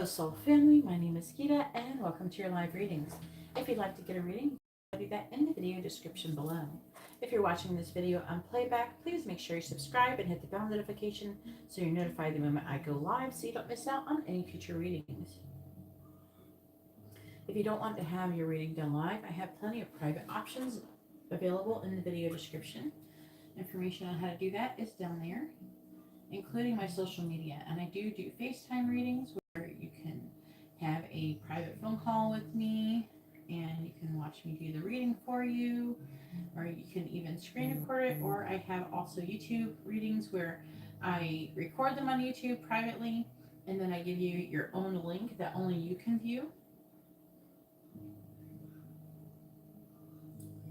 Soul family, my name is Geeta and welcome to your live readings. If you'd like to get a reading, I'll do that in the video description below. If you're watching this video on playback, please make sure you subscribe and hit the bell notification so you're notified the moment I go live so you don't miss out on any future readings. If you don't want to have your reading done live, I have plenty of private options available in the video description. Information on how to do that is down there, including my social media. And I do FaceTime readings where you can have a private phone call with me and you can watch me do the reading for you, or you can even screen record it. Or I have also YouTube readings where I record them on YouTube privately and then I give you your own link that only you can view.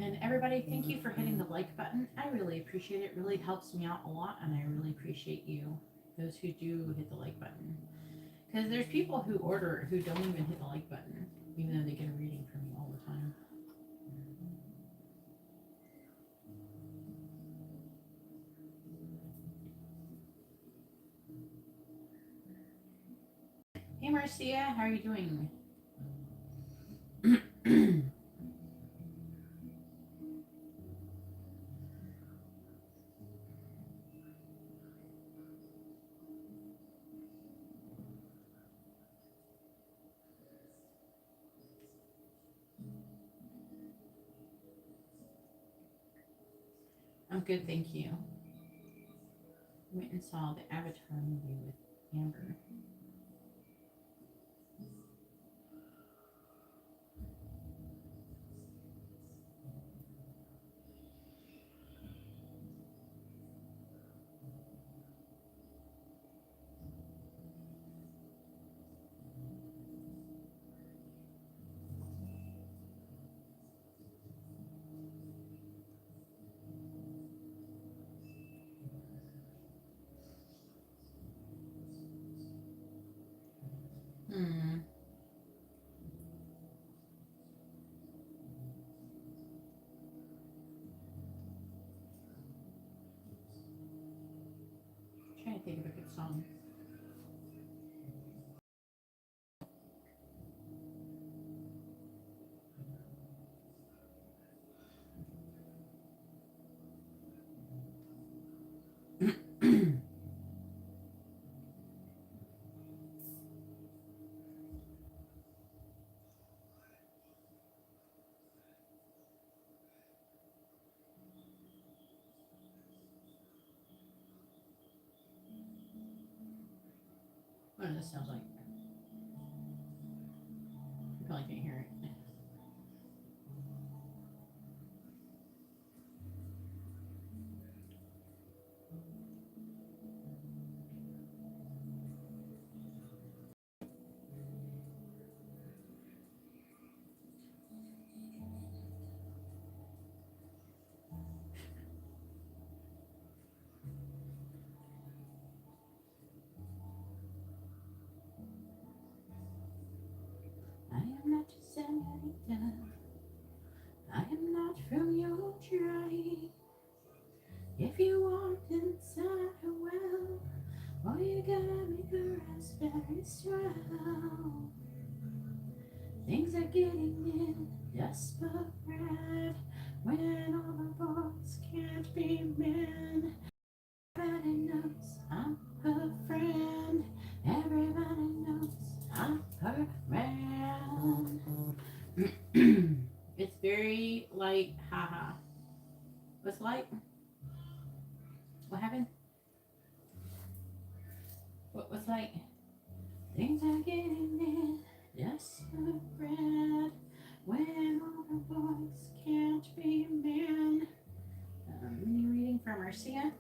And everybody, thank you for hitting the like button. I really appreciate it. It really helps me out a lot, and I really appreciate you, those who do hit the like button. Because there's people who order who don't even hit the like button, even though they get a reading from me all the time. Hey Marcia, how are you doing? I'm good, thank you. Went and saw the Avatar movie with Amber. Trying to think of a good song. What does this sound like? You probably can't hear it. I am not your senorita. I am not from your tribe. If you want inside her well, oh, you gotta make her raspberry strong. Things are getting in desperate when all the boys can't be men. Everybody knows I'm her friend. Everybody knows I'm her man. It's very light, haha. What's light? What happened? What's light? Things are getting in desperate when all the boys can't be men. Mini reading from Marcia.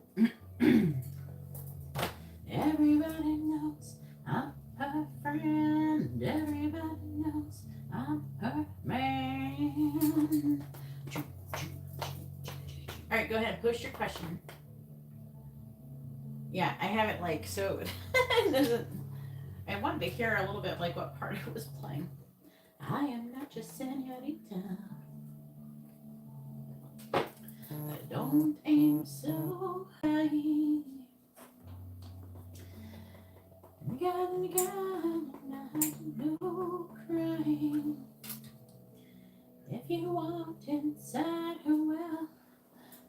Everybody knows I'm her friend. Everybody knows I'm her man. All right, go ahead. Post your question. Yeah, I have it like so it doesn't. I wanted to hear a little bit like what part it was playing. I am not your senorita. Don't aim so high. God, inside her well.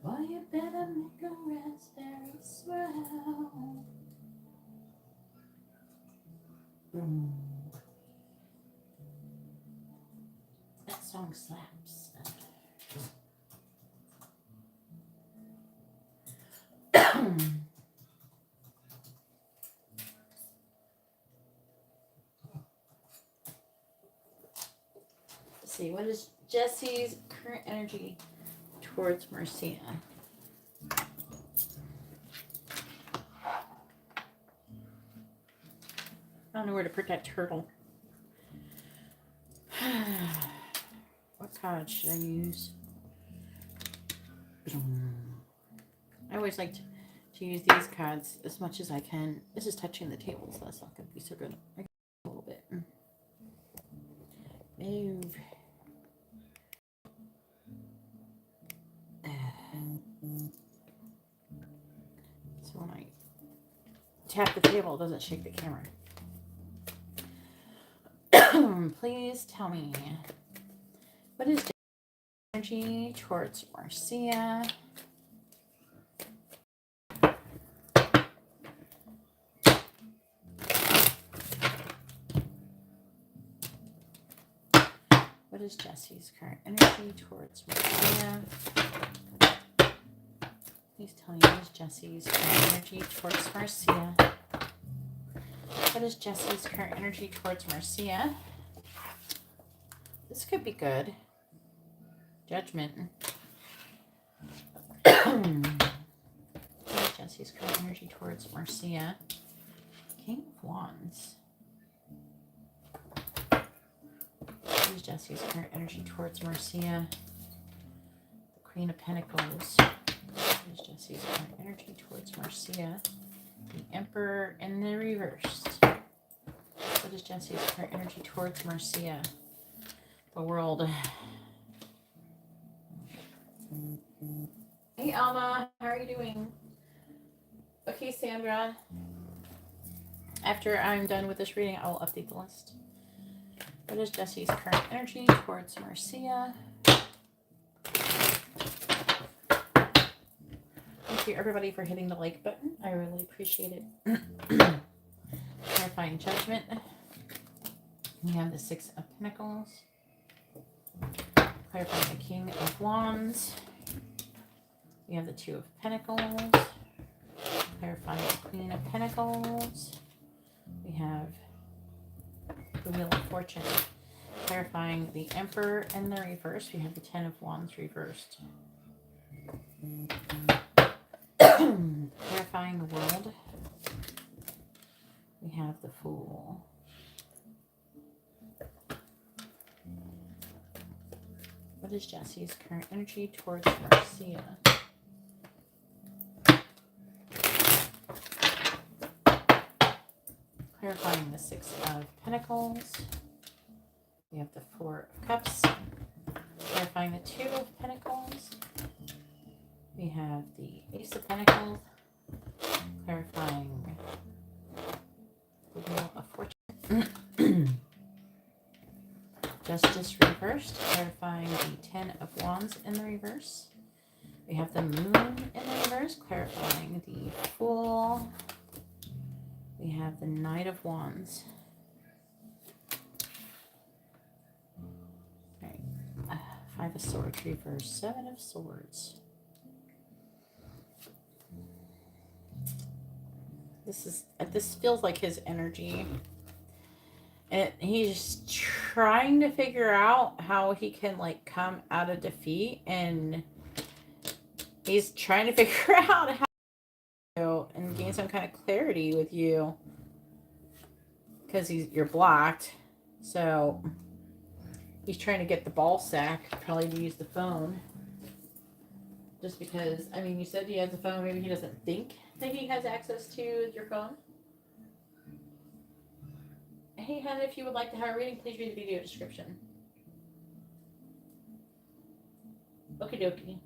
Boy, you better make a raspberry swell. That song slaps. Let's see, what is Jesse's current energy towards Marcia? I don't know where to put that turtle. What card should I use? I always like to use these cards as much as I can. This is touching the table, so that's not going to be so good. A little bit. Move. So when I tap the table, it doesn't shake the camera. Please tell me, what is the energy towards Marcia? What is Jesse's current energy towards Marcia? Please tell me, what is Jesse's current energy towards Marcia? What is Jesse's current energy towards Marcia? This could be good. Judgment. What is Jesse's current energy towards Marcia? King of Wands. What is Jesse's current energy towards Marcia? The Queen of Pentacles. What is Jesse's current energy towards Marcia? The Emperor in the reverse. What is Jesse's current energy towards Marcia? The World. Hey Alma, how are you doing? Okay, Sandra. After I'm done with this reading, I will update the list. What is Jesse's current energy towards Marcia? Thank you everybody for hitting the like button. I really appreciate it. Clarifying Judgment. We have the Six of Pentacles. Clarifying the King of Wands. We have the Two of Pentacles. Clarifying the Queen of Pentacles. We have the Wheel of Fortune. Clarifying the Emperor in the reverse. We have the Ten of Wands reversed. Clarifying the World. We have the Fool. What is Jesse's current energy towards Marcia? Clarifying the Six of Pentacles. We have the Four of Cups. Clarifying the Two of Pentacles. We have the Ace of Pentacles. Clarifying the Wheel of Fortune. Justice reversed. Clarifying the Ten of Wands in the reverse. We have the Moon in the reverse. Clarifying the Fool. We have the Knight of Wands. All right. Five of Swords reversed. Seven of Swords. This feels like his energy. And he's trying to figure out how he can like come out of defeat, and he's trying to figure out how to and gain some kind of clarity with you, because you're blocked. So he's trying to get the ball sack, probably to use the phone. Just because, I mean, you said he has a phone, maybe he doesn't think that he has access to your phone. Hey, Hannah, if you would like to have a reading, please read the video description. Okie dokie.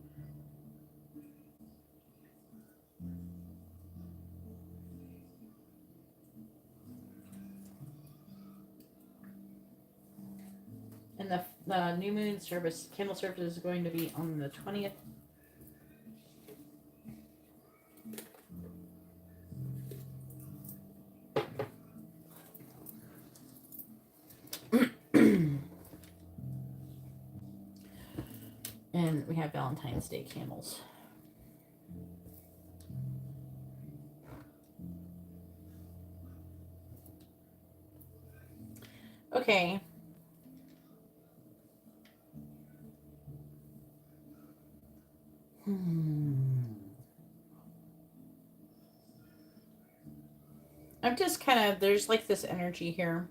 And The new moon service, candle service is going to be on the 20th. And we have Valentine's Day candles. Okay. I'm just kind of, there's like this energy here.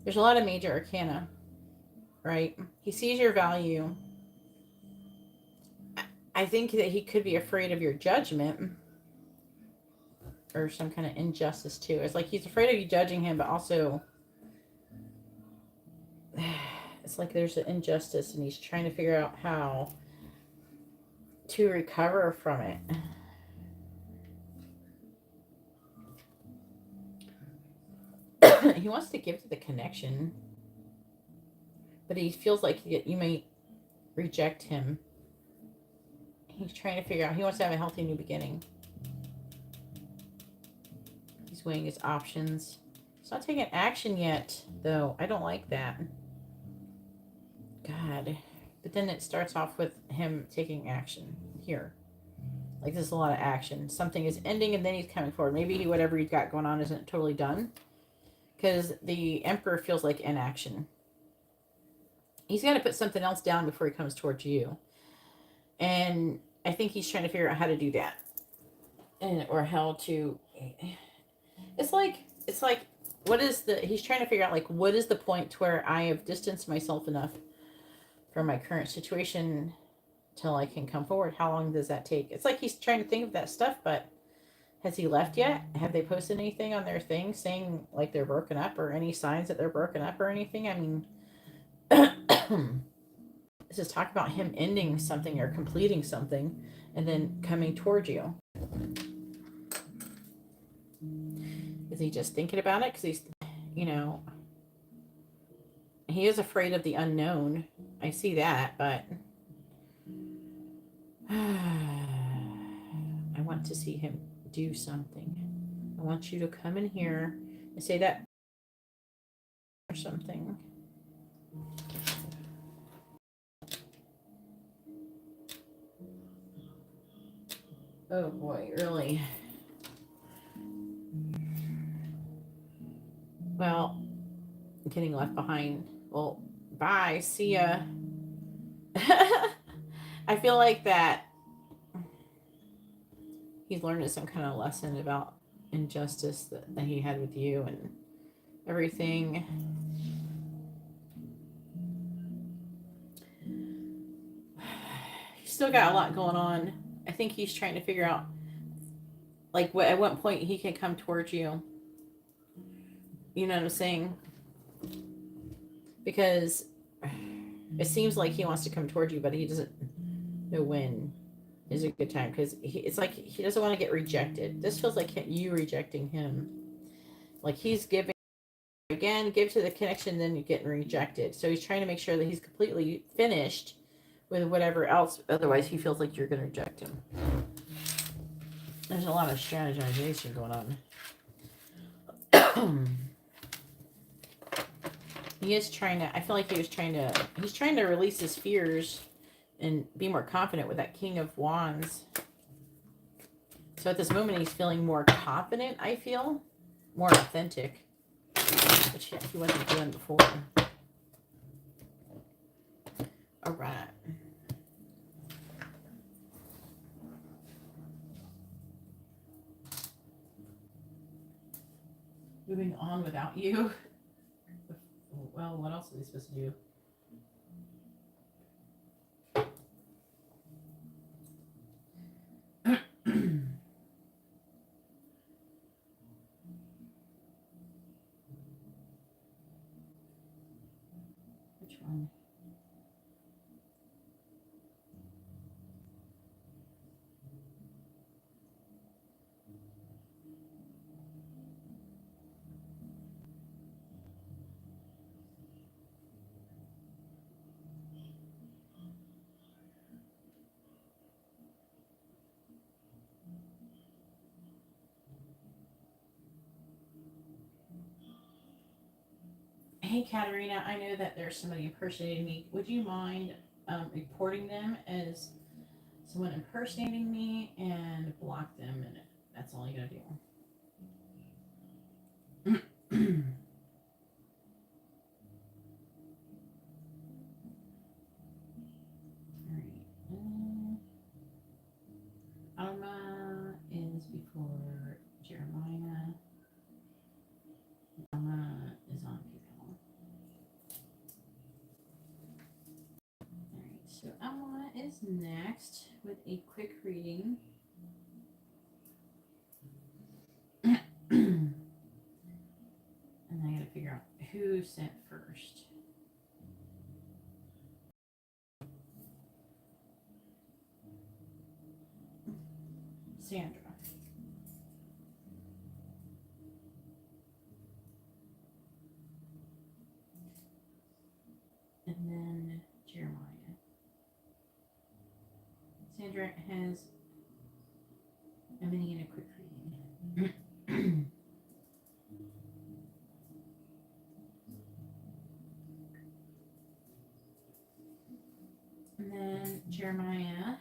There's a lot of major arcana, right? He sees your value. I think that he could be afraid of your judgment or some kind of injustice too. It's like he's afraid of you judging him, but also it's like there's an injustice and he's trying to figure out how to recover from it. He wants to give to the connection, but he feels like you may reject him. He's trying to figure out, he wants to have a healthy new beginning. He's weighing his options. He's not taking action yet, though. I don't like that. God. But then it starts off with him taking action here. Like, there's a lot of action. Something is ending and then he's coming forward. Maybe whatever he's got going on isn't totally done. Because the Emperor feels like inaction. He's got to put something else down before he comes towards you. And I think he's trying to figure out how to do that. Or how to... It's like, what is the... He's trying to figure out, like, what is the point where I have distanced myself enough from my current situation till I can come forward? How long does that take? It's like he's trying to think of that stuff, but has he left yet? Have they posted anything on their thing saying, like, they're broken up or any signs that they're broken up or anything? I mean... This is talk about him ending something or completing something and then coming towards you. Is he just thinking about it? Because he's, you know, he is afraid of the unknown. I see that, but I want to see him do something. I want you to come in here and say that or something. Oh boy, really? Well, getting left behind. Well, bye. See ya. I feel like that he's learned some kind of lesson about injustice that he had with you and everything. He's still got a lot going on. I think he's trying to figure out, like, at what point he can come towards you. You know what I'm saying? Because it seems like he wants to come towards you, but he doesn't know when is a good time. Because it's like he doesn't want to get rejected. This feels like you rejecting him. Like he's giving again, give to the connection, then you're getting rejected. So he's trying to make sure that he's completely finished with whatever else. Otherwise, he feels like you're going to reject him. There's a lot of strategization going on. He is trying to, I feel like he's trying to release his fears and be more confident with that King of Wands. So at this moment, he's feeling more confident, I feel. More authentic. Which he wasn't doing before. All right. Moving on without you. Well, what else are they supposed to do? Which one? Hey, Katerina, I know that there's somebody impersonating me. Would you mind reporting them as someone impersonating me and block them? And that's all you gotta do. Alma is before Jeremiah. Alma is on PayPal. Alright, so Alma is next with a quick reading. And I gotta figure out who sent first. Sandra. And then Jeremiah. Sandra has a mini and a quick reading. And then Jeremiah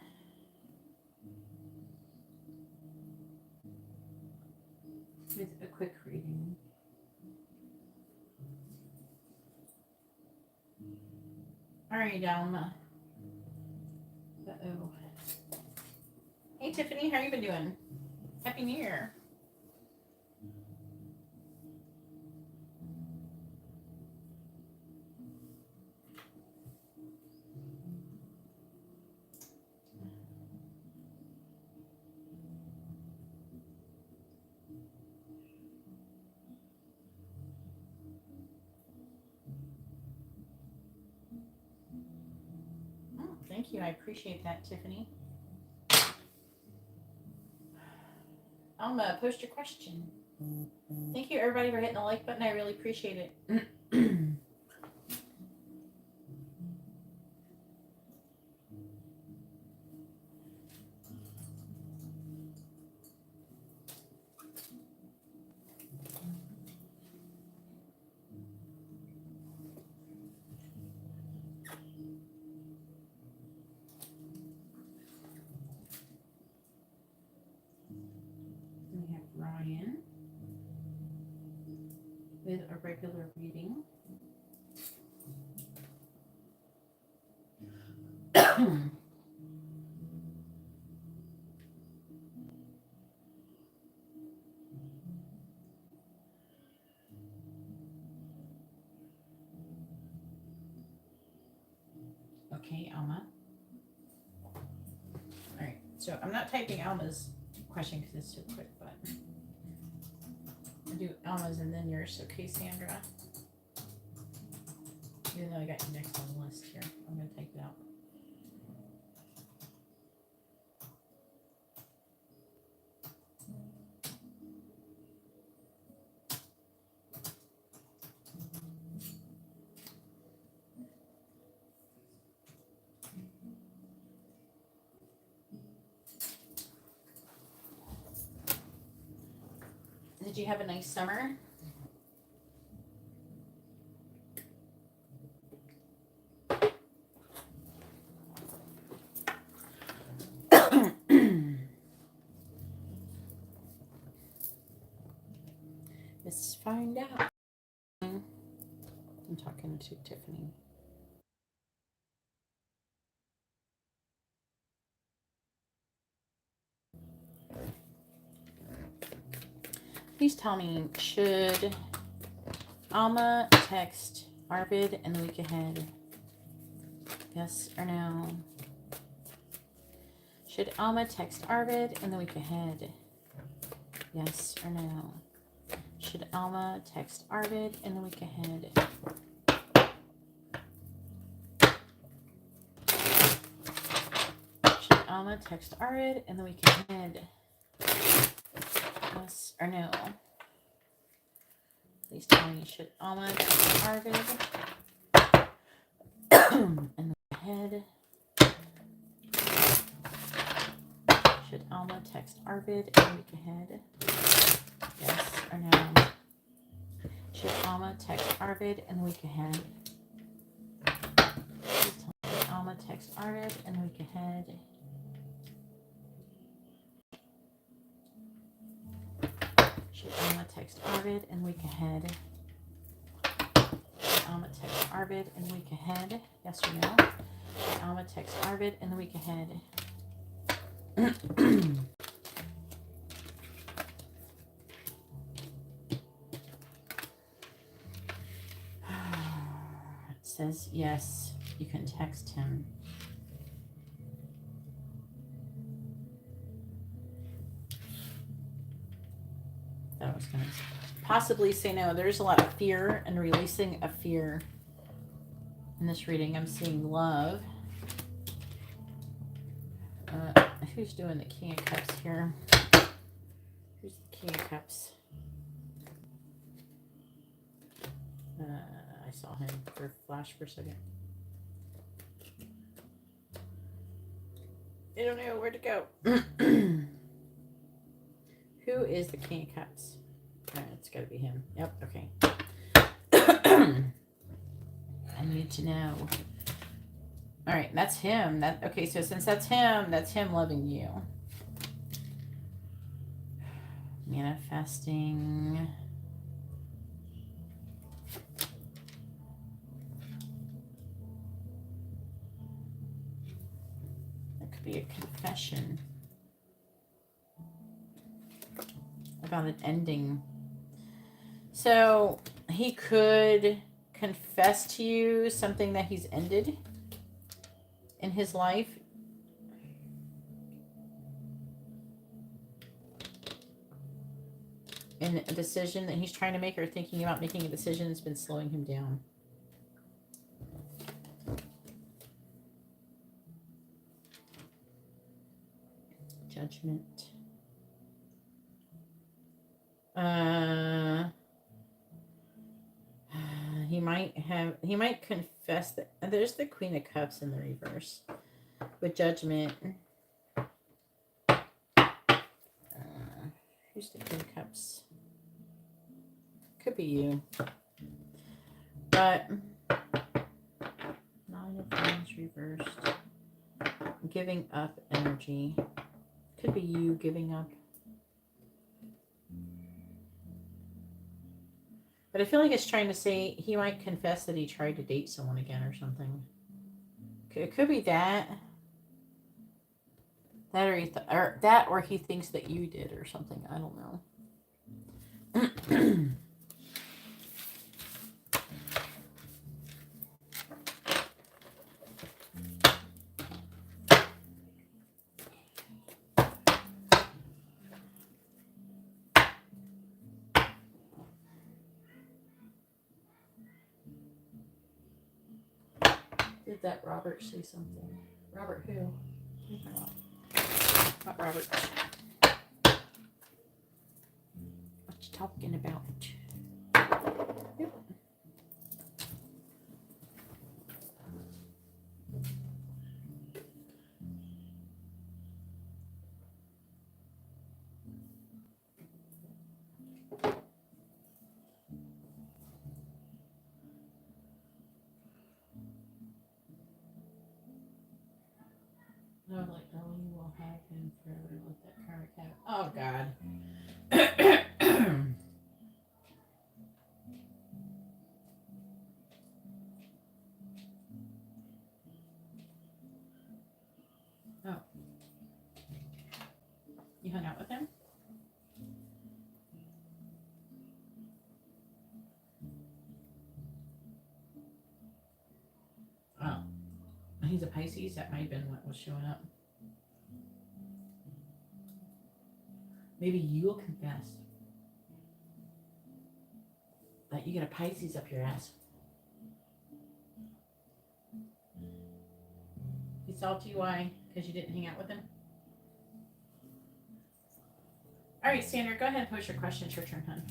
with a quick reading. All right, Alma. Uh-oh. Hey, Tiffany, how you been doing? Happy New Year. Thank you. I appreciate that, Tiffany. Alma, post your question. Thank you, everybody, for hitting the like button. I really appreciate it. We have Ryan with a regular reading. Okay, Alma. All right, so I'm not typing Alma's question because it's so quick, but I'll do Alma's and then yours. Okay, Sandra. Even though I got you next on the list here, I'm going to type it out. Did you have a nice summer? Let's find out. I'm talking to Tiffany. Please tell me, should Alma text Arvid in the week ahead? Yes or no? Should Alma text Arvid in the week ahead? Yes or no? Should Alma text Arvid in the week ahead? Should Alma text Arvid in the week ahead? Yes or no? Please tell me, should Alma text Arvid in the week ahead? Should Alma text Arvid in the week ahead? Yes or no? Should Alma Alma text Arvid in the week ahead. Alma text Arvid in the week ahead. Should Alma text Arvid in the week ahead? Alma text Arvid in the week ahead. Yes or no? Should Alma text Arvid in the week ahead? It says yes, you can text him. That was going to possibly say no. There's a lot of fear and releasing of fear in this reading. I'm seeing love. Who's doing the King of Cups here? Who's the King of Cups? I saw him for a flash for a second. I don't know where to go. Who is the King of Cups? It's got to be him. Yep, okay. I need to know. All right, that's him. Okay, so since that's him loving you. Manifesting. That could be a confession about an ending. So he could confess to you something that he's ended in his life. In a decision that he's trying to make or thinking about making a decision that's been slowing him down. Judgment. He might confess that there's the Queen of Cups in the reverse with Judgment. Who's the Queen of Cups? Could be you. But 9 of Wands reversed. Giving up energy. Could be you giving up. But I feel like it's trying to say he might confess that he tried to date someone again or something. It could be that. Or he thinks that you did or something. I don't know. Did that Robert say something? Robert who? Not Robert. What you talking about? Yep. No, like, oh, you will have him forever. Let that karmic have. Oh, God. Oh. You hung out with him? Oh. He's a Pisces. That might have been what was showing up. Maybe you'll confess that you get a Pisces up your ass. He salty, why? Because you didn't hang out with him? All right, Sandra, go ahead and post your question. It's your turn, hon.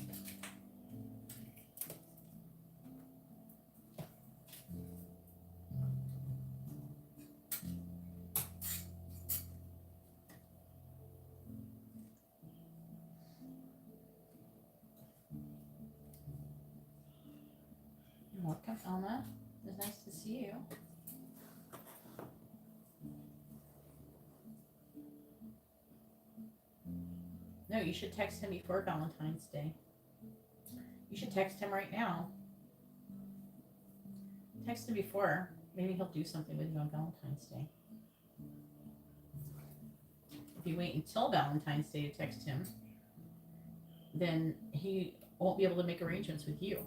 Welcome, Elma. It's nice to see you. No, you should text him before Valentine's Day. You should text him right now. Text him before. Maybe he'll do something with you on Valentine's Day. If you wait until Valentine's Day to text him, then he won't be able to make arrangements with you.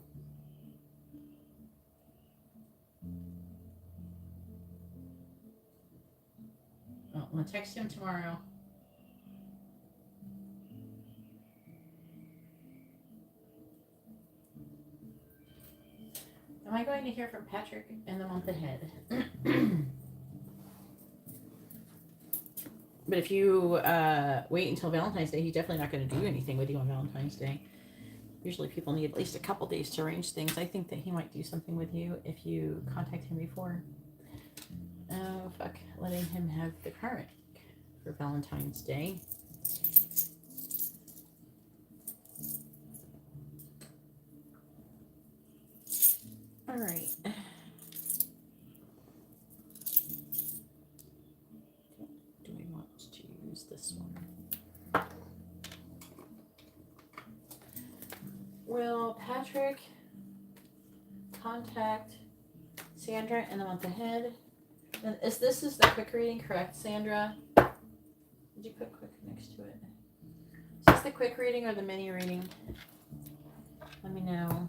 Well, I'm going to text him tomorrow. Am I going to hear from Patrick in the month ahead? But if you wait until Valentine's Day, he's definitely not going to do anything with you on Valentine's Day. Usually people need at least a couple days to arrange things. I think that he might do something with you if you contact him before. Oh, fuck. Letting him have the karmic for Valentine's Day. All right. Do we want to use this one? Will Patrick contact Sandra in the month ahead? And this is the quick reading, correct, Sandra? Did you put quick next to it? Is this the quick reading or the mini reading? Let me know.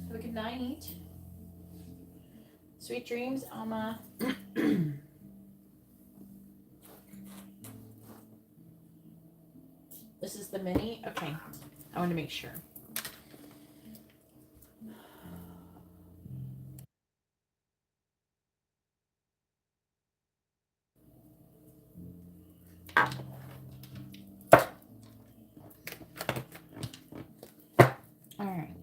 Have a good night. Sweet dreams, Alma. This is the mini? Okay. I want to make sure. All right.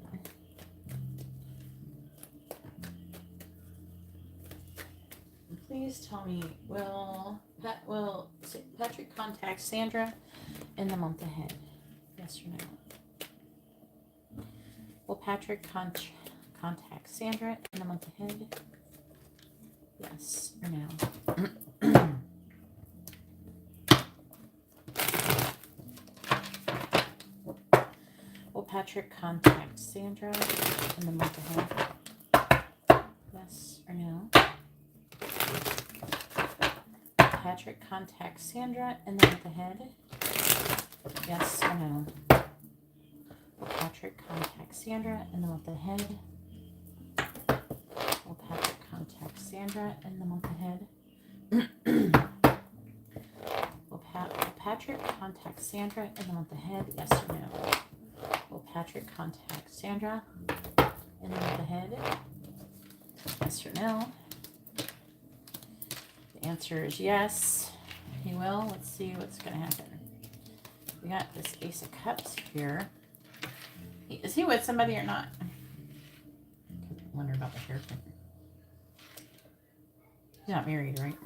Please tell me, will Patrick contact Sandra in the month ahead? Yes or no? Will Patrick contact Sandra in the month ahead? Yes or no? Will Patrick contact Sandra in the month ahead? Yes or no? Patrick contact Sandra in the month ahead? Yes or no? Will Patrick contact Sandra in the month ahead? Will Patrick contact Sandra in the month ahead? Will Patrick contact Sandra in the month ahead? Yes or no? Will Patrick contact Sandra in the month ahead? Yes or no? The answer is yes, he will. Let's see what's going to happen. We got this Ace of Cups here. Is he with somebody or not? I wonder about the haircut. He's not married, right?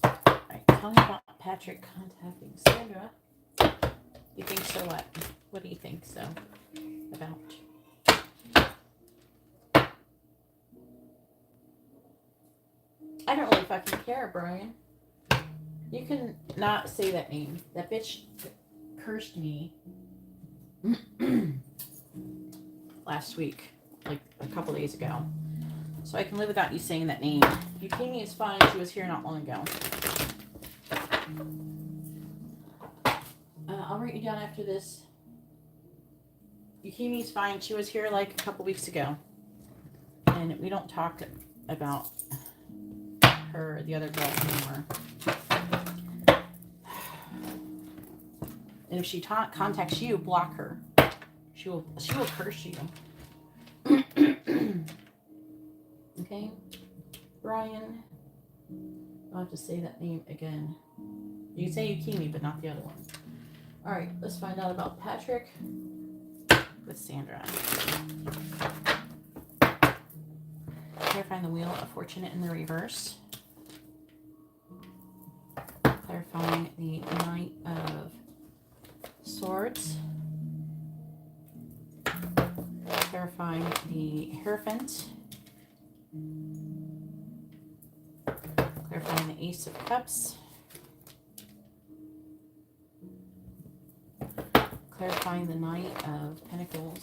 Alright, tell me about Patrick contacting Sandra. You think so what? What do you think so about? I don't really fucking care, Brian. You can not say that name. That bitch cursed me last week, like a couple days ago. So I can live without you saying that name. Yukimi is fine. She was here not long ago. I'll write you down after this. Yukimi's fine. She was here like a couple weeks ago. And we don't talk about her, the other girl, anymore. And if she contacts you, block her. She will curse you. Okay? Brian. I'll have to say that name again. You can say Yukimi, but not the other one. Alright, let's find out about Patrick with Sandra. Here, find the Wheel of Fortune in the reverse. Clarifying the Knight of Swords. Clarifying the Hierophant. Clarifying the Ace of Cups. Clarifying the Knight of Pentacles.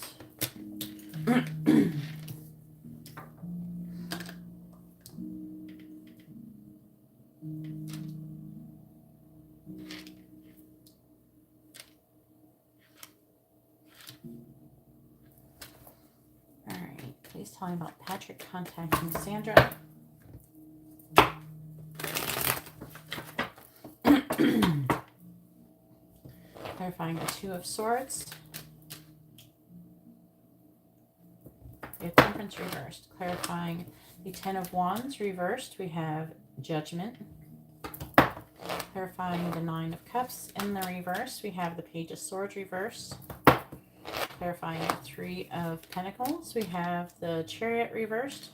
Alright, please tell me about Patrick contacting Sandra. Clarifying the Two of Swords. We have Temperance reversed. Clarifying the Ten of Wands reversed. We have Judgment. Clarifying the Nine of Cups in the reverse. We have the Page of Swords reversed. Clarifying the Three of Pentacles. We have the Chariot reversed.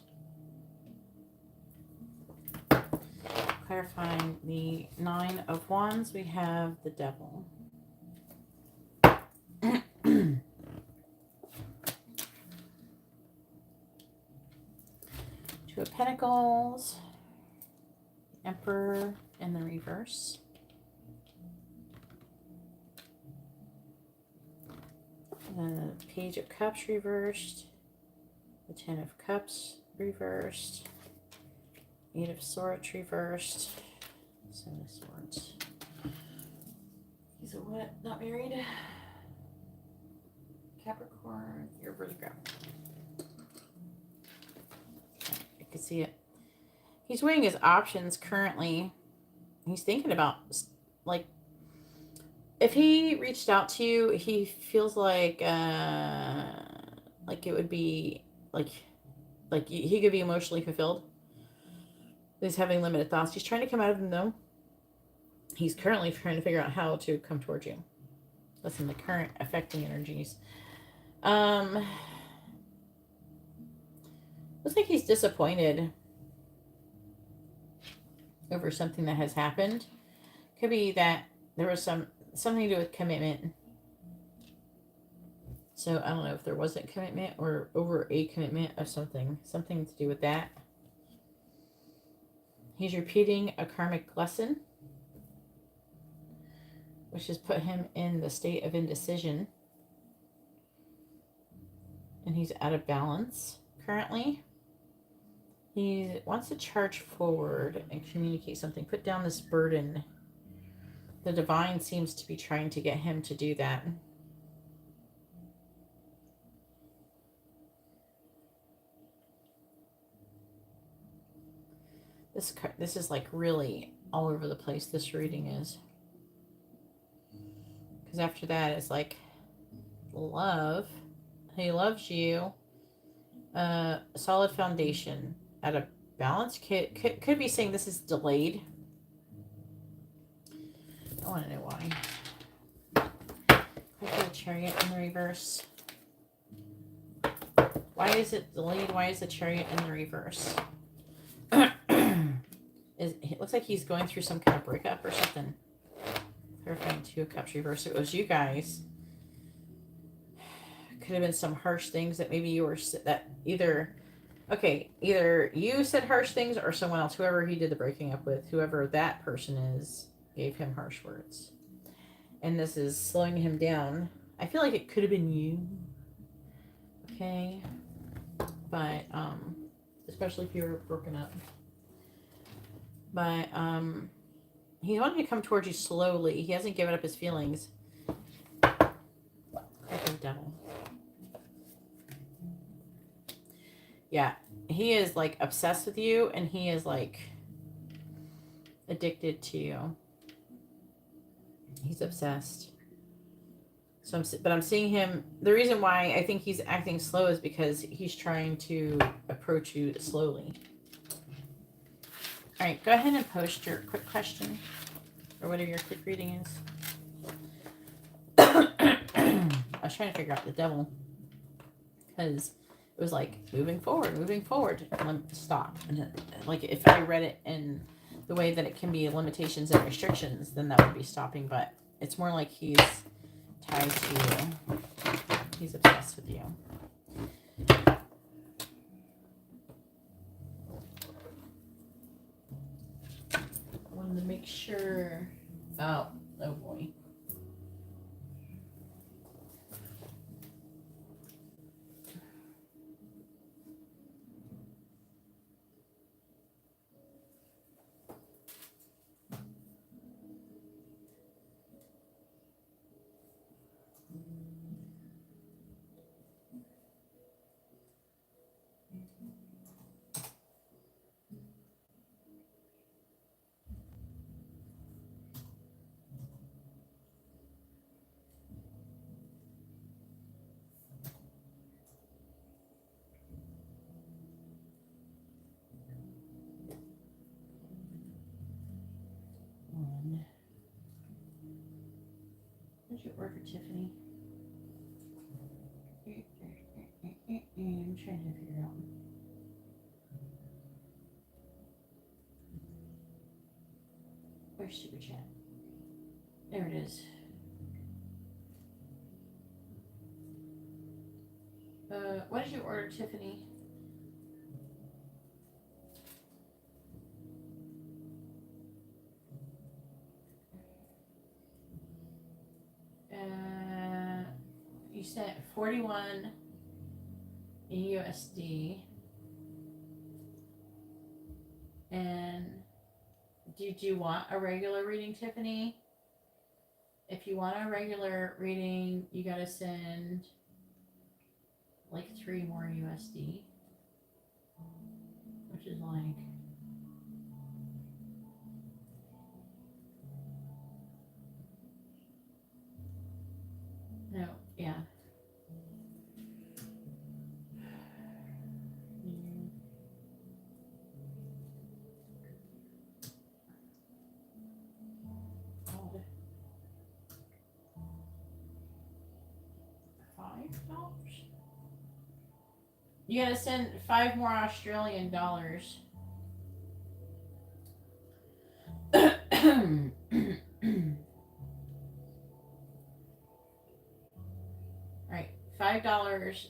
Clarifying the Nine of Wands. We have the Devil. Two of Pentacles, Emperor in the reverse, the Page of Cups reversed, the Ten of Cups reversed, Eight of Swords reversed, Seven of Swords. He's a what? Not married? Capricorn, you're Virgo. I can see it. He's weighing his options currently. He's thinking about, like, if he reached out to you, he feels like it would be like he could be emotionally fulfilled. He's having limited thoughts. He's trying to come out of them though. He's currently trying to figure out how to come towards you. Listen, the current affecting energies. Looks like he's disappointed over something that has happened. Could be that there was something to do with commitment. So I don't know if there wasn't commitment or over a commitment of something to do with that. He's repeating a karmic lesson, which has put him in the state of indecision. And he's out of balance currently. He wants to charge forward and communicate something. Put down this burden. The divine seems to be trying to get him to do that. This is like really all over the place, this reading is. Because after that, it's like love. He loves you. Solid foundation. At a balance. Could be saying this is delayed. I want to know why. Look at the Chariot in the reverse. Why is it delayed? Why is the Chariot in the reverse? It looks like he's going through some kind of breakup or something. Clarifying Two of Cups reverse. It was you guys. Could have been some harsh things that maybe you were that either you said harsh things or someone else, whoever he did the breaking up with, whoever that person is, gave him harsh words. And this is slowing him down. I feel like it could have been you. Okay. But especially if you were broken up. But he wanted to come towards you slowly. He hasn't given up his feelings. Okay, devil. Yeah, he is like obsessed with you, and he is like addicted to you. He's obsessed. So I'm seeing him. The reason why I think he's acting slow is because he's trying to approach you slowly. All right, go ahead and post your quick question or whatever your quick reading is. I was trying to figure out the devil because it was like moving forward, and then stop. And like if I read it in the way that it can be limitations and restrictions, then that would be stopping. But it's more like he's tied to you. He's obsessed with you. I wanted to make sure. Oh boy. What'd you order, Tiffany? I'm trying to figure out. Where's Super Chat? There it is. What did you order, Tiffany? You sent 41 in USD. And did you want a regular reading, Tiffany? If you want a regular reading, you gotta send like 3 more USD, which is like no, yeah. $5. You gotta send 5 more Australian dollars. Right, $5.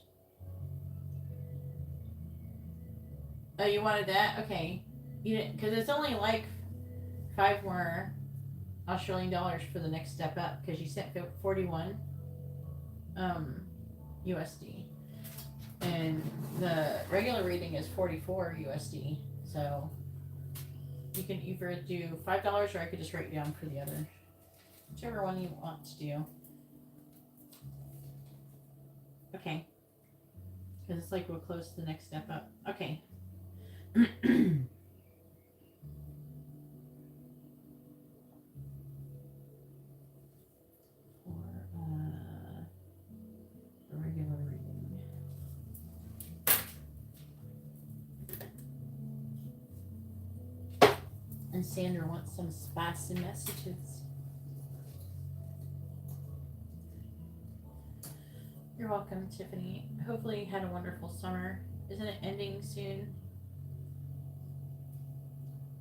Oh, you wanted that? Okay. You didn't, because it's only like 5 more Australian dollars for the next step up, because you sent 41 USD. And the regular reading is 44 USD. So you can either do $5 or I could just write you down for the other. Whichever one you want to do. Okay. Because it's like we're close to the next step up. Okay. For the regular reading. And Sandra wants some spicy messages. You're welcome, Tiffany. Hopefully you had a wonderful summer. Isn't it ending soon?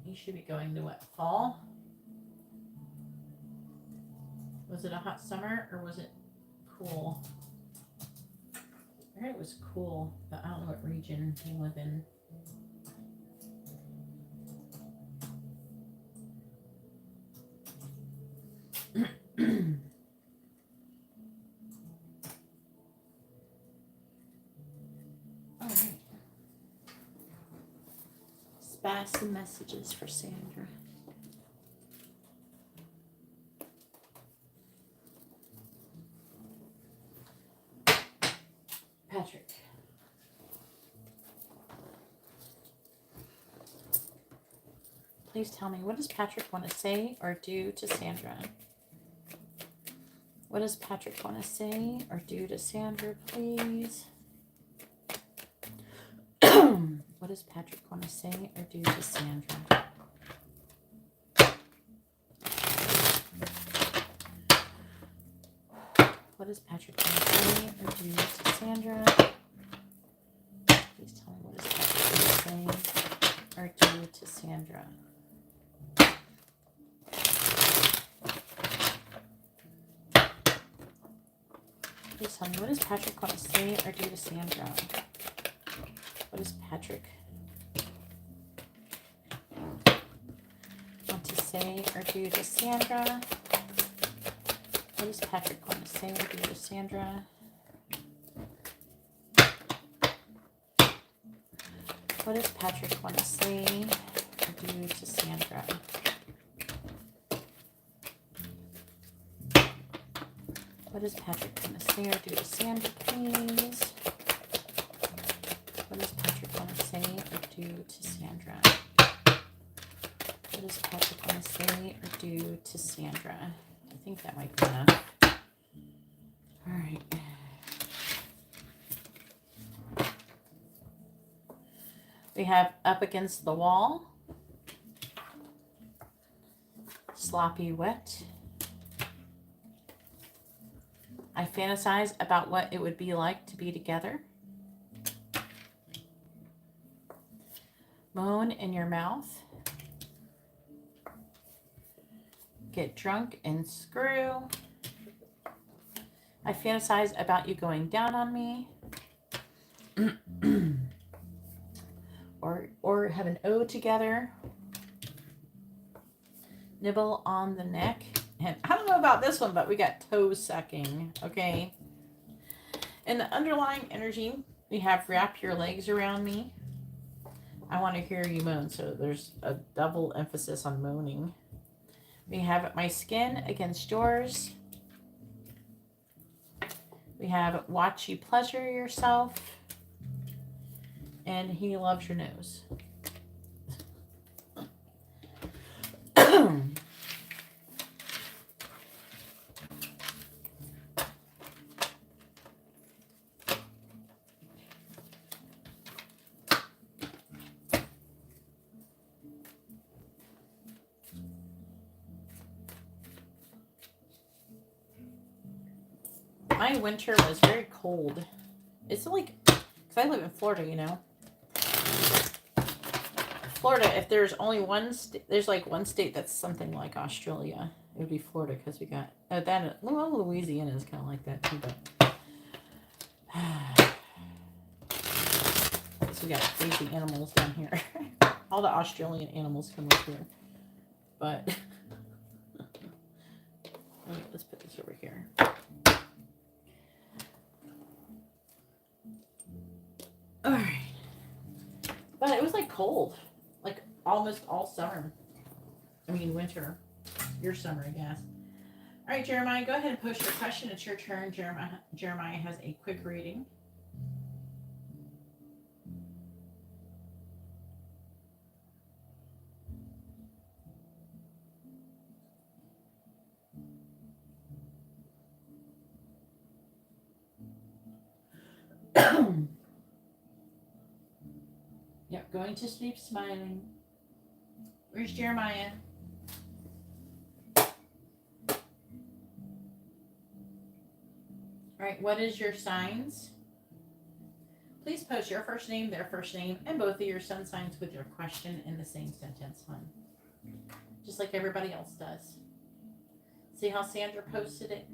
You should be going to what, fall? Was it a hot summer or was it cool? I heard it was cool, but I don't know what region you live in. Alright. Spicy messages for Sandra. Patrick. Please tell me, what does Patrick want to say or do to Sandra? What does Patrick want to say or do to Sandra, please? What does Patrick want to say or do to Sandra? What does Patrick want to say or do to Sandra? Please tell me, what does Patrick want to say or do to Sandra? Please tell me, what does Patrick want to say or do to Sandra? What does Patrick want to say or do to Sandra? What does Patrick want to say or do to Sandra? What does Patrick want to say or do to Sandra? What does Patrick want to say or do to Sandra, please? What does Patrick want to say or do to Sandra? What does Patrick want to say or do to Sandra? I think that might be enough. All right. We have up against the wall, sloppy wet. I fantasize about what it would be like to be together. Moan in your mouth. Get drunk and screw. I fantasize about you going down on me. or have an O together. Nibble on the neck. And I don't know about this one, but we got toe sucking. Okay. In the underlying energy, we have wrap your legs around me. I want to hear you moan. So there's a double emphasis on moaning. We have my skin against yours. We have watch you pleasure yourself. And he loves your nose. My winter was very cold. It's like, because I live in Florida, you know. Florida, if there's only one, there's like one state that's something like Australia, it would be Florida, because we got that. Well, Louisiana is kind of like that too, but so we got crazy animals down here. All the Australian animals come up here, but okay, let's put this over here. All right, but it was like cold, like almost all summer. I mean winter, your summer, I guess. All right, Jeremiah, go ahead and post your question. It's your turn. Jeremiah has a quick reading. Yep, going to sleep smiling. Where's Jeremiah? All right, what is your signs? Please post your first name, their first name, and both of your sun signs with your question in the same sentence, hon. Just like everybody else does. See how Sandra posted it?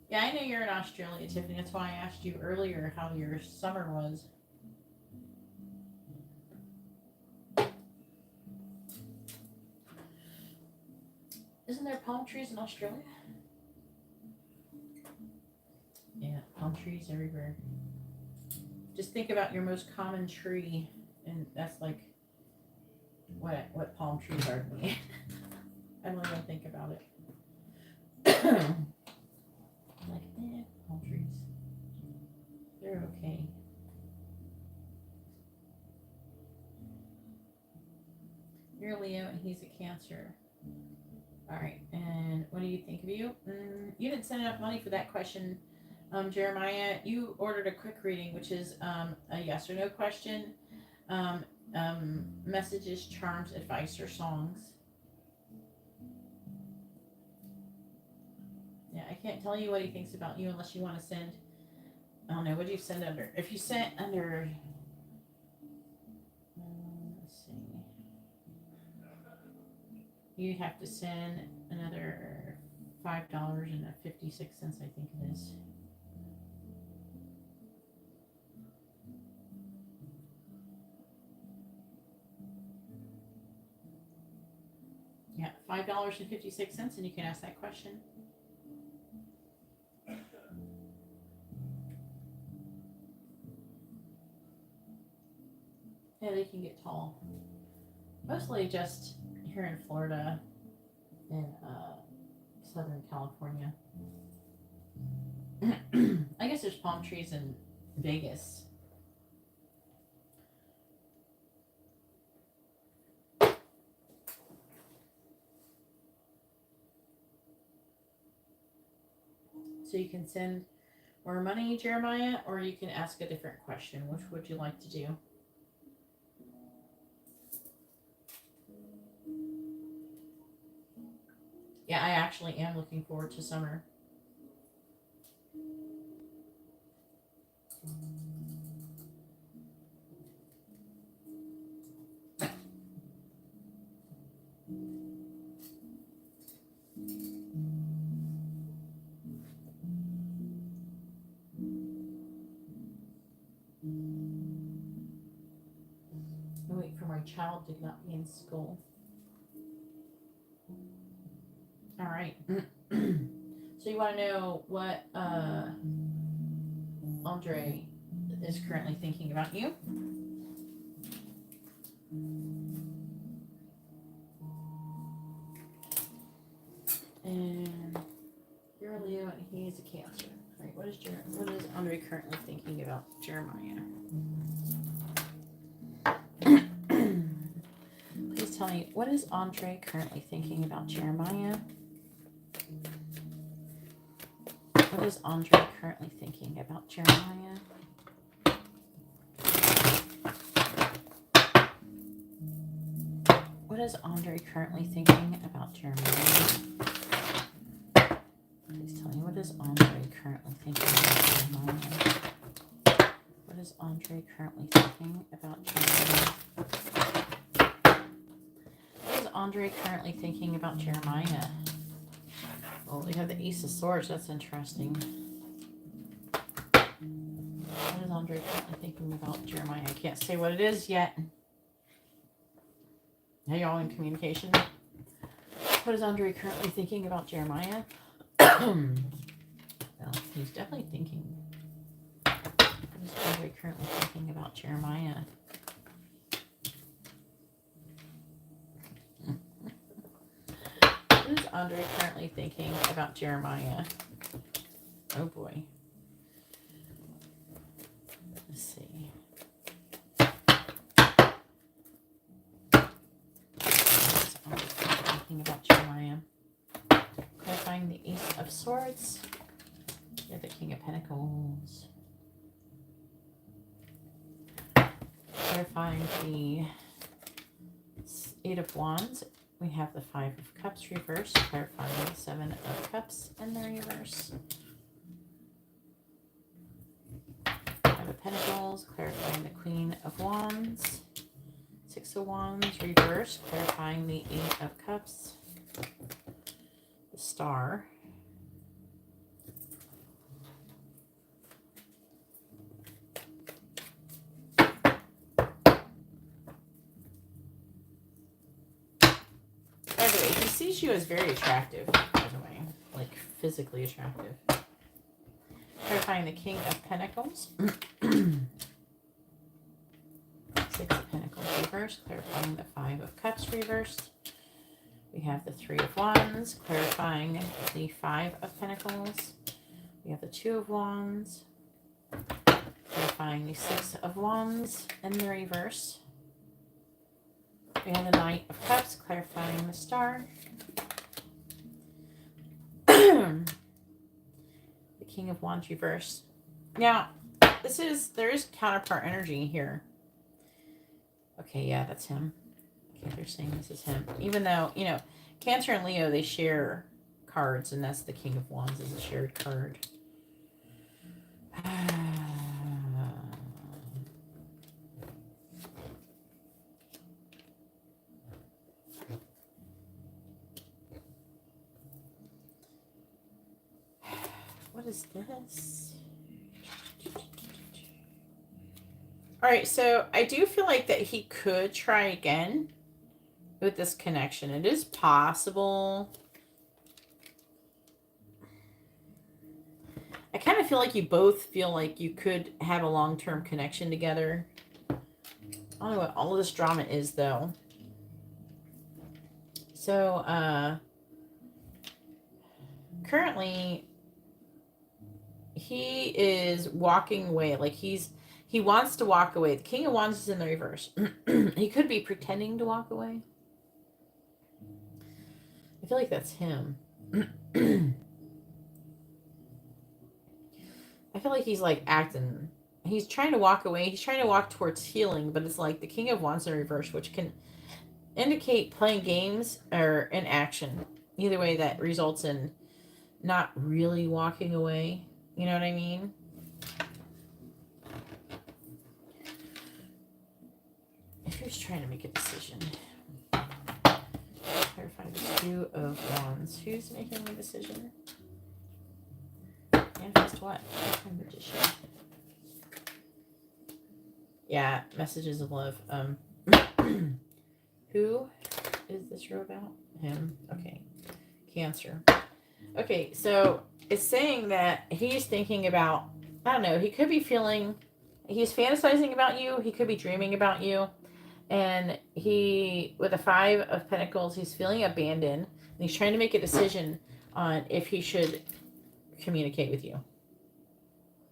Yeah, I know you're in Australia, Tiffany. That's why I asked you earlier how your summer was. Isn't there palm trees in Australia? Yeah, palm trees everywhere. Just think about your most common tree, and that's like what palm trees are to me. I don't even think about it. Like, palm trees. They're okay. You're a Leo and he's a Cancer. All right, and what do you think of you? You didn't send enough money for that question, Jeremiah. You ordered a quick reading, which is a yes or no question, messages, charms, advice, or songs. Yeah, I can't tell you what he thinks about you unless you want to send. I don't know. What do you send under? If you sent under, let's see. You have to send another $5.56, I think it is. Yeah, $5.56, and you can ask that question. Yeah, they can get tall. Mostly just here in Florida and Southern California. I guess there's palm trees in Vegas. So you can send more money, Jeremiah, or you can ask a different question. Which would you like to do? Yeah, I actually am looking forward to summer. I wait for my child to not be in school. All right. So you want to know what Andre is currently thinking about you? And you're a Leo and he is a Cancer. All right. What is Andre currently thinking about Jeremiah? Please tell me, what is Andre currently thinking about Jeremiah? What is Andre currently thinking about Jeremiah? What is Andre currently thinking about Jeremiah? Please tell me, what is Andre currently thinking about Jeremiah? What is Andre currently thinking about Jeremiah? What is Andre currently thinking about Jeremiah? Oh, we have the Ace of Swords. That's interesting. What is Andre currently thinking about Jeremiah? I can't say what it is yet. Are y'all in communication? What is Andre currently thinking about Jeremiah? Well, he's definitely thinking. What is Andre currently thinking about Jeremiah? What is Andre currently thinking about Jeremiah? Oh boy. Let's see. What is Andre thinking about Jeremiah? Clarifying the Ace of Swords. You're the King of Pentacles. Clarifying the Eight of Wands. We have the Five of Cups reversed, clarifying the Seven of Cups in the reverse. Five of Pentacles, clarifying the Queen of Wands. Six of Wands reversed, clarifying the Eight of Cups. The Star. By the way, he sees you as very attractive, by the way, like physically attractive. Clarifying the King of Pentacles. Six of Pentacles reversed, clarifying the Five of Cups reversed. We have the Three of Wands, clarifying the Five of Pentacles. We have the Two of Wands, clarifying the Six of Wands in the reverse. We have the Knight of Cups, clarifying the Star. The King of Wands reversed. Now, there is counterpart energy here. Okay, yeah, that's him. Okay, they're saying this is him. Even though, Cancer and Leo, they share cards, and that's the King of Wands is a shared card. is this? All right, so I do feel like that he could try again with this connection. It is possible. I kind of feel like you both feel like you could have a long-term connection together. I don't know what all of this drama is, though. So, currently, he is walking away. Like, he wants to walk away. The King of Wands is in the reverse. He could be pretending to walk away. I feel like that's him. I feel like he's like acting. He's trying to walk away. He's trying to walk towards healing, but it's like the King of Wands in reverse, which can indicate playing games or inaction. Either way, that results in not really walking away. You know what I mean? If he's trying to make a decision. Clarify the Two of Wands. Who's making the decision? Manifest what? Magician. Yeah, messages of love. Who is this row about? Him. Okay. Cancer. Okay, so it's saying that he's thinking about, I don't know, he could be feeling, he's fantasizing about you, he could be dreaming about you, and he, with the Five of Pentacles, he's feeling abandoned, and he's trying to make a decision on if he should communicate with you,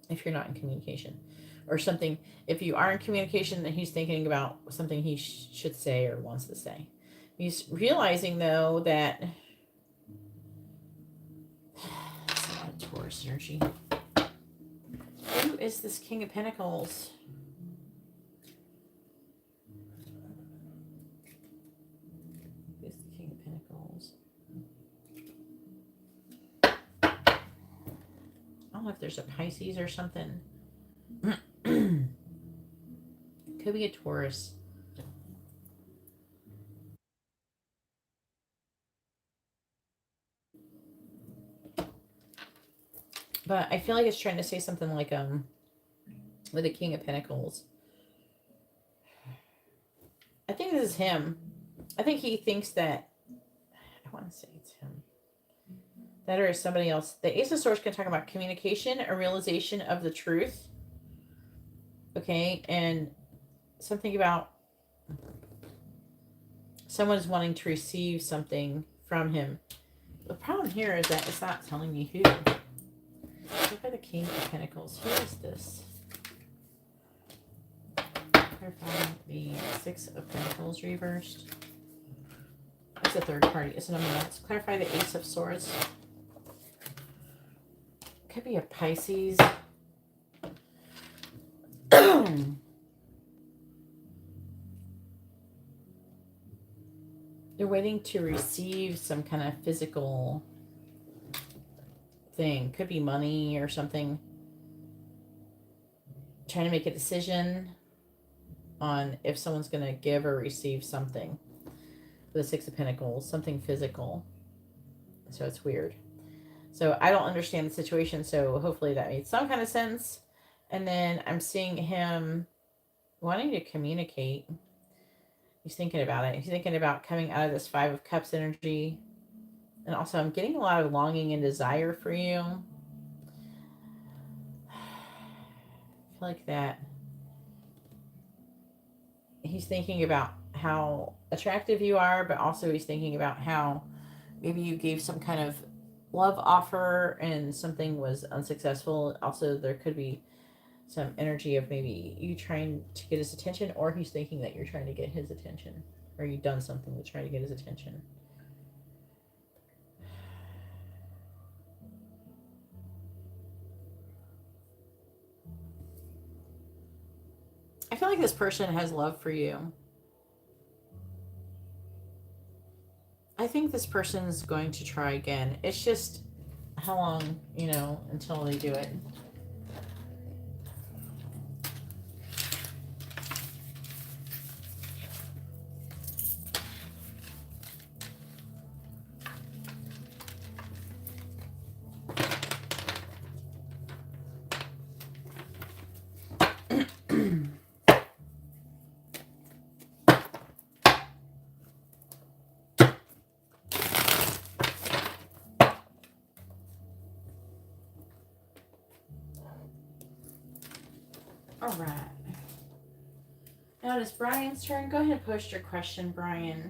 if you're not in communication. Or something, if you are in communication, then he's thinking about something he should say or wants to say. He's realizing, though, that it's a lot of Taurus energy. Who is this King of Pentacles? Who is the King of Pentacles? I don't know if there's a Pisces or something. Could be a Taurus. But I feel like it's trying to say something like, with the King of Pentacles. I think this is him. I think he thinks that, I want to say it's him. That or somebody else. The Ace of Swords can talk about communication, a realization of the truth. Okay, and something about someone's wanting to receive something from him. The problem here is that it's not telling me who. Look at the King of Pentacles. Who is this? Clarify the Six of Pentacles reversed. It's a third party. It's another one. Let's clarify the Ace of Swords. Could be a Pisces. They're waiting to receive some kind of physical thing. Could be money or something. Trying to make a decision on if someone's going to give or receive something. With the Six of Pentacles, something physical. So it's weird. So I don't understand the situation, so hopefully that made some kind of sense. And then I'm seeing him wanting to communicate. He's thinking about it. He's thinking about coming out of this Five of Cups energy. And also I'm getting a lot of longing and desire for you. I feel like that. He's thinking about how attractive you are, but also he's thinking about how maybe you gave some kind of love offer and something was unsuccessful. Also, there could be some energy of maybe you trying to get his attention, or he's thinking that you're trying to get his attention, or you've done something to try to get his attention. I feel like this person has love for you. I think this person's going to try again. It's just how long, until they do it. All right. Now it is Brian's turn. Go ahead and post your question, Brian.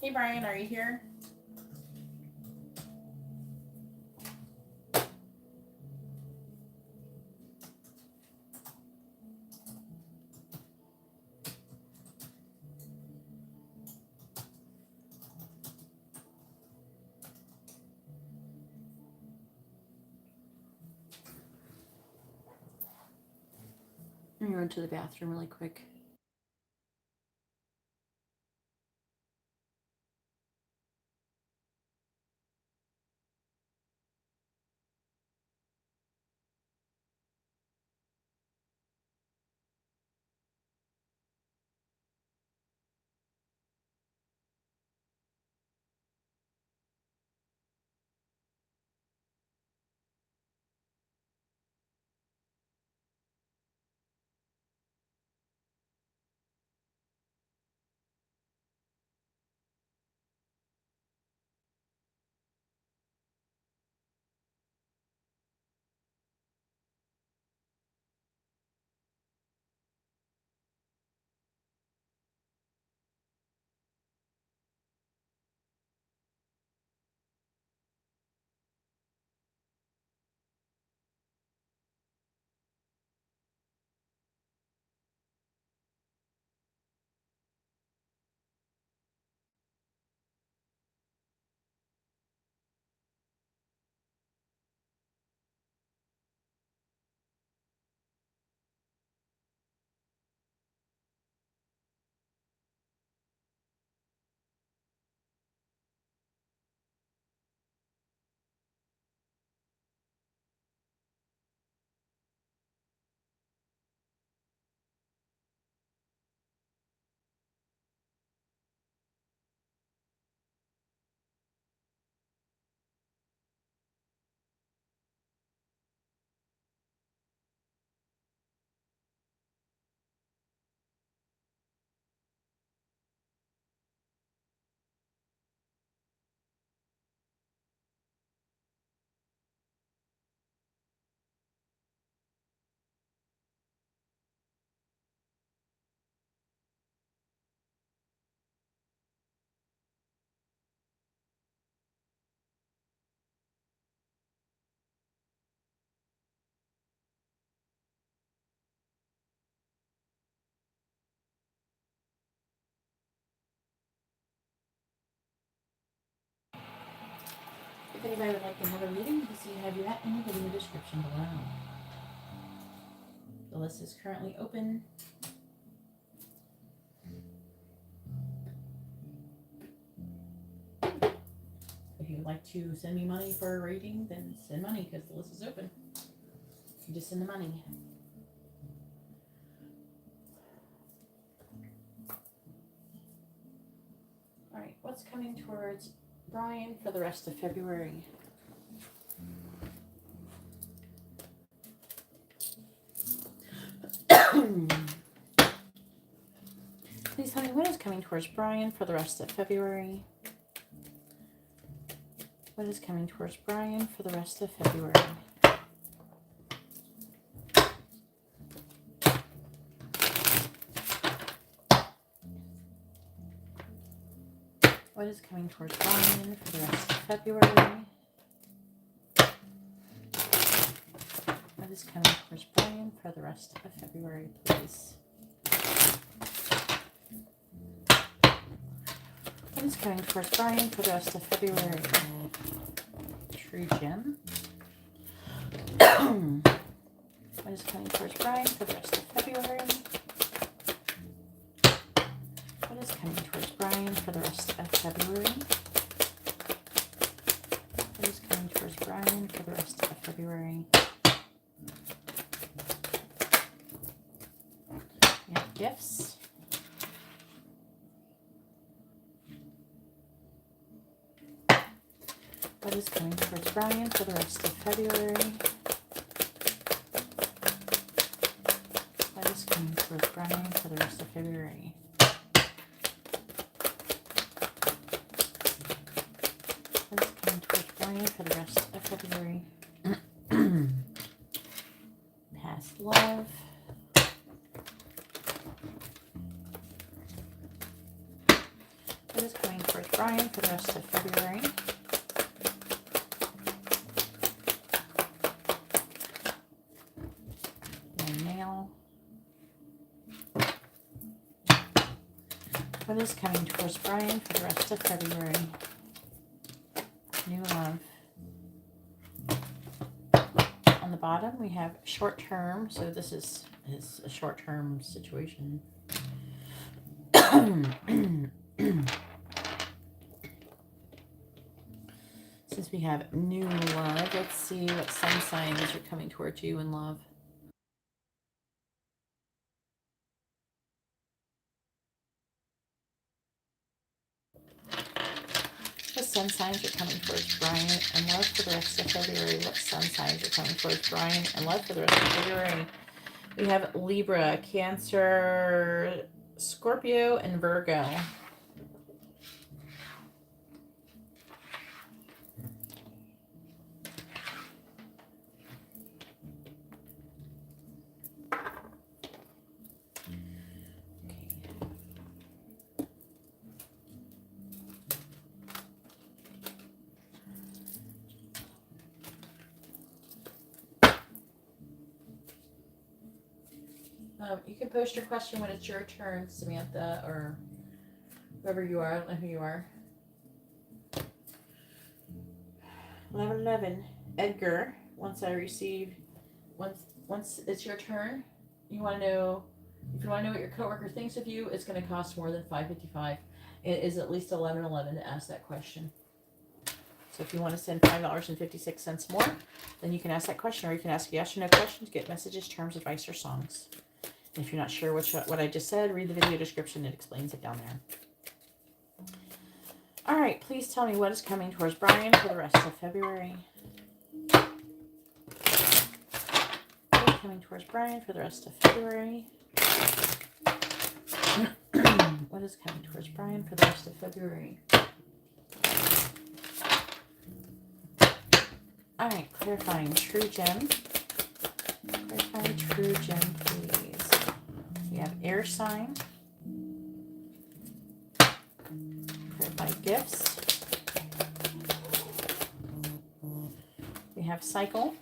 Hey, Brian, are you here? I'm going to run to the bathroom really quick. If anybody would like to have a reading, you can see I have you that in the video description below. The list is currently open. If you would like to send me money for a reading, then send money because the list is open. You just send the money. All right, what's coming towards Brian for the rest of February? Please tell me what is coming towards Brian for the rest of February. What is coming towards Brian for the rest of February? What is coming towards Brian for the rest of February? What is coming towards Brian for the rest of February, please? What is coming towards Brian for the rest of February? True gem. What is coming towards Brian for the rest of February? What is coming towards Brian for the rest of February? What is coming towards Brian for the rest of February. We have gifts. What is coming towards Brian for the rest of February? What is coming towards Brian for the rest of February? What is coming towards Brian for the rest of February? Past love. What is coming towards Brian for the rest of February? What is coming towards Brian for the rest of February? New love. On the bottom, we have short term. So this is a short term situation. Since we have new love, let's see what sun signs are coming towards you in love. What sun signs are coming towards Brian and love for the rest of February? What sun signs are coming towards Brian and love for the rest of February? We have Libra, Cancer, Scorpio, and Virgo. You can post your question when it's your turn, Samantha, or whoever you are. I don't know who you are. 11:11. Edgar. Once it's your turn, you want to know. If you want to know what your coworker thinks of you, it's going to cost more than $5.55. It is at least 11:11 to ask that question. So if you want to send $5.56 more, then you can ask that question, or you can ask a yes or no question to get messages, terms, advice, or songs. If you're not sure what I just said, read the video description. It explains it down there. All right, please tell me what is coming towards Brian for the rest of February. What is coming towards Brian for the rest of February? What is coming towards Brian for the rest of February? All right, clarifying true gem. Clarifying true gem, please. We have air sign. Clarify gifts. We have cycle.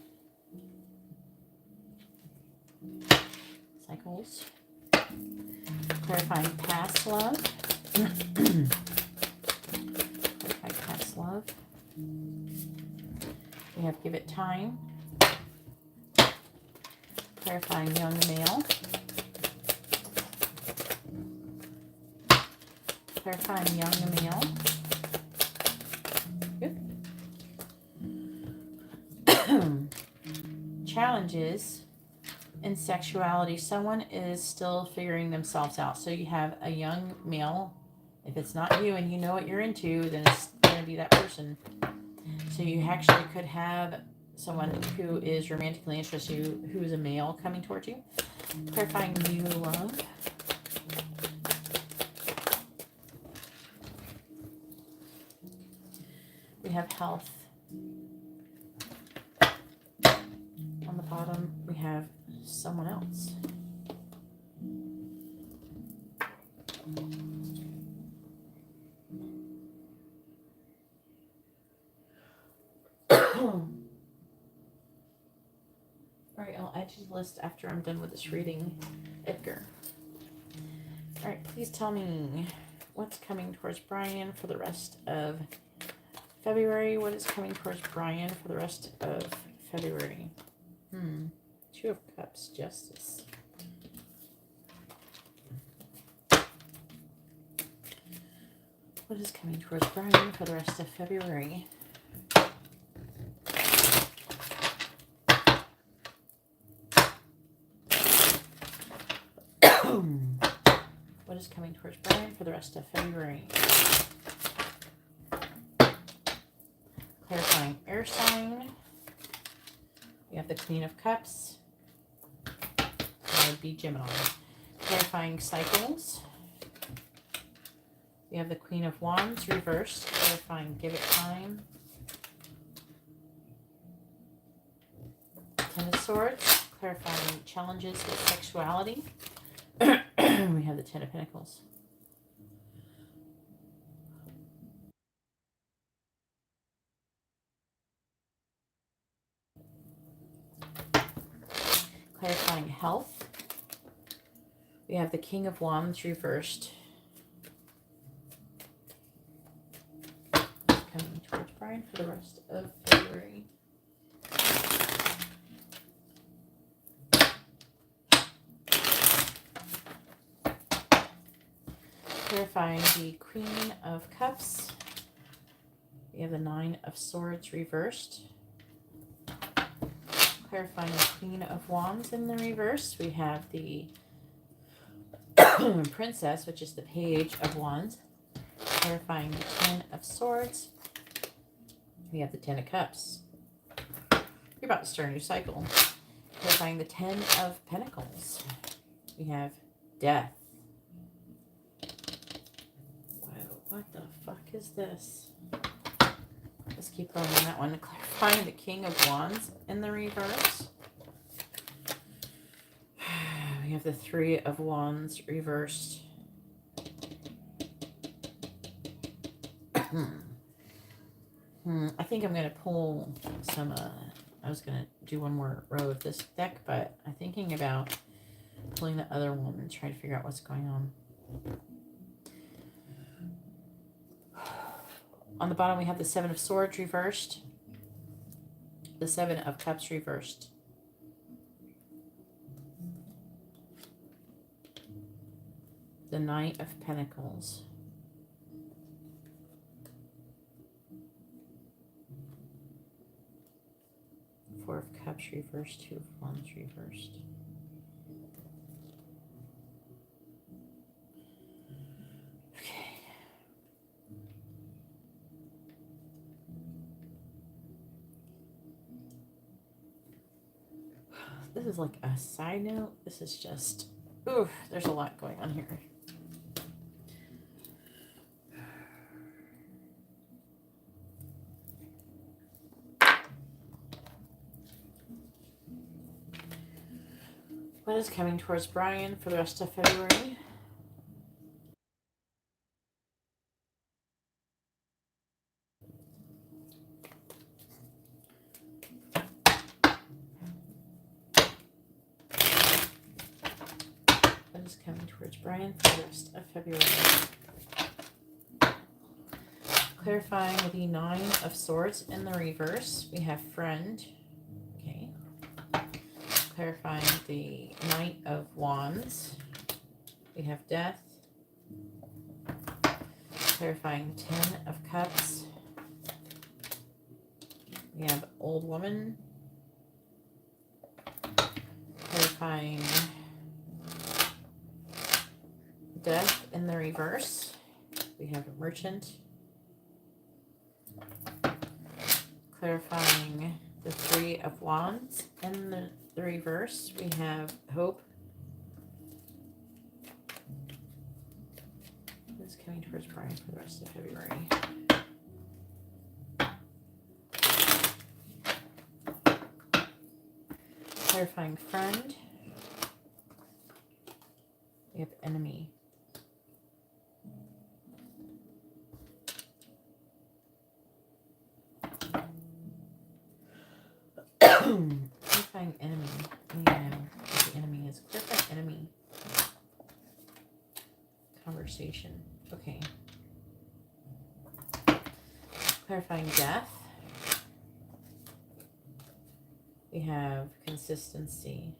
Cycles. Clarifying past love. Clarify past love. We have give it time. Clarifying young male. Clarifying young male. Good. Challenges in sexuality. Someone is still figuring themselves out. So you have a young male. If it's not you and you know what you're into, then it's going to be that person. So you actually could have someone who is romantically interested in you, who is a male, coming towards you. Clarifying new love. We have health. On the bottom, we have someone else. Alright, I'll add you to the list after I'm done with this reading, Edgar. Alright, please tell me what's coming towards Brian for the rest of February. What is coming towards Brian for the rest of February? Two of Cups, Justice. What is coming towards Brian for the rest of February? is coming towards Brian for the rest of February? Clarifying air sign. We have the Queen of Cups. That would be Gemini. Clarifying cycles. We have the Queen of Wands reversed. Clarifying give it time. Ten of Swords. Clarifying challenges with sexuality. We have the Ten of Pentacles. Clarifying health. We have the King of Wands reversed. Coming towards Brian for the rest of February. Clarifying the Queen of Cups. We have the Nine of Swords reversed. Clarifying the Queen of Wands in the reverse. We have the Princess, which is the Page of Wands. Clarifying the Ten of Swords. We have the Ten of Cups. You're about to start a new cycle. Clarifying the Ten of Pentacles. We have Death. Whoa, what the fuck is this? Let's keep going on that one. Clarifying the King of Wands in the reverse. We have the Three of Wands reversed. I think I'm going to pull some, I was going to do one more row of this deck, but I'm thinking about pulling the other one and trying to figure out what's going on. On the bottom, we have the Seven of Swords reversed. The Seven of Cups reversed. The Knight of Pentacles. Four of Cups reversed. Two of Wands reversed. Okay. This is like a side note. This is just, ooh, there's a lot going on here. What is coming towards Brian for the rest of February? What is coming towards Brian for the rest of February? Clarifying the Nine of Swords in the reverse. We have Friend. Okay. Clarifying the Knight of Wands. We have Death. Clarifying Ten of Cups. We have Old Woman. Clarifying Death in the reverse. We have a Merchant. Clarifying the Three of Wands in the reverse. We have Hope. This is coming towards Brian for the rest of February. Clarifying Friend. We have Enemy. Clarifying Enemy. We know what the enemy is. Clarifying Enemy. Conversation. Okay. Clarifying Death. We have Consistency.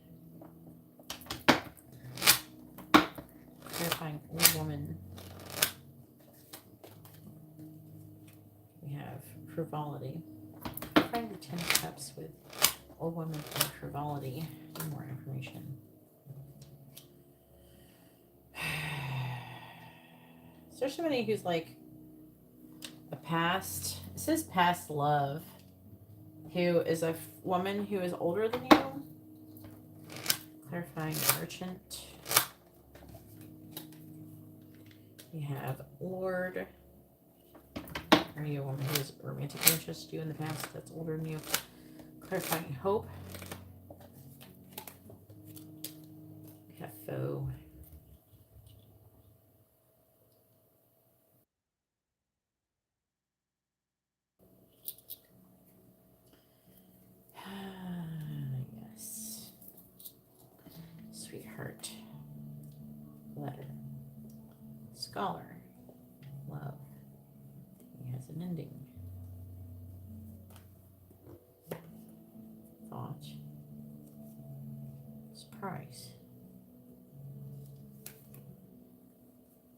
Clarifying Old Woman. We have Frivolity. Clarifying the Ten of Cups with Old Woman and Frivolity. Need more information. Is there somebody who's like a past, it says past love, who is a woman who is older than you? Clarifying merchant. We have Lord. Are you a woman who is romantic interest you in the past that's older than you? Clarifying hope. We have foe. Yes. Sweetheart. Letter. Scholar. Love. He has an ending. Thought. Surprise.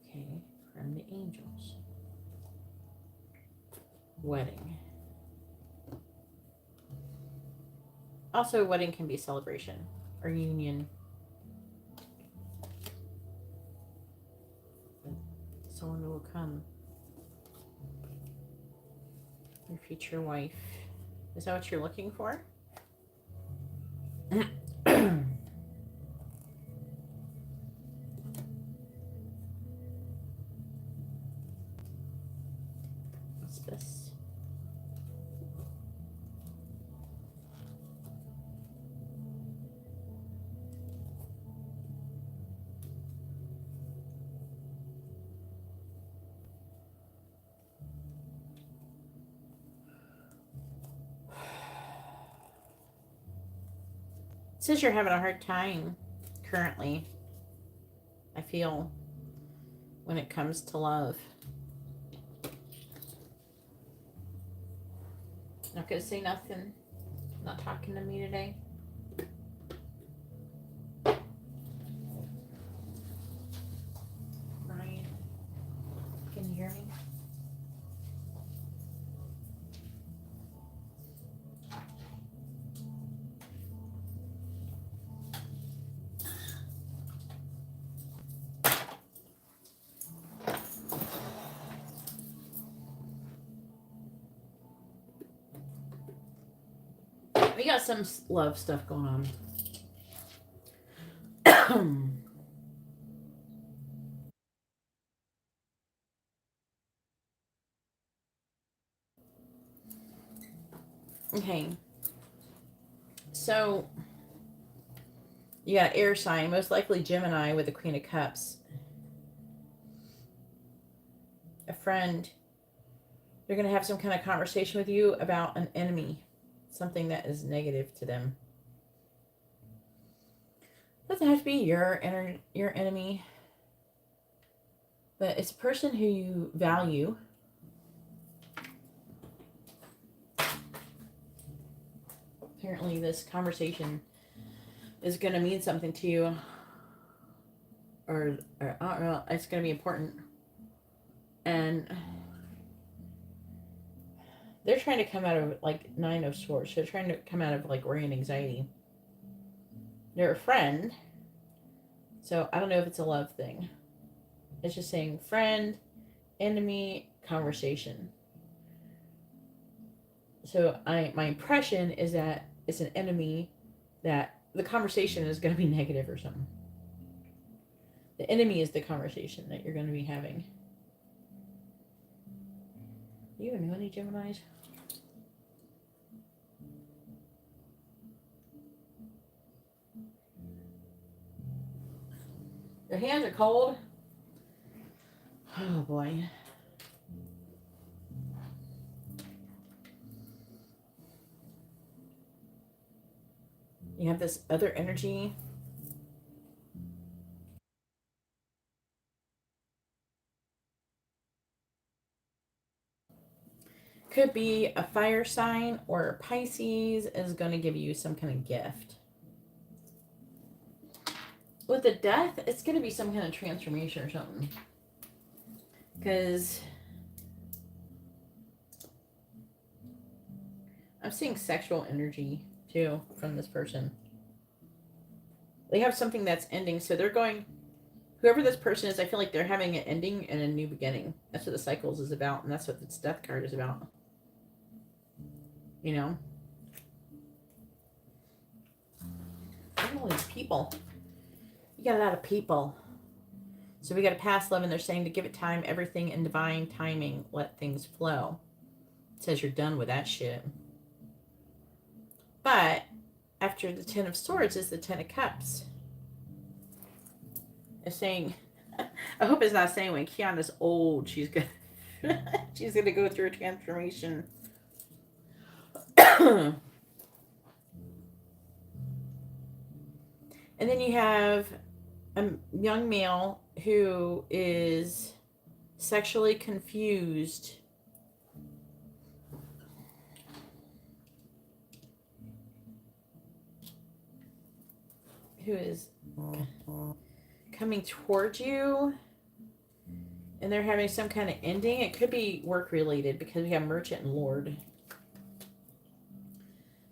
Okay, from the angels. Wedding. Also, a wedding can be a celebration or union. Someone will come. Your future wife. Is that what you're looking for? What's this? It says you're having a hard time currently, I feel, when it comes to love. Not gonna say nothing. Not talking to me today. Ryan, can you hear me? We got some love stuff going on. Okay. So, you got air sign, most likely Gemini with the Queen of Cups. A friend. They're going to have some kind of conversation with you about an enemy. Something that is negative to them. Doesn't have to be your enemy, but it's a person who you value. Apparently this conversation is going to mean something to you, or I don't know, it's going to be important, and they're trying to come out of like 9 of Swords. They're trying to come out of like worry and anxiety. They're a friend, so I don't know if it's a love thing. It's just saying friend, enemy, conversation. So my impression is that it's an enemy, that the conversation is going to be negative or something. The enemy is the conversation that you're going to be having. Do you know any Geminis? Your hands are cold? Oh boy. You have this other energy. Could be a fire sign, or Pisces is going to give you some kind of gift. With the death, it's going to be some kind of transformation or something. Because I'm seeing sexual energy too from this person. They have something that's ending, so they're going Whoever this person is, I feel like they're having an ending and a new beginning. That's what the cycles is about, and that's what this death card is about. You know? All these people. You got a lot of people. So we got a past love, and they're saying to give it time, everything in divine timing, let things flow. It says you're done with that shit. But after the Ten of Swords is the Ten of Cups. It's saying, I hope it's not saying when Kiana's old, she's gonna she's gonna go through a transformation. And then you have a young male who is sexually confused. Who is coming towards you, and they're having some kind of ending. It could be work related because we have merchant and lord.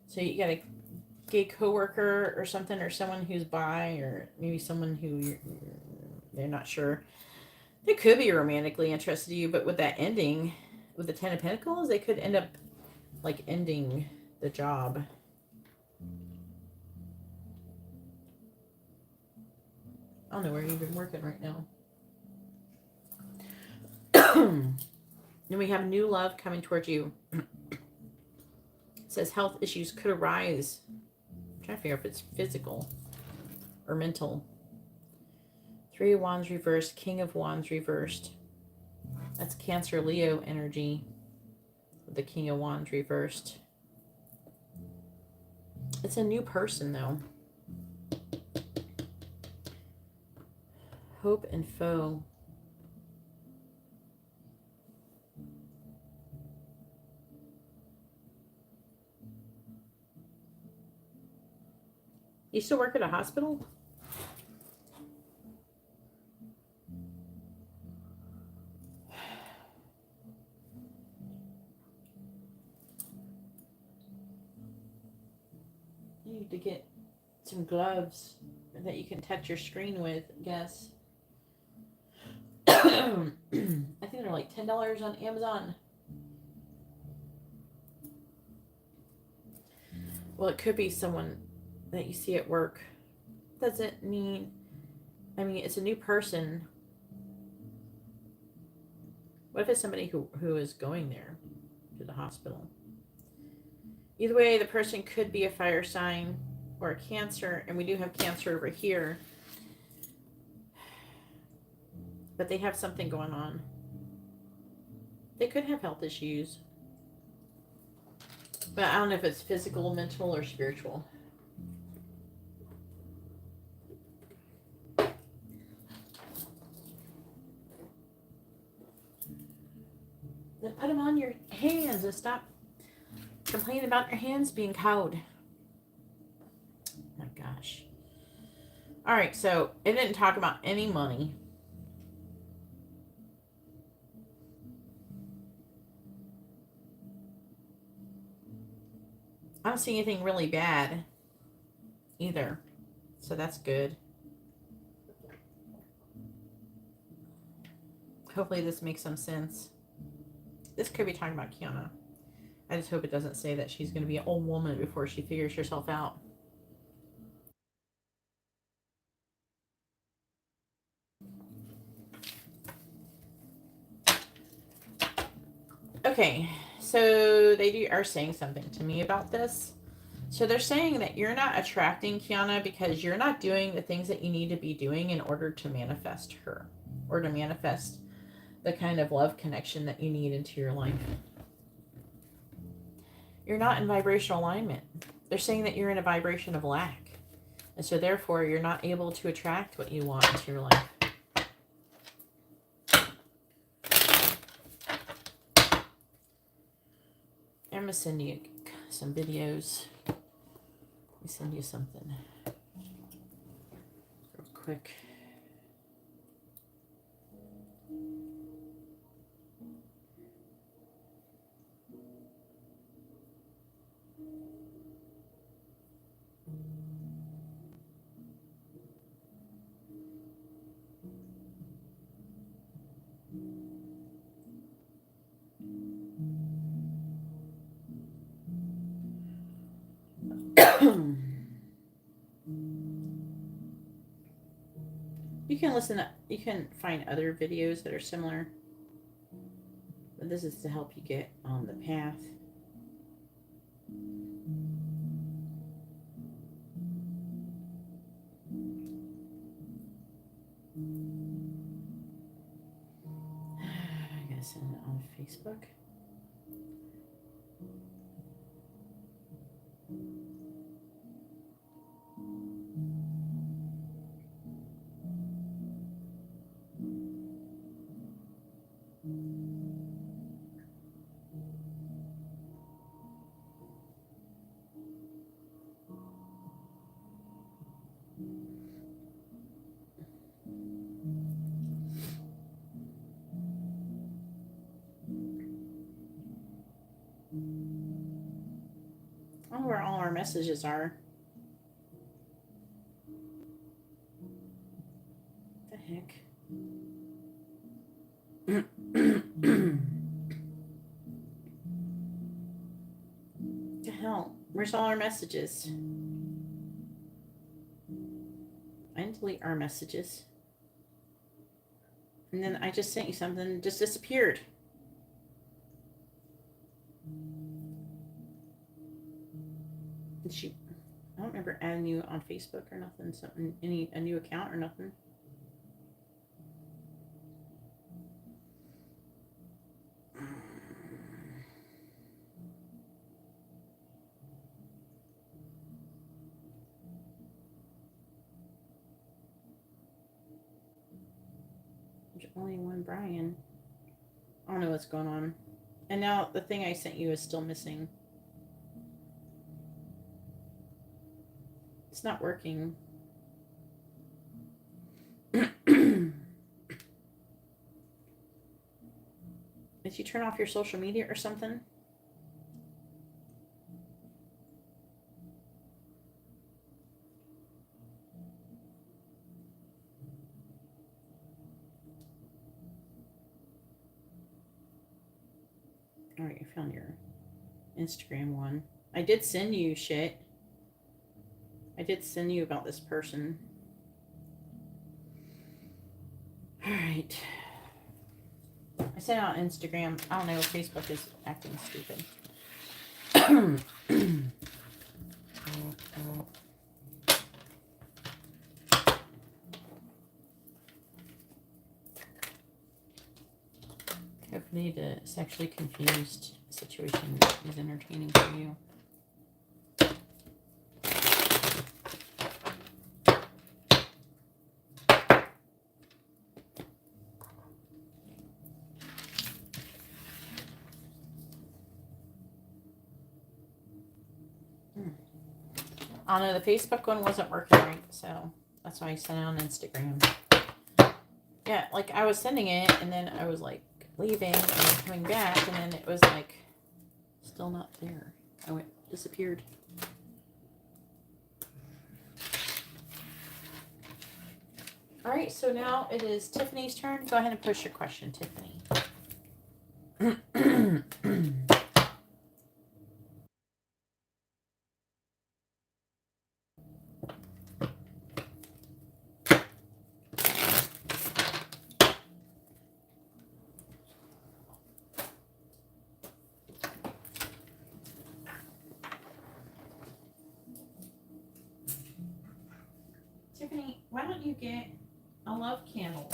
So you got a gay coworker or something, or someone who's bi, or maybe someone who they're not sure. They could be romantically interested in you, but with that ending, with the Ten of Pentacles, they could end up like ending the job. I don't know where you've been working right now. Then we have new love coming towards you. It says health issues could arise. I'm trying to figure out if it's physical or mental. Three of Wands reversed, King of Wands reversed. That's Cancer, Leo energy. The King of Wands reversed. It's a new person, though. Hope and foe. You still work at a hospital? You need to get some gloves that you can touch your screen with, I guess. I think they're like $10 on Amazon. Well, it could be someone that you see at work. Doesn't mean, I mean, it's a new person. What if it's somebody who is going there to the hospital? Either way, the person could be a fire sign or a Cancer, and we do have Cancer over here. But they have something going on. They could have health issues. But I don't know if it's physical, mental, or spiritual. Then put them on your hands and stop complaining about your hands being cold. Oh gosh. All right, so it didn't talk about any money. I don't see anything really bad either. So that's good. Hopefully this makes some sense. This could be talking about Kiana. I just hope it doesn't say that she's going to be an old woman before she figures herself out. Okay, so they are saying something to me about this. So they're saying that you're not attracting Kiana because you're not doing the things that you need to be doing in order to manifest her, or to manifest the kind of love connection that you need into your life. You're not in vibrational alignment. They're saying that you're in a vibration of lack. And so therefore you're not able to attract what you want into your life. I'm going to send you some videos. Let me send you something real quick. You can listen, you can find other videos that are similar, but this is to help you get on the path. I gotta send it on Facebook. I don't know where all our messages are. What the heck? What the hell? Where's all our messages? I didn't delete our messages. And then I just sent you something that just disappeared. Did she? I don't remember adding you on Facebook or nothing. Something, a new account or nothing. There's only one Brian. I don't know what's going on. And now the thing I sent you is still missing. It's not working. Did you turn off your social media or something? All right, I found your Instagram one. I did send you shit. I did send you about this person. All right. I sent out Instagram. I don't know. Facebook is acting stupid. Hopefully the sexually confused situation is entertaining for you. I don't know, the Facebook one wasn't working right, so that's why I sent it on Instagram. Yeah, like I was sending it, and then I was like leaving and then coming back, and then it was like still not there. Oh, it disappeared. All right, so now it is Tiffany's turn. Go ahead and push your question, Tiffany. Tiffany, why don't you get a love candle?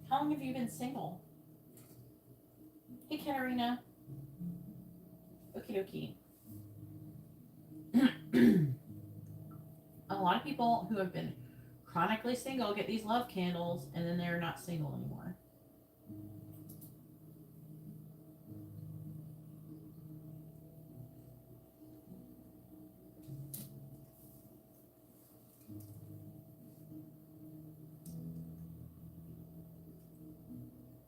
How long have you been single? Hey, Katarina. Okie dokie. A lot of people who have been chronically single get these love candles, and then they're not single anymore.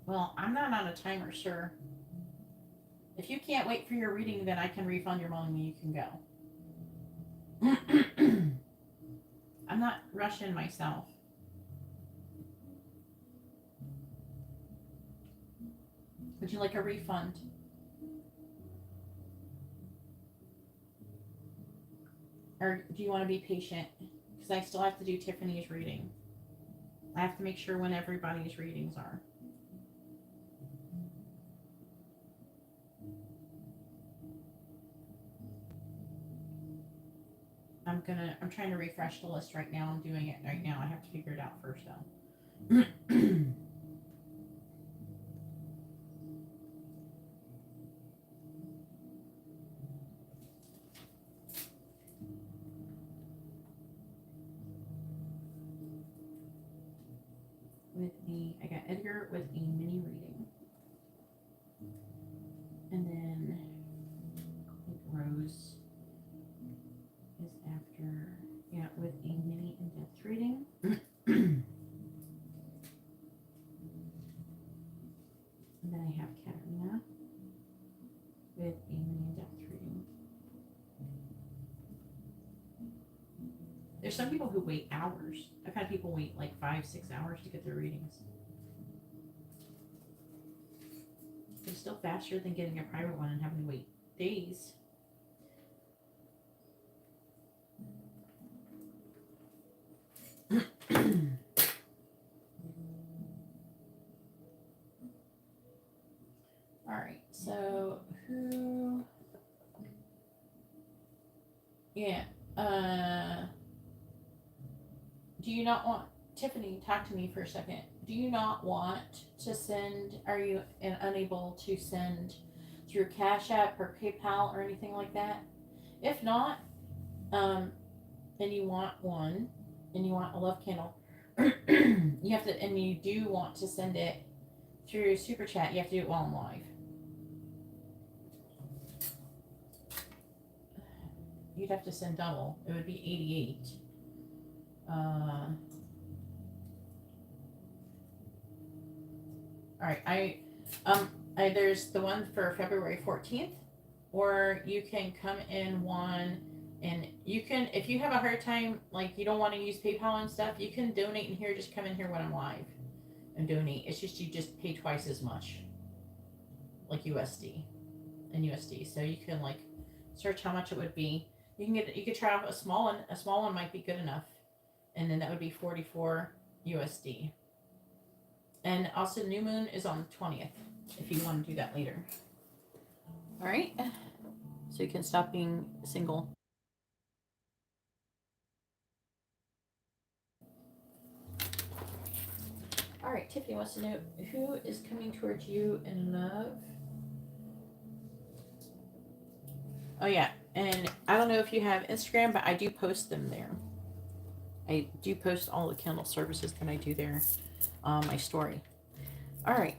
Well, I'm not on a timer, sir. If you can't wait for your reading, then I can refund your money. You can go. I'm not rushing myself. Would you like a refund? Or do you want to be patient? Because I still have to do Tiffany's reading. I have to make sure when everybody's readings are. I'm trying to refresh the list right now. I'm doing it right now. I have to figure it out first though. I got Edgar with a mini reading. And then I think Rose is after, yeah, with a mini in-depth reading. And then I have Katarina with a mini in-depth reading. There's some people who wait hours. I've had people wait like 5-6 hours to get their readings. It's still faster than getting a private one and having to wait days. All right, so who? Yeah. Do you not want Tiffany? Talk to me for a second. Do you not want to send? Are you unable to send through CashApp or PayPal or anything like that? If not, and you want one, and you want a love candle, you have to, and you do want to send it through Super Chat. You have to do it while I'm live. You'd have to send double. It would be 88. All right, there's the one for February 14th, or you can come in one, and you can, if you have a hard time, like you don't want to use PayPal and stuff, you can donate in here. Just come in here when I'm live and donate. It's just you just pay twice as much, like USD and USD. So you can like search how much it would be. You could try out a small one. A small one might be good enough, and then that would be 44 USD. And also, new moon is on the 20th, if you want to do that later. All right, so you can stop being single. All right, Tiffany wants to know who is coming towards you in love. Oh yeah, and I don't know if you have Instagram, but I do post them there. I do post all the candle services that I do there on my story. All right.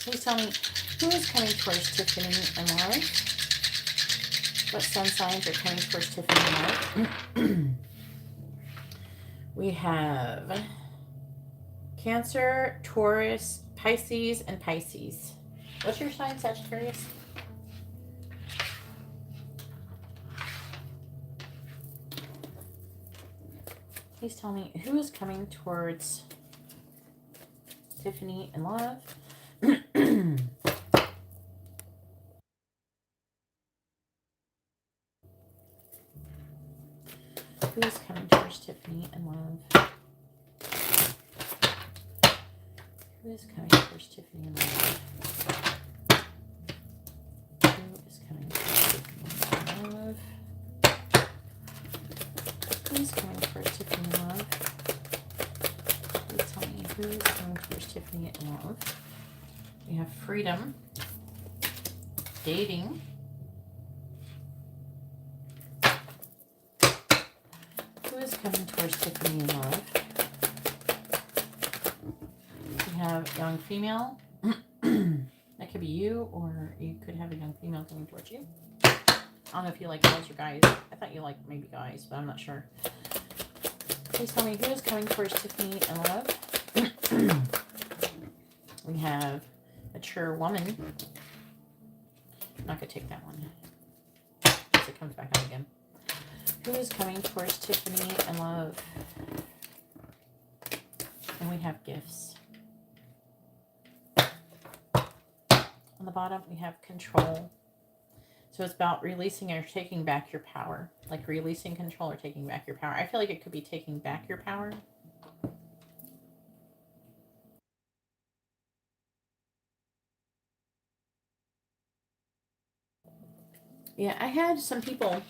Please tell me who is coming towards Tiffany in love. What sun signs are coming towards Tiffany in love? We have Cancer, Taurus, Pisces, and Pisces. What's your sign, Sagittarius? Please tell me who is coming towards Tiffany in love. Who is coming towards Tiffany in love? Who is coming towards Tiffany in love? Who is coming towards Tiffany in love? Who is coming towards Tiffany in love? Please tell me who is coming towards Tiffany in love. We have freedom, dating, who is coming towards Tiffany in love. We have young female. That could be you, or you could have a young female coming towards you. I don't know if you like girls or guys. I thought you liked maybe guys, but I'm not sure. Please tell me who is coming towards Tiffany in love. We have mature woman. not going to take that one. Because it comes back out again. Who is coming towards Tiffany and love? And we have gifts. On the bottom, we have control. So it's about releasing or taking back your power. Like releasing control or taking back your power. I feel like it could be taking back your power. Yeah, I had some people,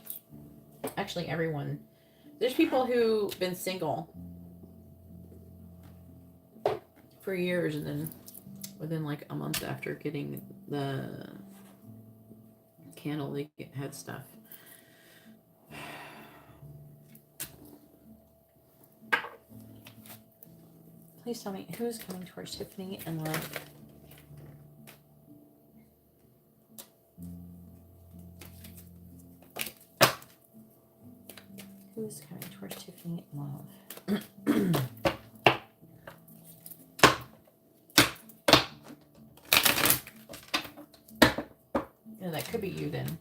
actually everyone. There's people who've been single for years, and then within like a month after getting the candle, they had stuff. Please tell me who's coming towards Tiffany and love. Who's coming towards Tiffany and love? Yeah, that could be you then.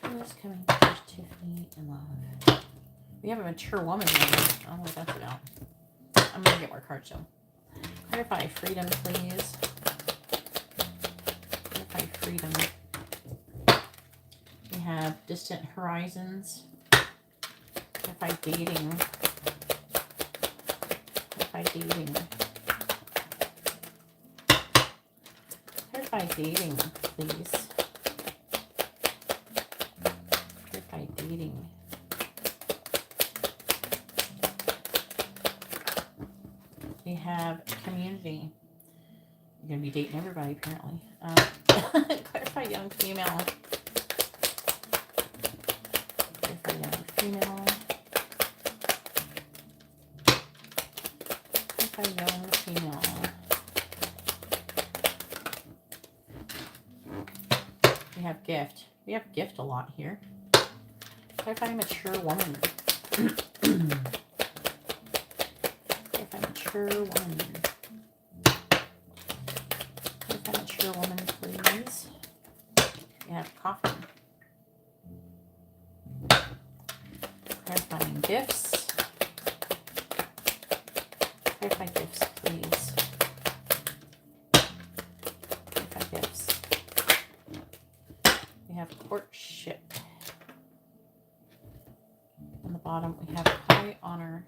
Who's coming towards Tiffany and love? We have a mature woman here. I don't know what that's about. I'm going to get more cards though. Clarify freedom, please. Clarify freedom. We have distant horizons. Clarify dating. Clarify dating. Clarify dating, please. Clarify dating. We have community. You're going to be dating everybody, apparently. Clarify young female. Clarify young female. Clarify young female. We have gift. We have gift a lot here. Clarify mature woman. Mature woman. Clarify mature woman, please. We have coffin. Clarifying gifts. Clarify gifts, please. Clarify gifts. We have courtship. On the bottom, we have high honor.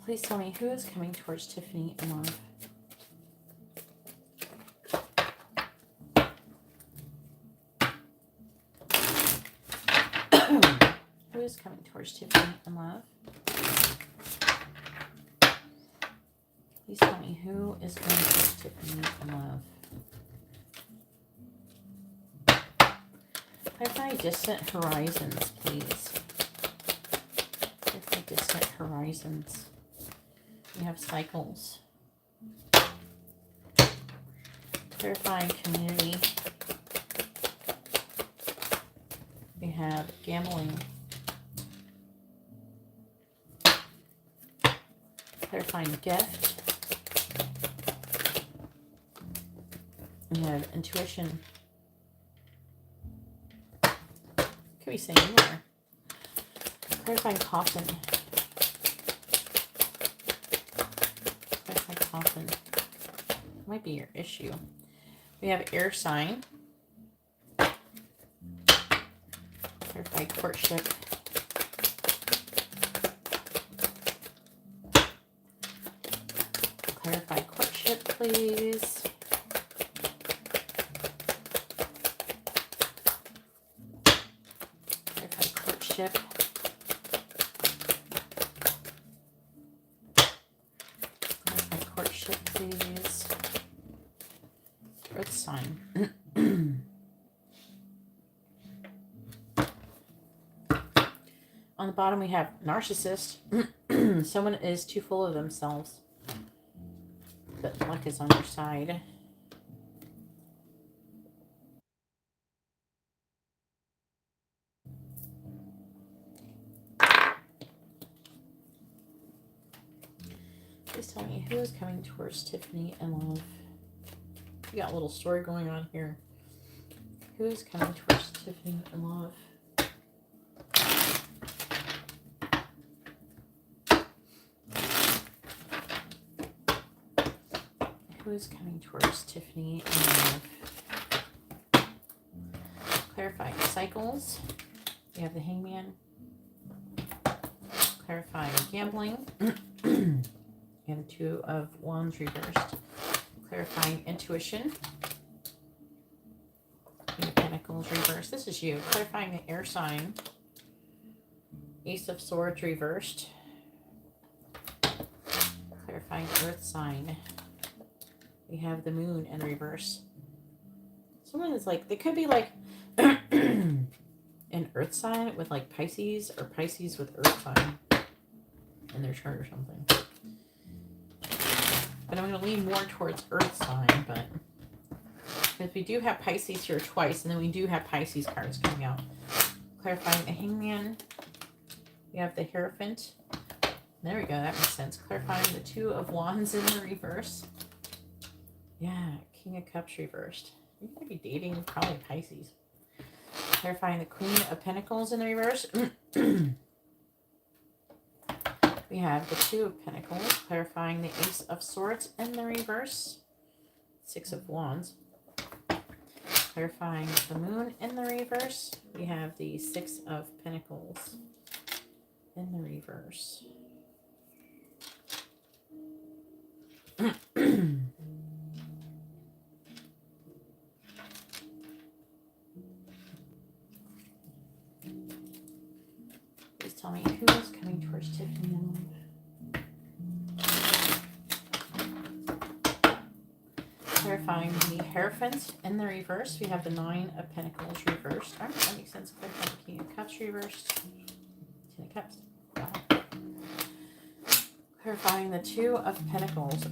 Please tell me who is coming towards Tiffany and love. Who is coming towards Tiffany and love? Please tell me who is coming towards Tiffany and love. Clarify distant horizons, please. Clarify distant horizons. We have cycles. Clarifying community. We have gambling. Clarifying gift. We have intuition. Could be saying more. Clarifying coffin. Coffin. Might be your issue. We have air sign. Clarify courtship. Clarify courtship, please. Clarify courtship. Please. Earth sign. On the bottom we have narcissist. Someone is too full of themselves, but luck is on your side. Please tell me who is coming towards Tiffany in love. We got a little story going on here. Who is coming towards Tiffany in love? Who is coming towards Tiffany in love? Clarifying cycles. We have the Hangman. Clarifying gambling. We have the Two of Wands reversed. Clarifying intuition. King of Pentacles reversed. This is you. Clarifying the air sign. Ace of Swords reversed. Clarifying earth sign. We have the Moon in reverse. Someone is like, they could be like an earth sign with like Pisces, or Pisces with earth sign in their chart or something. But I'm going to lean more towards earth sign, but because we do have Pisces here twice, and then we do have Pisces cards coming out. Clarifying the Hangman. We have the Hierophant. There we go, that makes sense. Clarifying the Two of Wands in the reverse. Yeah, King of Cups reversed. You're going to be dating probably Pisces. Clarifying the Queen of Pentacles in the reverse. We have the Two of Pentacles. Clarifying the Ace of Swords in the reverse. Six of Wands. Clarifying the Moon in the reverse. We have the Six of Pentacles in the reverse. Please tell me who is coming towards Tiffany. Clarifying the Hierophant in the reverse. We have the Nine of Pentacles reversed. All right, that makes sense. Clarifying the King of Cups reversed. Ten of Cups. Wow. Clarifying the Two of Pentacles.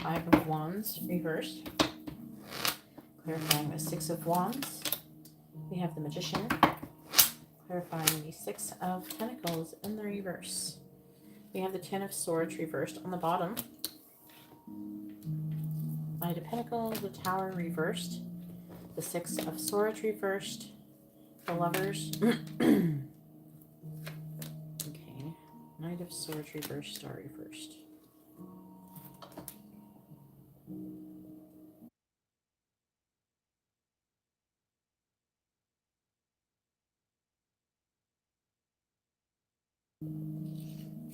Five of Wands reversed. Clarifying the Six of Wands. We have the Magician. Clarifying the Six of Pentacles in the reverse. We have the Ten of Swords reversed on the bottom. Knight of Pentacles, the Tower reversed. The Six of Swords reversed. The Lovers. Okay. Knight of Swords reversed, Star reversed.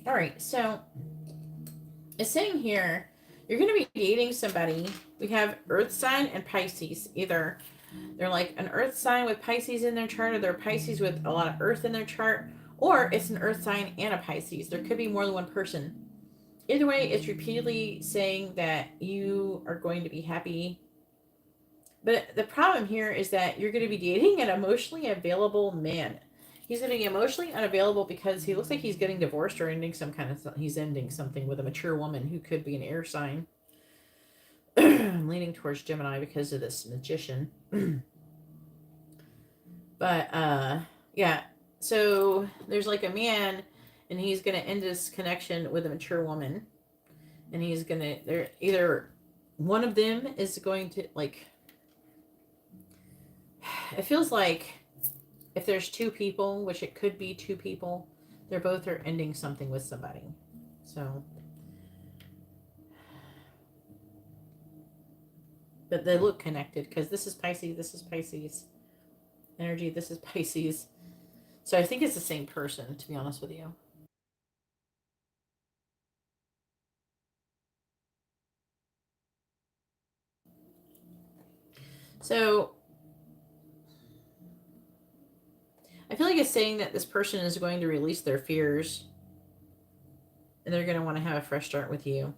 All right, so it's saying here, you're going to be dating somebody. We have Earth sign and Pisces. Either they're like an Earth sign with Pisces in their chart, or they're Pisces with a lot of Earth in their chart, or it's an Earth sign and a Pisces. There could be more than one person. Either way, it's repeatedly saying that you are going to be happy. But the problem here is that you're going to be dating an emotionally available man. He's going to be emotionally unavailable because he looks like he's getting divorced or ending some kind of, he's ending something with a mature woman who could be an air sign. I'm leaning towards Gemini because of this Magician. But, yeah. So there's like a man, and he's going to end his connection with a mature woman. And he's going to, they're either one of them is going to, like, it feels like if there's two people, which it could be two people, they're both are ending something with somebody. So, but they look connected because this is Pisces energy, this is Pisces. So I think it's the same person, to be honest with you. So I feel like it's saying that this person is going to release their fears and they're going to want to have a fresh start with you.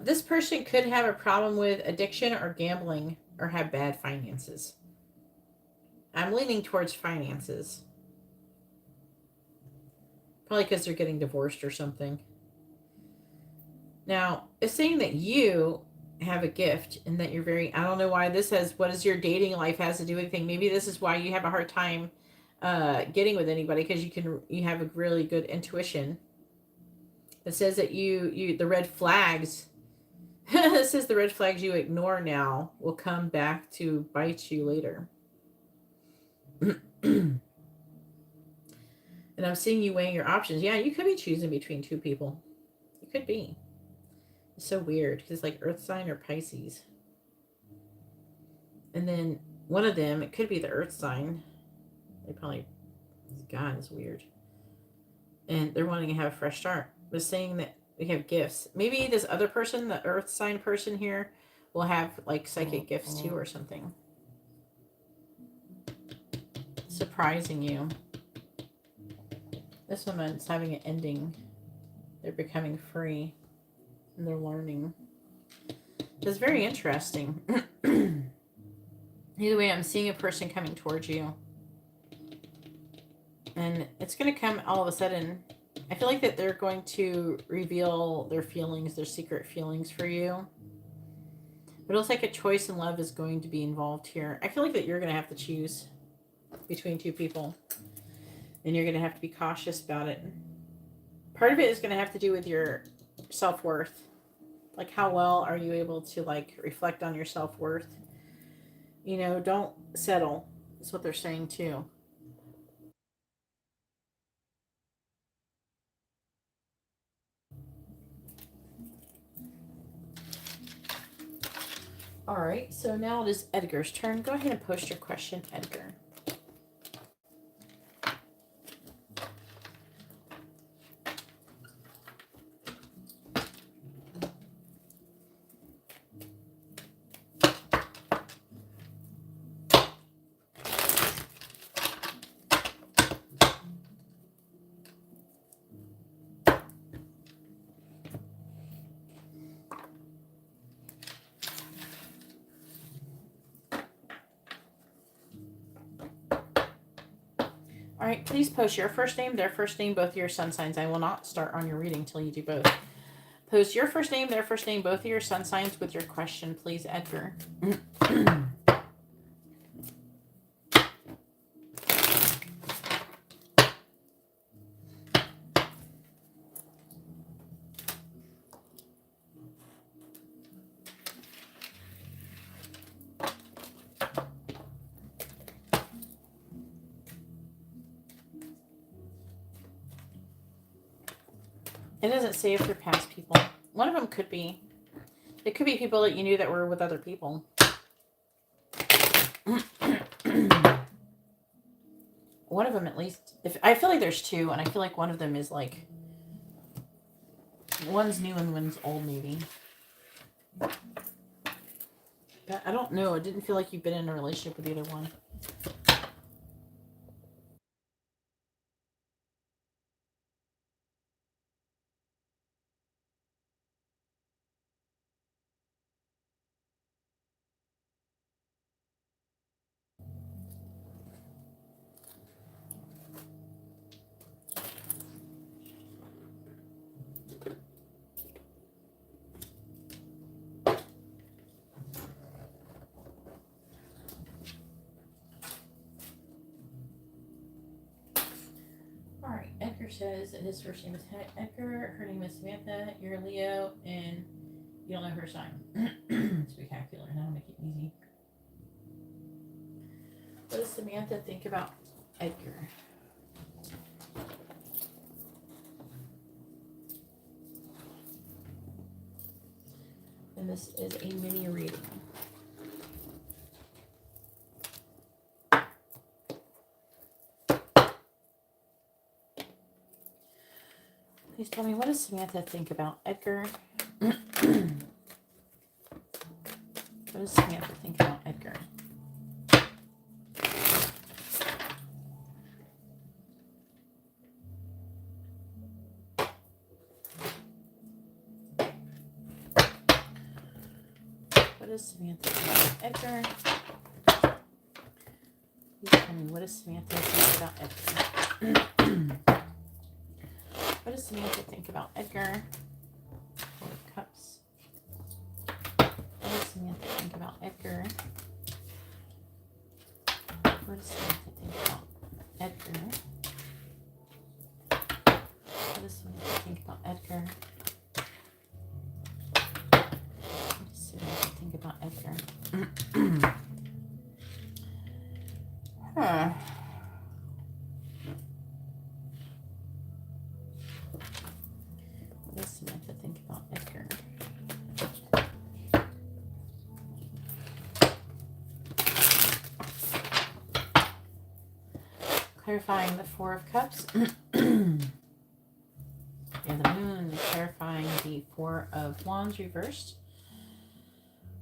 This person could have a problem with addiction or gambling. or have bad finances. I'm leaning towards finances. Probably because they're getting divorced or something. Now, it's saying that you have a gift and that you're very, I don't know why this says, what does your dating life has to do with anything? Maybe this is why you have a hard time getting with anybody, because you have a really good intuition. It says that the red flags, it says the red flags you ignore now will come back to bite you later. And I'm seeing you weighing your options. Yeah, you could be choosing between two people. You could be. It's so weird because it's like Earth sign or Pisces. And then one of them, it could be the Earth sign. They probably, God, it's weird. And they're wanting to have a fresh start. But saying that we have gifts. Maybe this other person, the Earth sign person here, will have like psychic gifts too or something. Surprising you. This woman's having an ending. They're becoming free. And they're learning. It's very interesting. Either way, I'm seeing a person coming towards you. And it's going to come all of a sudden. I feel like that they're going to reveal their feelings, their secret feelings for you. But it looks like a choice in love is going to be involved here. I feel like that you're going to have to choose between two people. And you're going to have to be cautious about it. Part of it is going to have to do with your self-worth. Like, how well are you able to, like, reflect on your self-worth? You know, don't settle. That's what they're saying, too. All right, so now it is Edgar's turn. Go ahead and post your question, Edgar. All right, please post your first name, their first name, both of your sun signs. I will not start on your reading until you do both. Post your first name, their first name, both of your sun signs with your question, please, Edgar. It doesn't say if they're past people. One of them could be. It could be people that you knew that were with other people. One of them, at least. I feel like there's two, and I feel like one of them is like, one's new and one's old, maybe. But I don't know. It didn't feel like you've been in a relationship with either one. Alright, Edgar says that his first name is Edgar, her name is Samantha, you're a Leo, and you don't know her sign. Spectacular, and that'll make it easy. What does Samantha think about Edgar? And this is a mini reading. Please tell me, what does Samantha think about Edgar? What does Samantha think about Edgar? What does Samantha think about Edgar? Please tell me, what does Samantha think about Edgar? What does Samantha think about Edgar? Four of Cups. What does Samantha think about Edgar? What does Samantha think about Edgar? What does Samantha think about Edgar? What does Samantha think about Edgar? Huh. What does Samantha think about Edgar? Clarifying the Four of Cups. And the Moon, clarifying the Four of Wands reversed.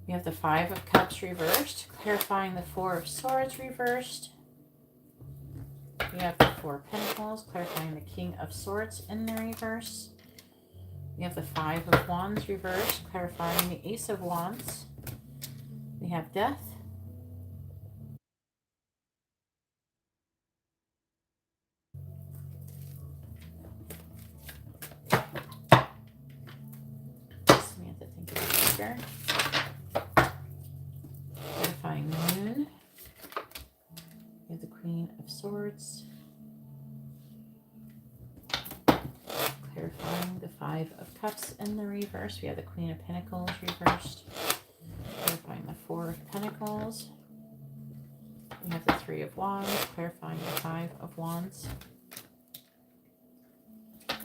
We have the Five of Cups reversed, clarifying the Four of Swords reversed. We have the Four of Pentacles, clarifying the King of Swords in the reverse. We have the Five of Wands reversed, clarifying the Ace of Wands. We have Death. Samantha, think about Edgar. Clarifying the Moon. We have the Queen of Swords. Clarifying the Five of Cups in the reverse. We have the Queen of Pentacles reversed. Clarifying the Four of Pentacles. We have the Three of Wands. Clarifying the Five of Wands.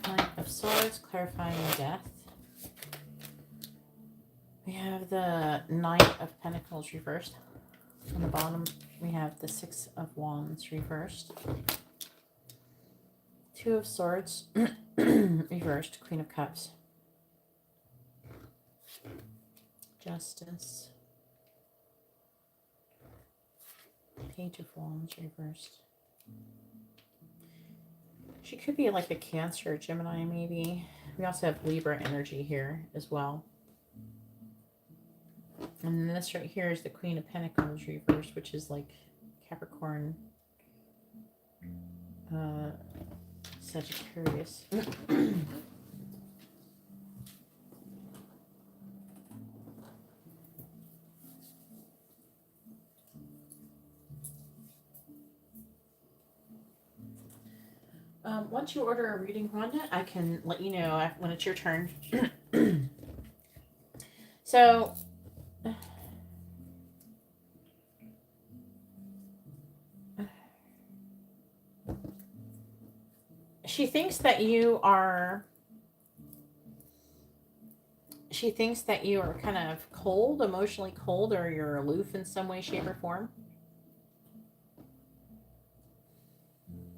Knight of Swords. Clarifying Death. We have the Knight of Pentacles reversed. On the bottom, we have the Six of Wands reversed. Two of Swords reversed. Queen of Cups. Justice. Page of Wands reversed. She could be like a Cancer or Gemini maybe. We also have Libra energy here as well. And this right here is the Queen of Pentacles reversed, which is like Capricorn, Sagittarius. Once you order a reading, Rhonda, I can let you know when it's your turn. So, she thinks that you are kind of cold, emotionally cold, or you're aloof in some way, shape, or form.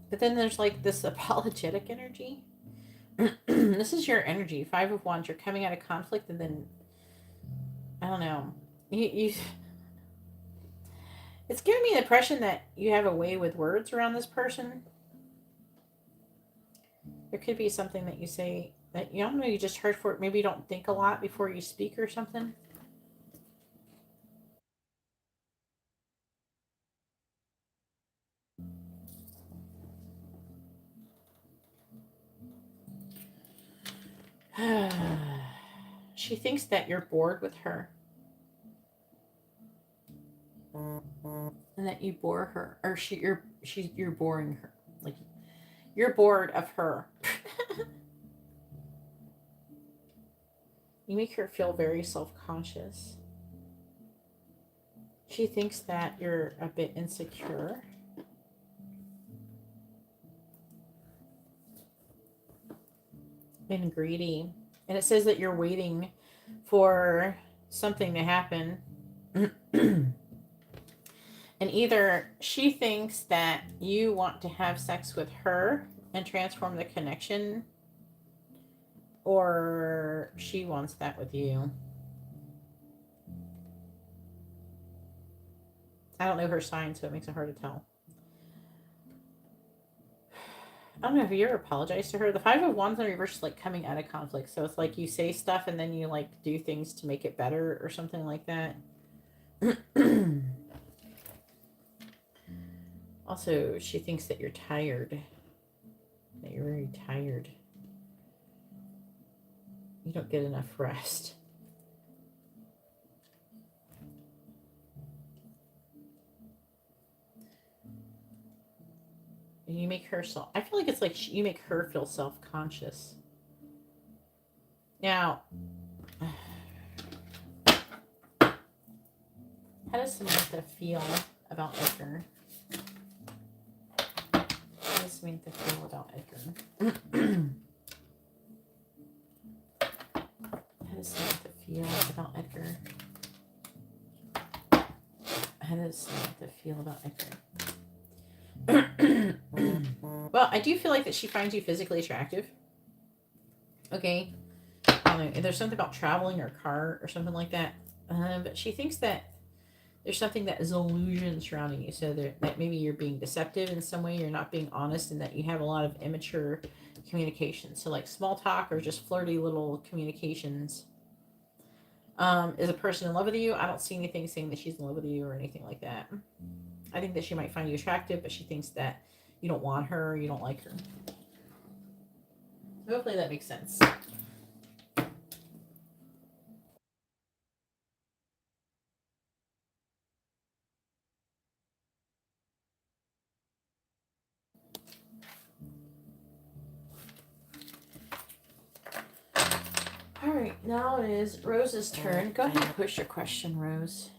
But then there's like this apologetic energy. This is your energy. Five of Wands. You're coming out of conflict, and then I don't know. It's giving me the impression that you have a way with words around this person. There could be something that you say that you don't know, you just heard for it. Maybe you don't think a lot before you speak or something. She thinks that you're bored with her. And that you bore her. Or you're boring her. Like, you're bored of her. You make her feel very self-conscious. She thinks that you're a bit insecure. And greedy. And it says that you're waiting for something to happen. And either she thinks that you want to have sex with her and transform the connection, or she wants that with you. I don't know her sign, so it makes it hard to tell. I don't know if you ever apologized to her. The Five of Wands in reverse is like coming out of conflict. So it's like you say stuff and then you like do things to make it better or something like that. Also, she thinks that you're tired. That you're very tired. You don't get enough rest. And you make her I feel like it's like you make her feel self-conscious. Now, how does Samantha feel about Edgar? How does Samantha feel about Edgar? How does Samantha feel about Edgar? How does Samantha feel about Edgar? Well, I do feel like that she finds you physically attractive. Okay. There's something about traveling or car or something like that. But she thinks that there's something that is illusion surrounding you. So that maybe you're being deceptive in some way, you're not being honest, and that you have a lot of immature communication. So like small talk or just flirty little communications. Is a person in love with you? I don't see anything saying that she's in love with you or anything like that. I think that she might find you attractive, but she thinks that you don't want her, you don't like her. So hopefully that makes sense. All right, now it is Rose's turn. Go ahead and push your question, Rose.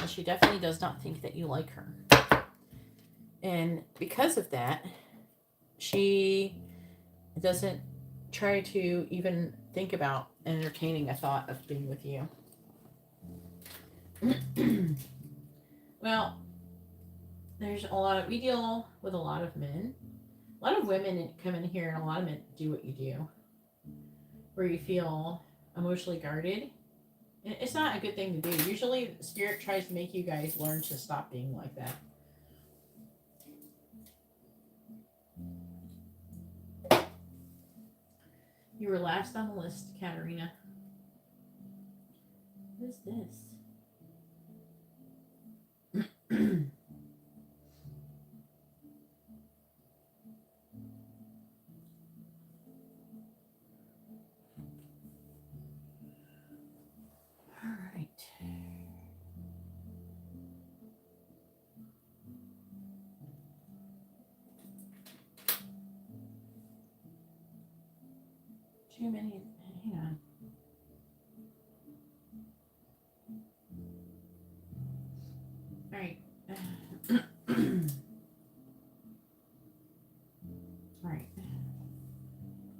And she definitely does not think that you like her. And because of that, she doesn't try to even think about entertaining a thought of being with you. Well, we deal with a lot of men. A lot of women come in here and a lot of men do what you do. Where you feel emotionally guarded. And it's not a good thing to do. Usually Spirit tries to make you guys learn to stop being like that. You were last on the list, Katarina. What is this? All right. Too many. Hang on. All right. All right.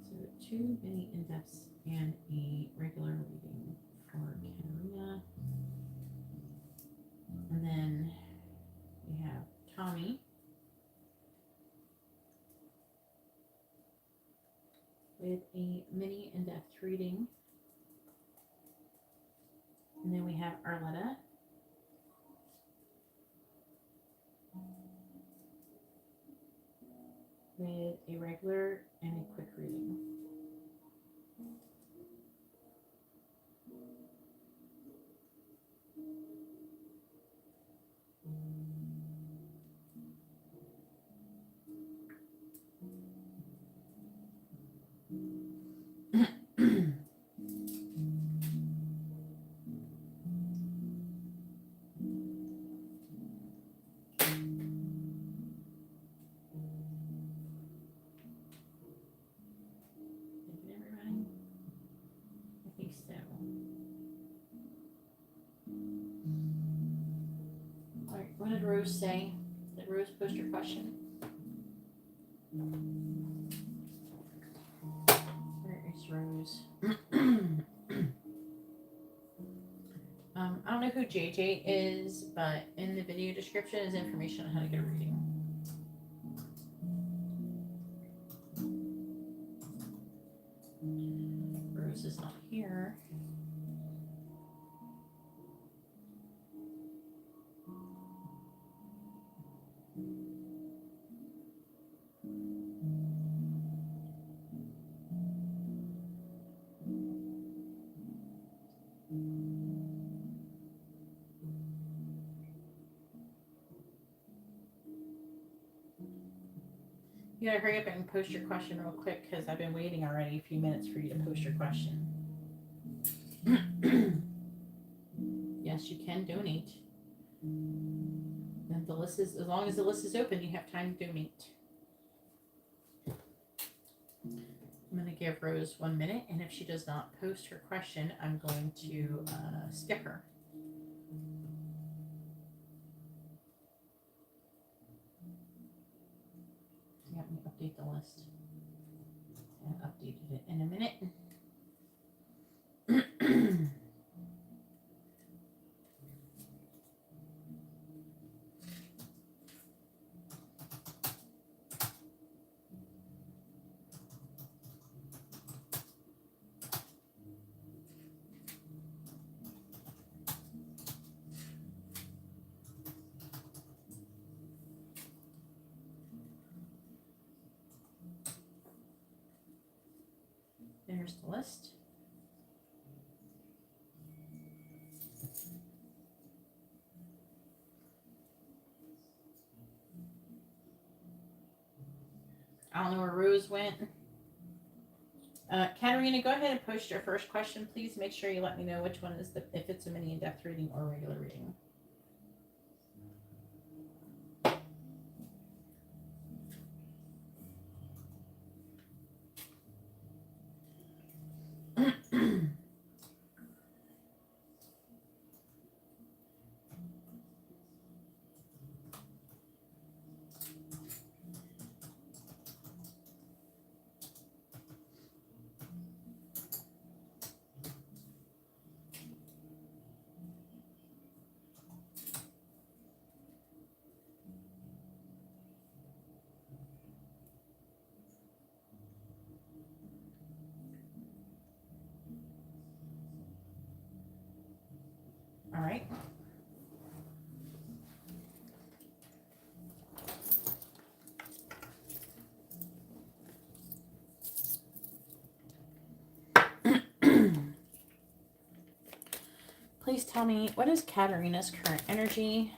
So too many in-depths and a regular reading for Katarina. And then we have Tommy with a mini in-depth reading. And then we have Arletta with a regular and a quick reading. What did Rose say? Did Rose post her question? Where is Rose? I don't know who JJ is, but in the video description is information on how to get a reading. Rose is not here. You gotta hurry up and post your question real quick because I've been waiting already a few minutes for you to post your question. Yes, you can donate. And the list is, as long as the list is open, you have time to donate. I'm going to give Rose 1 minute, and if she does not post her question, I'm going to skip her. Let me update the list. And updated it in a minute. There's the list. I don't know where Rose went. Katarina, go ahead and post your first question, please. Make sure you let me know which one is if it's a mini in-depth reading or regular reading. All right. Please tell me, what is Katarina's current energy?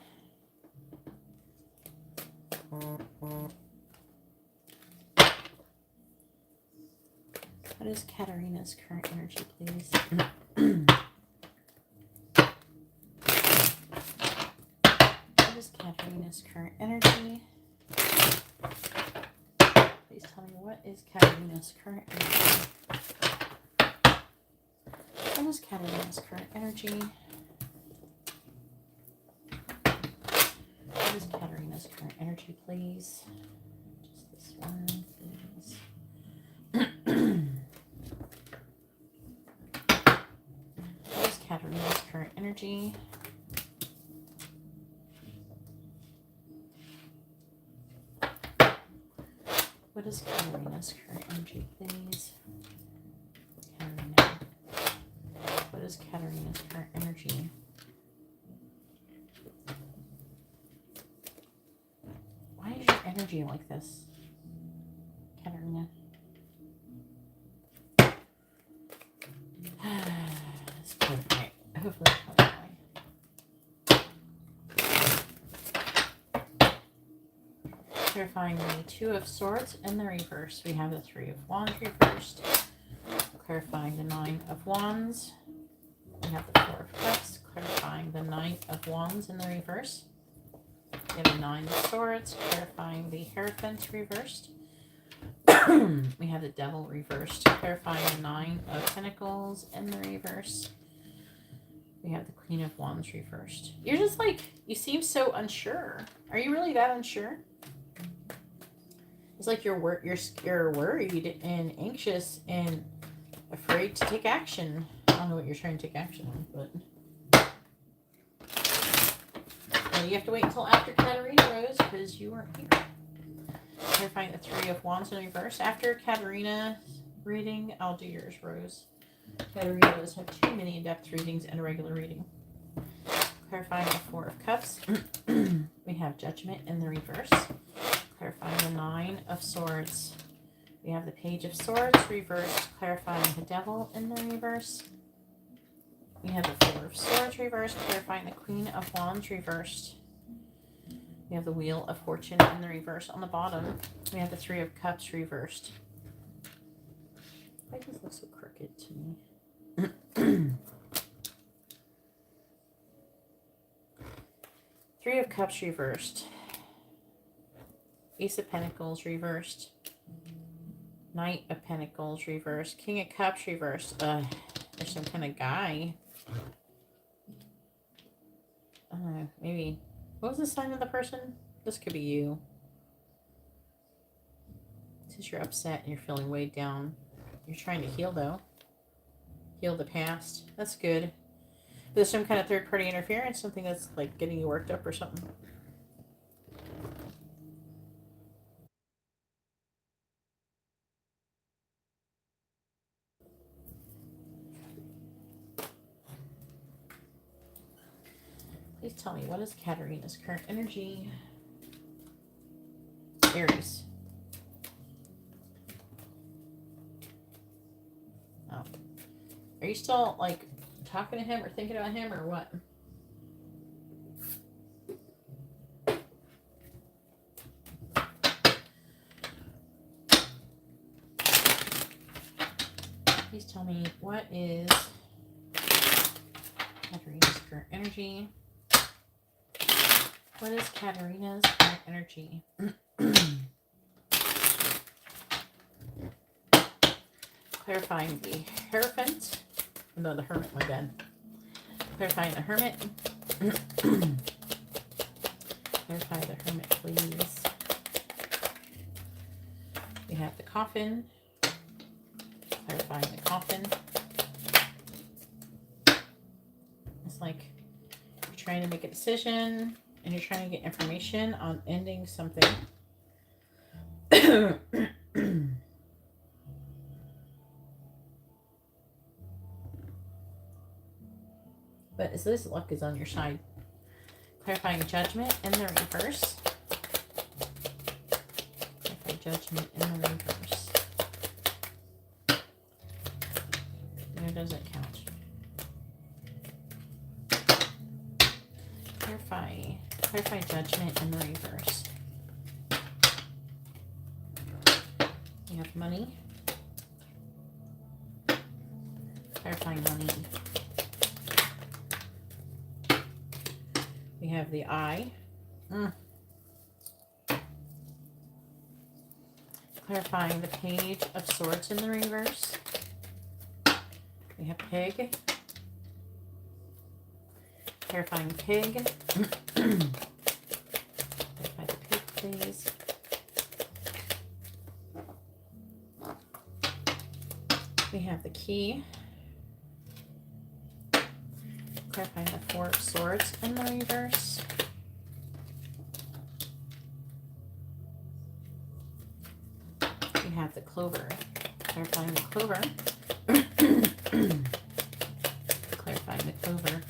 What is Katarina's current energy, please? What is Katarina's current energy? Please tell me, what is Katarina's current energy? What is Katarina's current energy? What is Katarina's current energy, please? Just this one, please. What is Katarina's current energy? What is Katarina's current energy, please? Katarina. What is Katarina's current energy? Why is your energy like this, Katarina? It's good. Right. Hopefully it's not that way. Clarifying the Two of Swords in the reverse. We have the Three of Wands reversed. Clarifying the Nine of Wands. We have the Four of Cups. Clarifying the Knight of Wands in the reverse. We have the Nine of Swords. Clarifying the Hierophant reversed. We have the Devil reversed. Clarifying the Nine of Pentacles in the reverse. We have the Queen of Wands reversed. You're just like, you seem so unsure. Are you really that unsure? It's like you're worried and anxious and afraid to take action. I don't know what you're trying to take action on, but well, you have to wait until after Katarina Rose because you weren't here. Clarifying the Three of Wands in reverse. After Katarina's reading, I'll do yours, Rose. Katarina does have 2 mini in-depth readings and a regular reading. Clarifying the Four of Cups. We have Judgment in the reverse. Clarifying the Nine of Swords. We have the Page of Swords reversed. Clarifying the Devil in the reverse. We have the Four of Swords reversed. Clarifying the Queen of Wands reversed. We have the Wheel of Fortune in the reverse. On the bottom, we have the Three of Cups reversed. Why does this look so crooked to me? Three of Cups reversed. Ace of Pentacles reversed. Knight of Pentacles reversed. King of Cups reversed. There's some kind of guy. I don't know, maybe. What was the sign of the person? This could be you. Since you're upset and you're feeling weighed down. You're trying to heal, though. Heal the past. That's good. There's some kind of third-party interference. Something that's, like, getting you worked up or something. Please tell me, what is Katarina's current energy? Aries. Oh. Are you still, like, talking to him or thinking about him or what? Please tell me, what is Katarina's current energy? What is Katarina's current energy? Clarifying the Hierophant. No, the Hermit, my bad. Clarifying the Hermit. Clarify the Hermit, please. We have the Coffin. Clarifying the Coffin. It's like you're trying to make a decision and you're trying to get information on ending something. But at least luck is on your side. Clarifying Judgment in the reverse. Clarify Judgment in the reverse. Where does it count? Clarify Judgment in the reverse. We have money. Clarifying money. We have the Eye. Clarifying the Page of Swords in the reverse. We have Pig. Clarifying Pig. Clarify the Pig, please. We have the Key. Clarifying the Four of Swords in the reverse. We have the Clover. Clarifying the Clover. Clarifying the Clover.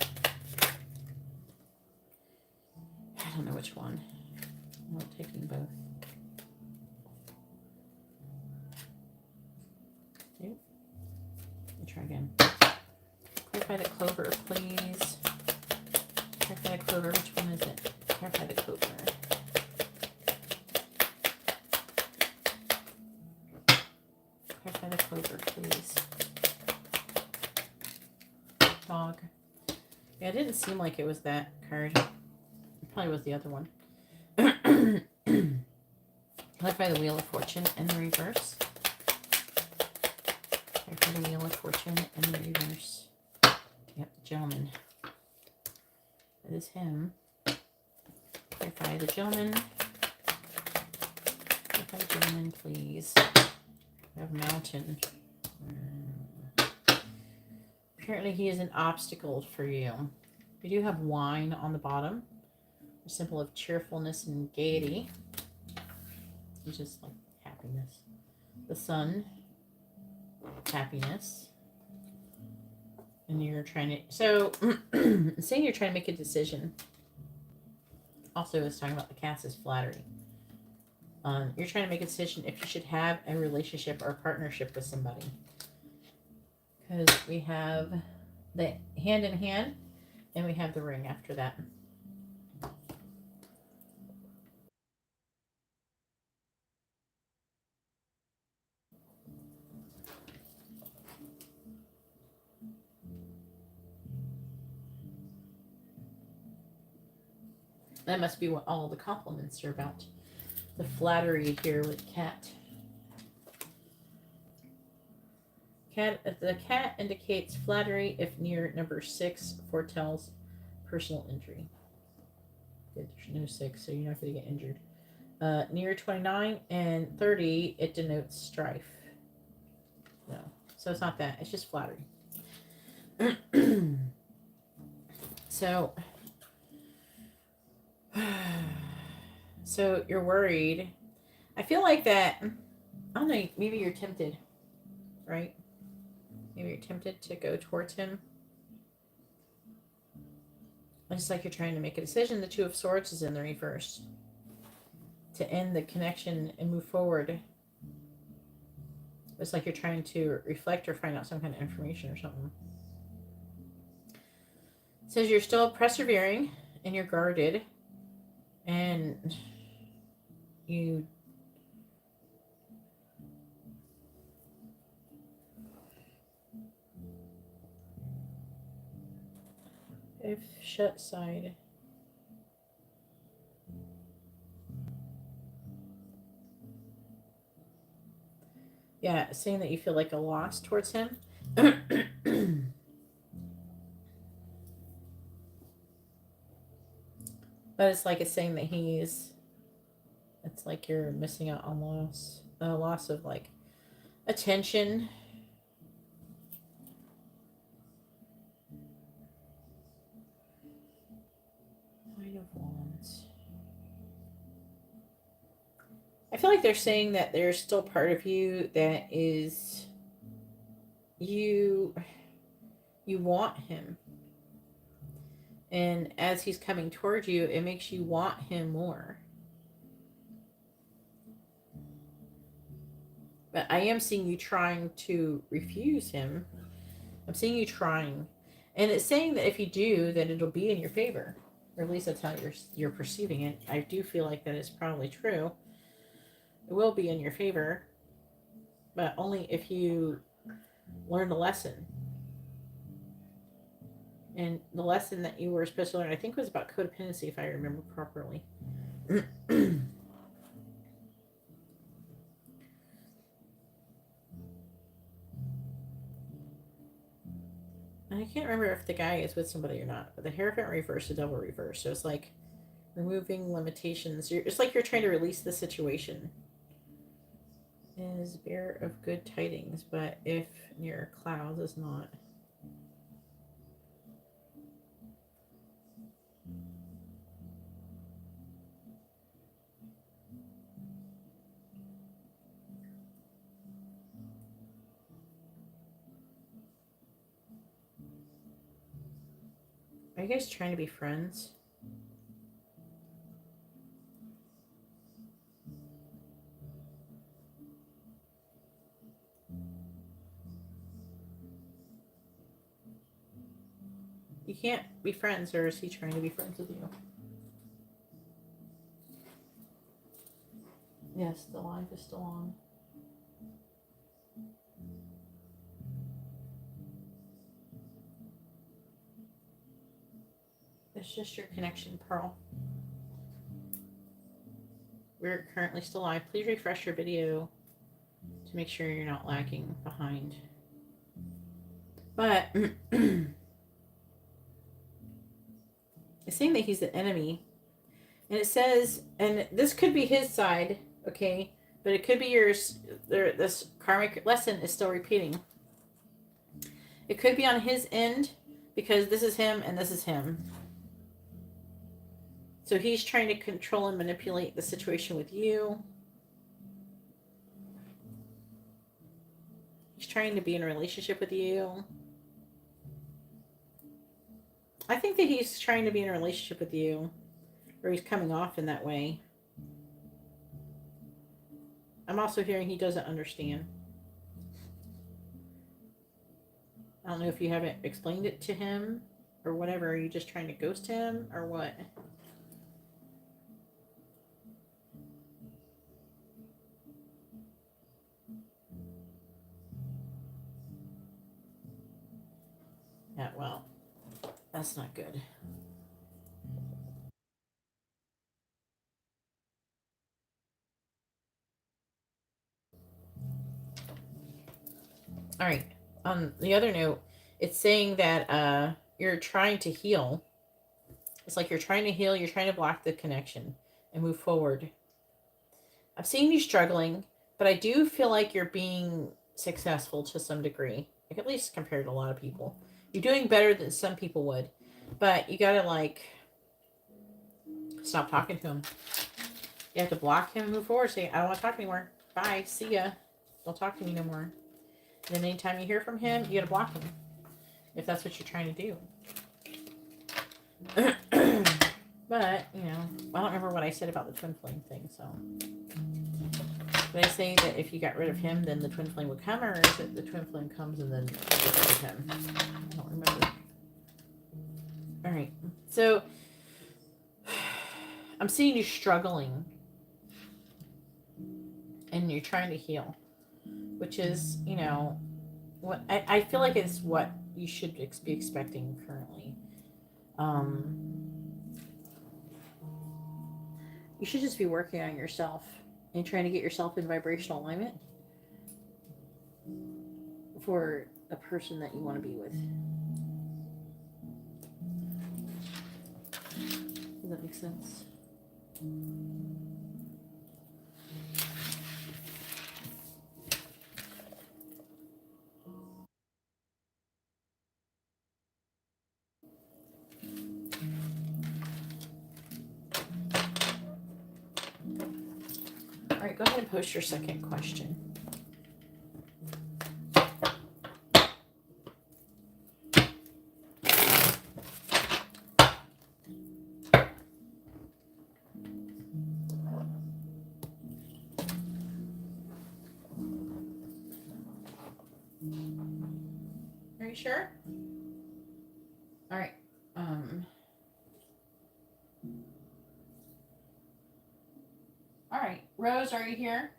I don't know which one. I'm not taking both. Okay. Let me try again. Clarify the Clover, please. Clarify the Clover. Which one is it? Clarify the Clover. Clarify the Clover, please. Dog. Yeah, it didn't seem like it was that card. It probably was the other one. Clarify the Wheel of Fortune in the reverse. Clarify the Wheel of Fortune in the reverse. Yep, the Gentleman. That is him. Clarify the Gentleman. Clarify the Gentleman, please. We have Mountain. Apparently he is an obstacle for you. We do have Wine on the bottom. A symbol of cheerfulness and gaiety. It's just like happiness. The Sun. Happiness. And you're trying to, so saying you're trying to make a decision. Also, it's talking about the Cast is flattery. You're trying to make a decision if you should have a relationship or a partnership with somebody. Because we have the Hand in Hand, and we have the Ring after that. That must be what all the compliments are about. The flattery here with cat. The cat indicates flattery if near number 6 foretells personal injury. Good, there's no 6, so you're not going to get injured. Near 29 and 30, it denotes strife. No, so it's not that. It's just flattery. So you're worried. I feel like that. I don't know. Maybe you're tempted, right? Maybe you're tempted to go towards him. It's like you're trying to make a decision. The Two of Swords is in the reverse. To end the connection and move forward. It's like you're trying to reflect or find out some kind of information or something. It says you're still persevering and you're guarded. And you if shut side. Yeah, saying that you feel like a loss towards him. But it's like it's saying that it's like you're missing out on a loss of like attention. Nine of Wands. I feel like they're saying that there's still part of you that is you want him. And as he's coming towards you, it makes you want him more. But I am seeing you trying to refuse him. I'm seeing you trying. And it's saying that if you do, then it'll be in your favor. Or at least that's how you're perceiving it. I do feel like that is probably true. It will be in your favor. But only if you learn a lesson. And the lesson that you were supposed to learn, I think, was about codependency, if I remember properly. I can't remember if the guy is with somebody or not. But the Hierophant reverse, the Devil reverse. So it's like removing limitations. It's like you're trying to release the situation. Is bearer of good tidings, but if near clouds is not. Are you guys trying to be friends? You can't be friends, or is he trying to be friends with you? Yes, the live is still on. It's just your connection, Pearl. We're currently still live. Please refresh your video to make sure you're not lagging behind. But it's saying that he's an enemy. And it says, and this could be his side, okay? But it could be yours. This karmic lesson is still repeating. It could be on his end because this is him and this is him. So he's trying to control and manipulate the situation with you. He's trying to be in a relationship with you. I think that he's trying to be in a relationship with you. Or he's coming off in that way. I'm also hearing he doesn't understand. I don't know if you haven't explained it to him or whatever. Are you just trying to ghost him or what? Yeah, well, that's not good. All right. On the other note, it's saying that you're trying to heal. It's like you're trying to heal, you're trying to block the connection and move forward. I'm seeing you struggling, but I do feel like you're being successful to some degree, like at least compared to a lot of people. You're doing better than some people would, but you gotta like stop talking to him. You have to block him and move forward. Say, I don't want to talk anymore. Bye. See ya. Don't talk to me no more. And then anytime you hear from him, you gotta block him. If that's what you're trying to do. But, you know, I don't remember what I said about the twin flame thing, so. Did I say that if you got rid of him, then the twin flame would come, or is it the twin flame comes and then you get rid of him? I don't remember. Alright, so I'm seeing you struggling and you're trying to heal, which is, you know, what I feel like it's what you should be expecting currently. You should just be working on yourself and trying to get yourself in vibrational alignment for a person that you want to be with. Does that make sense? All right, go ahead and post your second question. Are you sure? All right. All right, Rose, are you here?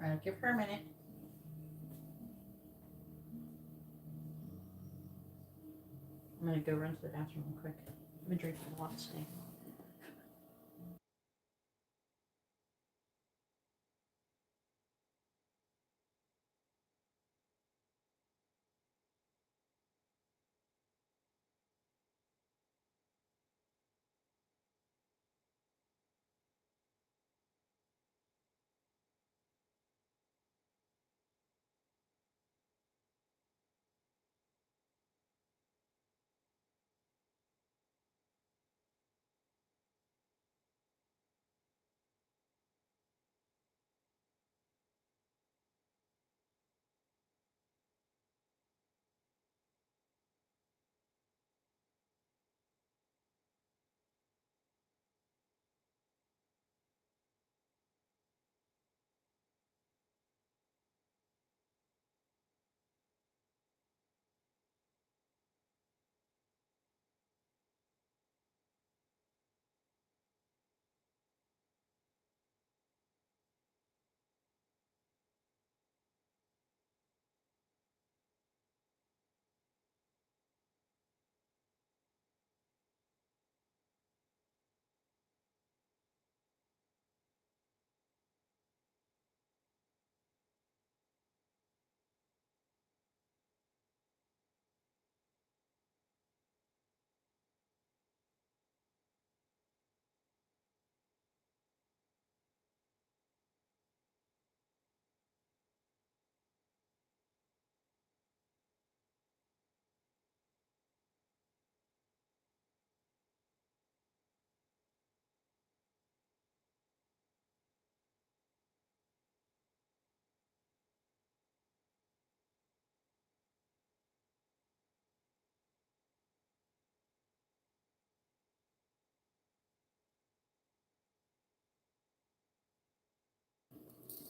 All right, give her a minute. I'm gonna go run to the bathroom real quick. I've been drinking a lot today.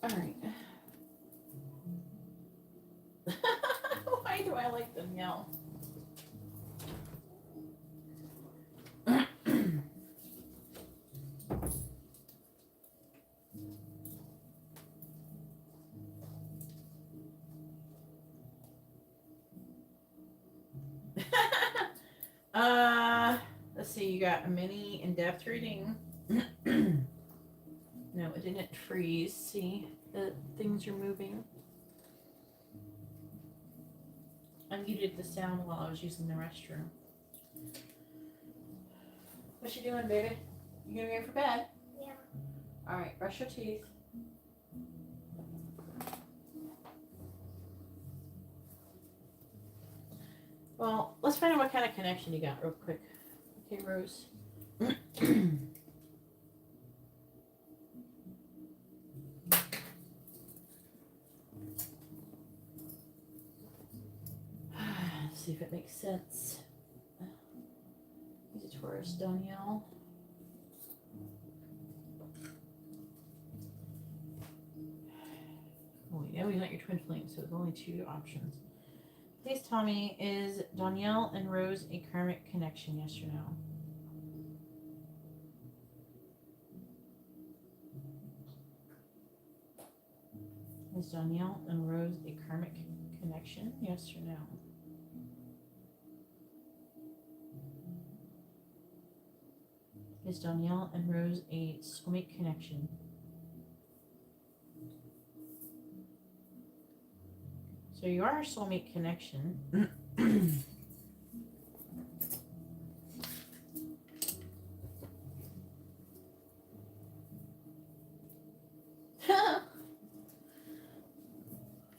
All right. Why do I like them yell? Let's see. You got a mini in-depth reading. No, it didn't freeze. See, the things are moving. I muted the sound while I was using the restroom. What you doing, baby? You gonna go for bed? Yeah. All right, brush your teeth. Well, let's find out what kind of connection you got real quick. Okay, Rose. See if it makes sense. He's a Taurus, Danielle. Oh, we know he's not your twin flame, so there's only 2 options. Please tell me, is Danielle and Rose a karmic connection, yes or no? Is Danielle and Rose a karmic connection, yes or no? Is Danielle and Rose a soulmate connection? So you are a soulmate connection.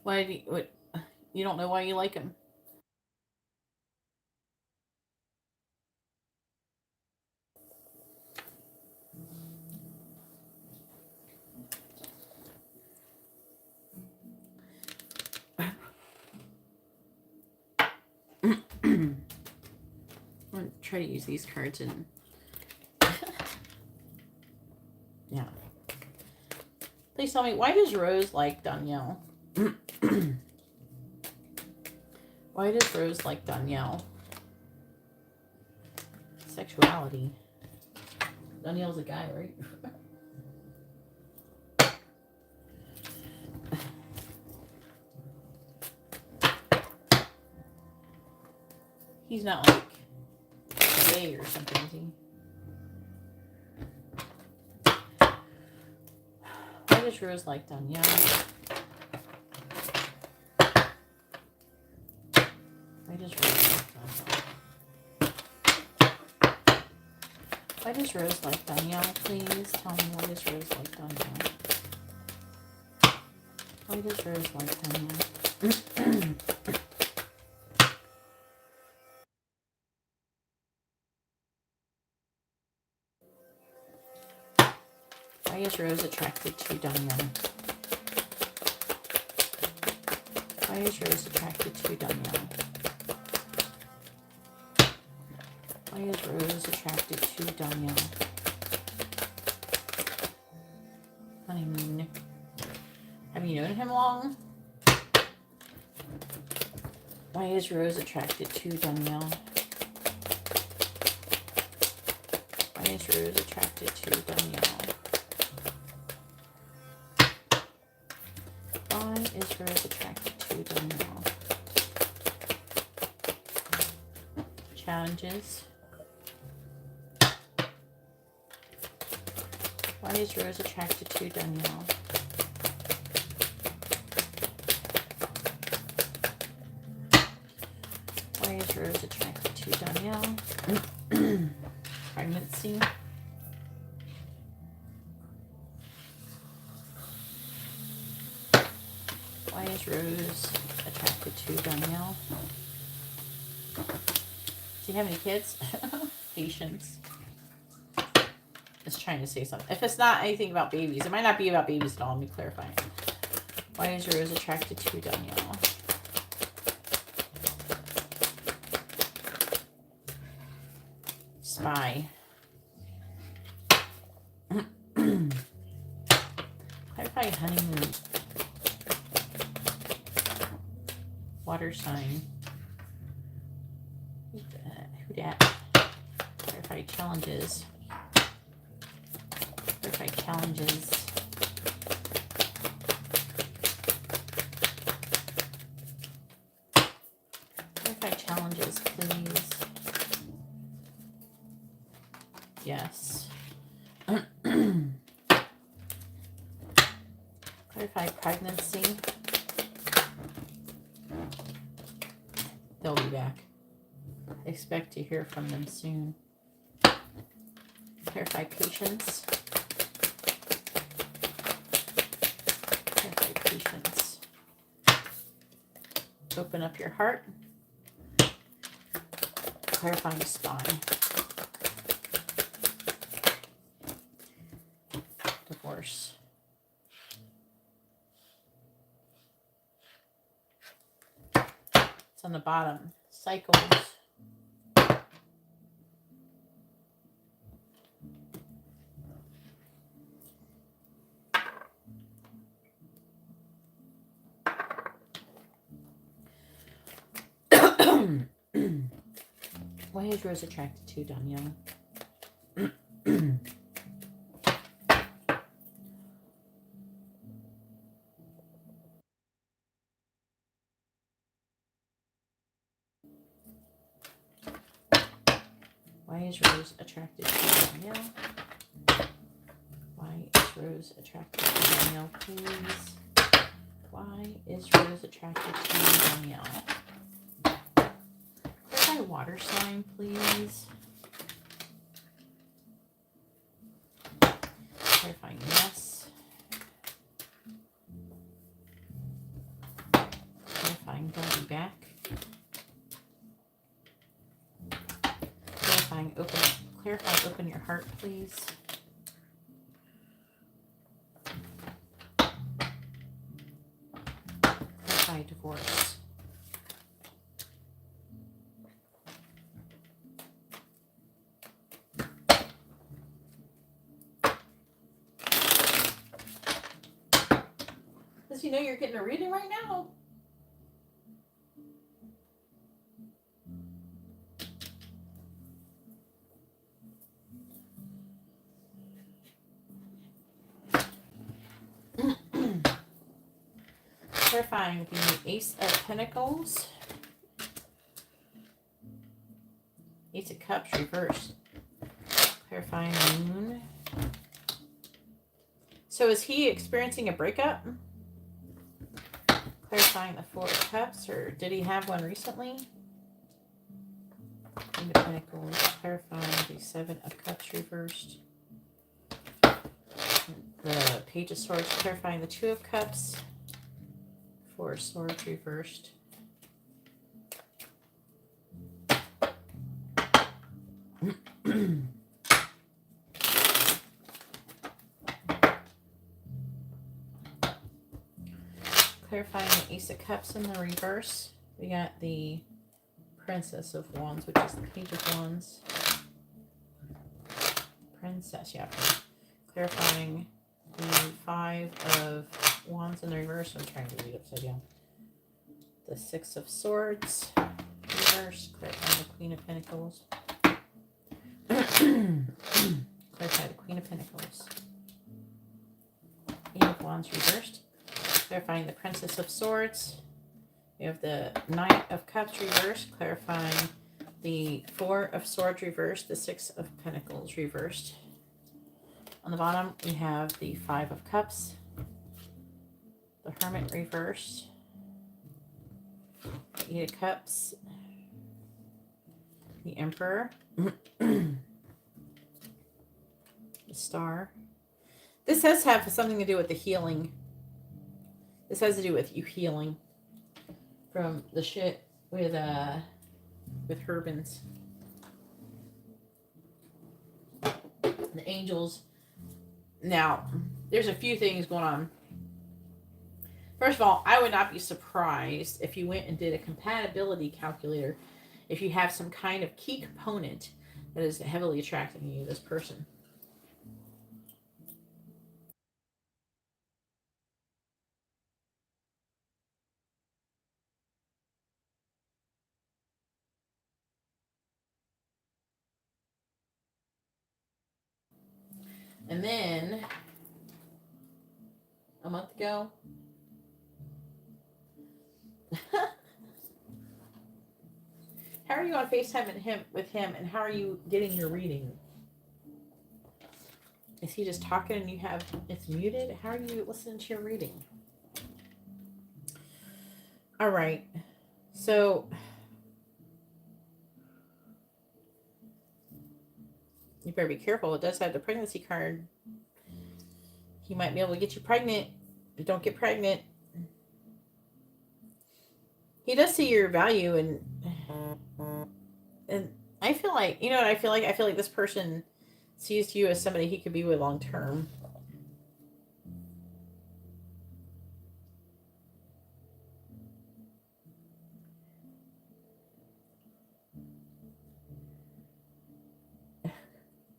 Why do you don't know why you like him? I'm gonna try to use these cards and yeah. Please tell me, why does Rose like Danielle? Why does Rose like Danielle? Sexuality. Danielle's a guy, right? He's not like gay or something, is he? Why does Rose like Danielle? Why does Rose like Danielle? Why does Rose like Danielle? Please tell me, why does Rose like Danielle? Why does Rose like Danielle? Why is Rose attracted to Danielle? Why is Rose attracted to Danielle? Why is Rose attracted to Danielle? Honeymoon. Have you known him long? Why is Rose attracted to Danielle? Why is Rose attracted to Danielle? Why is Rose attracted to Danielle? Challenges. Why is Rose attracted to Danielle? Why is Rose attracted to Danielle? Pregnancy. Why is Rose attracted to Danielle? Do you have any kids? Patience. It's trying to say something. If it's not anything about babies, it might not be about babies at all. Let me clarify. Why is Rose attracted to Danielle? Spy. Clarify honeymoon. Water sign. Who dat? Clarify challenges. Clarify challenges. Clarify challenges, please. yes. Clarify pregnancy. They'll be back. Expect to hear from them soon. Clarify patience. Clarify patience. Open up your heart. Clarifying spine. Divorce. It's on the bottom. Cycles. Why is Rose attracted to Danielle? Why is Rose attracted to Danielle? Why is Rose attracted to Danielle, please? Why is Rose attracted to Danielle? Clarify water sign, please. Clarifying yes. Clarifying don't be back. Clarify open your heart, please. Clarify divorce. Does he know you're getting a reading right now? Clarifying the Ace of Pentacles. Ace of Cups reversed. Clarifying Moon. So is he experiencing a breakup? Clarifying the Four of Cups, or did he have one recently? King of Pentacles. Clarifying the Seven of Cups reversed. The Page of Swords. Clarifying the Two of Cups. Four of Swords reversed. Clarifying the Ace of Cups in the reverse. We got the Princess of Wands, which is the Page of Wands. Princess, yeah. Clarifying the Five of Wands in the reverse. I'm trying to read upside down. The Six of Swords reverse. Clarifying the Queen of Pentacles. Clarify the Queen of Pentacles. Eight of Wands reversed. Clarifying the Princess of Swords. We have the Knight of Cups reversed. Clarifying the Four of Swords reversed. The Six of Pentacles reversed. On the bottom, we have the Five of Cups. The Hermit reversed. The Eight of Cups. The Emperor. The Star. This has to have something to do with the healing. This has to do with you healing from the shit with Herbins. The angels. Now, there's a few things going on. First of all, I would not be surprised if you went and did a compatibility calculator if you have some kind of key component that is heavily attracting you, this person. And then, a month ago, how are you on FaceTime with him, and how are you getting your reading? Is he just talking and you have it's muted? How are you listening to your reading? All right. So you better be careful. It does have the pregnancy card. He might be able to get you pregnant, but don't get pregnant. He does see your value, and I feel like, you know what I feel like? I feel like this person sees you as somebody he could be with long term.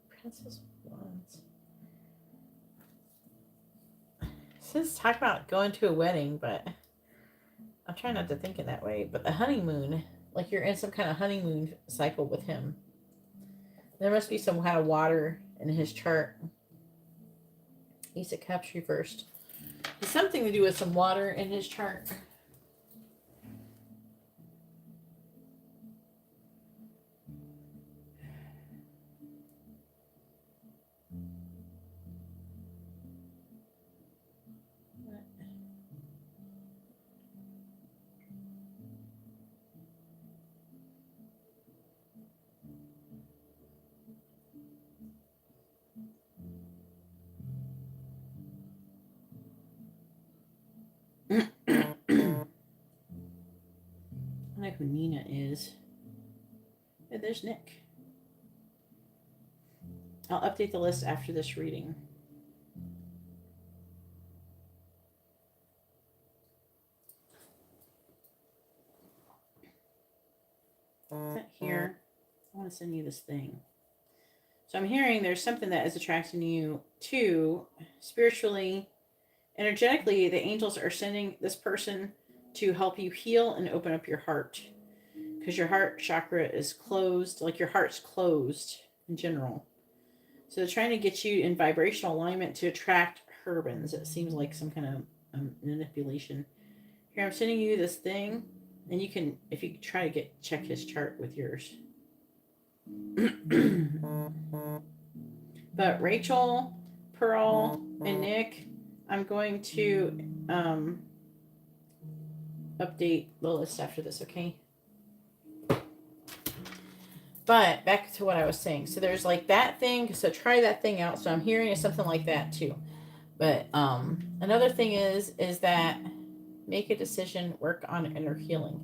Princess Wands. Since talk about going to a wedding, but I'm trying not to think in that way. But the honeymoon, like you're in some kind of honeymoon cycle with him. There must be some kind of water in his chart. Ace of Cups reversed. It's something to do with some water in his chart. I know who Nina is. Hey, there's Nick. I'll update the list after this reading. Here, I want to send you this thing. So I'm hearing there's something that is attracting you to spiritually, energetically. The angels are sending this person to help you heal and open up your heart, because your heart chakra is closed, like your heart's closed in general. So they're trying to get you in vibrational alignment to attract Herbans. It seems like some kind of manipulation. Here, I'm sending you this thing, and you can, if you try to check his chart with yours. But Rachel, Pearl, and Nick, I'm going to update the list after this, okay? But back to what I was saying. So there's like that thing. So try that thing out. So I'm hearing something like that too. But another thing is that make a decision, work on inner healing.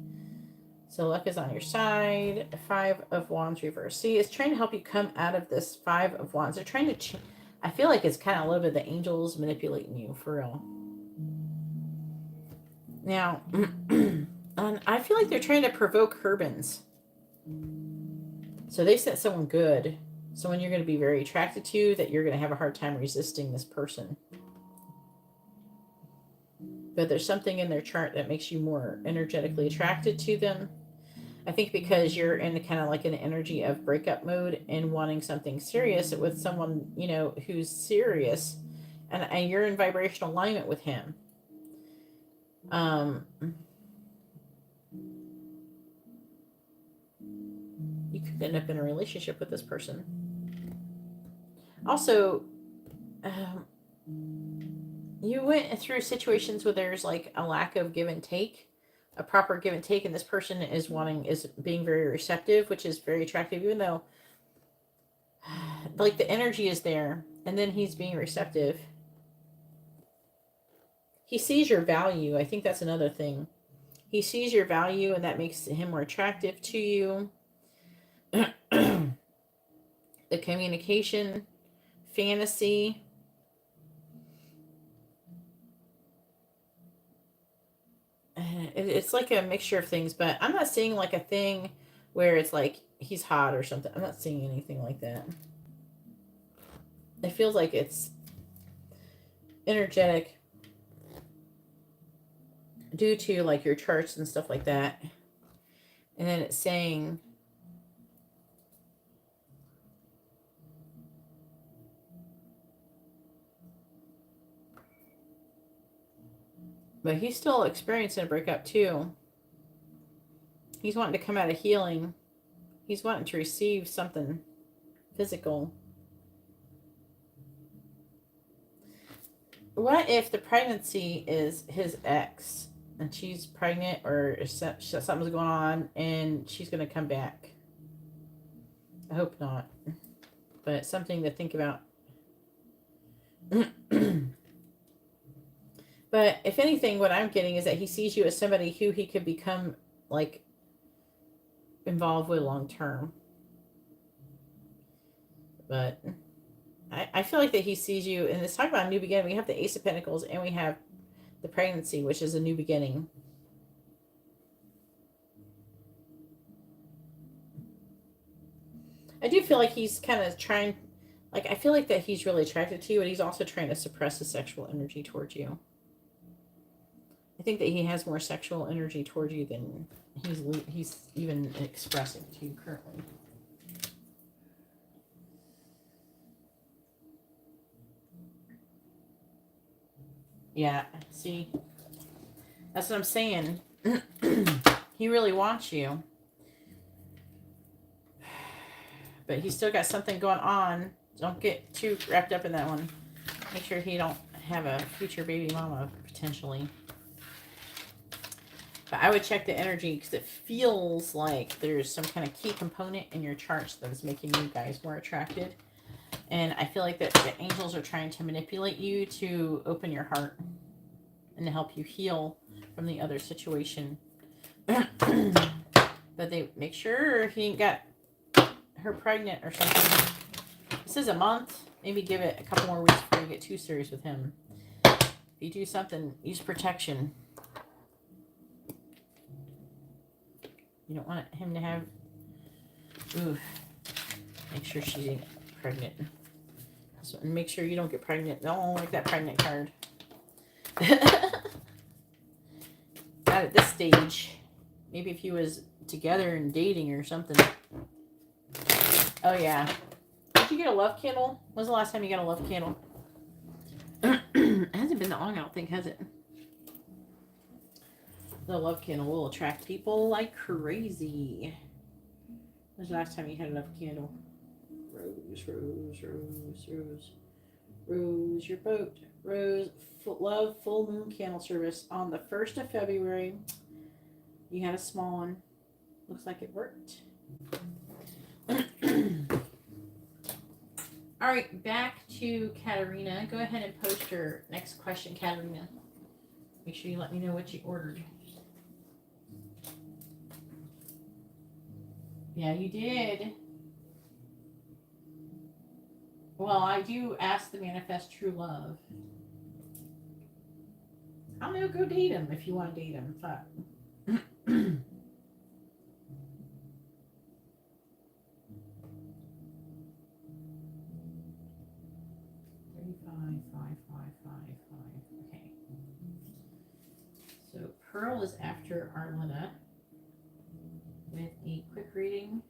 So luck is on your side. 5 of Wands reverse. See, it's trying to help you come out of this 5 of Wands. They're trying to I feel like it's kind of a little bit the angels manipulating you, for real. Now, and I feel like they're trying to provoke Herbans. So they sent someone good. Someone you're going to be very attracted to, that you're going to have a hard time resisting this person. But there's something in their chart that makes you more energetically attracted to them. I think because you're in kind of like an energy of breakup mode and wanting something serious with someone, you know, who's serious, and you're in vibrational alignment with him. You could end up in a relationship with this person. Also, you went through situations where there's like a lack of give and take, a proper give and take, and this person is being very receptive, which is very attractive, even though like the energy is there, and then he's being receptive. He sees your value. I think that's another thing. He sees your value, and that makes him more attractive to you. The communication, fantasy. It's like a mixture of things, but I'm not seeing like a thing where it's like he's hot or something. I'm not seeing anything like that. It feels like it's energetic due to like your charts and stuff like that. And then it's saying but he's still experiencing a breakup too. He's wanting to come out of healing. He's wanting to receive something physical. What if the pregnancy is his ex and she's pregnant or something's going on and she's going to come back? I hope not. But something to think about. But if anything, what I'm getting is that he sees you as somebody who he could become like involved with long term. But I feel like that he sees you, and it's talking about a new beginning. We have the Ace of Pentacles and we have the pregnancy, which is a new beginning. I do feel like he's kind of trying, like, I feel like that he's really attracted to you, and he's also trying to suppress the sexual energy towards you. I think that he has more sexual energy towards you than he's even expressing to you currently. Yeah, see, that's what I'm saying. He really wants you. But he's still got something going on. Don't get too wrapped up in that one. Make sure he don't have a future baby mama, potentially. But I would check the energy because it feels like there's some kind of key component in your charts that's making you guys more attracted. And I feel like that the angels are trying to manipulate you to open your heart and to help you heal from the other situation. But they make sure he ain't got her pregnant or something. This is a month. Maybe give it a couple more weeks before you get too serious with him. If you do something, use protection. You don't want him to have... Ooh. Make sure she ain't pregnant. So, and make sure you don't get pregnant. Don't like that pregnant card. Not at this stage. Maybe if you was together and dating or something. Oh, yeah. Did you get a love candle? When's the last time you got a love candle? It hasn't been that long, I don't think, has it? The love candle will attract people like crazy. When's the last time you had a love candle? Rose, rose, rose, rose. Rose your boat. Rose, love full moon candle service on the 1st of February. You had a small one. Looks like it worked. All right, back to Katarina. Go ahead and post your next question, Katarina. Make sure you let me know what you ordered. Yeah, you did. Well, I do ask to manifest true love. I don't know, go date him if you want to date him. But 55555. Okay. So Pearl is after Arlena with a quick reading.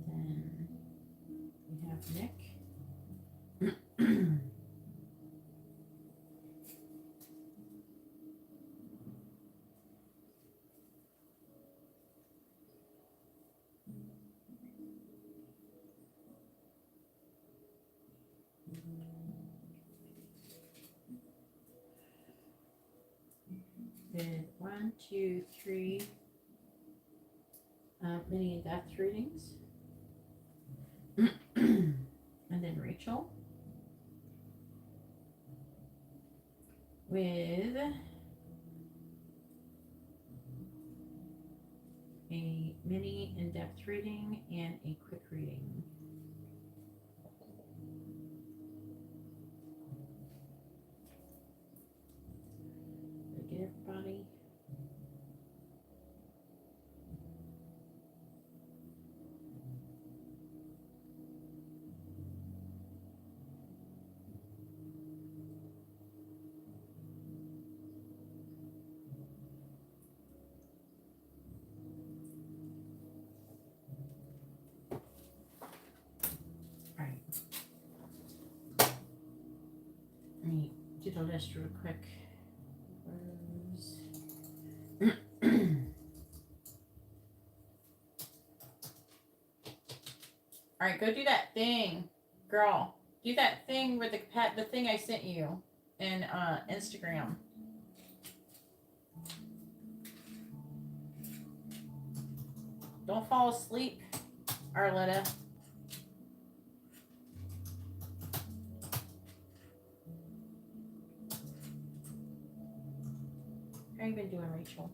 Then we have Nick. With 1, 2, 3 mini and depth readings. And then Rachel with a mini in-depth reading and a quick reading. Did I get everybody? Let me do the list real quick. All right, go do that thing, girl. Do that thing with the thing I sent you in Instagram. Don't fall asleep, Arletta. How you been doing, Rachel?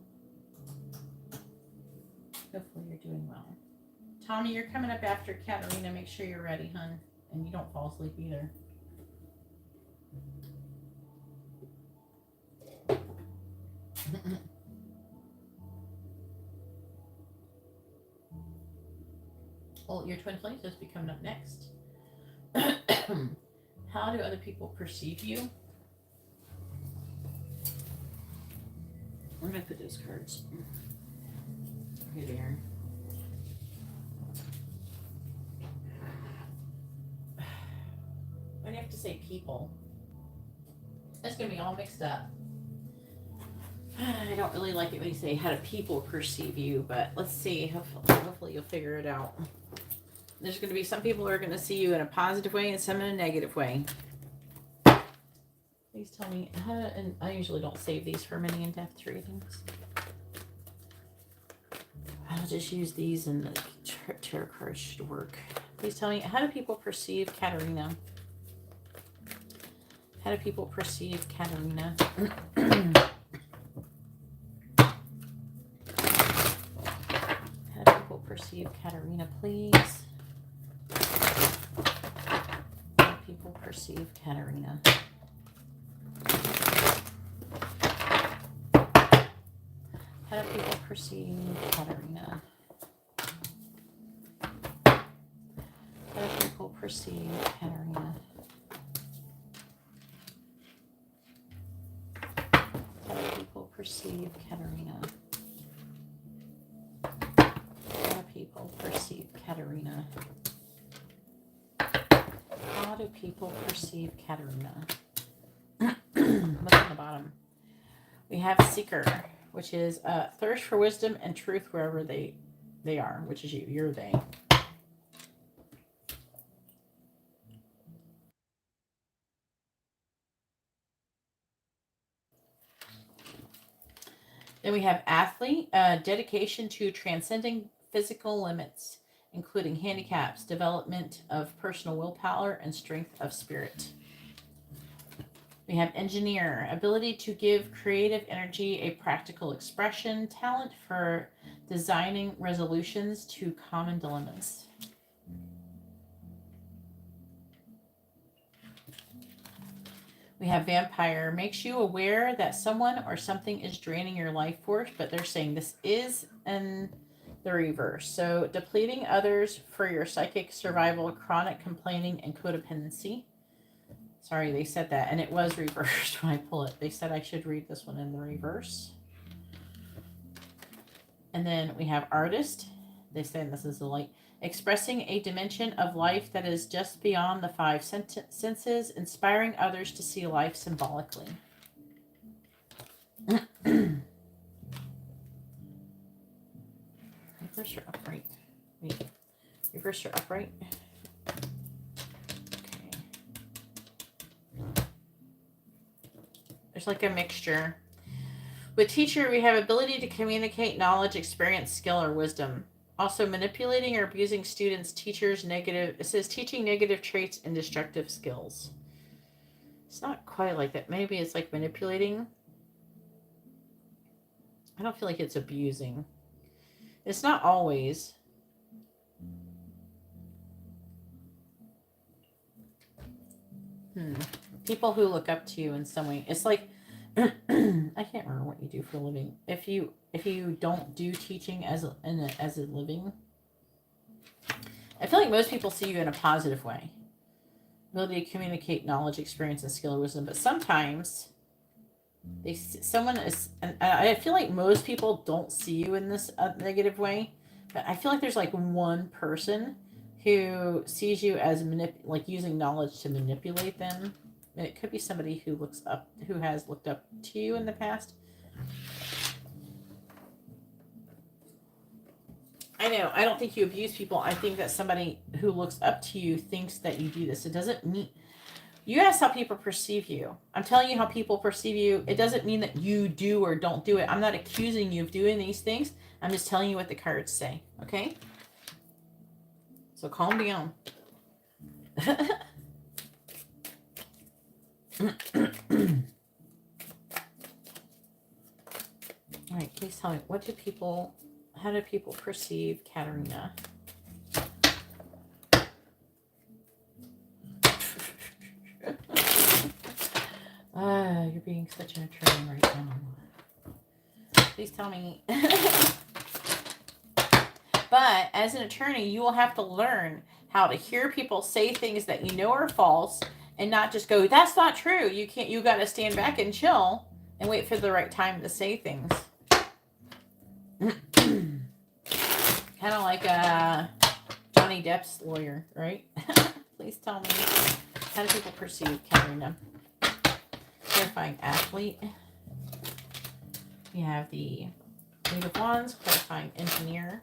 Hopefully you're doing well. Tommy, you're coming up after Katarina. Make sure you're ready, hun. And you don't fall asleep either. Well, your twin flames must be coming up next. How do other people perceive you? Where did I put those cards? Here they are. Why do you have to say people? That's going to be all mixed up. I don't really like it when you say, how do people perceive you? But let's see. Hopefully you'll figure it out. There's going to be some people who are going to see you in a positive way and some in a negative way. Please tell me how to, and I usually don't save these for many in-depth readings. I'll just use these and the tarot cards should work. Please tell me, how do people perceive Katarina? How do people perceive Katarina? How do people perceive Katarina, please? How do people perceive Katarina? How do people perceive Katarina? How do people perceive Katarina? How do people perceive Katarina? How do people perceive Katarina? How do people perceive Katarina? Look at the bottom. We have Seeker, which is thirst for wisdom and truth wherever they are, which is you. You're they. Then we have Athlete, dedication to transcending physical limits, including handicaps, development of personal willpower, and strength of spirit. We have Engineer, ability to give creative energy a practical expression, talent for designing resolutions to common dilemmas. We have Vampire, makes you aware that someone or something is draining your life force, but they're saying this is in the reverse. So depleting others for your psychic survival, chronic complaining, and codependency. Sorry, they said that, and it was reversed when I pull it. They said I should read this one in the reverse. And then we have Artist. They say this is the light. Expressing a dimension of life that is just beyond the five senses, inspiring others to see life symbolically. Reverse or upright? Wait. Reverse or upright? Okay. There's like a mixture. With teacher, we have ability to communicate knowledge, experience, skill, or wisdom. Also, manipulating or abusing students, teachers, negative. It says teaching negative traits and destructive skills. It's not quite like that. Maybe it's like manipulating. I don't feel like it's abusing. It's not always. People who look up to you in some way. It's like I can't remember what you do for a living. If you don't do teaching as a living, I feel like most people see you in a positive way. Ability to communicate knowledge, experience, and skill or wisdom. But sometimes someone is, and I feel like most people don't see you in this negative way. But I feel like there's like one person who sees you as like using knowledge to manipulate them. And it could be somebody who has looked up to you in the past. I know. I don't think you abuse people. I think that somebody who looks up to you thinks that you do this. It doesn't mean... You ask how people perceive you. I'm telling you how people perceive you. It doesn't mean that you do or don't do it. I'm not accusing you of doing these things. I'm just telling you what the cards say. Okay? So calm down. All right, please tell me, how do people perceive Katerina? You're being such an attorney right now. Please tell me. But as an attorney, you will have to learn how to hear people say things that you know are false and not just go, that's not true. You got to stand back and chill and wait for the right time to say things. Kind of like Johnny Depp's lawyer, right? Please tell me, how do people perceive Katerina? Clarifying athlete. We have the Eight of Wands, clarifying engineer.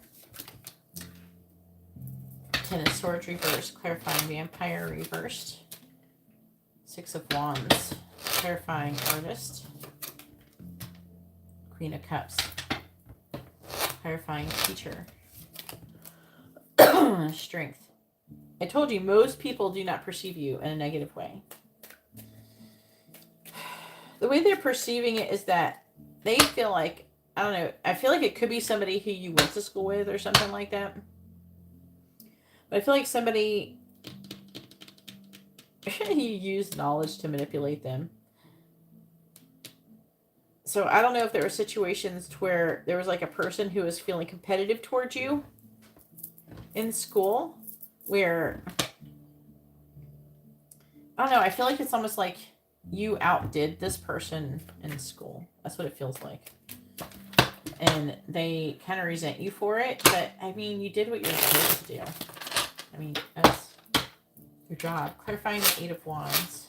Ten of Swords reversed, clarifying vampire reversed. Six of Wands, clarifying artist. Queen of Cups, clarifying teacher. Strength. I told you, most people do not perceive you in a negative way. The way they're perceiving it is that they feel like, I don't know, I feel like it could be somebody who you went to school with or something like that. But I feel like somebody, you use knowledge to manipulate them. So I don't know if there were situations where there was like a person who was feeling competitive towards you in school where, I don't know, I feel like it's almost like you outdid this person in school. That's what it feels like. And they kind of resent you for it. But, I mean, you did what you were supposed to do. I mean, that's your job. Clarifying the Eight of Wands.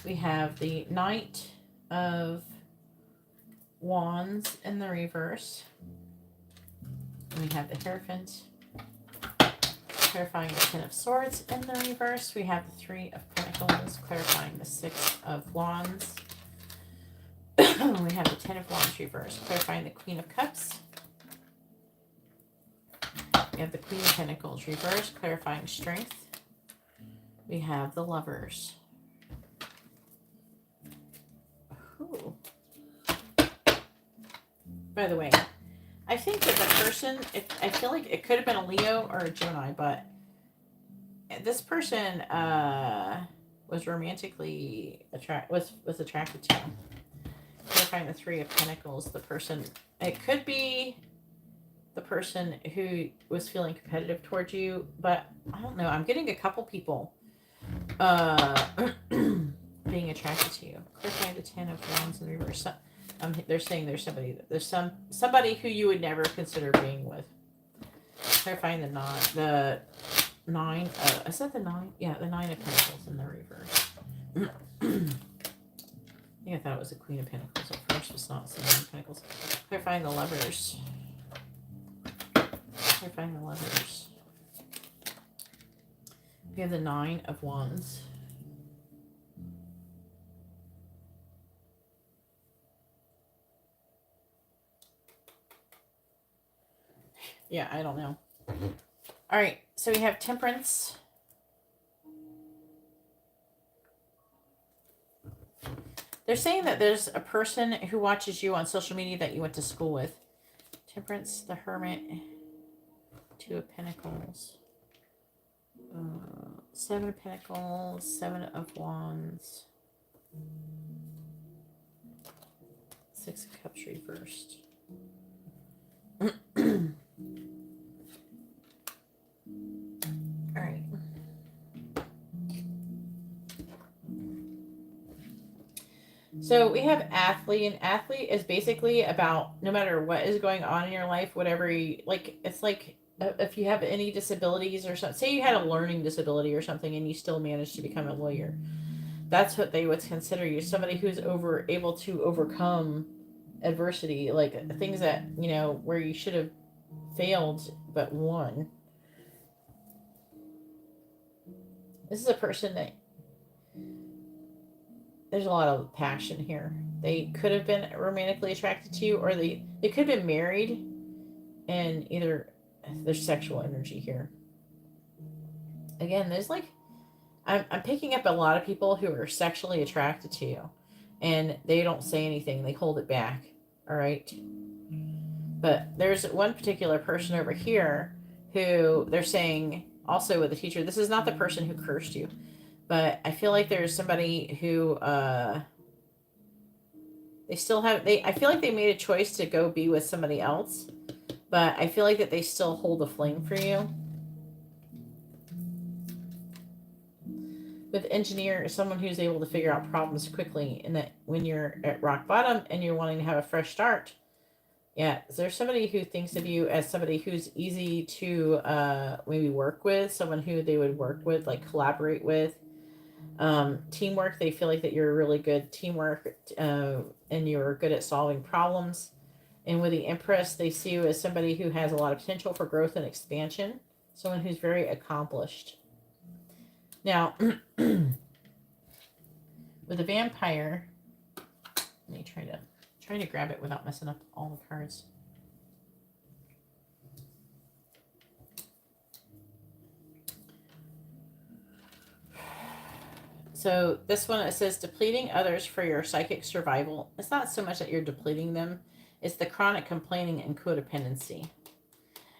We have the Knight of Wands in the reverse. And we have the Hierophant. Clarifying the Ten of Swords in the reverse. We have the Three of Pentacles, clarifying the Six of Wands. We have the Ten of Wands reverse, clarifying the Queen of Cups. We have the Queen of Pentacles reverse, clarifying strength. We have the Lovers. Ooh. By the way, I think that the person, I feel like it could have been a Leo or a Gemini, but this person was romantically was attracted to you. Clarifying the Three of Pentacles, the person, it could be the person who was feeling competitive towards you, but I don't know. I'm getting a couple people being attracted to you. Clarifying the Ten of Wands in reverse. They're saying there's somebody who you would never consider being with. Clarifying the nine. Is that the nine? Yeah, the Nine of Pentacles in the reverse. I think I thought it was the Queen of Pentacles at first. It's not the Nine of Pentacles. Clarifying the Lovers. Clarifying the Lovers. We have the Nine of Wands. Yeah, I don't know. All right, so we have Temperance. They're saying that there's a person who watches you on social media that you went to school with. Temperance, the Hermit, Two of Pentacles, Seven of Pentacles, Seven of Wands, Six of Cups reversed. All right. So we have athlete, and athlete is basically about no matter what is going on in your life, whatever you like, it's like if you have any disabilities or something, say you had a learning disability or something and you still managed to become a lawyer. That's what they would consider you, somebody who's able to overcome adversity, like things that, where you should have failed but won. This is a person that there's a lot of passion here. They could have been romantically attracted to you, or they could have been married, and either there's sexual energy here. Again, there's like, I'm picking up a lot of people who are sexually attracted to you, and they don't say anything. They hold it back. All right. But there's one particular person over here who they're saying, also with the teacher, this is not the person who cursed you, but I feel like there's somebody who they still have, I feel like they made a choice to go be with somebody else, but I feel like that they still hold a flame for you. With engineer, someone who's able to figure out problems quickly, and that when you're at rock bottom and you're wanting to have a fresh start, yeah, there's somebody who thinks of you as somebody who's easy to maybe work with, someone who they would work with, like collaborate with. Teamwork, they feel like that you're a really good teamwork, and you're good at solving problems. And with the Empress, they see you as somebody who has a lot of potential for growth and expansion, someone who's very accomplished. Now, with the Vampire, let me try to grab it without messing up all the cards. So this one, it says depleting others for your psychic survival. It's not so much that you're depleting them, it's the chronic complaining and codependency.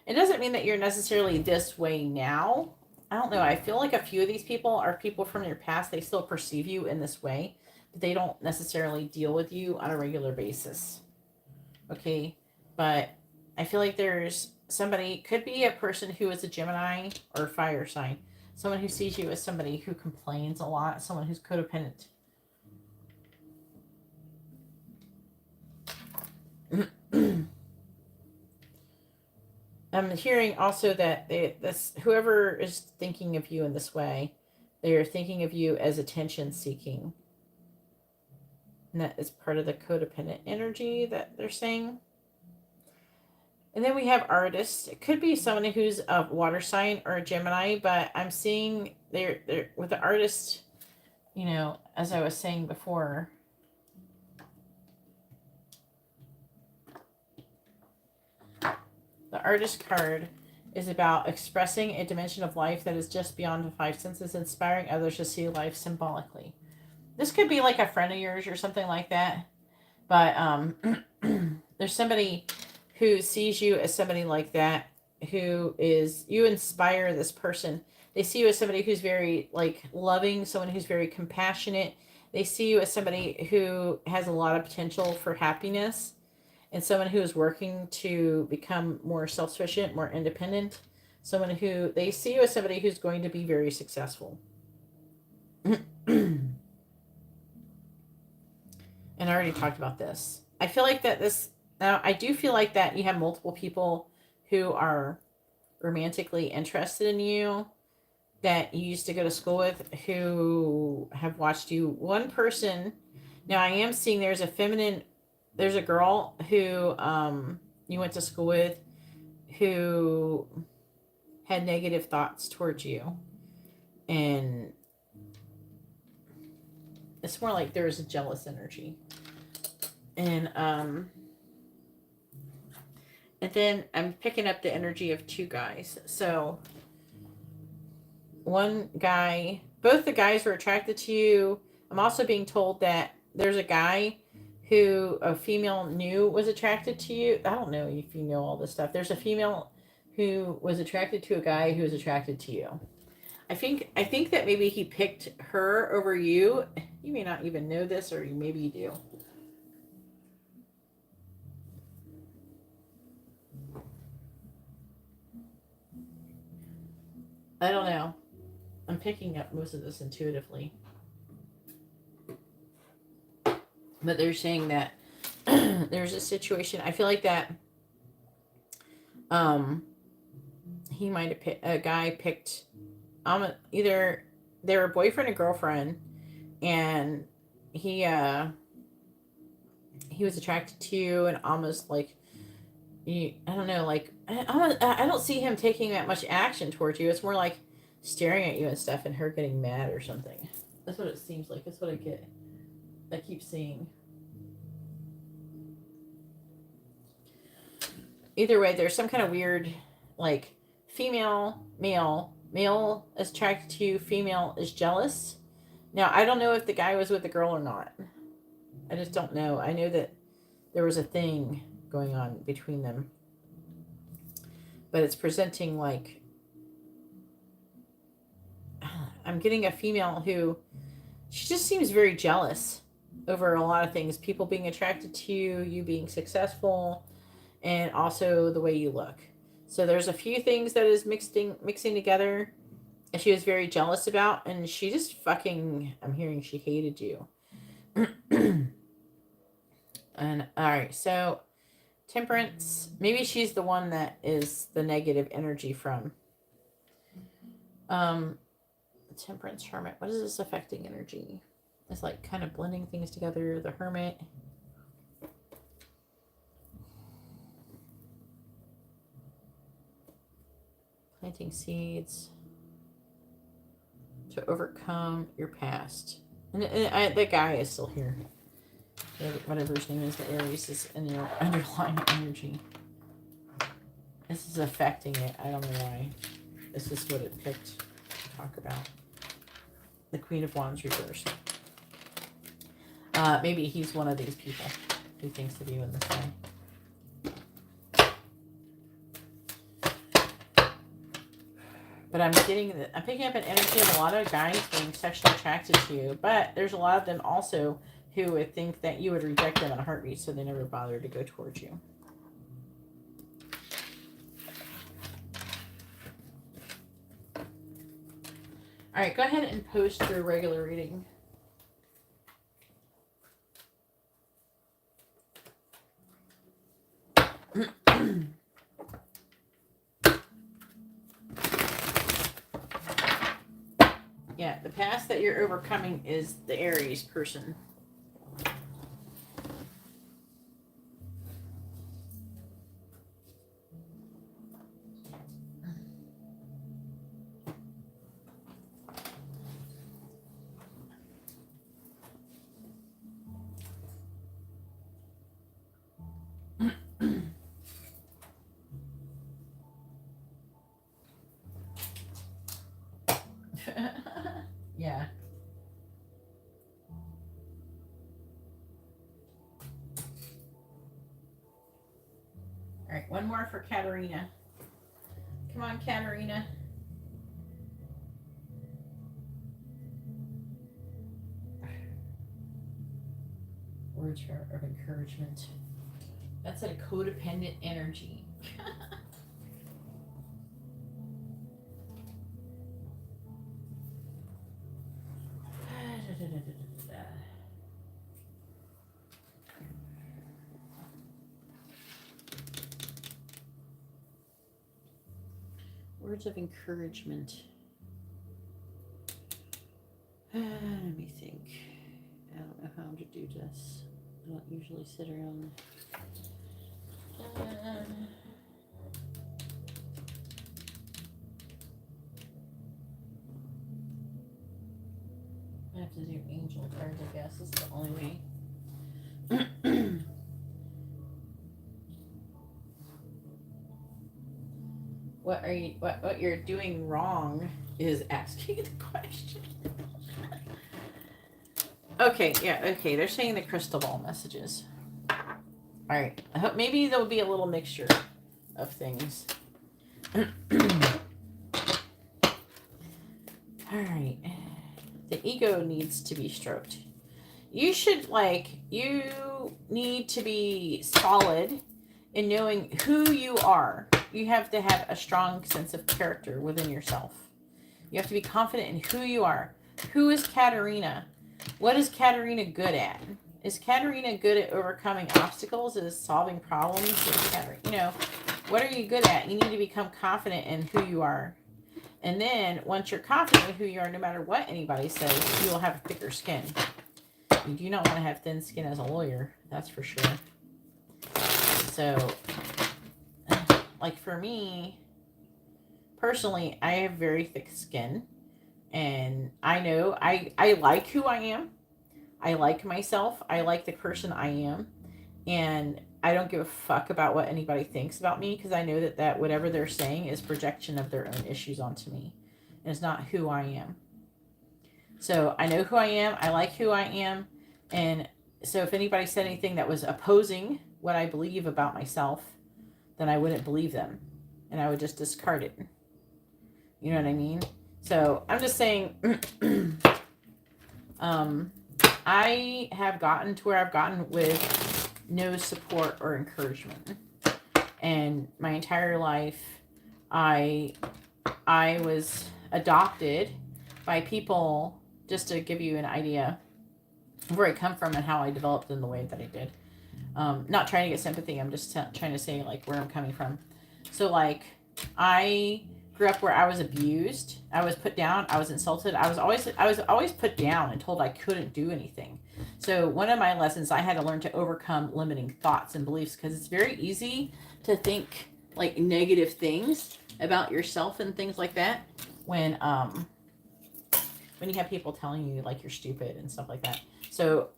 It doesn't mean that you're necessarily this way now. I don't know. I feel like a few of these people are people from your past. They still perceive you in this way, but they don't necessarily deal with you on a regular basis. Okay? But I feel like there's somebody, could be a person who is a Gemini or fire sign. Someone who sees you as somebody who complains a lot. Someone who's codependent. I'm hearing also that whoever is thinking of you in this way, they are thinking of you as attention seeking. And that is part of the codependent energy that they're saying. And then we have artists. It could be someone who's a water sign or a Gemini, but I'm seeing they're with the artist, as I was saying before. The artist card is about expressing a dimension of life that is just beyond the five senses, inspiring others to see life symbolically. This could be like a friend of yours or something like that. But there's somebody who sees you as somebody like that, who is, you inspire this person. They see you as somebody who's very like loving, someone who's very compassionate. They see you as somebody who has a lot of potential for happiness, and someone who is working to become more self-sufficient, more independent. Someone who, they see you as somebody who's going to be very successful. And I already talked about this. I feel like that now I do feel like that you have multiple people who are romantically interested in you, that you used to go to school with, who have watched you. One person, now I am seeing there's a girl who you went to school with who had negative thoughts towards you. And it's more like there's a jealous energy. And then I'm picking up the energy of two guys. So one guy, both the guys were attracted to you. I'm also being told that there's a guy who a female knew was attracted to you. I don't know if you know all this stuff. There's a female who was attracted to a guy who was attracted to you. I think that maybe he picked her over you. You may not even know this, or maybe you do. I don't know. I'm picking up most of this intuitively. But they're saying that there's a situation. I feel like that he might have picked, a guy picked either they're a boyfriend and girlfriend, and he he was attracted to you and almost like, I don't know, like, I don't see him taking that much action towards you. It's more like staring at you and stuff and her getting mad or something. That's what it seems like. That's what I keep seeing. Either way, there's some kind of weird, like, female, male is attracted to you, female is jealous. Now, I don't know if the guy was with the girl or not. I just don't know. I know that there was a thing going on between them. But it's presenting like, I'm getting a female who, she just seems very jealous over a lot of things. People being attracted to you, you being successful, and also the way you look. So there's a few things that is mixing together and she was very jealous about, and she just fucking, I'm hearing she hated you. And all right, so Temperance, maybe she's the one that is the negative energy from. Temperance, Hermit, what is this affecting energy? It's like kind of blending things together. The Hermit. Planting seeds to overcome your past. And the guy is still here. Whatever his name is, the Aries is in your underlying energy. This is affecting it. I don't know why. This is what it picked to talk about. The Queen of Wands reversed. Maybe he's one of these people who thinks of you in this way. But I'm picking up an energy of a lot of guys being sexually attracted to you. But there's a lot of them also who would think that you would reject them in a heartbeat, so they never bother to go towards you. All right, go ahead and post your regular reading. Yeah, the past that you're overcoming is the Aries person. Yeah. All right, one more for Katerina. Come on, Katerina. Words of encouragement. That's a codependent energy. Words of encouragement. Let me think. I don't know how to do this. I don't usually sit around. I have to do angel cards, I guess. This is the only way. What you're doing wrong is asking the question. Okay, yeah, okay. They're saying the crystal ball messages. All right. I hope maybe there'll be a little mixture of things. All right. The ego needs to be stroked. You need to be solid in knowing who you are. You have to have a strong sense of character within yourself. You have to be confident in who you are. Who is Katerina? What is Katerina good at? Is Katerina good at overcoming obstacles? Is solving problems? What are you good at? You need to become confident in who you are. And then once you're confident in who you are, no matter what anybody says, you will have a thicker skin. you do not want to have thin skin as a lawyer. That's for sure. So, like for me, personally, I have very thick skin. And I know I like who I am. I like myself. I like the person I am. And I don't give a fuck about what anybody thinks about me, because I know that whatever they're saying is projection of their own issues onto me. And it's not who I am. So I know who I am. I like who I am. And so if anybody said anything that was opposing what I believe about myself, then I wouldn't believe them. And I would just discard it. You know what I mean? So I'm just saying, I have gotten to where I've gotten with no support or encouragement. And my entire life, I was adopted by people, just to give you an idea of where I come from and how I developed in the way that I did. Not trying to get sympathy. I'm just trying to say like where I'm coming from. So like I grew up where I was abused. I was put down. I was insulted. I was always put down and told I couldn't do anything. So one of my lessons, I had to learn to overcome limiting thoughts and beliefs, because it's very easy to think like negative things about yourself and things like that when you have people telling you like you're stupid and stuff like that. So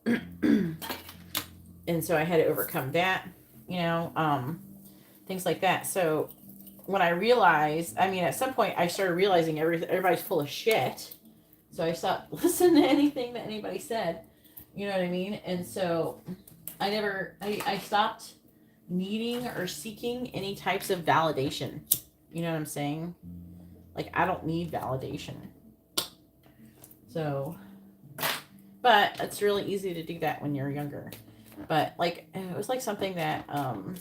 and so I had to overcome that, things like that. So when I realized, at some point I started realizing everybody's full of shit. So I stopped listening to anything that anybody said. You know what I mean? And so I stopped needing or seeking any types of validation. You know what I'm saying? Like, I don't need validation. So, but it's really easy to do that when you're younger. But like, it was like something that Shia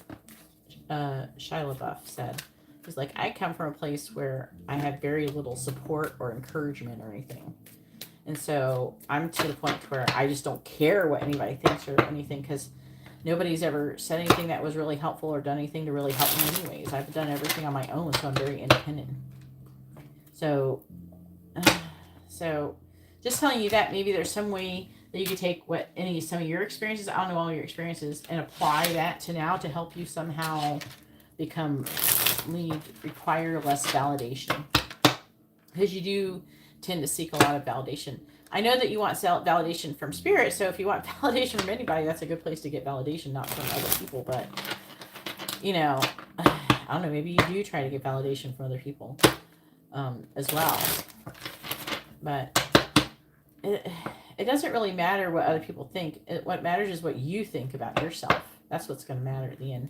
LaBeouf said. It was like, I come from a place where I have very little support or encouragement or anything. And so I'm to the point where I just don't care what anybody thinks or anything, because nobody's ever said anything that was really helpful or done anything to really help me anyways. I've done everything on my own, so I'm very independent. So just telling you that maybe there's some way that you could take some of your experiences, I don't know all your experiences, and apply that to now to help you somehow require less validation. Because you do tend to seek a lot of validation. I know that you want validation from spirit, so if you want validation from anybody, that's a good place to get validation, not from other people. But, I don't know, maybe you do try to get validation from other people as well. But it doesn't really matter what other people think. What matters is what you think about yourself. That's what's going to matter at the end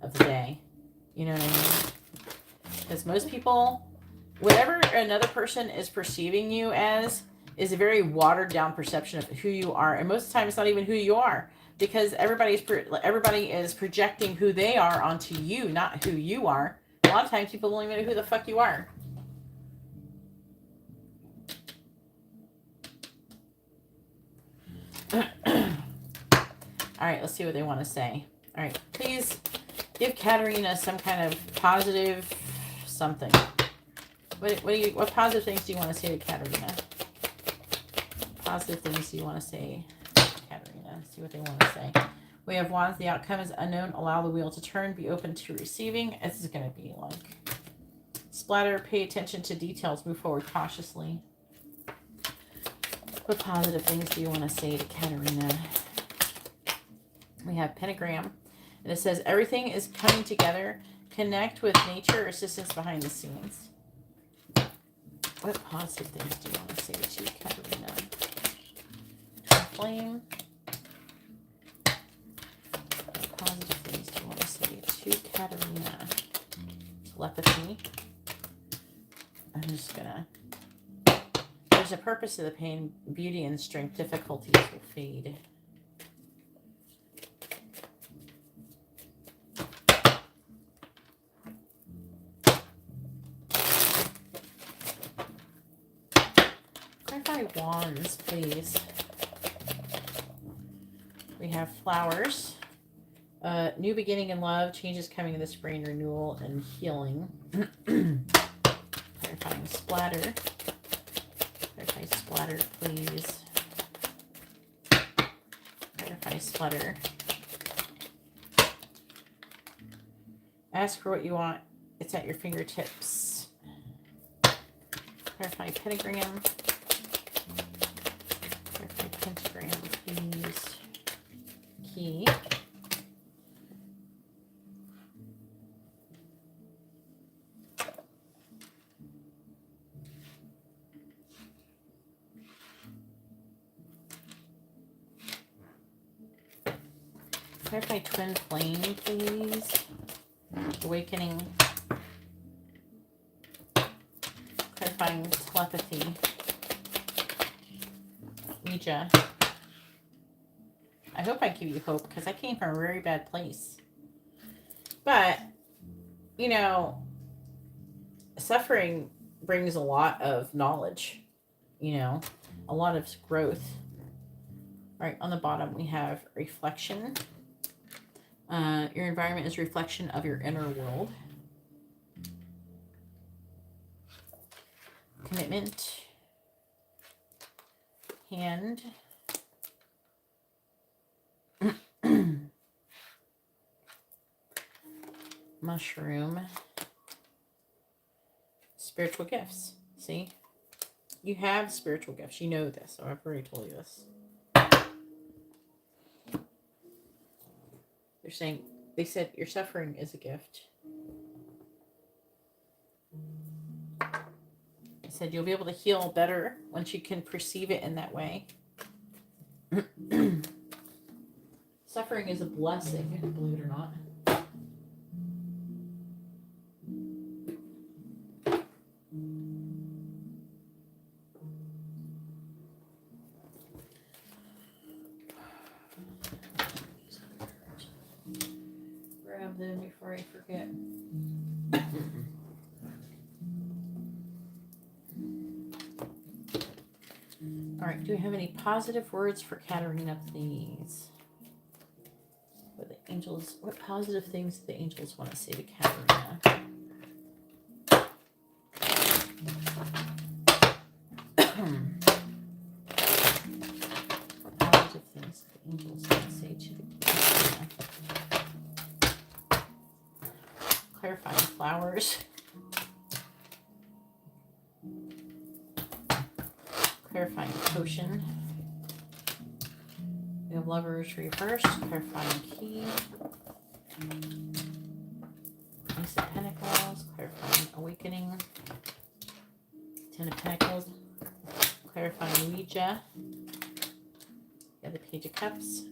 of the day. You know what I mean? Because most people, whatever another person is perceiving you as, is a very watered down perception of who you are. And most of the time it's not even who you are, because everybody is projecting who they are onto you, not who you are. A lot of times people don't even know who the fuck you are. All right, let's see what they want to say. All right, please give Katerina some kind of positive something. What positive things do you want to say to Katerina? Positive things do you want to say to Katerina? See what they want to say. We have wands. The outcome is unknown. Allow the wheel to turn. Be open to receiving. This is going to be like splatter. Pay attention to details. Move forward cautiously. What positive things do you want to say to Katerina? We have pentagram. And it says, everything is coming together. Connect with nature. Assistance behind the scenes. What positive things do you want to say to Katerina? Flame. What positive things do you want to say to Katerina? Telepathy. I'm just gonna... There's a purpose to the pain. Beauty and strength. Difficulties will fade. Clarify wands, please. We have flowers. New beginning in love. Changes coming in the spring. Renewal and healing. Clarifying splatter. Clarify splatter, please. personalized sweater. Ask for what you want. It's at your fingertips. Clarify pentagram. Clarify pentagram, please. Key. Clarify twin flame, please. Awakening. Clarifying telepathy. Ouija. I hope I give you hope, because I came from a very bad place. But, you know, suffering brings a lot of knowledge, you know, a lot of growth. All right, on the bottom we have reflection. Your environment is a reflection of your inner world. Commitment. Hand. Mushroom. Spiritual gifts. See? You have spiritual gifts. You know this. So I've already told you this. They're saying, they said your suffering is a gift. They said you'll be able to heal better once you can perceive it in that way. Suffering is a blessing, believe it or not. Grab them before I forget. All right, do we have any positive words for Katarina, please? What the angels? What positive things do the angels want to say to Katarina? What positive things do the angels want to say to Katarina? Clarifying flowers. Clarifying potion. We have lovers reversed. Clarifying key. Ace of Pentacles. Clarifying awakening. Ten of Pentacles. Clarifying Ouija. We have the Page of Cups.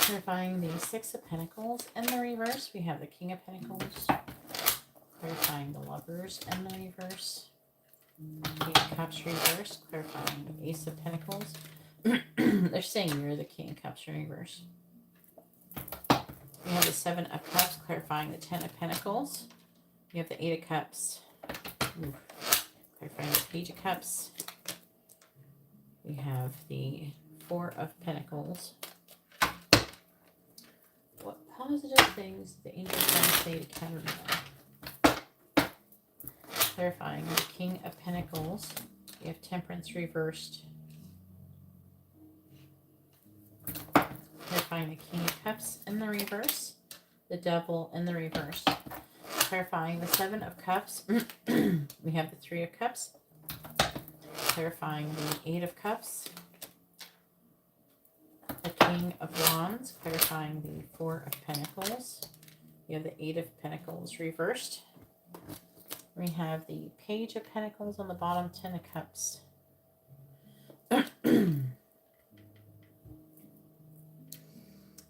Clarifying the Six of Pentacles. In the reverse, we have the King of Pentacles. Clarifying the Lovers in the reverse. King of Cups reverse. Clarifying the Ace of Pentacles. They're saying you're the King of Cups in reverse. We have the Seven of Cups. Clarifying the Ten of Pentacles. We have the Eight of Cups. Ooh. Clarifying the Page of Cups. We have the Four of Pentacles. What positive things the angels want to say to Katarina? Clarifying the King of Pentacles. We have Temperance reversed. Clarifying the King of Cups in the reverse. The Devil in the reverse. Clarifying the Seven of Cups. We have the Three of Cups. Clarifying the Eight of Cups. The King of Wands, clarifying the Four of Pentacles. We have the Eight of Pentacles reversed. We have the Page of Pentacles on the bottom, Ten of Cups.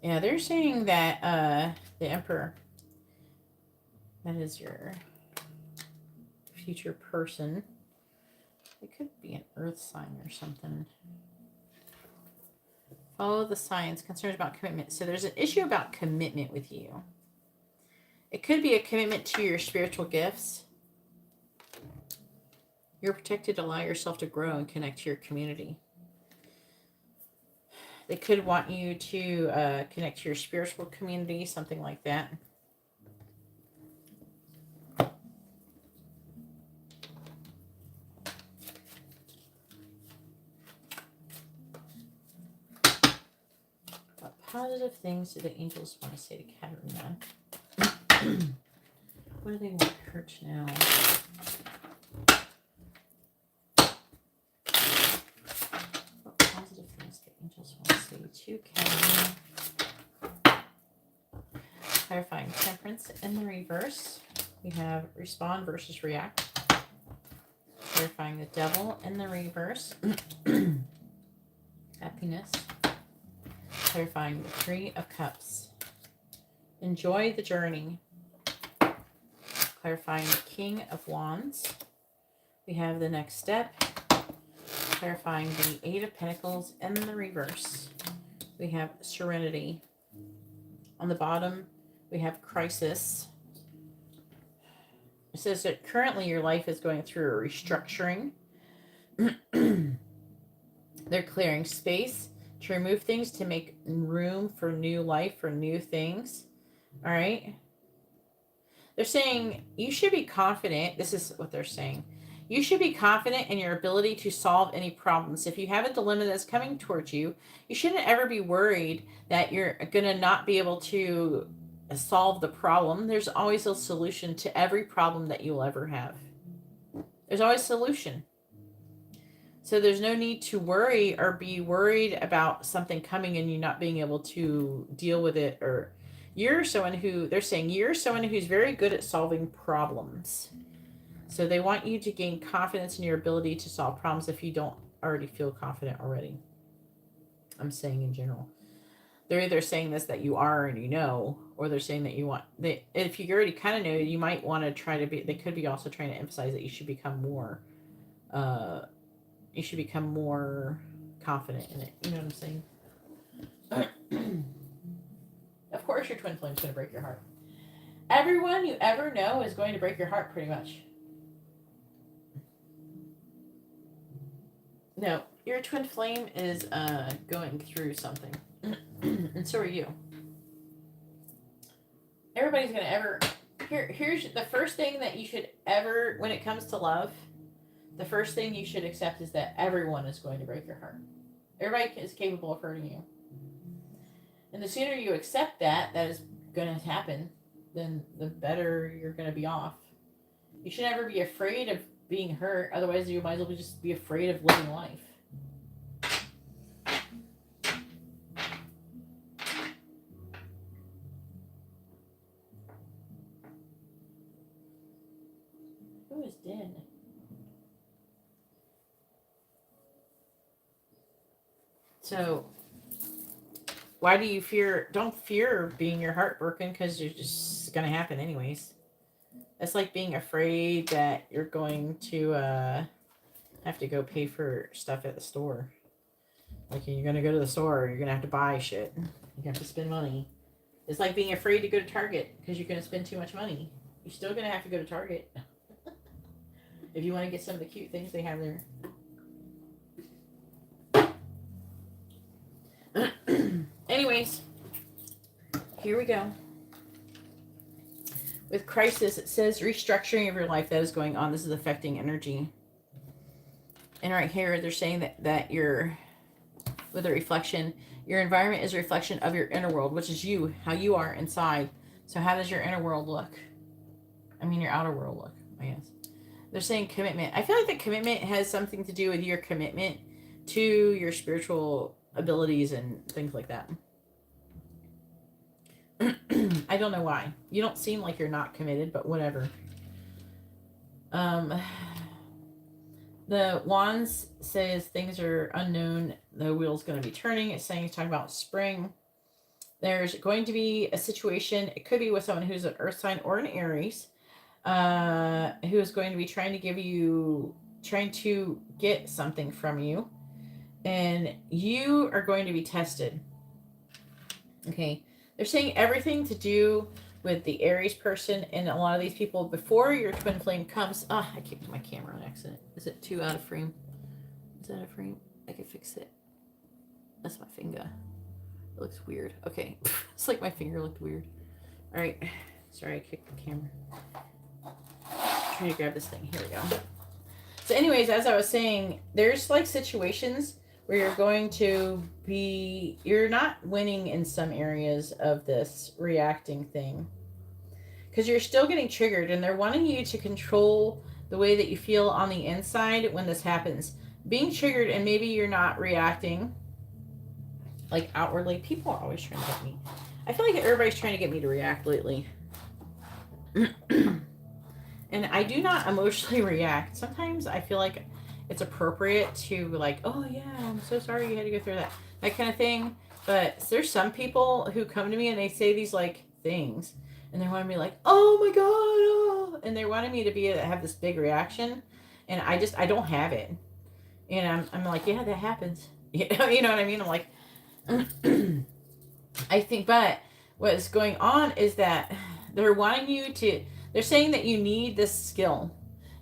Yeah, they're saying that the Emperor, that is your future person. It could be an earth sign or something. Follow the signs. Concerns about commitment. So there's an issue about commitment with you. It could be a commitment to your spiritual gifts. You're protected to allow yourself to grow and connect to your community. They could want you to connect to your spiritual community, something like that. positive things do the angels want to say to Katerina? What do they want her to know? What positive things do the angels want to say to Katerina? Clarifying temperance in the reverse. We have respond versus react. Clarifying the devil in the reverse. Happiness. Clarifying the Three of Cups. Enjoy the journey. Clarifying the King of Wands. We have the next step. Clarifying the Eight of Pentacles in the reverse. We have serenity. On the bottom, we have crisis. It says that currently your life is going through a restructuring. They're clearing space to remove things to make room for new life, for new things. All right. They're saying you should be confident. This is what they're saying. You should be confident in your ability to solve any problems. If you have a dilemma that's coming towards you, you shouldn't ever be worried that you're going to not be able to solve the problem. There's always a solution to every problem that you'll ever have. There's always a solution. So there's no need to worry or be worried about something coming and you not being able to deal with it. Or you're someone who, they're saying you're someone who's very good at solving problems. So they want you to gain confidence in your ability to solve problems if you don't already feel confident already. I'm saying in general. They're either saying this that you are and you know, or they're saying that you want. If you already kind of know, you might want to try to be. They could be also trying to emphasize that you should become more. You should become more confident in it. You know what I'm saying? Of course, your twin flame is going to break your heart. Everyone you ever know is going to break your heart, pretty much. No, your twin flame is going through something. And so are you. Everybody's going to ever... Here's the first thing that you should ever... When it comes to love, the first thing you should accept is that everyone is going to break your heart. Everybody is capable of hurting you. And the sooner you accept that is going to happen, then the better you're going to be off. You should never be afraid of being hurt. Otherwise, you might as well just be afraid of living life. Who is dead? So, why do you fear? Don't fear being your heart broken because you're just going to happen anyways. It's like being afraid that you're going to have to go pay for stuff at the store. Like you're going to go to the store, you're going to have to buy shit. You have to spend money. It's like being afraid to go to Target because you're going to spend too much money. You're still going to have to go to Target. If you want to get some of the cute things they have there. Anyways, here we go. With crisis, it says restructuring of your life that is going on. This is affecting energy. And right here, they're saying that you're, with a reflection, your environment is a reflection of your inner world, which is you, how you are inside. So how does your inner world look? I mean, your outer world look, I guess. They're saying commitment. I feel like the commitment has something to do with your commitment to your spiritual abilities and things like that. I don't know why. You don't seem like you're not committed, but whatever. The Wands says things are unknown. The wheel's going to be turning. It's saying it's talking about spring. There's going to be a situation. It could be with someone who's an earth sign or an Aries, who is going to be trying to get something from you. And you are going to be tested. Okay. They're saying everything to do with the Aries person and a lot of these people before your twin flame comes. I kicked my camera on accident. Is it too out of frame? Is that a frame? I can fix it. That's my finger. It looks weird. Okay. It's like my finger looked weird. All right. Sorry, I kicked the camera. Trying to grab this thing. Here we go. So anyways, as I was saying, there's like situations where you're going to be, you're not winning in some areas of this reacting thing because you're still getting triggered, and they're wanting you to control the way that you feel on the inside when this happens. Being triggered, and maybe you're not reacting like outwardly. People are always trying to get me. I feel like everybody's trying to get me to react lately. And I do not emotionally react. Sometimes I feel like it's appropriate to like, oh yeah, I'm so sorry you had to go through that kind of thing. But there's some people who come to me and they say these like things, and they want to be like, oh my god, oh, and they're wanting me to be have this big reaction, and I don't have it, and I'm like, yeah, that happens. You know what I mean? I'm like, I think, but what's going on is that they're wanting you to, they're saying that you need this skill.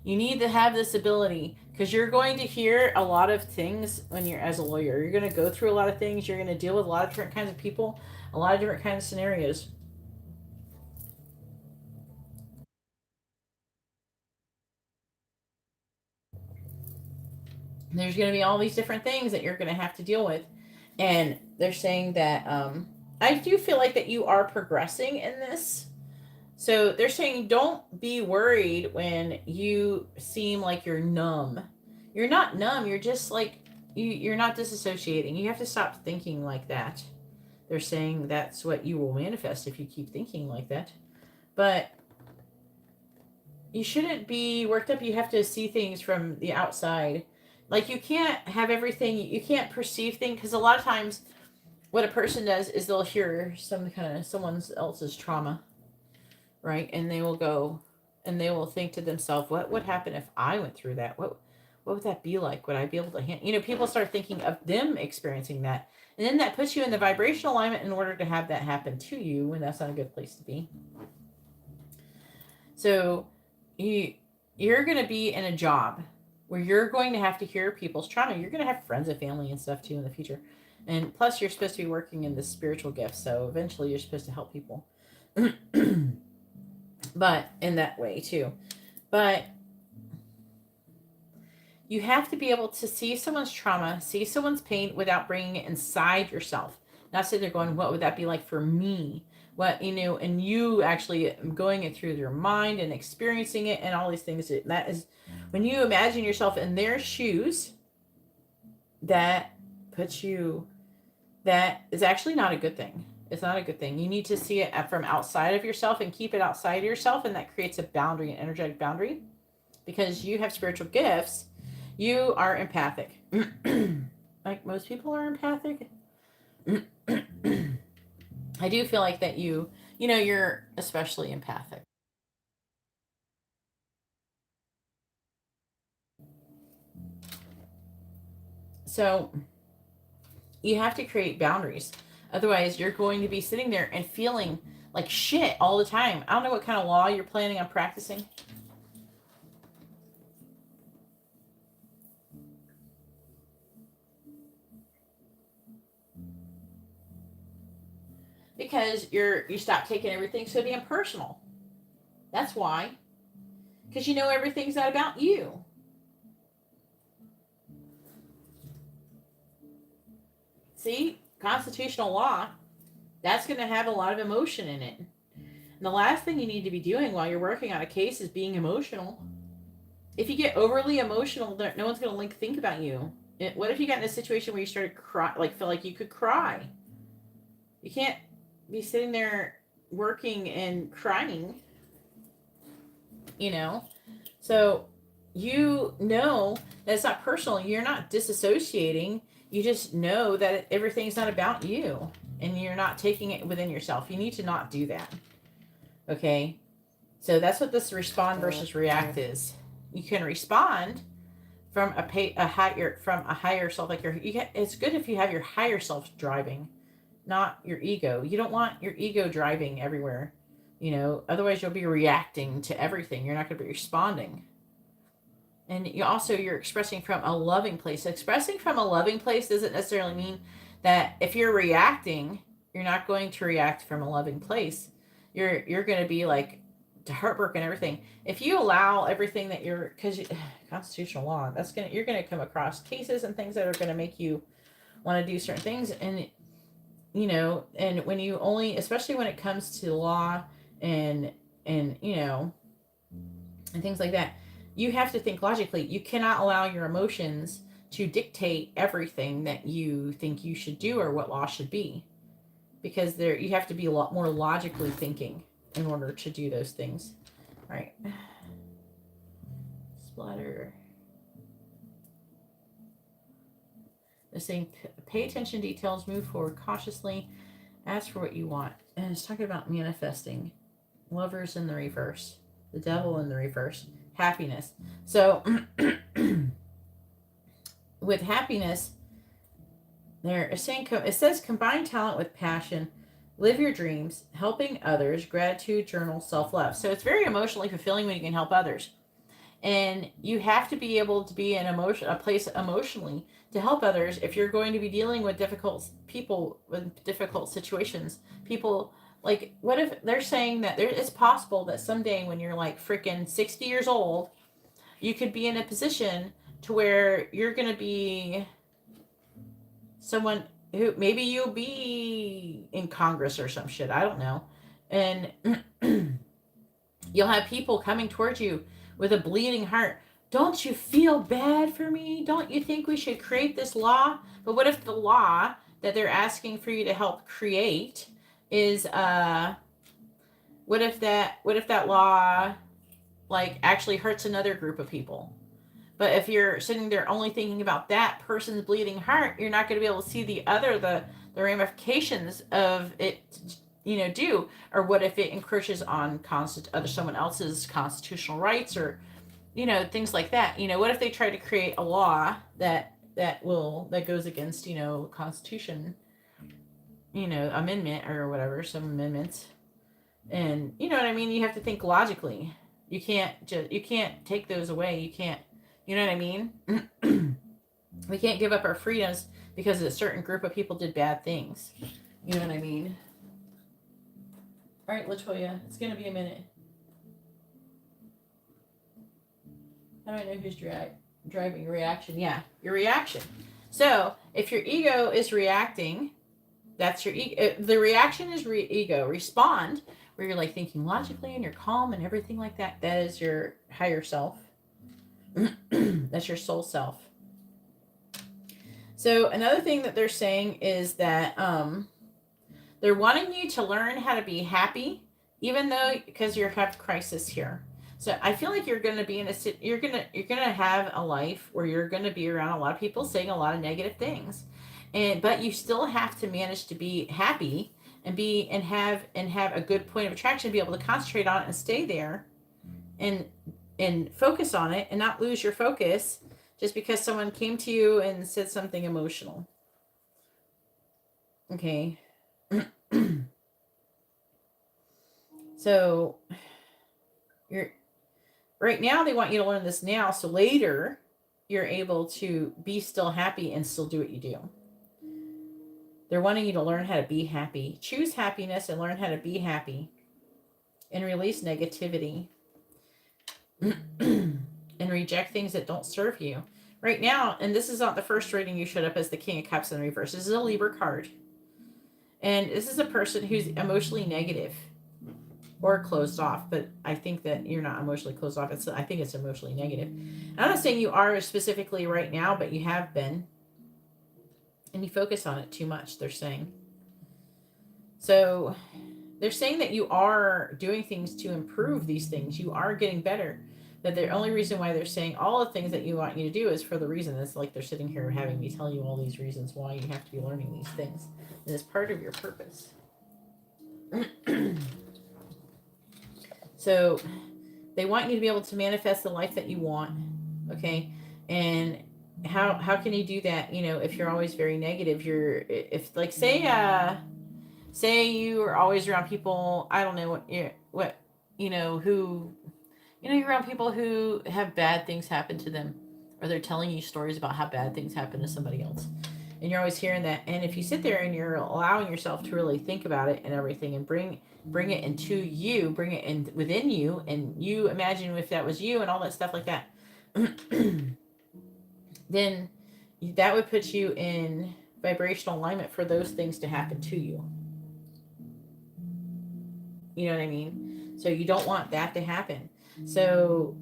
You need to have this ability because you're going to hear a lot of things when you're as a lawyer. You're going to go through a lot of things. You're going to deal with a lot of different kinds of people, a lot of different kinds of scenarios. There's going to be all these different things that you're going to have to deal with. And they're saying that I do feel like that you are progressing in this. So they're saying don't be worried when you seem like you're numb. You're not numb. You're just like, you're not disassociating. You have to stop thinking like that. They're saying that's what you will manifest if you keep thinking like that. But you shouldn't be worked up. You have to see things from the outside. Like you can't have everything, you can't perceive things, because a lot of times what a person does is they'll hear some kind of someone else's trauma, right? And they will go and they will think to themselves, what would happen if I went through that? What would that be like? Would I be able to handle? People start thinking of them experiencing that, and then that puts you in the vibrational alignment in order to have that happen to you, and that's not a good place to be. So you're going to be in a job where you're going to have to hear people's trauma. You're going to have friends and family and stuff too in the future. And plus, you're supposed to be working in this spiritual gift. So eventually, you're supposed to help people. But in that way too. But you have to be able to see someone's trauma, see someone's pain without bringing it inside yourself. Not sitting there going, what would that be like for me? What, and you actually going it through your mind and experiencing it and all these things. That is, when you imagine yourself in their shoes, that puts you, that is actually not a good thing. It's not a good thing. You need to see it from outside of yourself and keep it outside of yourself. And that creates a boundary, an energetic boundary, because you have spiritual gifts. You are empathic. Like most people are empathic. I do feel like that you're especially empathic. So you have to create boundaries. Otherwise, you're going to be sitting there and feeling like shit all the time. I don't know what kind of law you're planning on practicing. Because you stop taking everything so damn personal. That's why. Because everything's not about you. See, constitutional law, that's going to have a lot of emotion in it. And the last thing you need to be doing while you're working on a case is being emotional. If you get overly emotional, no one's going to think about you. What if you got in a situation where you started cry, like feel like you could cry? You can't be sitting there working and crying. So that it's not personal. You're not disassociating. You just know that everything's not about you, and you're not taking it within yourself. You need to not do that. Okay? So that's what this respond versus react is. You can respond from a higher self, like it's good if you have your higher self driving, not your ego. You don't want your ego driving everywhere. Otherwise you'll be reacting to everything. You're not going to be responding. And you're expressing from a loving place. Expressing from a loving place doesn't necessarily mean that if you're reacting, you're not going to react from a loving place. You're going to be like heartbreak and everything. If you allow everything that because constitutional law, you're gonna come across cases and things that are gonna make you want to do certain things, and and when you only, especially when it comes to law and and things like that, you have to think logically. You cannot allow your emotions to dictate everything that you think you should do or what law should be, because you have to be a lot more logically thinking in order to do those things. All right. Splatter. They're saying pay attention to details, move forward cautiously, ask for what you want. And it's talking about manifesting. Lovers in the reverse. The devil in the reverse. Happiness. So with happiness, they're saying, it says combine talent with passion, live your dreams, helping others, gratitude, journal, self-love. So it's very emotionally fulfilling when you can help others. And you have to be able to be in a place emotionally to help others if you're going to be dealing with difficult people, with difficult situations. People, like, what if they're saying that it's possible that someday when you're like freaking 60 years old, you could be in a position to where you're going to be someone who maybe you'll be in Congress or some shit. I don't know. And you'll have people coming towards you with a bleeding heart. Don't you feel bad for me? Don't you think we should create this law? But what if the law that they're asking for you to help create is what if that law like actually hurts another group of people? But if you're sitting there only thinking about that person's bleeding heart, you're not going to be able to see the ramifications of it, do. Or what if it encroaches on someone else's constitutional rights, or things like that. What if they try to create a law that goes against Constitution, amendment or whatever, some amendments, and you know what I mean. You have to think logically. You can't take those away. You can't. You know what I mean? We can't give up our freedoms because a certain group of people did bad things. You know what I mean? All right, LaToya, it's going to be a minute. How do I know who's driving your reaction? Yeah, your reaction. So if your ego is reacting, that's your ego. The reaction is ego. Respond, where you're like thinking logically and you're calm and everything like that. That is your higher self. That's your soul self. So another thing that they're saying is that they're wanting you to learn how to be happy, even though because you have crisis here. So I feel like you're going to be you're going to have a life where you're going to be around a lot of people saying a lot of negative things, but you still have to manage to be happy and have a good point of attraction, be able to concentrate on it and stay there, and focus on it and not lose your focus just because someone came to you and said something emotional. Okay. So right now they want you to learn this now, so later you're able to be still happy and still do what you do. They're wanting you to learn how to be happy. Choose happiness and learn how to be happy and release negativity. And reject things that don't serve you. Right now, and this is not the first reading you showed up as the King of Cups in reverse. This is a Libra card. And this is a person who's emotionally negative or closed off. But I think that you're not emotionally closed off. I think it's emotionally negative. I'm not saying you are specifically right now, but you have been. And you focus on it too much, they're saying. So they're saying that you are doing things to improve these things. You are getting better. That the only reason why they're saying all the things that you want you to do is for the reason. It's like they're sitting here having me tell you all these reasons why you have to be learning these things. And it's part of your purpose. So they want you to be able to manifest the life that you want. Okay. And how can you do that? If you're always very negative, if like, say you are always around people, I don't know who, you're around people who have bad things happen to them, or they're telling you stories about how bad things happen to somebody else. And you're always hearing that. And if you sit there and you're allowing yourself to really think about it and everything, and bring it into you, bring it in within you, and you imagine if that was you and all that stuff like that, then that would put you in vibrational alignment for those things to happen to you. You know what I mean? So you don't want that to happen. So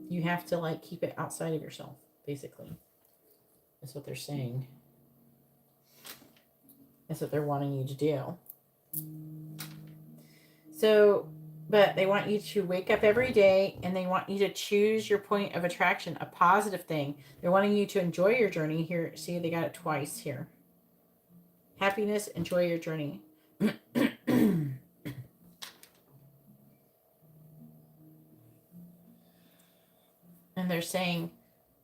you have to like keep it outside of yourself, basically. That's what they're saying. That's what they're wanting you to do. So, but they want you to wake up every day, and they want you to choose your point of attraction, a positive thing. They're wanting you to enjoy your journey. Here, see, they got it twice here. Happiness, enjoy your journey. And they're saying,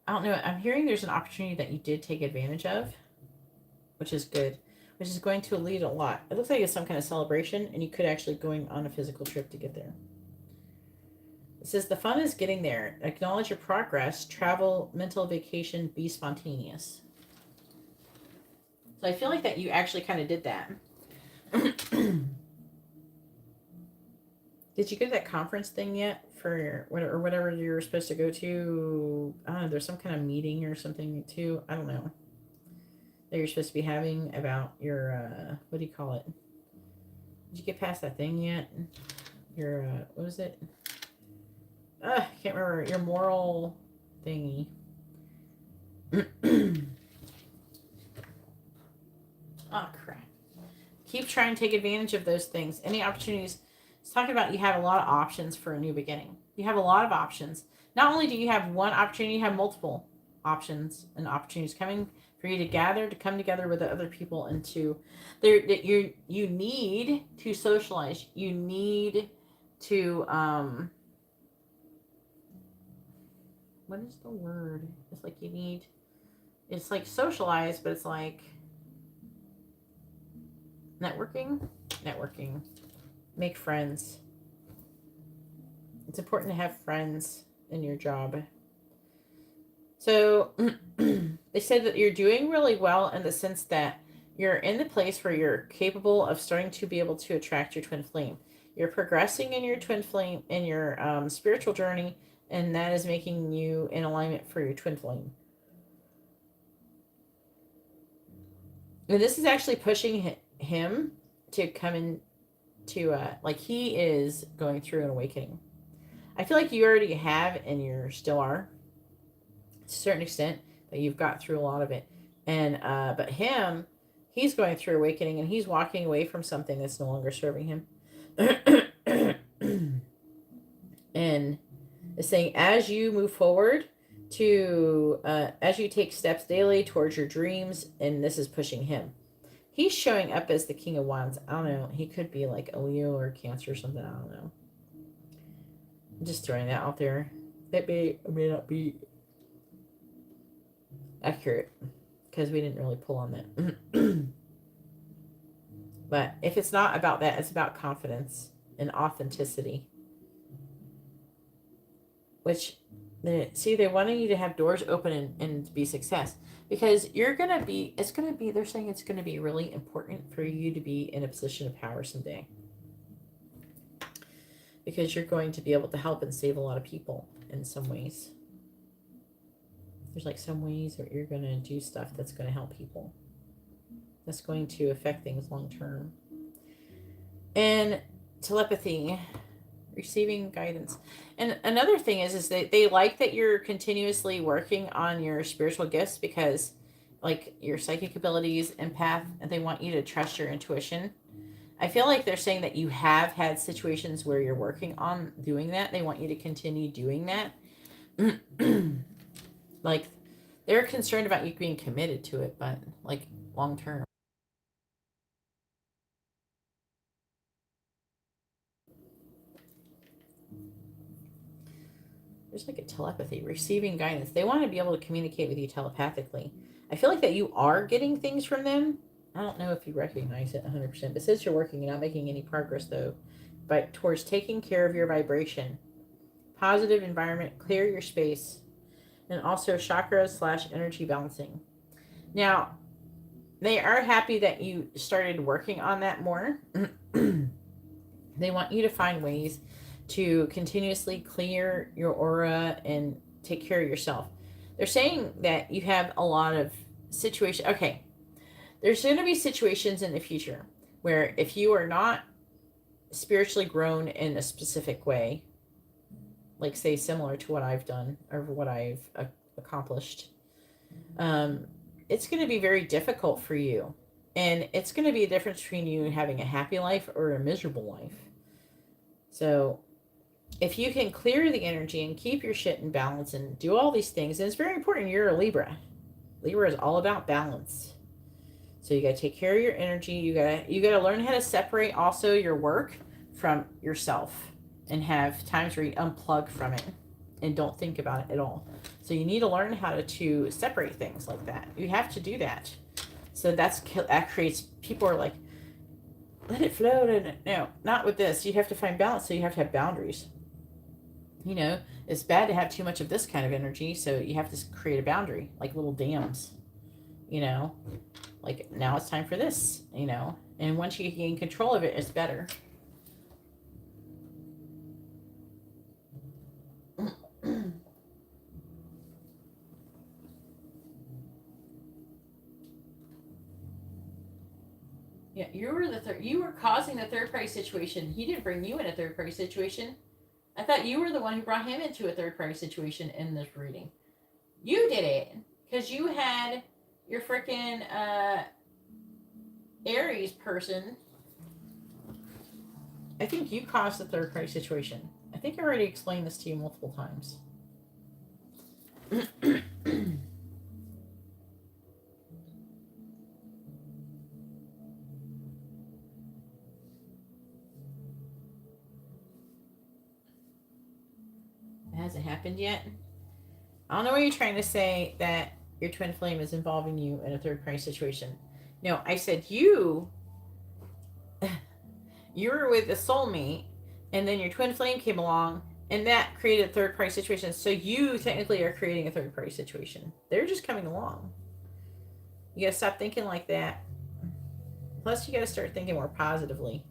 I don't know, I'm hearing there's an opportunity that you did take advantage of, which is good, which is going to lead a lot. It looks like it's some kind of celebration, and you could actually going on a physical trip to get there. It says the fun is getting there. Acknowledge your progress. Travel, mental vacation, be spontaneous. So I feel like that you actually kind of did that. Did you go to that conference thing yet for whatever you were supposed to go to? I don't know. There's some kind of meeting or something too. I don't know. That you're supposed to be having about your, what do you call it? Did you get past that thing yet? Your, what was it? I can't remember. Your moral thingy. Oh, crap. Keep trying to take advantage of those things. Any opportunities. It's talking about you have a lot of options for a new beginning. You have a lot of options. Not only do you have one opportunity, you have multiple options and opportunities coming for you to gather, to come together with the other people, and to you need to socialize. You need to what is the word? It's like you need, it's like socialize, but it's like networking, make friends. It's important to have friends in your job. So they said that you're doing really well in the sense that you're in the place where you're capable of starting to be able to attract your twin flame. You're progressing in your twin flame, in your spiritual journey, and that is making you in alignment for your twin flame. And this is actually pushing him to come in to, like, he is going through an awakening. I feel like you already have, and you still are, to a certain extent, that you've got through a lot of it. And, but he's going through awakening, and he's walking away from something that's no longer serving him. And it's saying, as you move forward to, as you take steps daily towards your dreams, and this is pushing him. He's showing up as the King of Wands. I don't know. He could be like a Leo or Cancer or something. I don't know. I'm just throwing that out there. That may or may not be accurate, because we didn't really pull on that. But if it's not about that, it's about confidence and authenticity. Which, they wanted you to have doors open and be success. Because they're saying it's going to be really important for you to be in a position of power someday. Because you're going to be able to help and save a lot of people in some ways. There's like some ways that you're going to do stuff that's going to help people. That's going to affect things long term. And telepathy, receiving guidance. And another thing is that they like that you're continuously working on your spiritual gifts, because like your psychic abilities, empath, and they want you to trust your intuition. I feel like they're saying that you have had situations where you're working on doing that. They want you to continue doing that. Like, they're concerned about you being committed to it, but like long term. There's like a telepathy, receiving guidance. They want to be able to communicate with you telepathically. I feel like that you are getting things from them. I don't know if you recognize it 100%, but since you're working, you're not making any progress though, but towards taking care of your vibration, positive environment, clear your space, and also chakras / energy balancing. Now, they are happy that you started working on that more. They want you to find ways to continuously clear your aura and take care of yourself. They're saying that you have a lot of situations. Okay, there's going to be situations in the future where if you are not spiritually grown in a specific way, like say similar to what I've done or what I've accomplished, it's going to be very difficult for you. And it's going to be a difference between you having a happy life or a miserable life. So if you can clear the energy and keep your shit in balance and do all these things, and it's very important, you're a Libra. Libra is all about balance. So you got to take care of your energy. You got to learn how to separate also your work from yourself and have times where you unplug from it and don't think about it at all. So you need to learn how to separate things like that. You have to do that. So that creates, people are like, let it flow. No, not with this. You have to find balance. So you have to have boundaries. You know, it's bad to have too much of this kind of energy. So you have to create a boundary, like little dams, you know, like now it's time for this, you know, and once you gain control of it, it's better. Yeah, you were causing the third party situation. He didn't bring you in a third party situation. I thought you were the one who brought him into a third party situation in this reading. You did it because you had your freaking Aries person. I think you caused the third party situation. I think I already explained this to you multiple times. It hasn't happened yet. I don't know what you're trying to say, that your twin flame is involving you in a third party situation. No, I said you were with a soulmate, and then your twin flame came along, and that created a third party situation. So you technically are creating a third party situation. They're just coming along. You gotta stop thinking like that. Plus, you gotta start thinking more positively.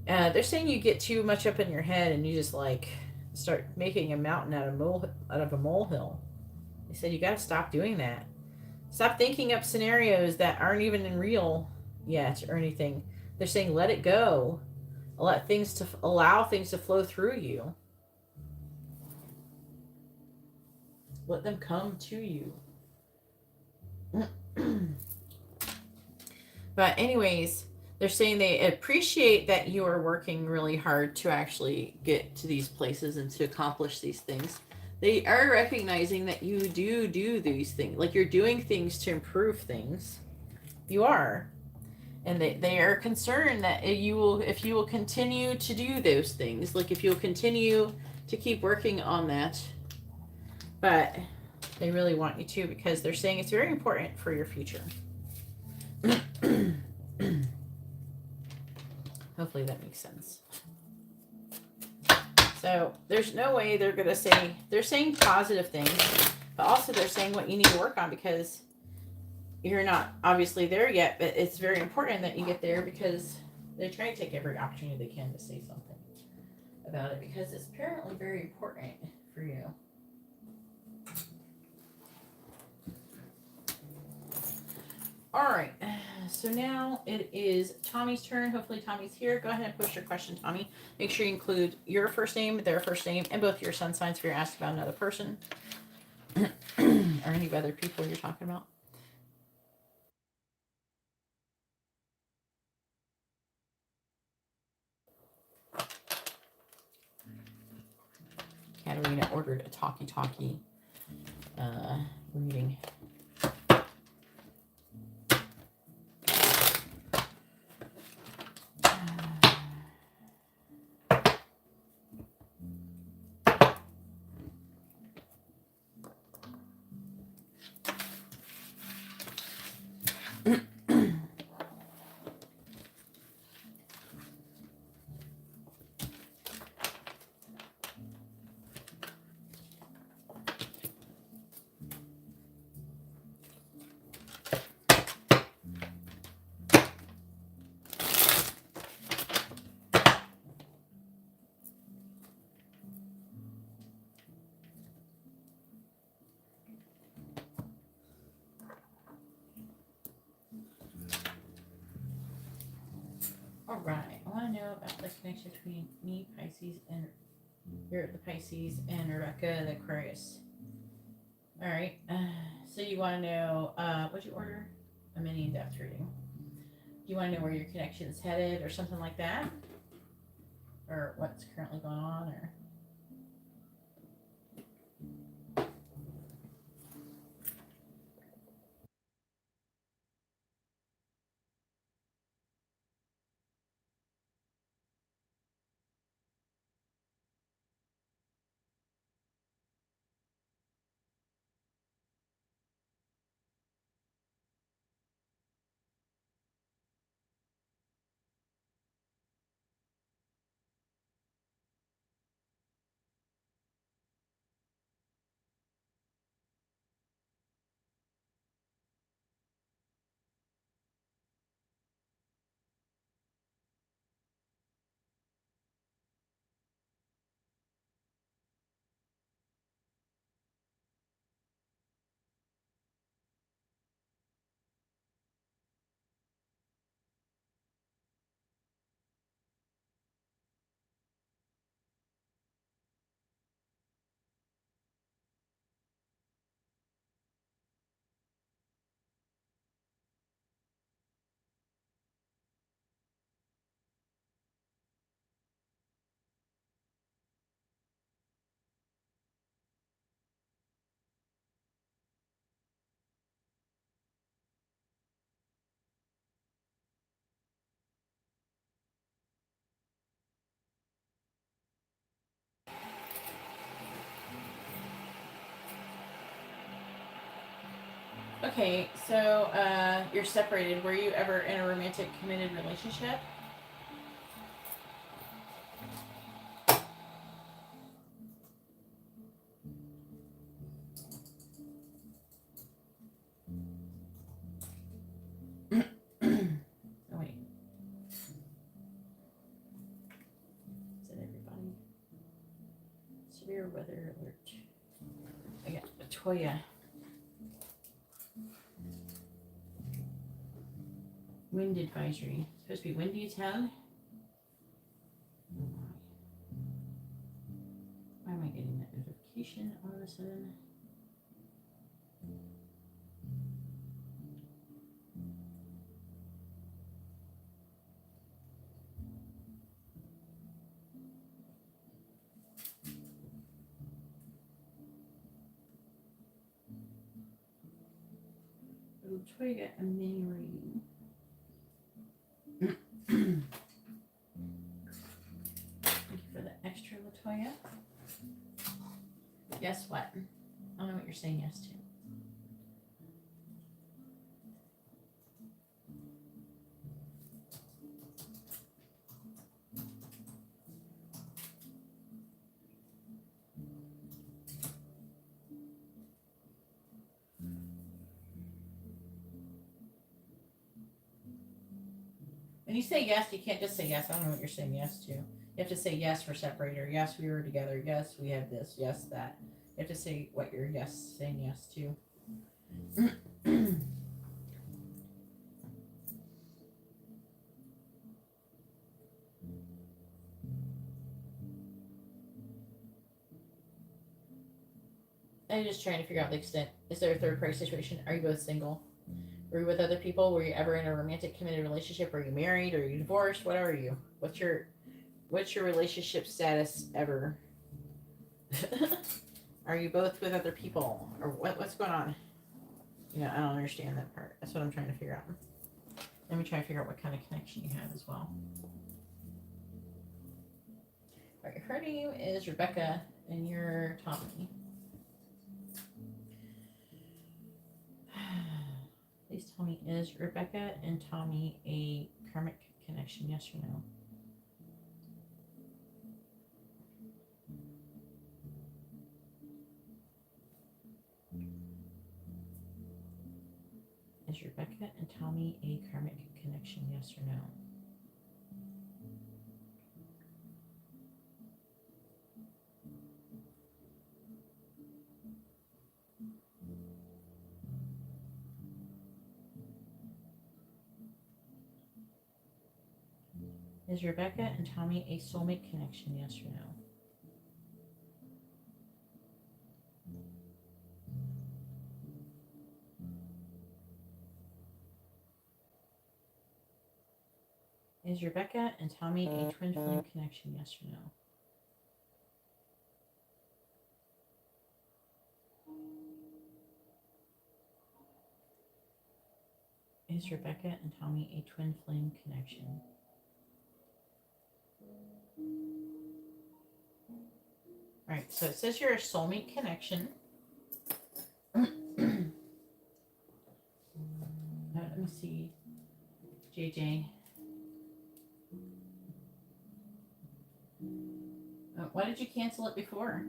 They're saying you get too much up in your head, and you just like start making a mountain out of a molehill. They said you gotta stop doing that. Stop thinking up scenarios that aren't even in real yet or anything. They're saying let it go. Allow things to flow through you. Let them come to you. But anyways, they're saying they appreciate that you are working really hard to actually get to these places and to accomplish these things. They are recognizing that you do these things. Like you're doing things to improve things. You are. And they are concerned that if you will continue to do those things, like if you'll continue to keep working on that. But they really want you to, because they're saying it's very important for your future. Hopefully that makes sense. So there's no way they're going to say, they're saying positive things, but also they're saying what you need to work on, because you're not obviously there yet, but it's very important that you get there, because they try to take every opportunity they can to say something about it, because it's apparently very important for you. All right, so now it is Tommy's turn. Hopefully Tommy's here. Go ahead and push your question, Tommy. Make sure you include your first name, their first name, and both your sun signs if you're asked about another person or any other people you're talking about. Katarina ordered a talkie reading. Alright, I want to know about the connection between me, Pisces, and you're the Pisces, and Rebecca, the Aquarius. Alright, so you want to know, what'd you order? A mini in-depth reading. Do you want to know where your connection is headed or something like that? Or what's currently going on, or? Okay, so you're separated. Were you ever in a romantic committed relationship? Oh wait. Is it everybody? Severe weather alert. I got Latoya. Wind advisory. It's supposed to be windy as hell. Why am I getting that notification all of a sudden? Latoya got a mini reading. Thank you for the extra, Latoya. Guess what? I don't know what you're saying yes to. When you say yes, you can't just say yes. I don't know what you're saying yes to. You have to say yes for separator. Yes, we were together. Yes, we have this. Yes, that. You have to say what you're saying yes to. I'm just trying to figure out the extent. Is there a third party situation? Are you both single? Were you with other people? Were you ever in a romantic committed relationship? Are you married? Are you divorced? What are you? What's your relationship status ever? Are you both with other people? Or what's going on? I don't understand that part. That's what I'm trying to figure out. Let me try to figure out what kind of connection you have as well. All right, her name is Rebecca, and you're Tommy. Please tell me, is Rebecca and Tommy a karmic connection, yes or no? Is Rebecca and Tommy a karmic connection, yes or no? Is Rebecca and Tommy a soulmate connection, yes or no? Is Rebecca and Tommy a twin flame connection, yes or no? Is Rebecca and Tommy a twin flame connection? All right, so it says you're a soulmate connection. Let me see. JJ. Why did you cancel it before?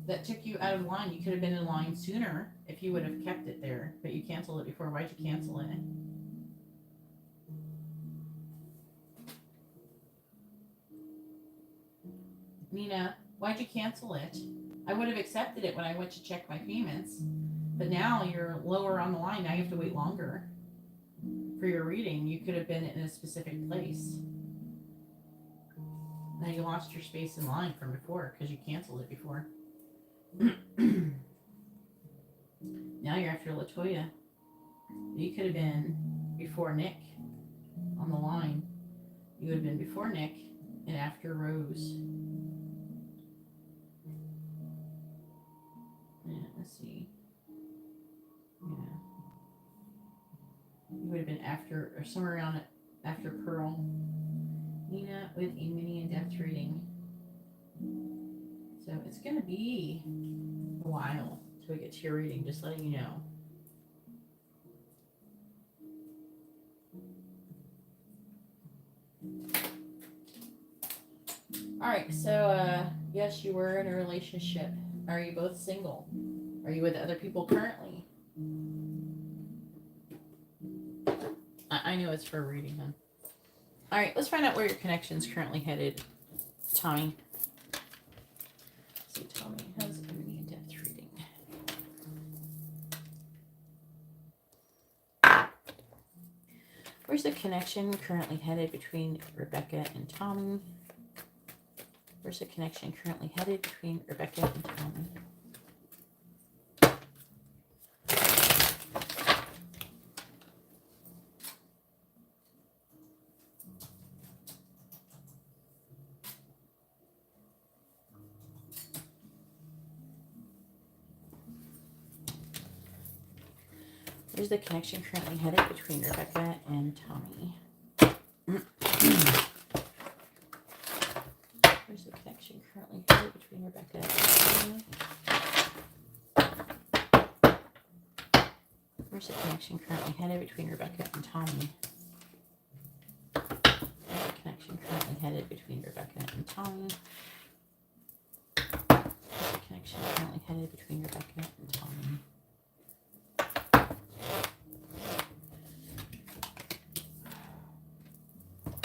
That took you out of line. You could have been in line sooner if you would have kept it there, but you canceled it before. Why'd you cancel it? Nina, why'd you cancel it? I would have accepted it when I went to check my payments, but now you're lower on the line. Now you have to wait longer for your reading. You could have been in a specific place. Now you lost your space in line from before because you canceled it before. Now you're after Latoya. You could have been before Nick on the line. You would have been before Nick and after Rose. Yeah, let's see. Yeah. You would have been after, or somewhere around it, after Pearl. Nina with a mini in-depth reading. So it's going to be a while till we get to your reading, just letting you know. Alright, so yes, you were in a relationship. Are you both single? Are you with other people currently? I know it's for a reading, huh? Alright, let's find out where your connection's currently headed, Tommy. Let's see, Tommy has a mini in-depth reading. Where's the connection currently headed between Rebecca and Tommy? Where's the connection currently headed between Rebecca and Tommy? Where's the connection currently headed between Rebecca and Tommy? Where's the connection currently headed between Rebecca and Tommy? Where's the connection currently headed between Rebecca and Tommy? Where's the connection currently headed between Rebecca and Tommy? Where's the connection currently headed between Rebecca and Tommy?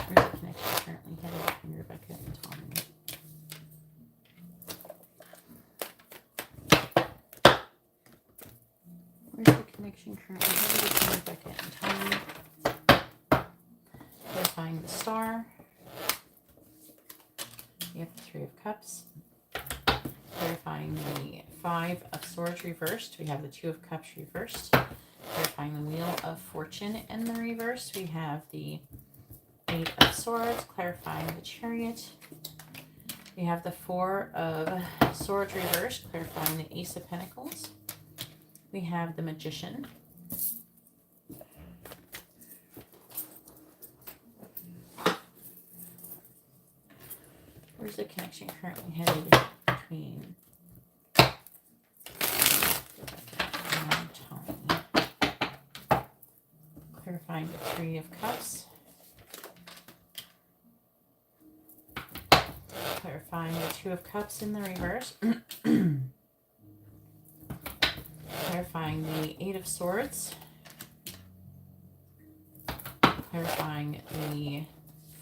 Where's the connection currently headed between Rebecca and Tommy? Where's the connection currently headed between Rebecca and Tommy? Clarifying the star. We have the Three of Cups. Clarifying the Five of Swords reversed. We have the Two of Cups reversed. Clarifying the Wheel of Fortune in the reverse. We have the Eight of Swords, clarifying the Chariot. We have the Four of Swords reversed, clarifying the Ace of Pentacles. We have the Magician. Where's the connection currently headed between Rebecca and Tommy? Clarifying the Three of Cups. Clarifying the Two of Cups in the reverse. Clarifying the Eight of Swords. Clarifying the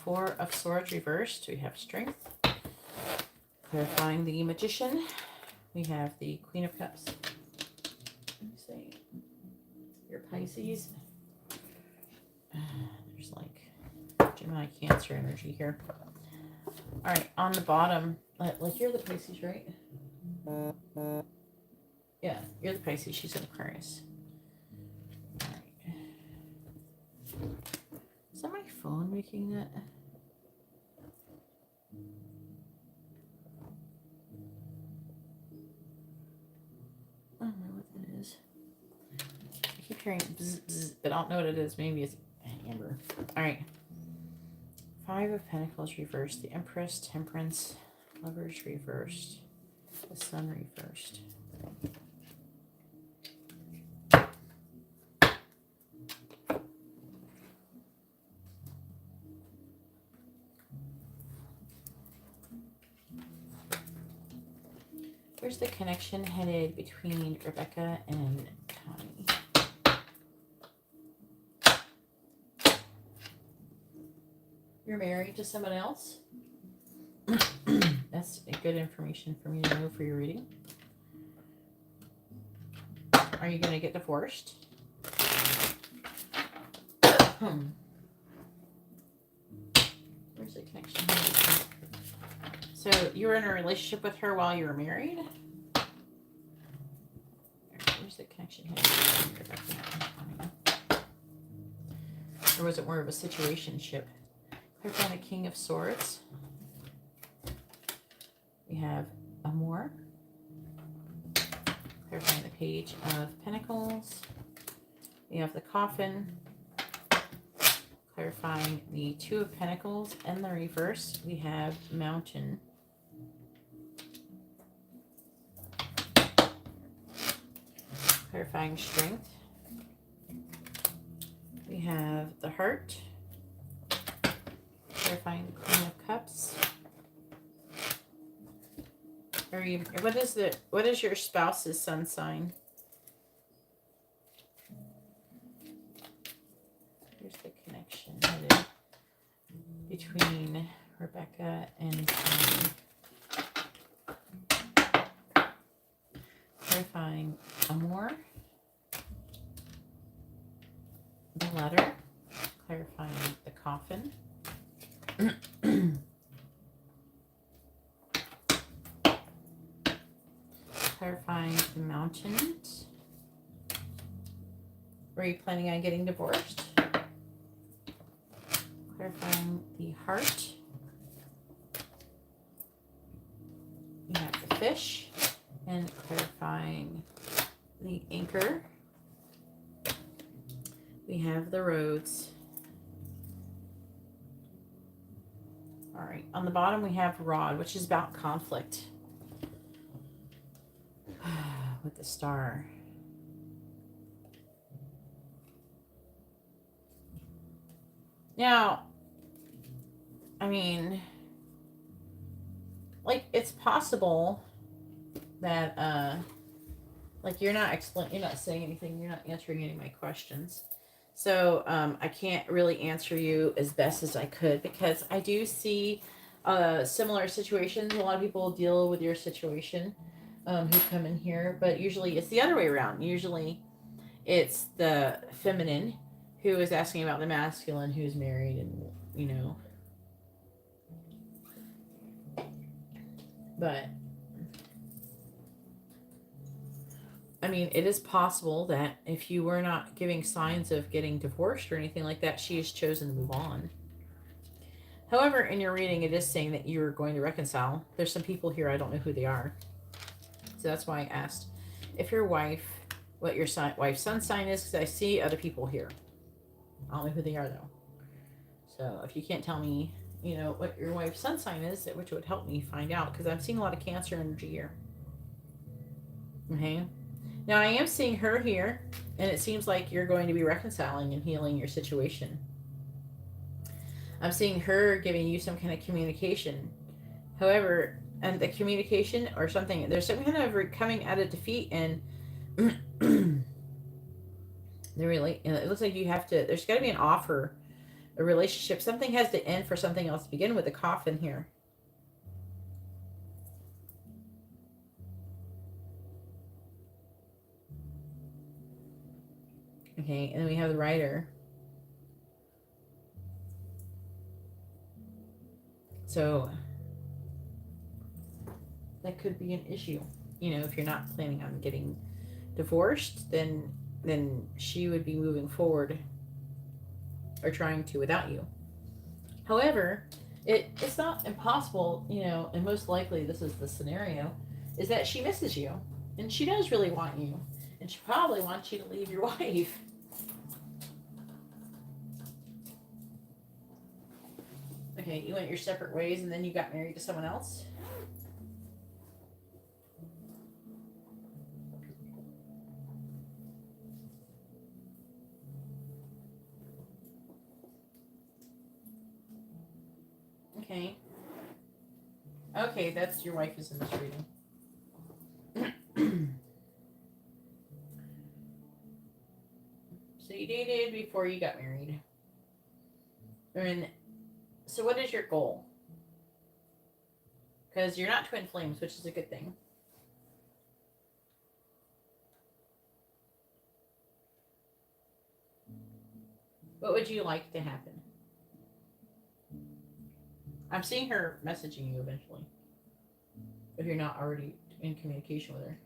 Four of Swords reversed. We have Strength. Clarifying the Magician. We have the Queen of Cups. Let me see. Your Pisces. There's like amount of Cancer energy here. All right, on the bottom, like you're the Pisces, right? Yeah, you're the Pisces. She's an Aquarius. All right. Is that my phone making that? I don't know what that is. I keep hearing bzz, bzz, but I don't know what it is. Maybe it's amber. All right. 5 of Pentacles reversed. The Empress, Temperance, Lovers reversed. The Sun reversed. Where's the connection headed between Rebecca and Tommy? You're married to someone else? That's good information for me to know for your reading. Are you going to get divorced? Where's the connection headed? So you were in a relationship with her while you were married? Where's the connection headed? Or was it more of a situationship? Clarifying the King of Swords. We have Amour. Clarifying the Page of Pentacles. We have the Coffin. Clarifying the Two of Pentacles. And the reverse, we have Mountain. Clarifying Strength. We have the Heart. Clarifying the Queen of Cups. What is your spouse's sun sign? Here's the connection headed between Rebecca and Tommy. Clarifying Amour. The Letter. Clarifying the Coffin. Clarifying the Mountain. Were you planning on getting divorced? Clarifying the Heart. We have the Fish. And clarifying the Anchor. We have the Roads. All right, on the bottom we have Rod, which is about conflict. With the Star. Now, I mean, like, it's possible that, like, you're not saying anything, you're not answering any of my questions. So, I can't really answer you as best as I could, because I do see similar situations. A lot of people deal with your situation who come in here, but usually it's the other way around. Usually it's the feminine who is asking about the masculine who's married, and, you know. But, I mean, it is possible that if you were not giving signs of getting divorced or anything like that, she has chosen to move on. However, in your reading, it is saying that you're going to reconcile. There's some people here, I don't know who they are. So that's why I asked if your wife, what your wife's sun sign is, because I see other people here. I don't know who they are, though. So if you can't tell me, you know, what your wife's sun sign is, which would help me find out, because I'm seeing a lot of Cancer energy here. Okay. Now, I am seeing her here, and it seems like you're going to be reconciling and healing your situation. I'm seeing her giving you some kind of communication. However, and the communication or something, there's some kind of coming out of defeat, and it looks like you have to, there's got to be an offer, a relationship. Something has to end for something else to begin with. The Coffin here. Okay, and then we have the Rider. So that could be an issue. You know, if you're not planning on getting divorced, then she would be moving forward or trying to without you. However, it's not impossible, you know, and most likely this is the scenario, is that she misses you and she does really want you, and she probably wants you to leave your wife. Okay, you went your separate ways and then you got married to someone else? Okay. Okay, that's your wife is in this reading. So you dated before you got married. And so what is your goal? Because you're not twin flames, which is a good thing. What would you like to happen? I'm seeing her messaging you eventually, if you're not already in communication with her.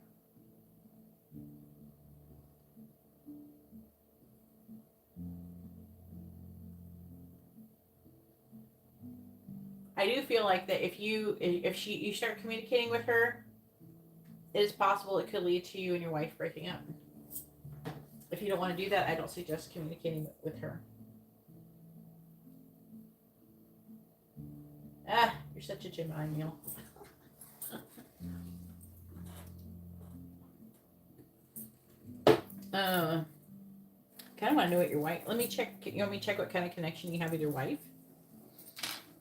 I do feel like that if you start communicating with her, it is possible it could lead to you and your wife breaking up. If you don't want to do that, I don't suggest communicating with her. Ah, you're such a Gemini, Neil. Kind of want to know what your wife. Let me check. You want me to check what kind of connection you have with your wife?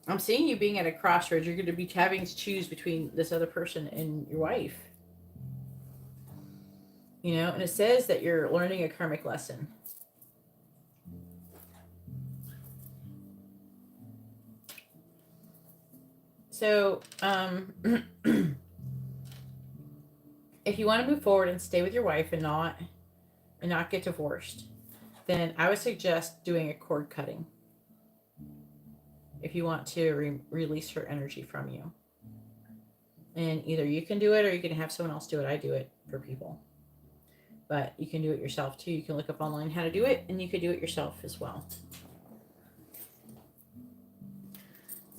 I'm seeing you being at a crossroads. You're going to be having to choose between this other person and your wife. You know, and it says that you're learning a karmic lesson. So, if you want to move forward and stay with your wife and not get divorced, then I would suggest doing a cord cutting. If you want to release her energy from you. And either you can do it or you can have someone else do it. I do it for people. But you can do it yourself too. You can look up online how to do it, and you can do it yourself as well.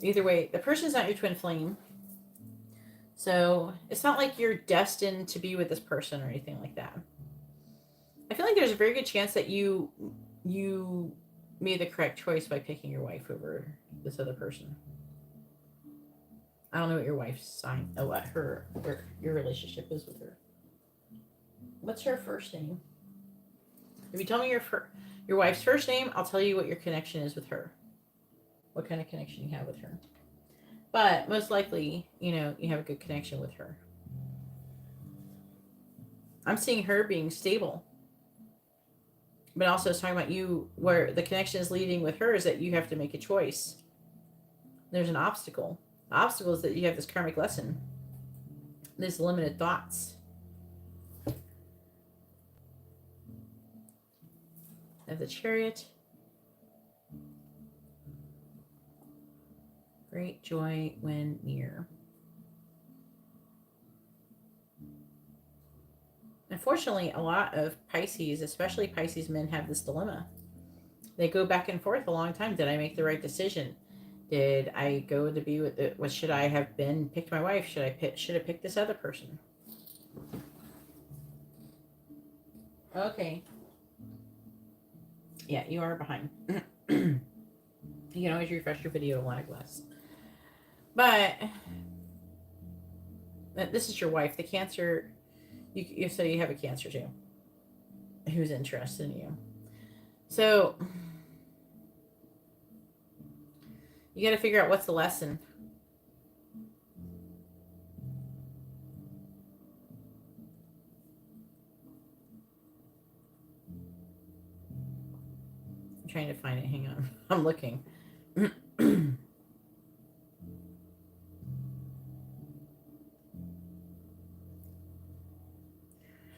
Either way, the person's not your twin flame. So it's not like you're destined to be with this person or anything like that. I feel like there's a very good chance that you made the correct choice by picking your wife over this other person. I don't know what your wife's sign, what your relationship is with her. What's her first name? If you tell me your wife's first name, I'll tell you what your connection is with her. What kind of connection you have with her. But most likely, you know, you have a good connection with her. I'm seeing her being stable. But also it's talking about you, where the connection is leading with her is that you have to make a choice. There's an obstacle. The obstacle is that you have this karmic lesson. These limited thoughts. Of the Chariot. Great joy when near. Unfortunately, a lot of Pisces, especially Pisces men, have this dilemma. They go back and forth a long time. Did I make the right decision? Did I go to be with what should I have been? Picked my wife? Should have picked this other person? Okay. Yeah, you are behind. You can always refresh your video to lag less. But this is your wife. The Cancer, so you have a Cancer too, who's interested in you. So you got to figure out what's the lesson. I'm trying to find it. Hang on. I'm looking.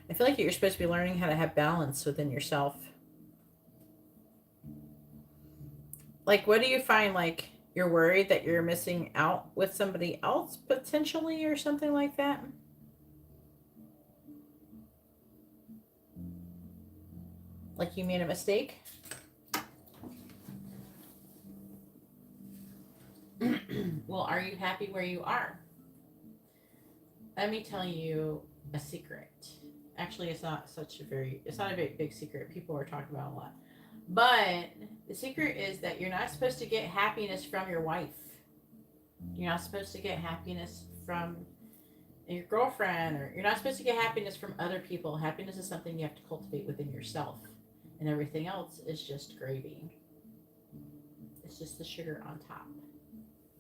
I feel like you're supposed to be learning how to have balance within yourself. Like, what do you find, like, you're worried that you're missing out with somebody else potentially or something like that. Like you made a mistake. Well, are you happy where you are? Let me tell you a secret. Actually, it's not a big secret. People are talking about a lot. But the secret is that you're not supposed to get happiness from your wife. You're not supposed to get happiness from your girlfriend, or you're not supposed to get happiness from other people. Happiness is something you have to cultivate within yourself. And everything else is just gravy. It's just the sugar on top.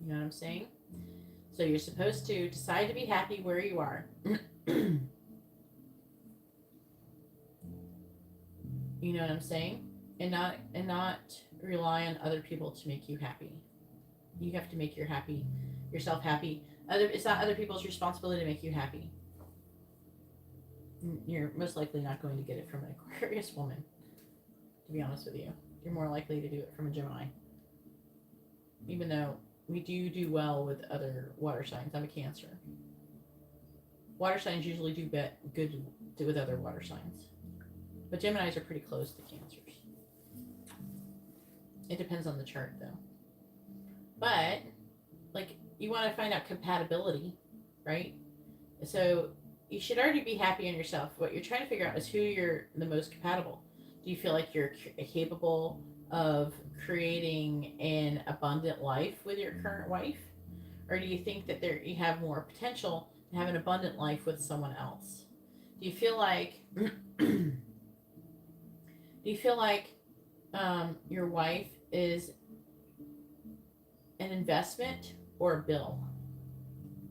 You know what I'm saying? So you're supposed to decide to be happy where you are. You know what I'm saying? And not rely on other people to make you happy. You have to make yourself happy. It's not other people's responsibility to make you happy. You're most likely not going to get it from an Aquarius woman, to be honest with you. You're more likely to do it from a Gemini. Even though we do well with other water signs. I'm a Cancer. Water signs usually do good with other water signs. But Geminis are pretty close to Cancers. It depends on the chart, though. But, like, you want to find out compatibility, right? So, you should already be happy in yourself. What you're trying to figure out is who you're the most compatible. Do you feel like you're capable of creating an abundant life with your current wife? Or do you think that you have more potential to have an abundant life with someone else? Do you feel like your wife is an investment or a bill?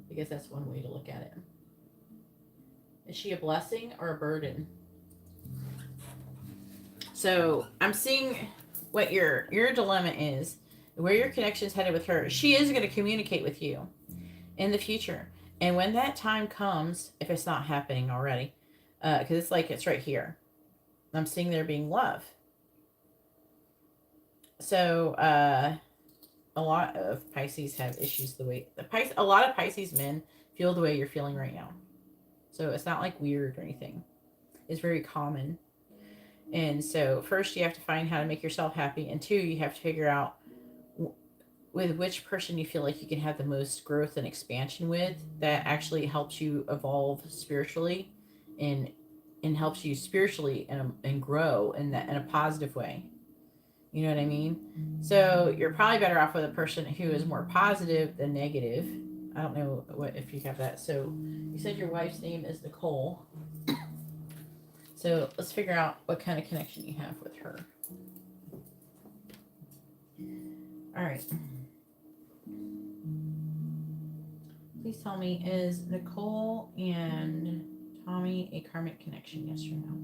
I guess that's one way to look at it. Is she a blessing or a burden? So I'm seeing what your dilemma is, where your connection's headed with her. She is going to communicate with you in the future. And when that time comes, if it's not happening already, because it's right here. I'm seeing there being love. So a lot of Pisces have issues a lot of Pisces men feel the way you're feeling right now. So it's not like weird or anything. It's very common. And so first you have to find how to make yourself happy. And two, you have to figure out with which person you feel like you can have the most growth and expansion with, that actually helps you evolve spiritually and helps you spiritually and grow in a positive way. You know what I mean? So you're probably better off with a person who is more positive than negative. I don't know if you have that. So you said your wife's name is Nicole. So let's figure out what kind of connection you have with her. All right. Please tell me, is Nicole and Tommy a karmic connection? Yes or no?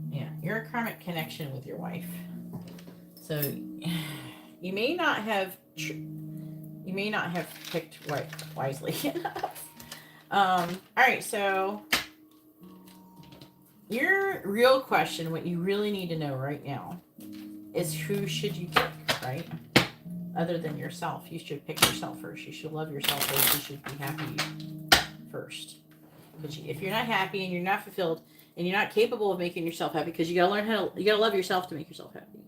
Yeah, you're a karmic connection with your wife. So you may not have picked wisely enough. All right, so your real question, what you really need to know right now, is who should you pick, right? Other than yourself, you should pick yourself first. You should love yourself first. You should be happy first. But if you're not happy and you're not fulfilled and you're not capable of making yourself happy, because you gotta love yourself to make yourself happy.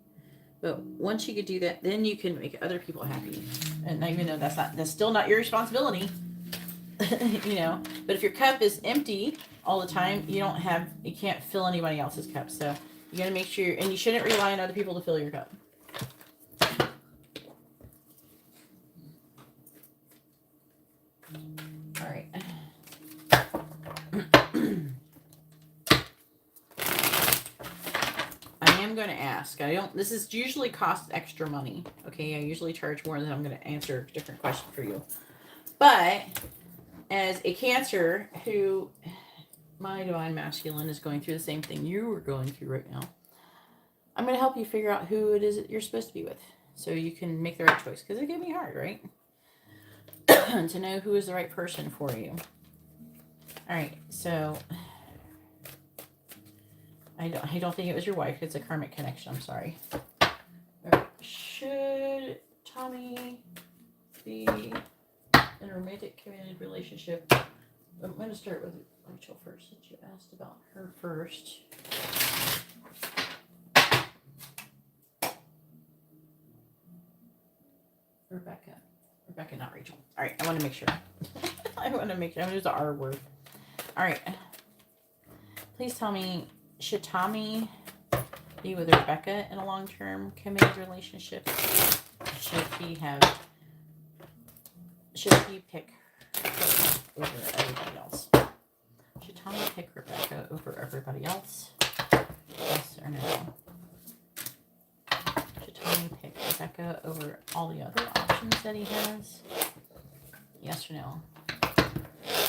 But once you could do that, then you can make other people happy. And even though that's still not your responsibility, you know. But if your cup is empty all the time, you can't fill anybody else's cup. So you gotta make sure, and you shouldn't rely on other people to fill your cup. All right. I'm going to ask. This is usually costs extra money. Okay, I usually charge more than I'm going to answer a different question for you. But as a Cancer who, my divine masculine, is going through the same thing you are going through right now, I'm going to help you figure out who it is that you're supposed to be with, so you can make the right choice. Because it can be hard, right? To know who is the right person for you. All right, so I don't think it was your wife. It's a karmic connection. I'm sorry. All right. Should Tommy be in a romantic committed relationship? I'm going to start with Rachel first, since you asked about her first. Rebecca, not Rachel. All right, I want to make sure. I'm going to use the R word. All right. Please tell me, should Tommy be with Rebecca in a long-term committed relationship? Should he pick her over everybody else? Should Tommy pick Rebecca over everybody else? Yes or no? Should Tommy pick Rebecca over all the other options that he has? Yes or no?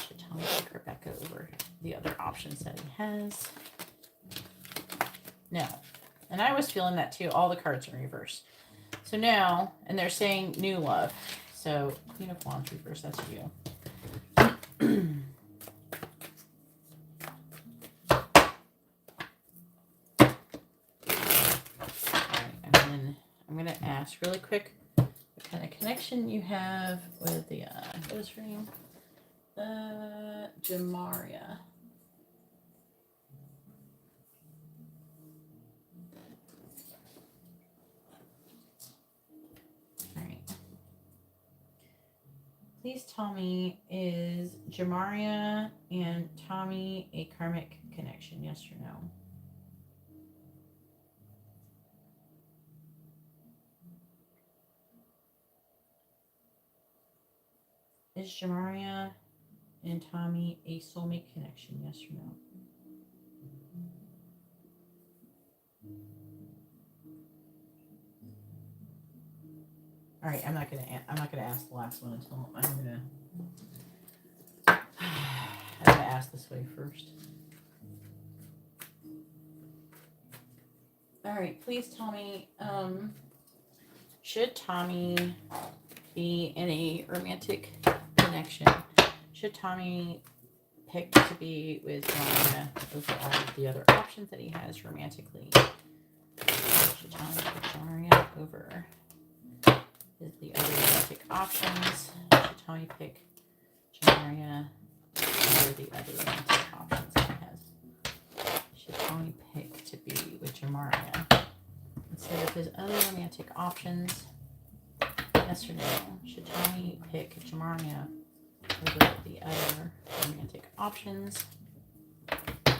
Should Tommy pick Rebecca over the other options that he has? No. And I was feeling that too. All the cards in reverse. So now, and they're saying new love. So Queen of Wands reverse, that's you. I'm going to ask really quick what kind of connection you have with the, what is her name? Jamaria. All right. Please tell me, is Jamaria and Tommy a karmic connection? Yes or no? Is Jamaria and Tommy a soulmate connection? Yes or no? All right, I'm not gonna ask the last one until I'm gonna ask this way first. All right, please tell me, should Tommy be in a romantic connection? Should Tommy pick to be with Jamaria over all of the other options that he has romantically? Should Tommy pick Jamaria over the other romantic options? Should Tommy pick Jamaria over the other romantic options that he has? Should Tommy pick to be with Jamaria instead of his other romantic options? Yes or no? Should Tommy pick Jamaria over the other romantic options?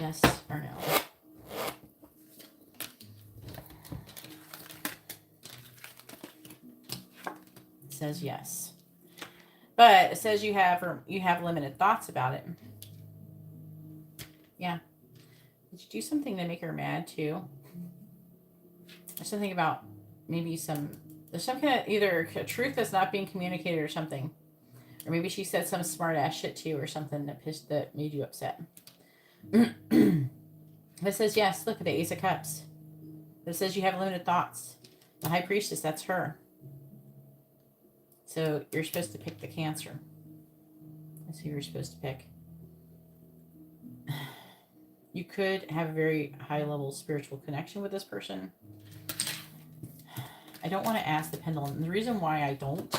Yes or no? It says yes, but it says you have limited thoughts about it. Yeah. Did you do something to make her mad too? Or something about maybe there's some kind of either a truth that's not being communicated or something. Or maybe she said some smart ass shit to you or something that made you upset. It says yes. Look at the Ace of Cups. It says you have limited thoughts. The High Priestess, that's her. So you're supposed to pick the Cancer. That's who you're supposed to pick. You could have a very high level spiritual connection with this person. I don't want to ask the pendulum. And the reason why I don't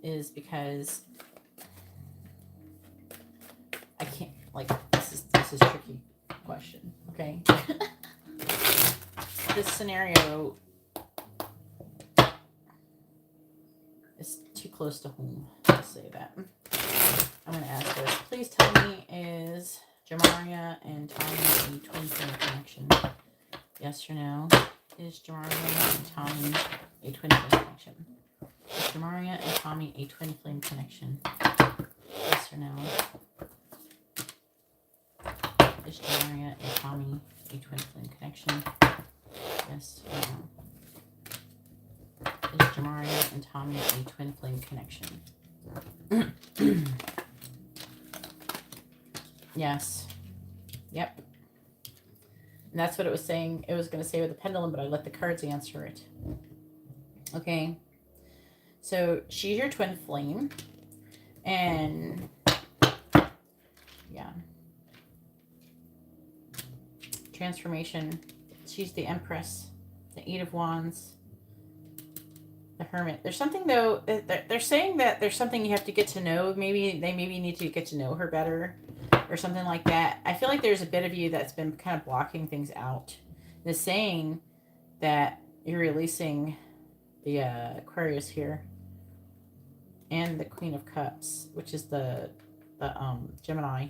is because I can't, like, this is a tricky question, okay? This scenario is too close to home to say that. I'm going to ask this. Please tell me, is Jamaria and Tommy a twin flame connection? Yes or no? Is Jamaria and Tommy a twin flame connection? Is Jamaria and Tommy a twin flame connection? Yes or no? Is Jamaria and Tommy a twin flame connection? Yes or no? Is Jamaria and Tommy a twin flame connection? Yes. Yep. And that's what it was saying. It was going to say with the pendulum, but I let the cards answer it. Okay. So she's your twin flame. And Yeah. Transformation. She's the Empress, the Eight of Wands, the Hermit. There's something though, they're saying that there's something you have to get to know. Maybe they need to get to know her better or something like that. I feel like there's a bit of you that's been kind of blocking things out. It's saying that you're releasing the Aquarius here and the Queen of Cups, which is the Gemini.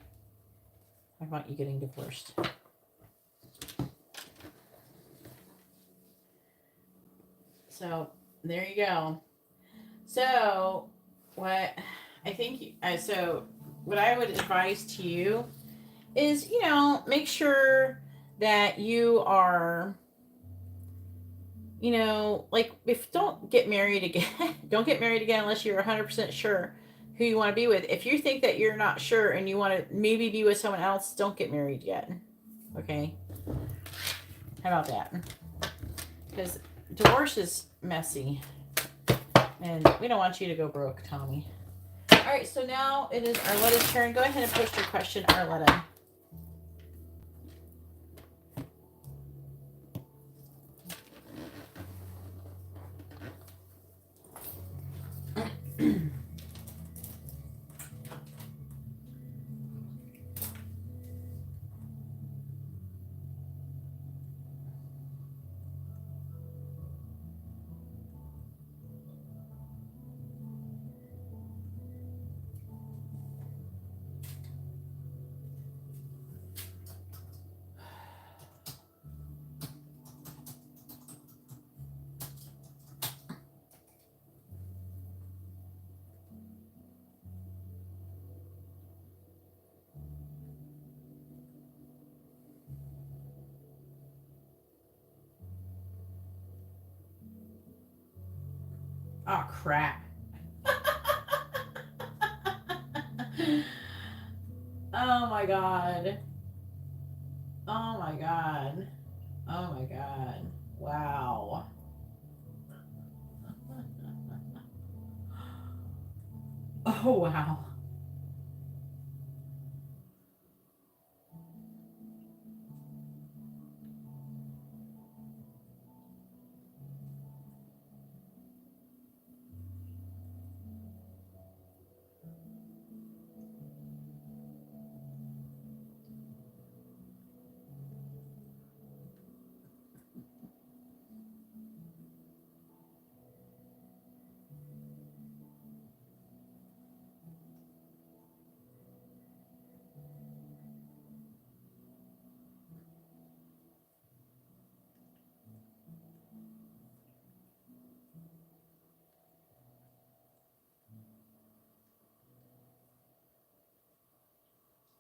Talk about you getting divorced. So there you go. So what I think, what I would advise to you is, make sure that you are, like, if don't get married again, don't get married again unless you're 100% sure who you want to be with. If you think that you're not sure and you want to maybe be with someone else, don't get married yet. Okay? How about that? Because divorce is messy. And we don't want you to go broke, Tommy. All right, so now it is Arletta's turn. Go ahead and post your question, Arletta. Oh, crap. Oh, my God. Oh, my God. Oh, my God. Wow. Oh, wow.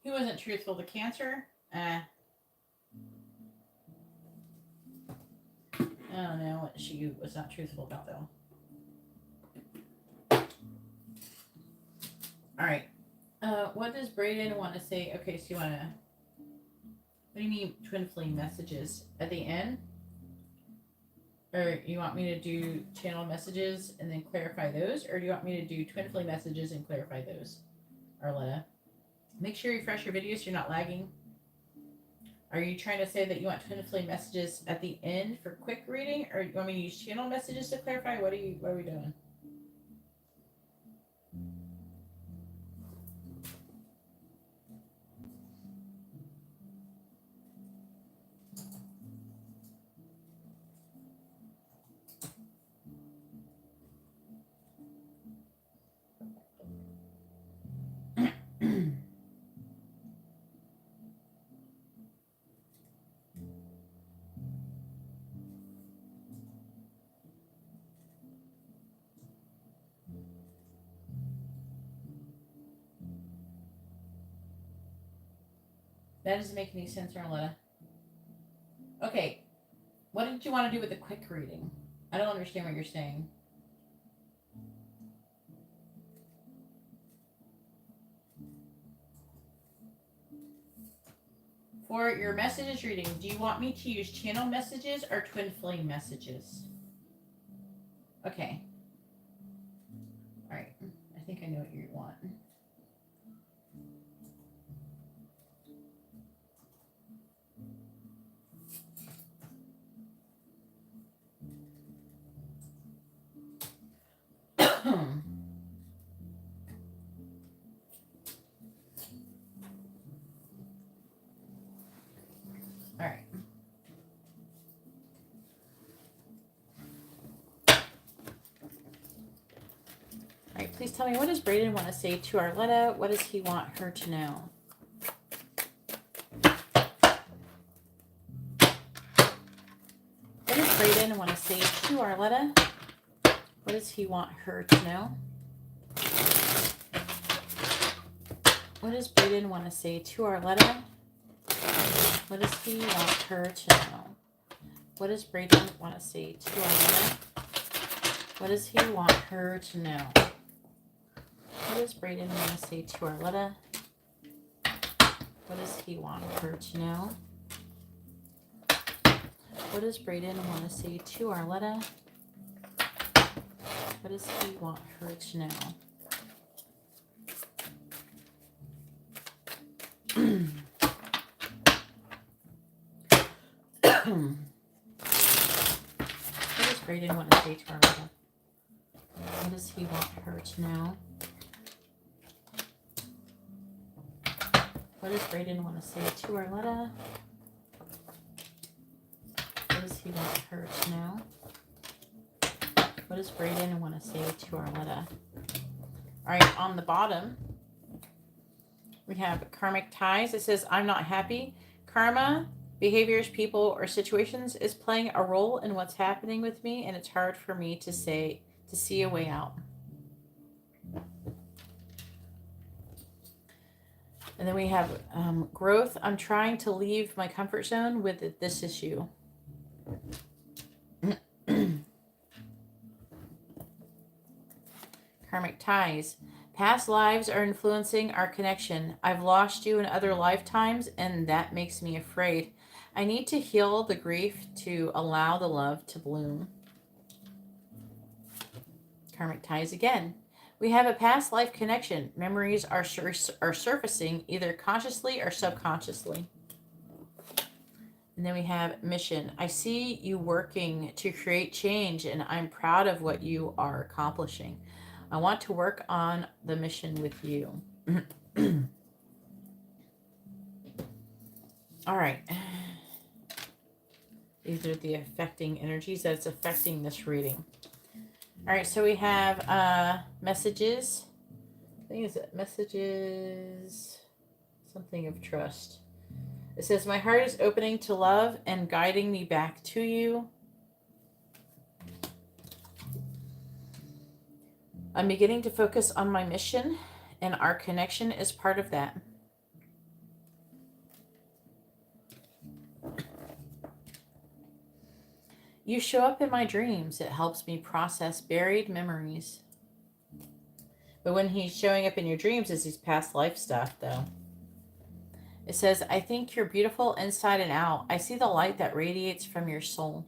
He wasn't truthful to Cancer? I don't know what she was not truthful about, though. All right. What does Brayden want to say? Okay, so you want to... What do you mean twin flame messages? At the end? Or you want me to do channel messages and then clarify those? Or do you want me to do twin flame messages and clarify those? Arletta. Make sure you refresh your video so you're not lagging. Are you trying to say that you want twin flame messages at the end for quick reading? Or you want me to use channel messages to clarify? What are we doing? That doesn't make any sense, Arletta. Okay, what did you want to do with the quick reading? I don't understand what you're saying. For your messages reading, do you want me to use channel messages or twin flame messages? Okay. All right. I think I know what you want. All right. All right, please tell me, what does Brayden want to say to Arletta? What does he want her to know? What does Brayden want to say to Arletta? What does he want her to know? What does Brayden want to say to Arletta? What does he want her to know? What does Brayden want to say to Arletta? What does he want her to know? What does Brayden want to say to Arletta? What does he want her to know? What does Brayden want to say to Arletta? What does he want her to know? What does Brayden want to say to Arletta? What does he want her to know? What does Brayden want to say to Arletta? What does he want her to know? What does Brayden want to say to Arletta? All right, on the bottom, we have karmic ties. It says, I'm not happy. Karma, behaviors, people, or situations is playing a role in what's happening with me, and it's hard for me to see a way out. And then we have growth. I'm trying to leave my comfort zone with this issue. Karmic ties. Past lives are influencing our connection. I've lost you in other lifetimes, and that makes me afraid. I need to heal the grief to allow the love to bloom. Karmic ties again. We have a past life connection. Memories are surfacing either consciously or subconsciously. And then we have mission. I see you working to create change, and I'm proud of what you are accomplishing. I want to work on the mission with you. All right. These are the affecting energies that's affecting this reading. All right, so we have messages. I think it's messages, something of trust. It says, my heart is opening to love and guiding me back to you. I'm beginning to focus on my mission, and our connection is part of that. You show up in my dreams. It helps me process buried memories. But when he's showing up in your dreams is his past life stuff, though. It says, I think you're beautiful inside and out. I see the light that radiates from your soul.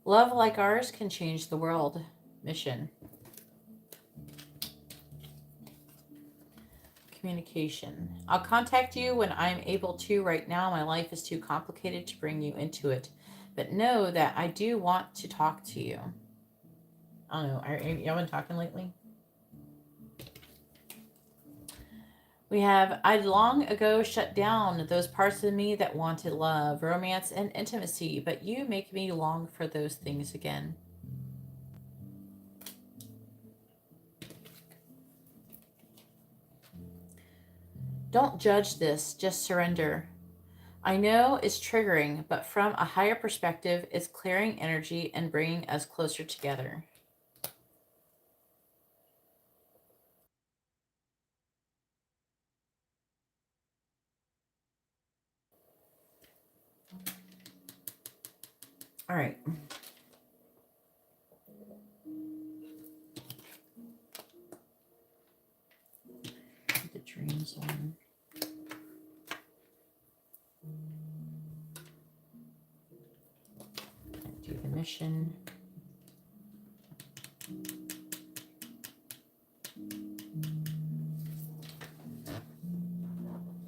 Love like ours can change the world. Mission. Communication. I'll contact you when I'm able to. Right now, my life is too complicated to bring you into it. But know that I do want to talk to you. I don't know. Y'all been talking lately? We have, I'd long ago shut down those parts of me that wanted love, romance, and intimacy, but you make me long for those things again. Don't judge this, just surrender. I know it's triggering, but from a higher perspective, it's clearing energy and bringing us closer together. All right. The dreams one. Do the mission.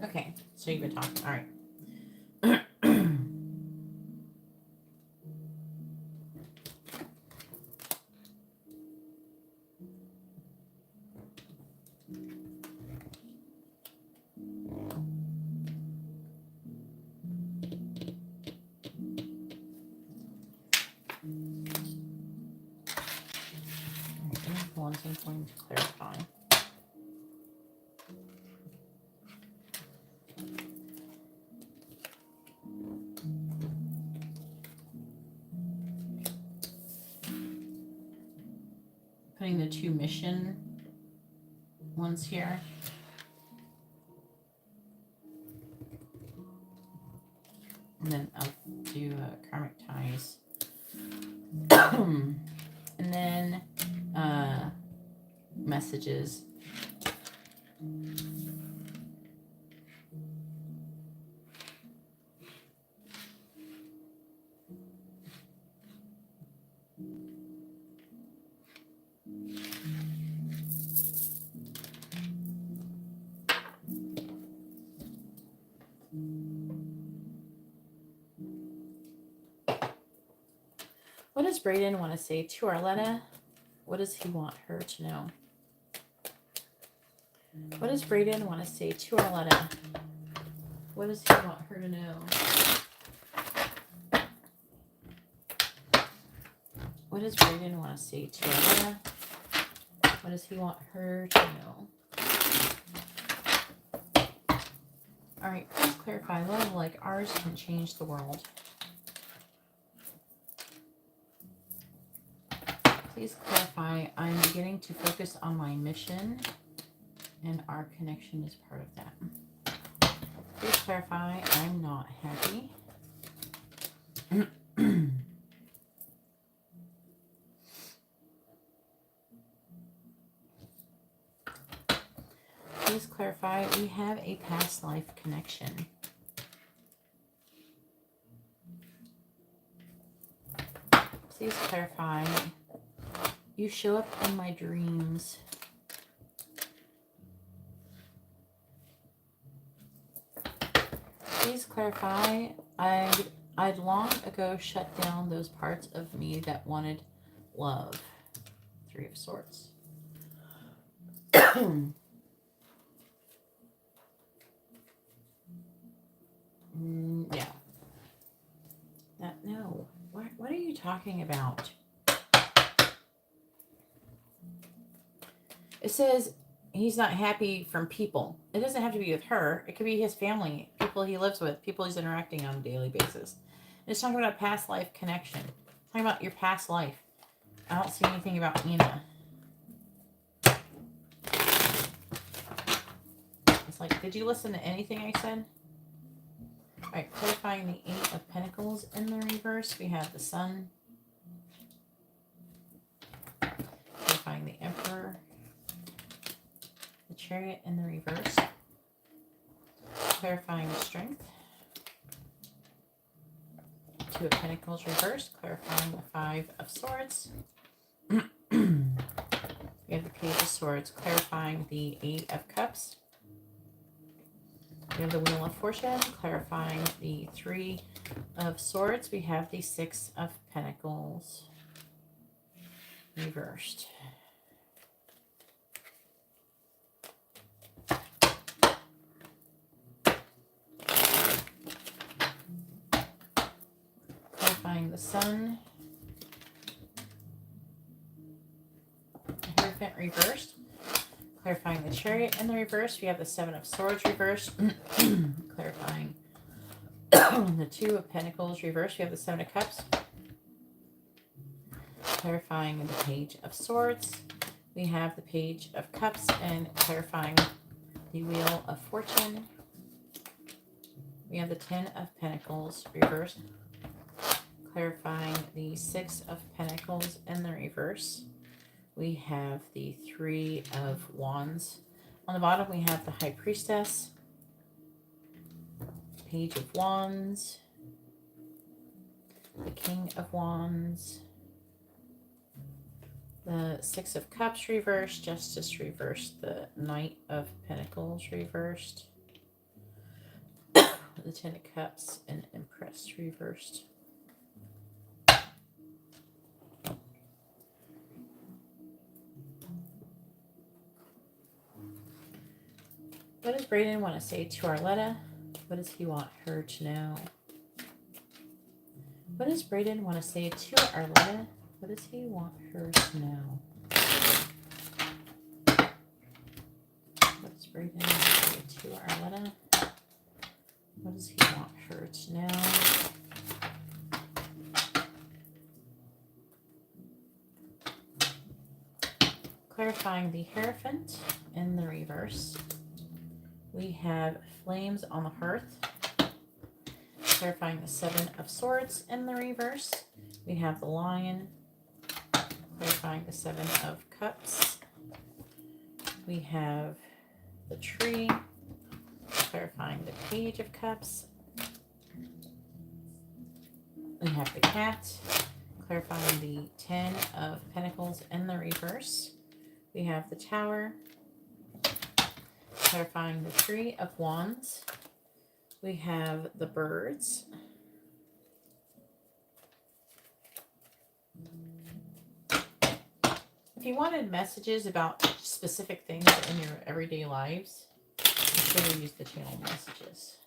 Okay, so you've been talking. All right. wanting to clarify. Putting the 2 mission ones here. And then I'll do karmic ties. And then messages. What does Brayden want to say to Arletta? What does he want her to know? What does Brayden want to say to Arletta? What does he want her to know? What does Brayden want to say to Arletta? What does he want her to know? Alright, please clarify. Love like ours can change the world. Please clarify. I'm beginning to focus on my mission, and our connection is part of that. Please clarify. I'm not happy. Please clarify. We have a past life connection. Please clarify. You show up in my dreams. Please clarify. I'd long ago shut down those parts of me that wanted love. 3 of Swords. Yeah. No. What are you talking about? It says he's not happy from people. It doesn't have to be with her. It could be his family, people he lives with, people he's interacting on a daily basis. It's talking about past life connection. It's talking about your past life. I don't see anything about Nina. It's like, did you listen to anything I said? Alright, clarifying the 8 of Pentacles in the reverse. We have the Sun. Clarifying the Emperor. The Chariot in the reverse. Clarifying the Strength. 2 of Pentacles reverse. Clarifying the 5 of Swords. We have the Page of Swords. Clarifying the 8 of Cups. We have the Wheel of Fortune, clarifying the 3 of Swords. We have the 6 of Pentacles reversed. Clarifying the Sun. Hierophant reversed. Clarifying the Chariot in the reverse. We have the 7 of Swords reversed. Clarifying the 2 of Pentacles reversed. We have the 7 of Cups. Clarifying the Page of Swords. We have the Page of Cups and clarifying the Wheel of Fortune. We have the 10 of Pentacles reversed. Clarifying the 6 of Pentacles in the reverse. We have the 3 of Wands. On the bottom, we have the High Priestess, Page of Wands, the King of Wands, the 6 of Cups reversed, Justice reversed, the Knight of Pentacles reversed, the 10 of Cups, and Empress reversed. What does Brayden want to say to Arletta? What does he want her to know? What does Brayden want to say to Arletta? What does he want her to know? right in to Arletta. What does he want her to know? Clarifying the Hierophant in the reverse. We have Flames on the Hearth. Clarifying the Seven of Swords in the reverse. We have the Lion. Clarifying the Seven of Cups. We have the Tree. Clarifying the Page of Cups. We have the Cat. Clarifying the Ten of Pentacles in the reverse. We have the Tower. Clarifying the Three of Wands. We have the Birds. If you wanted messages about specific things in your everyday lives, you should have used the channel messages.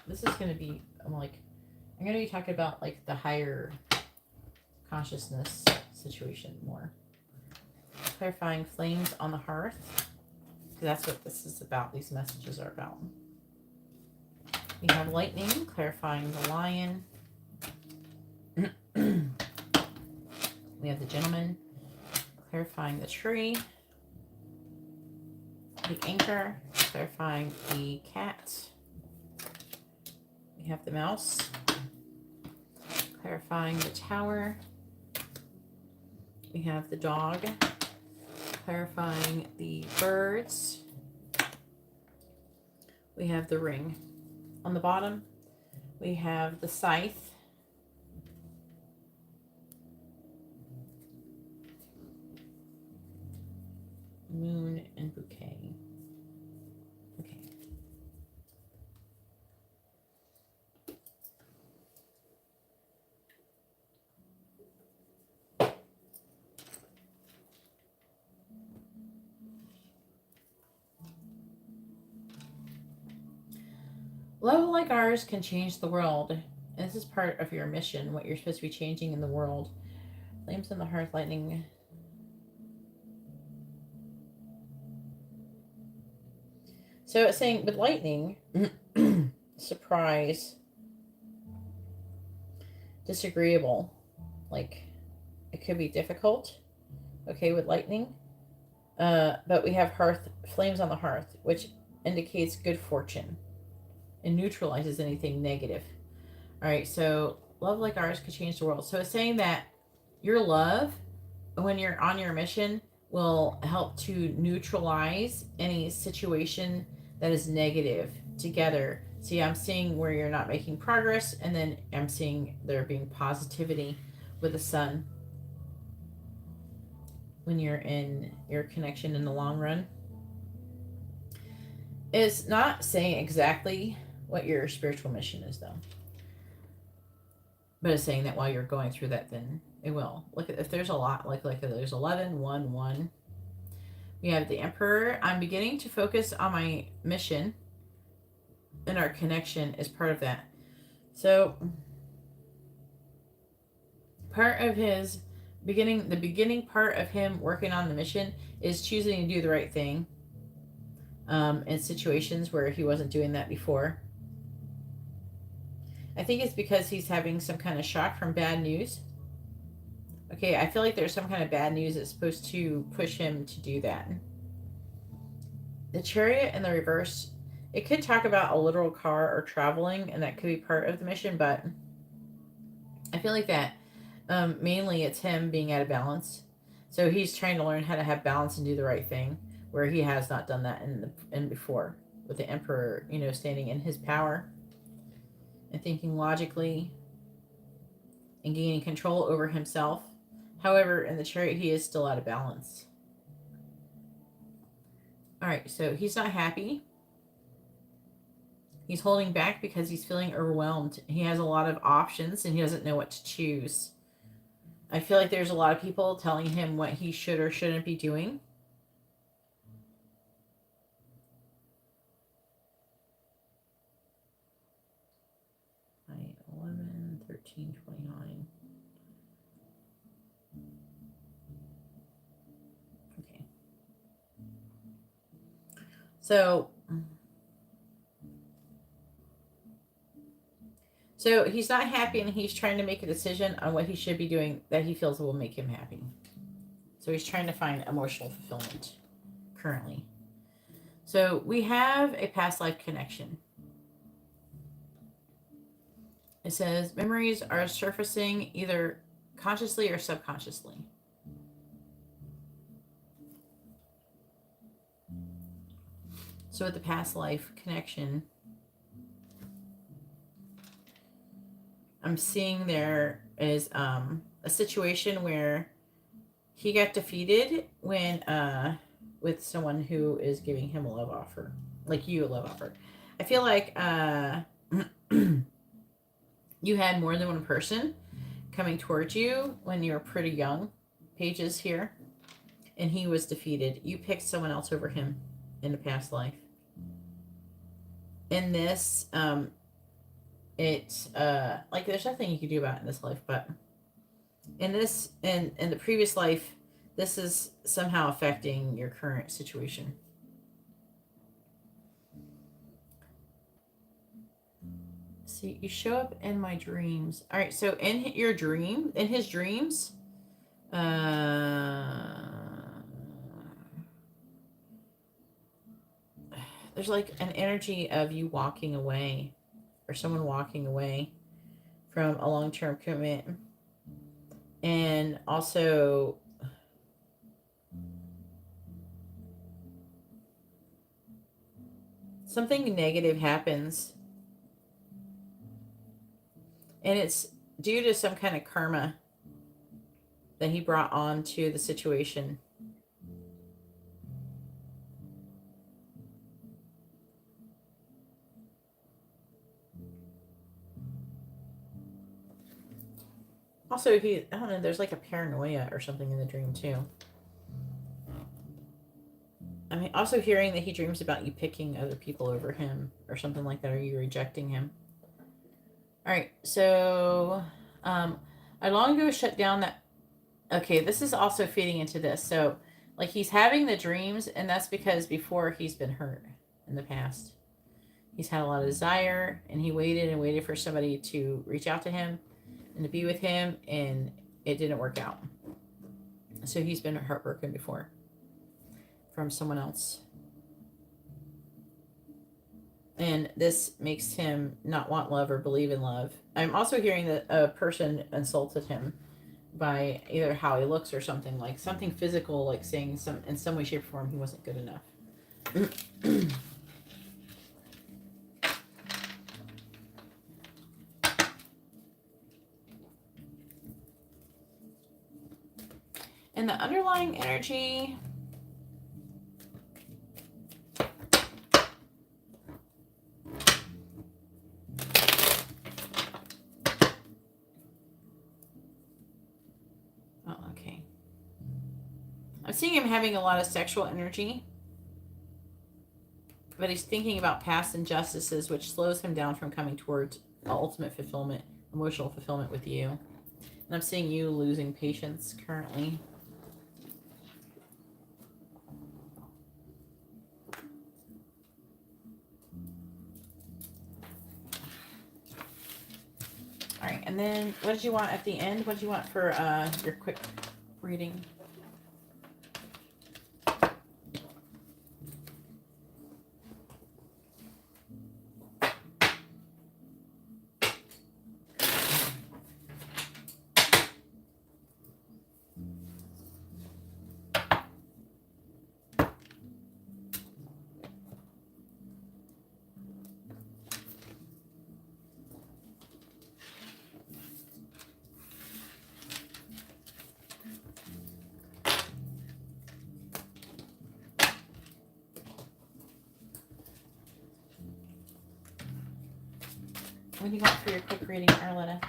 This is going to be, I'm going to be talking about like the higher consciousness situation more. Clarifying Flames on the Hearth, because that's what this is about. These messages are about. We have Lightning, clarifying the Lion. We have the Gentleman, clarifying the Tree. The Anchor, clarifying the Cat. We have the Mouse, clarifying the Tower. We have the Dog, clarifying the Birds. We have the Ring. On the bottom, we have the Scythe. Moon and Bouquet. Okay. Love like ours can change the world. And this is part of your mission, what you're supposed to be changing in the world. Flames on the Hearth, Lightning. So it's saying with Lightning, surprise, disagreeable. Like, it could be difficult. Okay, with Lightning. But we have Hearth, Flames on the Hearth, which indicates good fortune and neutralizes anything negative. All right, so love like ours could change the world. So it's saying that your love, when you're on your mission, will help to neutralize any situation that is negative together. See, I'm seeing where you're not making progress, and then I'm seeing there being positivity with the Sun when you're in your connection in the long run. It's not saying exactly what your spiritual mission is, though. But it's saying that while you're going through that, then it will. Look at if there's a lot, like there's 11, 1, 1. We have the Emperor. I'm beginning to focus on my mission, and our connection is part of that. So part of his beginning, the beginning part of him working on the mission is choosing to do the right thing in situations where he wasn't doing that before. I think it's because he's having some kind of shock from bad news. Okay, I feel like there's some kind of bad news that's supposed to push him to do that. The Chariot in the reverse, it could talk about a literal car or traveling, and that could be part of the mission, but I feel like that mainly it's him being out of balance. So he's trying to learn how to have balance and do the right thing, where he has not done that in before, with the Emperor, you know, standing in his power and thinking logically and gaining control over himself. However, in the Chariot, he is still out of balance. All right, so he's not happy. He's holding back because he's feeling overwhelmed. He has a lot of options and he doesn't know what to choose. I feel like there's a lot of people telling him what he should or shouldn't be doing. Right, 11, 13, 29. Okay. So So he's not happy, and he's trying to make a decision on what he should be doing that he feels will make him happy. So he's trying to find emotional fulfillment currently. So we have a past life connection. It says memories are surfacing either consciously or subconsciously. So with the past life connection, I'm seeing there is a situation where he got defeated when with someone who is giving him a love offer, like you a love offer. I feel like you had more than one person coming towards you when you were pretty young, Pages here, and he was defeated. You picked someone else over him in the past life. In this, it's like there's nothing you can do about it in this life, but in this, in the previous life, this is somehow affecting your current situation. See, you show up in my dreams. All right, so in your dream, in his dreams, there's like an energy of you walking away, or someone walking away from a long-term commitment, and also something negative happens, and it's due to some kind of karma that he brought on to the situation. Also, I don't know, there's like a paranoia or something in the dream too. I mean, also hearing that he dreams about you picking other people over him or something like that, or you rejecting him. All right, so I long ago shut down that. Okay, this is also feeding into this. So, like, he's having the dreams, and that's because before he's been hurt in the past. He's had a lot of desire, and he waited and waited for somebody to reach out to him and to be with him, and it didn't work out. So he's been heartbroken before from someone else. And this makes him not want love or believe in love. I'm also hearing that a person insulted him by either how he looks or something, like something physical, like saying in some way, shape, or form he wasn't good enough. And the underlying energy, oh, okay. I'm seeing him having a lot of sexual energy, but he's thinking about past injustices, which slows him down from coming towards ultimate fulfillment, emotional fulfillment with you. And I'm seeing you losing patience currently. All right, and then what did you want at the end? What did you want for your quick reading? What do you want for your quick reading, Arletta?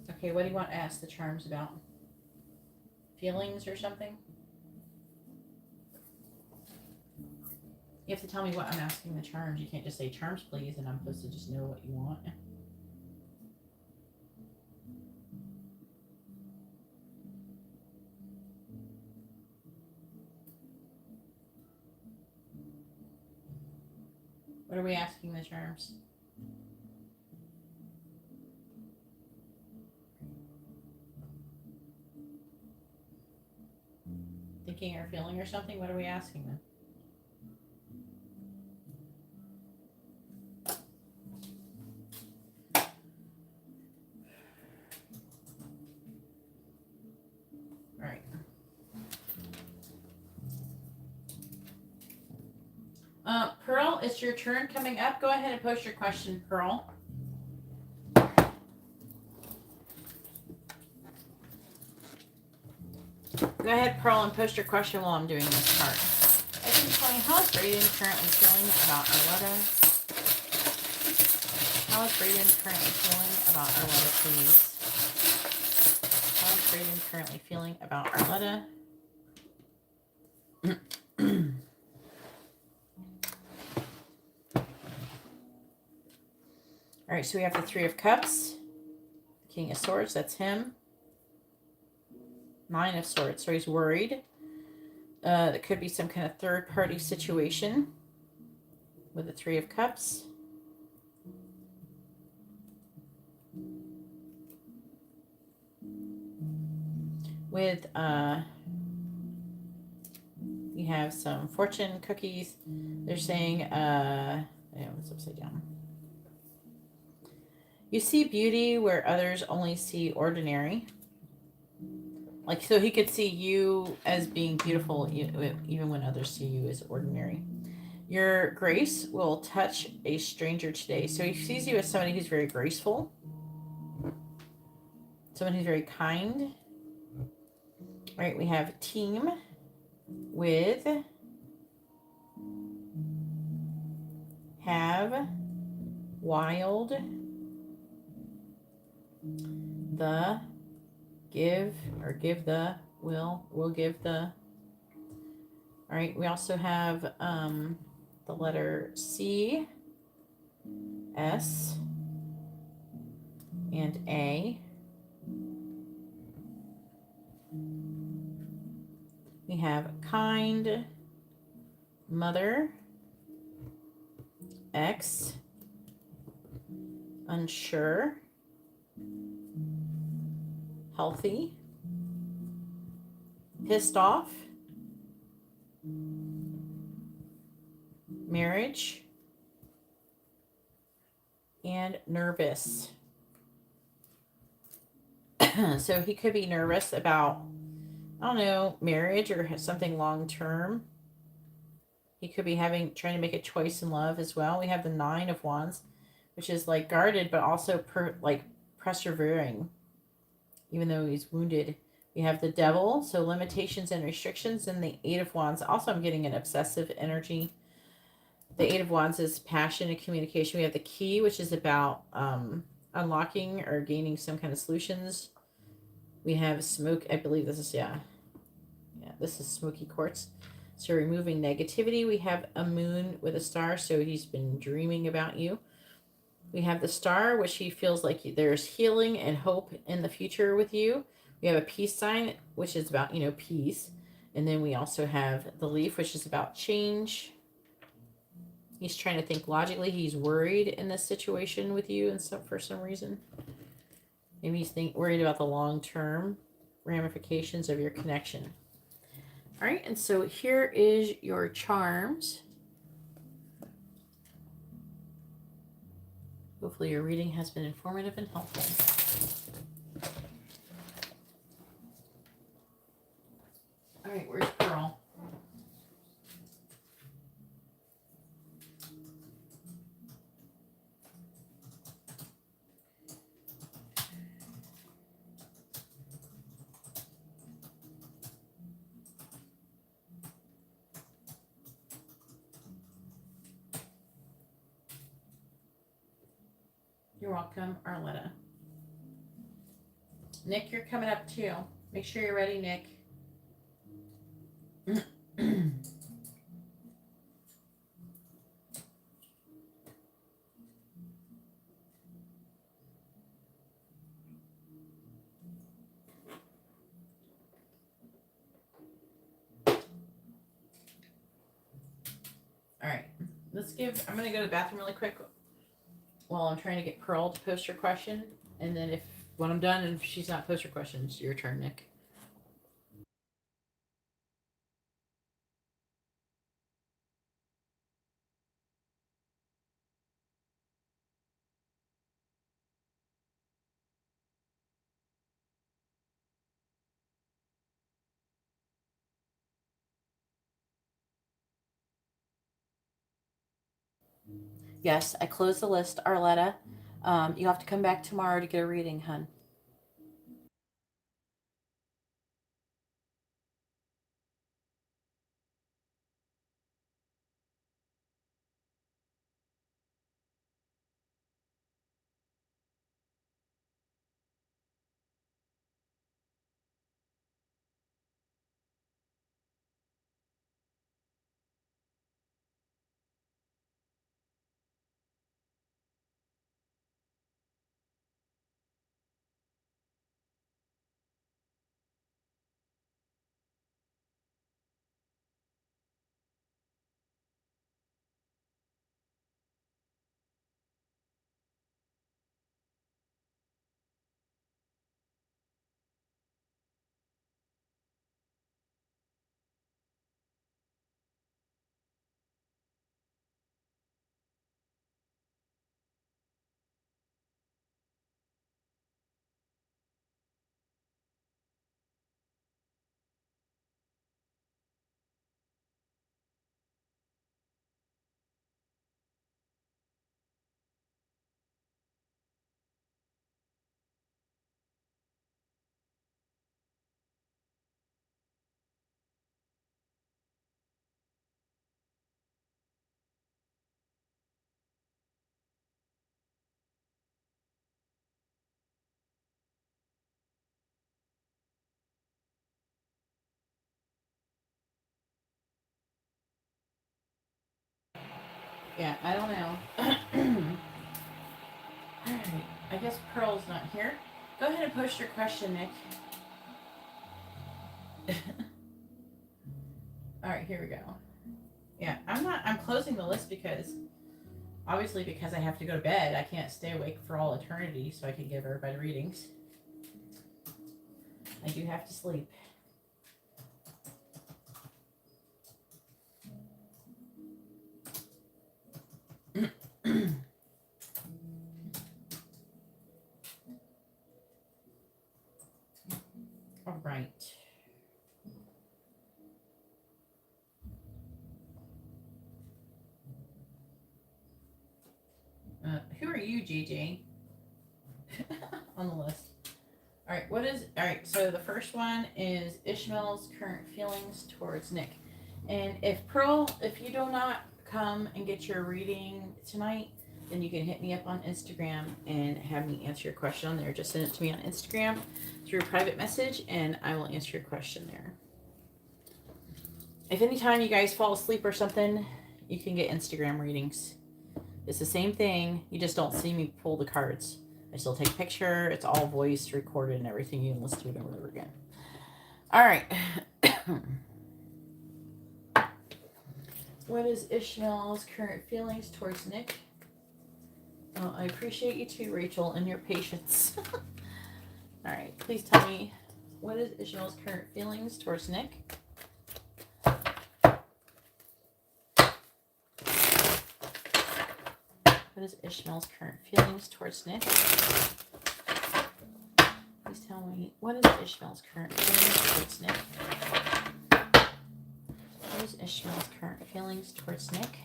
Okay, what do you want to ask the charms about? Feelings or something? You have to tell me what I'm asking the charms. You can't just say charms, please, and I'm supposed to just know what you want. What are we asking the charms? Thinking or feeling or something? What are we asking them? All right. Pearl, it's your turn coming up. Go ahead and post your question, Pearl. Go ahead, Pearl, and post your question while I'm doing this part. I can tell you, how is Braden currently feeling about Arletta? How is Braden currently feeling about Arletta, please? How is Braden currently feeling about Arletta? All right, so we have the Three of Cups, the King of Swords, that's him. Nine of Swords, so he's worried. There could be some kind of third-party situation with the Three of Cups. With, you have some fortune cookies. They're saying, it's upside down. You see beauty where others only see ordinary. Like, so he could see you as being beautiful even when others see you as ordinary. Your grace will touch a stranger today. So he sees you as somebody who's very graceful. Someone who's very kind. All right, we have team with have wild the give or give the will give the. All right, we also have the letter C, S, and A. We have kind, mother, X, unsure, healthy, pissed off, marriage, and nervous. So he could be nervous about, I don't know, marriage or something long term. He could be trying to make a choice in love as well. We have the Nine of Wands, which is like guarded, but also persevering, even though he's wounded. We have the Devil, so limitations and restrictions, and the Eight of Wands. Also, I'm getting an obsessive energy. The Eight of Wands is passion and communication. We have the Key, which is about unlocking or gaining some kind of solutions. We have Smoke. I believe this is, this is Smoky Quartz. So removing negativity. We have a Moon with a star, so he's been dreaming about you. We have the Star, which he feels like there's healing and hope in the future with you. We have a Peace sign, which is about, peace. And then we also have the Leaf, which is about change. He's trying to think logically. He's worried in this situation with you and for some reason. Maybe he's worried about the long-term ramifications of your connection. All right, and so here is your charms. Hopefully your reading has been informative and helpful. All right, where's Pearl? You're welcome, Arletta. Nick, you're coming up too. Make sure you're ready, Nick. All right. I'm going to go to the bathroom really quick while I'm trying to get Pearl to post her question. And then when I'm done and if she's not post her question, it's your turn, Nick. Yes, I closed the list, Arletta. You'll have to come back tomorrow to get a reading, hun. Yeah, I don't know. Alright, I guess Pearl's not here. Go ahead and post your question, Nick. Alright, here we go. Yeah, I'm closing the list because obviously because I have to go to bed, I can't stay awake for all eternity so I can give everybody readings. I do have to sleep. All right. Who are you, JJ? On the list. All right, so the first one is Ishmael's current feelings towards Nick. And if Pearl, if you do not come and get your reading tonight, then you can hit me up on Instagram and have me answer your question on there. Just send it to me on Instagram through a private message and I will answer your question there. If anytime you guys fall asleep or something, you can get Instagram readings. It's the same thing. You just don't see me pull the cards. I still take a picture. It's all voice recorded and everything. You can listen to it over and over again. All right. What is Ishmael's current feelings towards Nick? Oh, I appreciate you too, Rachel, and your patience. All right. Please tell me, what is Ishmael's current feelings towards Nick? What is Ishmael's current feelings towards Nick? Please tell me, what is Ishmael's current feelings towards Nick? What is Ishmael's current feelings towards Nick?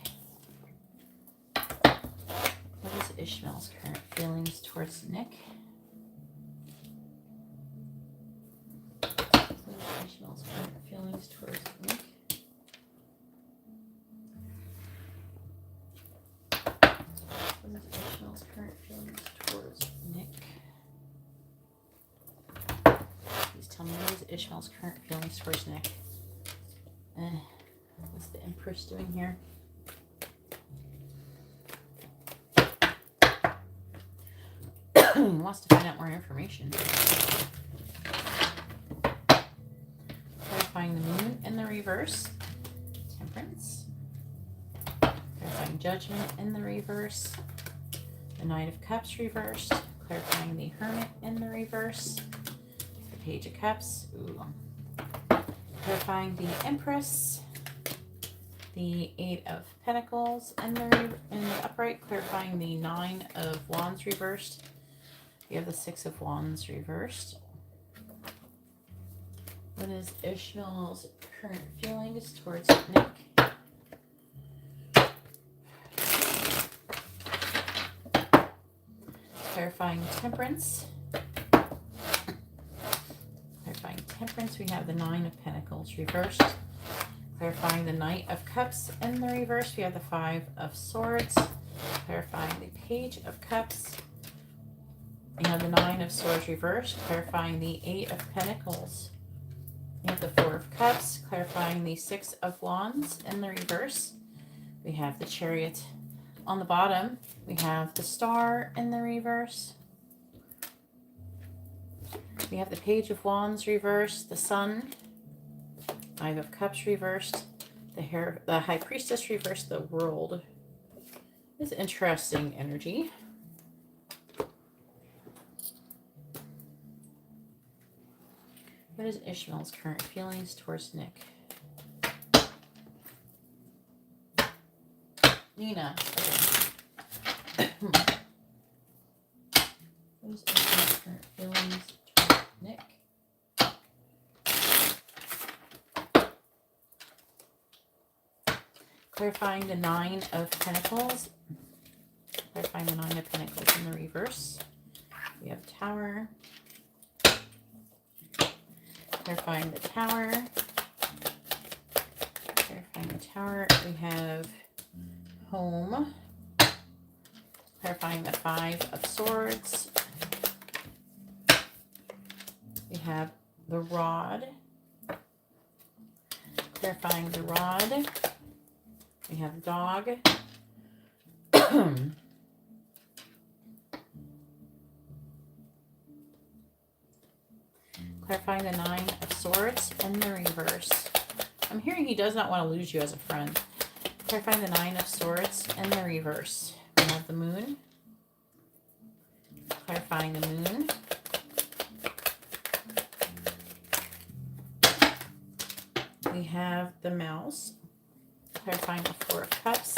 What is Ishmael's current feelings towards Nick? What is Ishmael's current feelings towards Nick? What is Ishmael's current feelings towards Nick? Please tell me, what is Ishmael's current feelings towards Nick? What's the Empress doing here? He wants to find out more information. Clarifying the moon in the reverse. Temperance. Clarifying clarifying Judgment in the reverse. The Knight of Cups reversed, clarifying the Hermit in the reverse. The Page of Cups, ooh. Clarifying the Empress. The Eight of Pentacles in the upright, clarifying the Nine of Wands reversed. We have the Six of Wands reversed. What is Ishmael's current feelings towards Nick? Clarifying Temperance. Clarifying Temperance, we have the Nine of Pentacles reversed. Clarifying the Knight of Cups in the reverse, we have the Five of Swords. Clarifying the Page of Cups. We have the Nine of Swords reversed. Clarifying the Eight of Pentacles. We have the Four of Cups. Clarifying the Six of Wands in the reverse. We have the Chariot on the bottom. We have the Star in the reverse. We have the Page of Wands reversed. The Sun. Five of Cups reversed. The High Priestess reversed. The World. This is interesting energy. What is Ishmael's current feelings towards Nick? Nina. Okay. What is Ishmael's current feelings towards Nick? Clarifying the Nine of Pentacles. Clarifying the Nine of Pentacles in the reverse. We have Tower. Clarifying the Tower. Clarifying the Tower. We have Home. Clarifying the Five of Swords. We have the Rod. Clarifying the Rod. We have Dog. Clarifying the Nine of Swords in the reverse. I'm hearing he does not want to lose you as a friend. Clarifying the Nine of Swords in the reverse. We have the Moon. Clarifying the Moon. We have the Mouse. Clarifying the Four of Cups.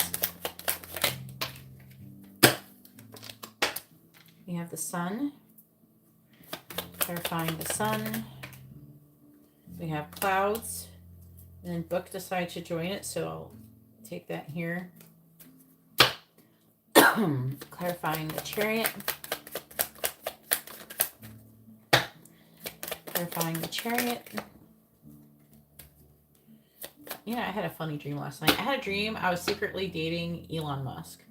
We have the Sun. Clarifying the Sun. We have Clouds. And then Book decided to join it, so I'll take that here. Clarifying the Chariot. Clarifying the Chariot. You know, I had a funny dream last night. I had a dream I was secretly dating Elon Musk.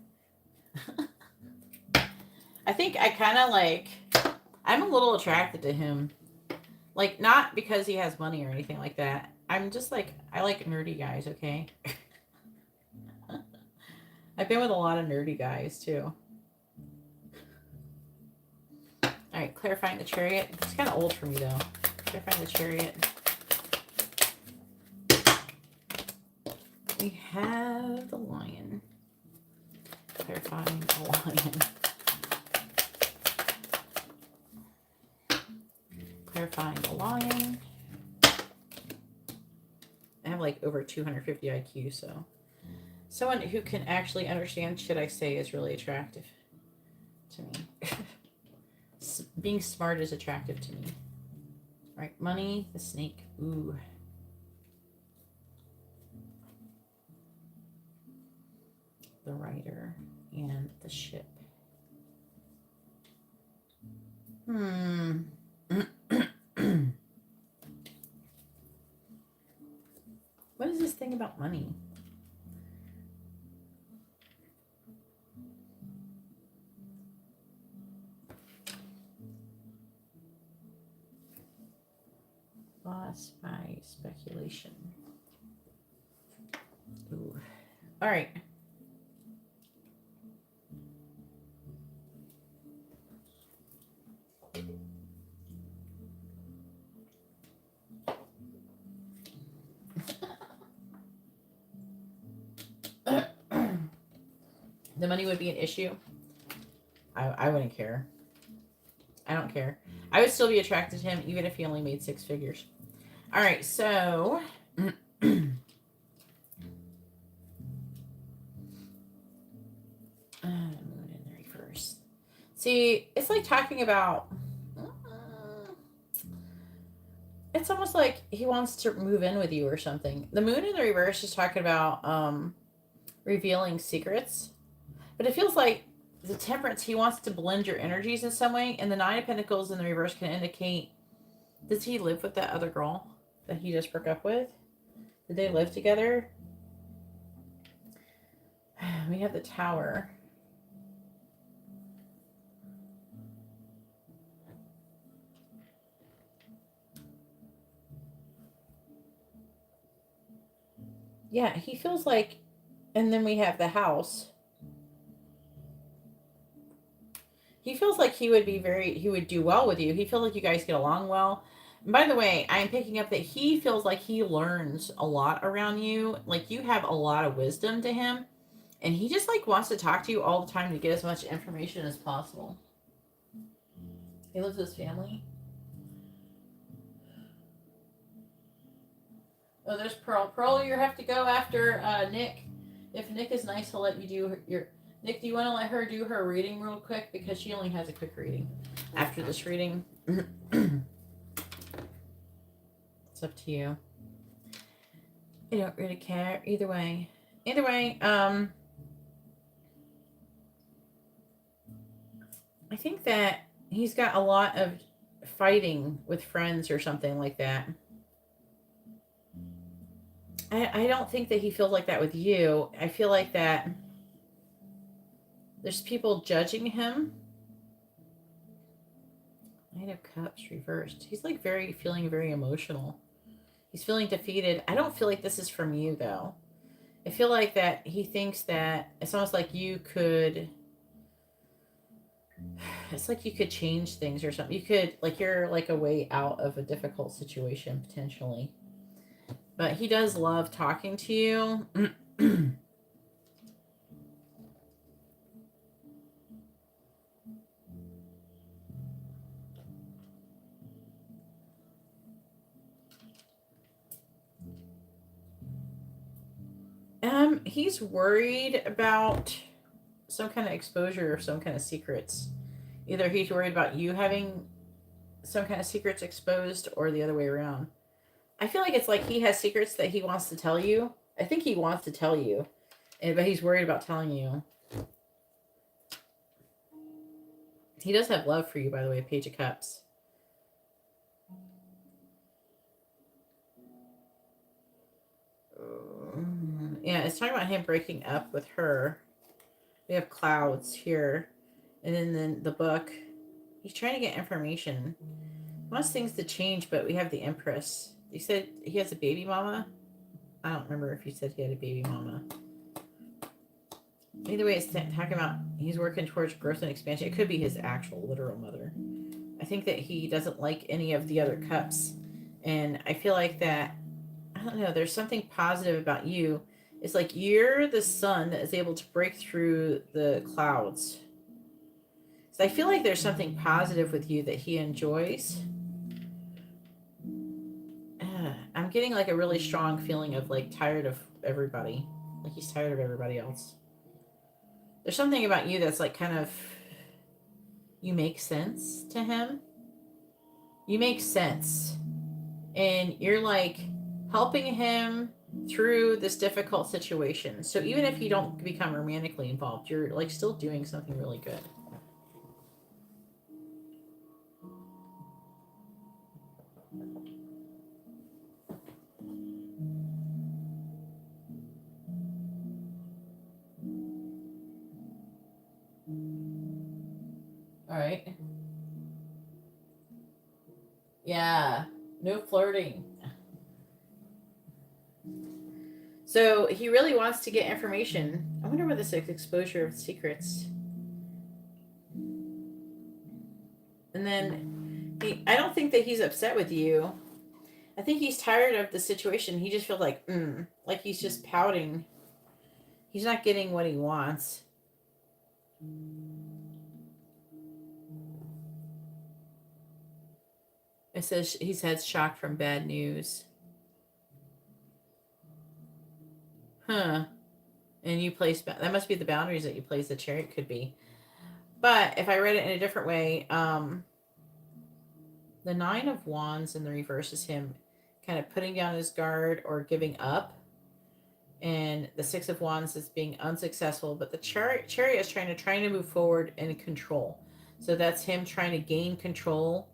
I think I kind of like... I'm a little attracted to him. Like, not because he has money or anything like that. I'm just like, I like nerdy guys, okay? I've been with a lot of nerdy guys, too. Alright, clarifying the Chariot. It's kind of old for me, though. Clarifying the Chariot. We have the Lion. Clarifying the Lion. Clarifying the Lion. I have like over 250 IQ, so someone who can actually understand shit I say is really attractive to me. Being smart is attractive to me. All right, money, the Snake. Ooh. The Rider and the Ship. What is this thing about money? Loss by speculation. Ooh. All right. The money would be an issue. I wouldn't care. I don't care. I would still be attracted to him even if he only made 6 figures. All right, so moon in the reverse. See, it's like talking about. It's almost like he wants to move in with you or something. The moon in the reverse is talking about revealing secrets, but it feels like the temperance, he wants to blend your energies in some way, and the 9 of Pentacles in the reverse can indicate, does he live with that other girl that he just broke up with? Did they live together? We have the Tower. Yeah, he feels like, and then we have the House. He feels like he would do well with you. He feels like you guys get along well. And by the way, I am picking up that he feels like he learns a lot around you. Like you have a lot of wisdom to him. And he just like wants to talk to you all the time to get as much information as possible. He lives with his family. Oh, there's Pearl. Pearl, you have to go after Nick. If Nick is nice, he'll let you do your... Nick, do you want to let her do her reading real quick? Because she only has a quick reading after this reading. It's up to you. I don't really care. Either way. Either way, I think that he's got a lot of fighting with friends or something like that. I don't think that he feels like that with you. I feel like that there's people judging him. Knight of Cups reversed. He's like feeling very emotional. He's feeling defeated. I don't feel like this is from you though. I feel like that he thinks that it's almost like you could, it's like you could change things or something. You could, like you're like a way out of a difficult situation potentially. But he does love talking to you. He's worried about some kind of exposure or some kind of secrets. Either he's worried about you having some kind of secrets exposed or the other way around. I feel like it's like he has secrets that he wants to tell you. I think he wants to tell you, but he's worried about telling you. He does have love for you, by the way, Page of Cups. Yeah, it's talking about him breaking up with her. We have clouds here. And then the book. He's trying to get information. He wants things to change, but we have the Empress. You said he has a baby mama? I don't remember if you said he had a baby mama. Either way, it's talking about he's working towards growth and expansion. It could be his actual literal mother. I think that he doesn't like any of the other cups. And I feel like that, I don't know, there's something positive about you. It's like you're the sun that is able to break through the clouds. So I feel like there's something positive with you that he enjoys. I'm getting like a really strong feeling of like tired of everybody. Like he's tired of everybody else. There's something about you that's like kind of, you make sense to him. You make sense. And you're like helping him through this difficult situation. So even if you don't become romantically involved, you're like still doing something really good. All right. Yeah, no flirting. So he really wants to get information. I wonder what this exposure of secrets. And then I don't think that he's upset with you. I think he's tired of the situation. He just feels like he's just pouting. He's not getting what he wants. It says he's had shock from bad news. Huh. And you place, that must be the boundaries that you place the chariot, could be. But if I read it in a different way, the Nine of Wands in the reverse is him kind of putting down his guard or giving up. And the Six of Wands is being unsuccessful. But the chariot is trying to move forward and control. So that's him trying to gain control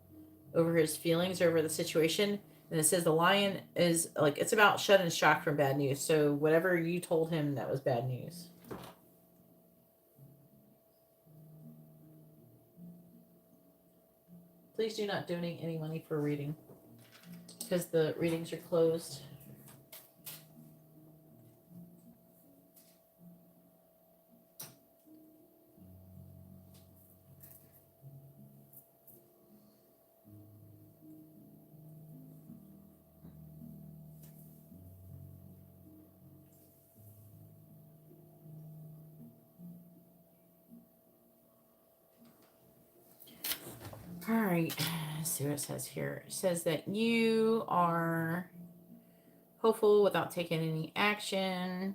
over his feelings, over the situation. And it says the Lion is like, it's about shut and shock from bad news. So whatever you told him, that was bad news. Please do not donate any money for reading, because the readings are closed. All right, let's see what it says here. It says that you are hopeful without taking any action.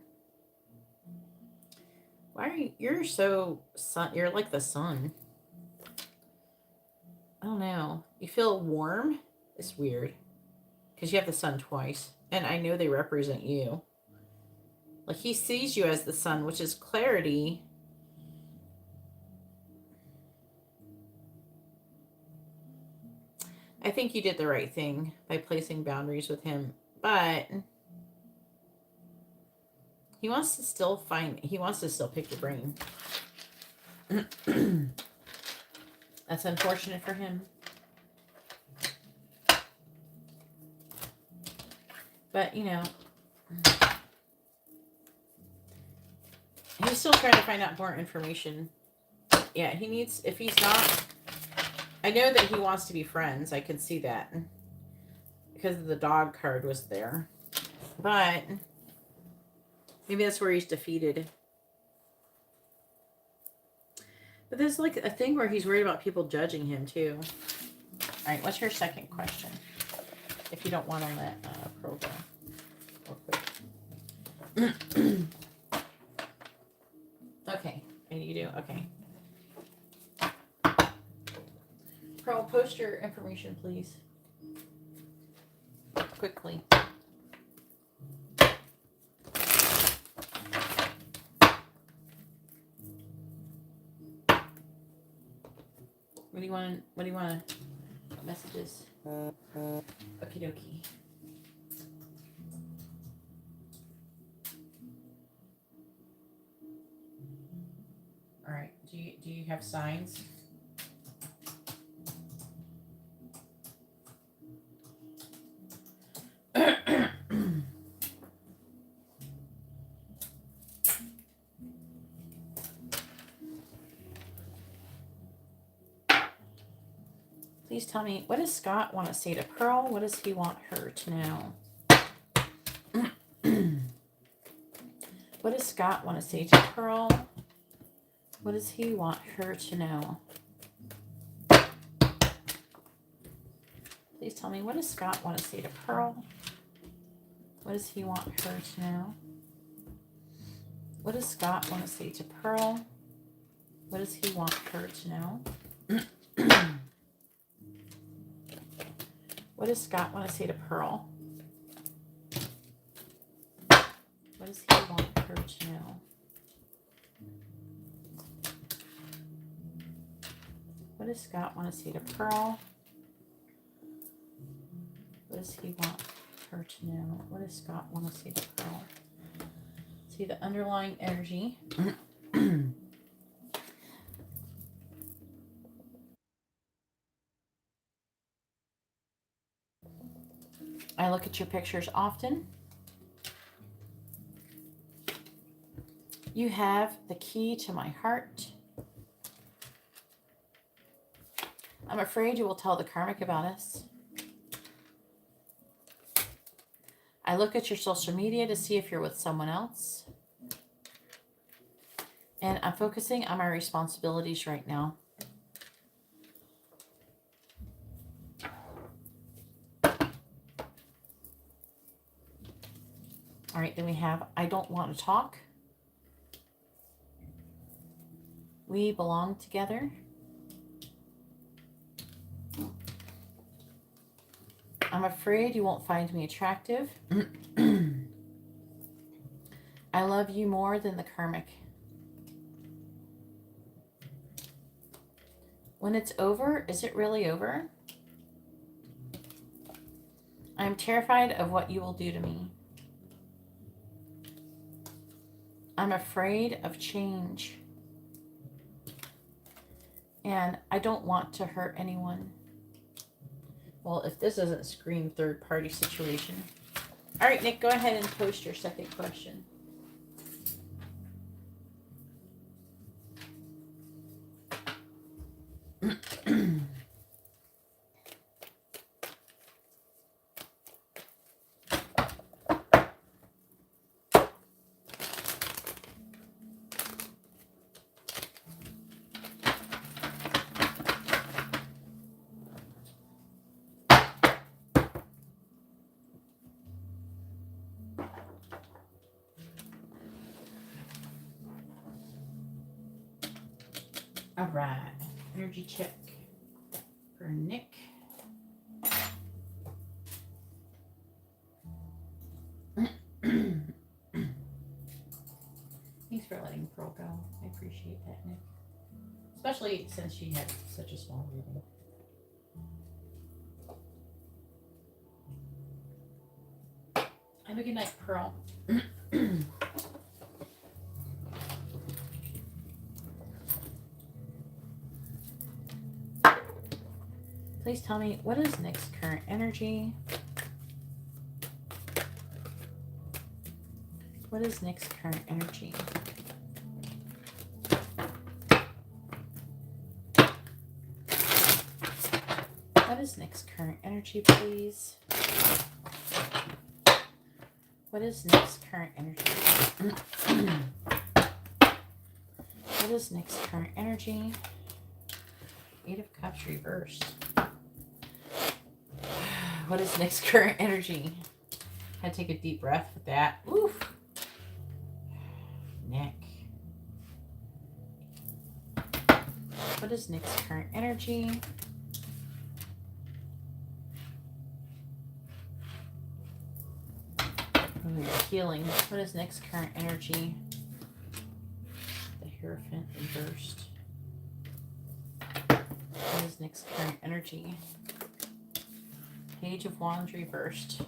Why are you're so sun? You're like the sun. I don't know. You feel warm? It's weird. Because you have the sun twice. And I know they represent you. Like, he sees you as the sun, which is clarity. I think you did the right thing by placing boundaries with him. But he wants to still pick your brain. That's unfortunate for him. But, you know, he's still trying to find out more information. Yeah, he needs, if he's not, I know that he wants to be friends. I can see that. Because the dog card was there. But maybe that's where he's defeated. But there's like a thing where he's worried about people judging him too. All right, what's your second question? If you don't want on that program. Real quick. Okay, and you do? Okay. Pearl, post your information, please. Quickly. What do you want? What messages? Okie dokie. All right. Do you have signs? Please tell me, what does Scott want to say to Pearl? What does he want her to know? What does Scott want to say to Pearl? What does he want her to know? Please tell me, what does Scott want to say to Pearl? What does he want her to know? What does Scott want to say to Pearl? What does he want her to know? What does Scott want to say to Pearl? What does he want her to know? What does Scott want to say to Pearl? What does he want her to know? What does Scott want to say to Pearl? See the underlying energy. I look at your pictures often. You have the key to my heart. I'm afraid you will tell the karmic about us. I look at your social media to see if you're with someone else. And I'm focusing on my responsibilities right now. All right, then we have I don't want to talk. We belong together. I'm afraid you won't find me attractive. I love you more than the karmic. When it's over, is it really over? I'm terrified of what you will do to me. I'm afraid of change. And I don't want to hurt anyone. Well, if this doesn't scream third-party situation. All right, Nick, go ahead and post your second question. All right, energy check for Nick. Thanks for letting Pearl go. I appreciate that, Nick. Especially since she had such a small reading. Have a good night, Pearl. Please tell me, what is Nick's current energy? What is Nick's current energy? What is Nick's current energy, please? What is Nick's current energy? What is Nick's current energy? Eight of Cups reversed. What is Nick's current energy? I take a deep breath with that. Oof. Nick. What is Nick's current energy? Oh, you're healing. What is Nick's current energy? The Hierophant reversed. What is Nick's current energy? Page of Wands reversed.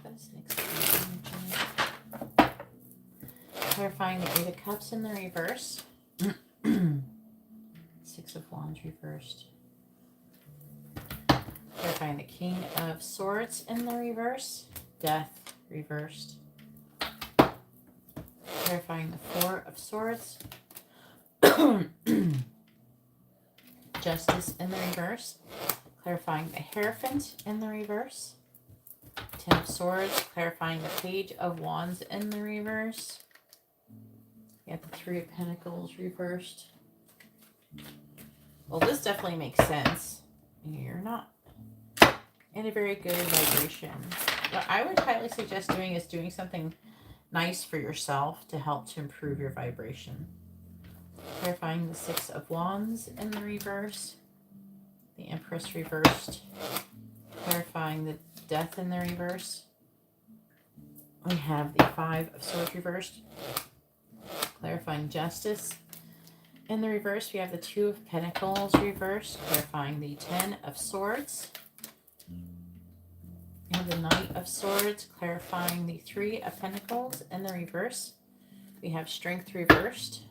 What is Nick's current energy? Clarifying the Eight of Cups in the reverse. Six of Wands reversed. Clarifying the King of Swords in the reverse. Death reversed. Clarifying the Four of Swords. Justice in the reverse. Clarifying the Hierophant in the reverse. Ten of Swords. Clarifying the Page of Wands in the reverse. You have the Three of Pentacles reversed. Well, this definitely makes sense. You're not in a very good vibration. What I would highly suggest doing is doing something nice for yourself to help to improve your vibration. Clarifying the Six of Wands in the reverse. The Empress reversed. Clarifying the Death in the reverse. We have the Five of Swords reversed. Clarifying Justice. In the reverse, we have the Two of Pentacles reversed. Clarifying the Ten of Swords. We have the Knight of Swords, clarifying the Three of Pentacles in the reverse. We have Strength reversed.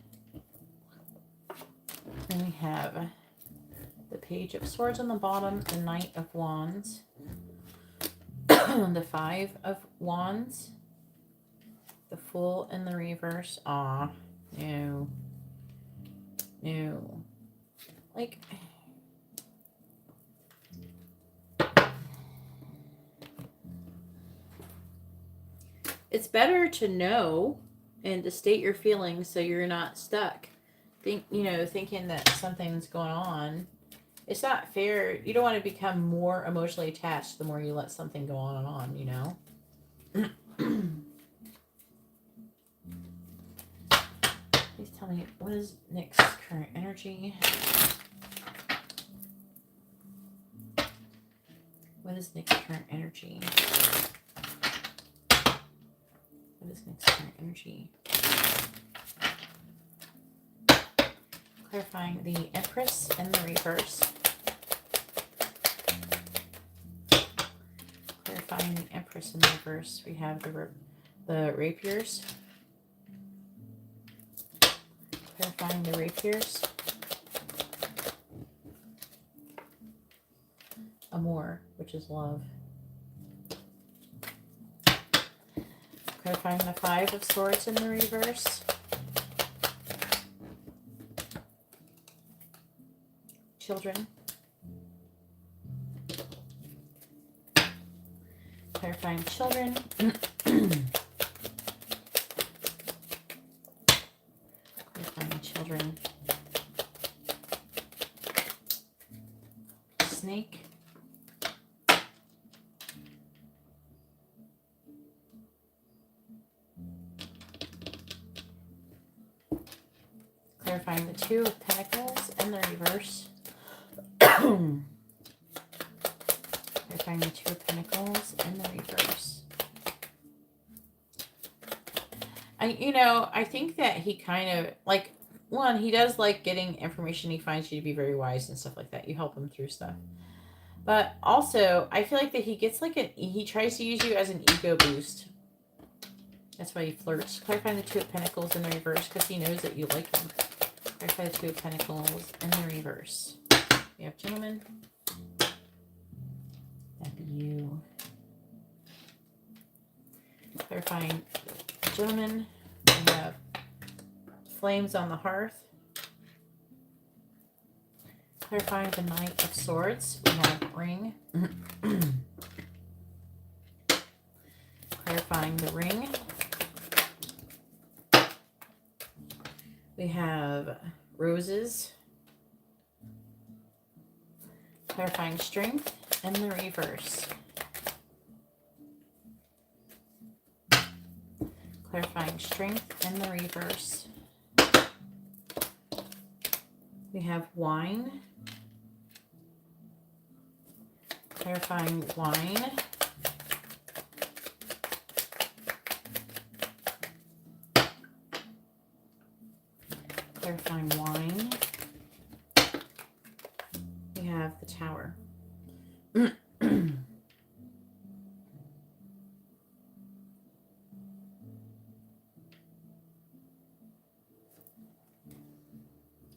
Then we have the Page of Swords on the bottom, the Knight of Wands, the Five of Wands, the Fool in the reverse. Aw, no. No. Like, it's better to know and to state your feelings so you're not stuck. Thinking that something's going on. It's not fair. You don't want to become more emotionally attached the more you let something go on and on, you know? Please tell me, what is Nick's current energy? What is Nick's current energy? What is Nick's current energy? Clarifying the Empress and the reverse. Clarifying the Empress and the reverse. We have the rapiers. Clarifying the rapiers. Amour, which is love. Clarifying the Five of Swords in the reverse. Children. Clarifying children. Clarifying children. Snake. Clarifying the Two of Pentacles and the reverse. Clarifying the Two of Pentacles and the reverse. I think that he kind of, like, one, he does like getting information. He finds you to be very wise and stuff like that. You help him through stuff. But also, I feel like that he gets like he tries to use you as an ego boost. That's why he flirts. Clarifying the Two of Pentacles in the reverse because he knows that you like him. Clarify the Two of Pentacles in the reverse. We have gentlemen. That'd be you. Clarifying gentlemen. We have flames on the hearth. Clarifying the Knight of Swords. We have ring. Clarifying the ring. We have roses. Clarifying strength and the reverse. Clarifying strength and the reverse. We have wine. Clarifying wine. Clarifying wine. We have the Tower. On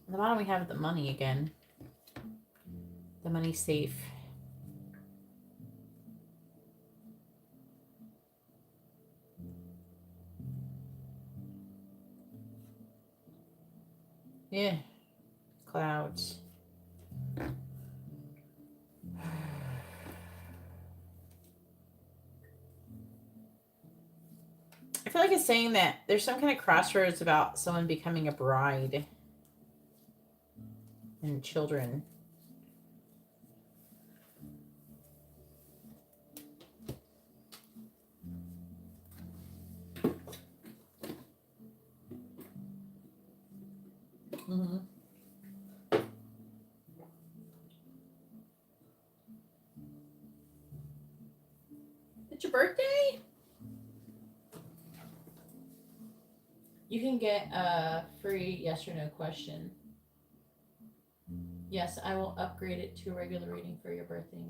the bottom we have the money again. The money safe. Yeah. Clouds. I feel like it's saying that there's some kind of crossroads about someone becoming a bride and children. Mm-hmm. It's your birthday? You can get a free yes or no question. Yes, I will upgrade it to a regular reading for your birthday,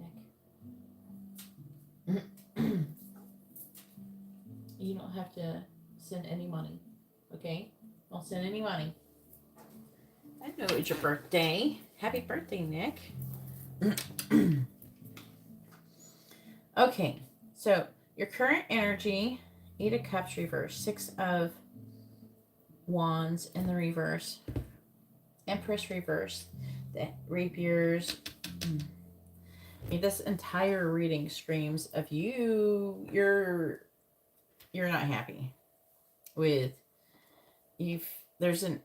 Nick. You don't have to send any money, okay? Don't send any money. I know it's your birthday. Happy birthday, Nick. Okay, so your current energy, 8 of Cups reverse, 6 of Wands in the reverse, Empress reverse, the rapiers. This entire reading screams of you. You're you're not happy with you've there's an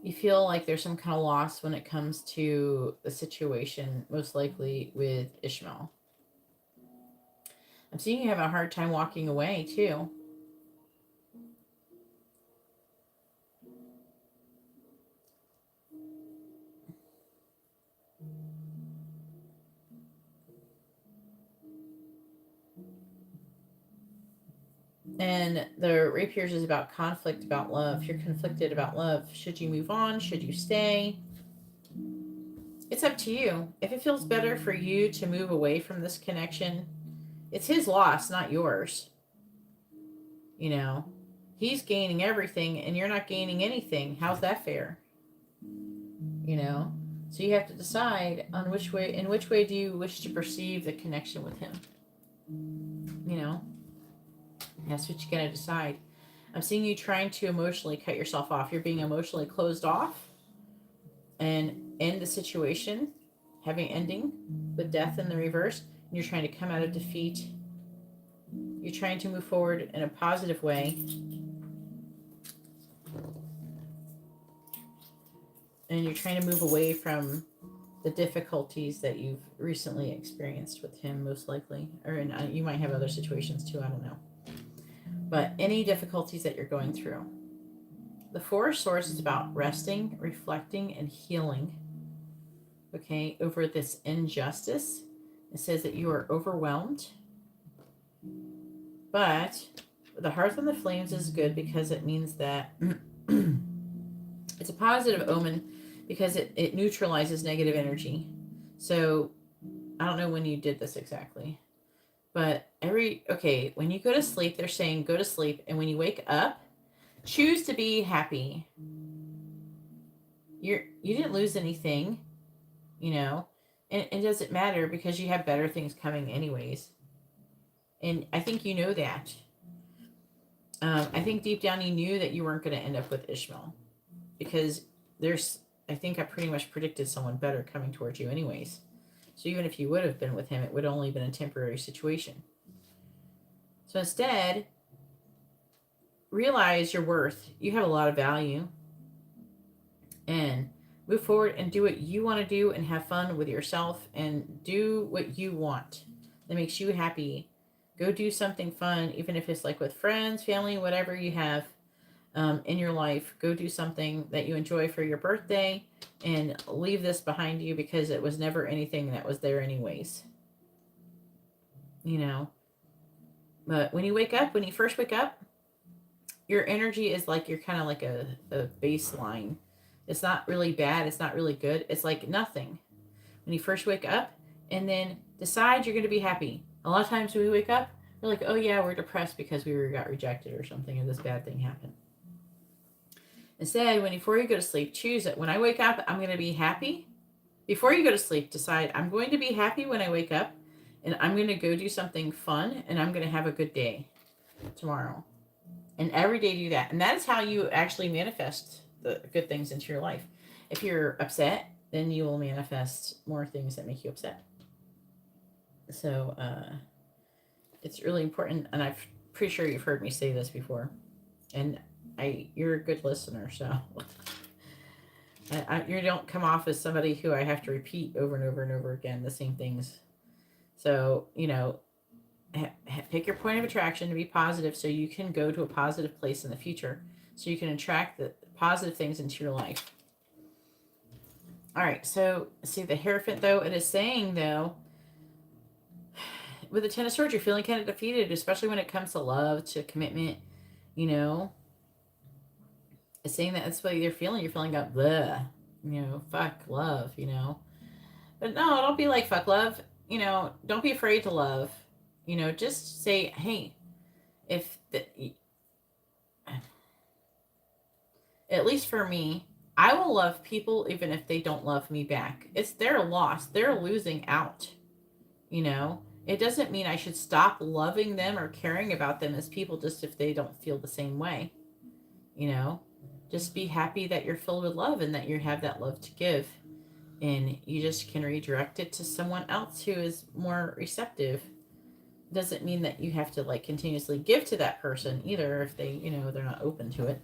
you feel like there's some kind of loss when it comes to the situation, most likely with Ishmael. I'm seeing you have a hard time walking away too. And the rapiers is about conflict, about love. You're conflicted about love. Should you move on? Should you stay? It's up to you. If it feels better for you to move away from this connection, it's his loss, not yours. You know, he's gaining everything and you're not gaining anything. How's that fair? You know, so you have to decide on which way do you wish to perceive the connection with him. You know, that's what you gotta decide. I'm seeing you trying to emotionally cut yourself off. You're being emotionally closed off and end the situation, having ending with death in the reverse. And you're trying to come out of defeat. You're trying to move forward in a positive way. And you're trying to move away from the difficulties that you've recently experienced with him, most likely. Or you might have other situations too, I don't know. But any difficulties that you're going through. The Four of Swords is about resting, reflecting, and healing. Okay, over this injustice. It says that you are overwhelmed. But the Hearth and the Flames is good because it means that it's a positive omen because it neutralizes negative energy. So I don't know when you did this exactly. But when you go to sleep, they're saying go to sleep. And when you wake up, choose to be happy. You didn't lose anything, you know. And it doesn't matter because you have better things coming anyways. And I think you know that. I think deep down you knew that you weren't going to end up with Ishmael. Because I think I pretty much predicted someone better coming towards you anyways. So even if you would have been with him, it would only have been a temporary situation. So instead, realize your worth. You have a lot of value. And move forward and do what you want to do and have fun with yourself and do what you want that makes you happy. Go do something fun, even if it's like with friends, family, whatever you have in your life. Go do something that you enjoy for your birthday and leave this behind you because it was never anything that was there anyways. You know. But when you first wake up, your energy is like you're kind of like a baseline. It's not really bad. It's not really good. It's like nothing. When you first wake up and then decide you're going to be happy. A lot of times when we wake up, we're like, oh yeah, we're depressed because we got rejected or something and this bad thing happened. Instead, before you go to sleep, choose it. When I wake up, I'm going to be happy. Before you go to sleep, decide I'm going to be happy when I wake up and I'm going to go do something fun and I'm going to have a good day tomorrow. And every day do that. And that is how you actually manifest the good things into your life. If you're upset, then you will manifest more things that make you upset. So it's really important, and I'm pretty sure you've heard me say this before, and you're a good listener, so you don't come off as somebody who I have to repeat over and over and over again the same things. So, you know, pick your point of attraction to be positive so you can go to a positive place in the future, so you can attract the positive things into your life. All right, so see the Hierophant, though, it is saying, though, with the Ten of Swords, you're feeling kind of defeated, especially when it comes to love, to commitment, you know. It's saying that that's what you're feeling. You're feeling like, bleh, you know, fuck love, you know. But no, don't be like, fuck love. You know, don't be afraid to love. You know, just say, hey, at least for me, I will love people even if they don't love me back. It's their loss. They're losing out, you know. It doesn't mean I should stop loving them or caring about them as people just if they don't feel the same way. You know, just be happy that you're filled with love and that you have that love to give. And you just can redirect it to someone else who is more receptive. doesn't mean that you have to like continuously give to that person either if they, you know, they're not open to it.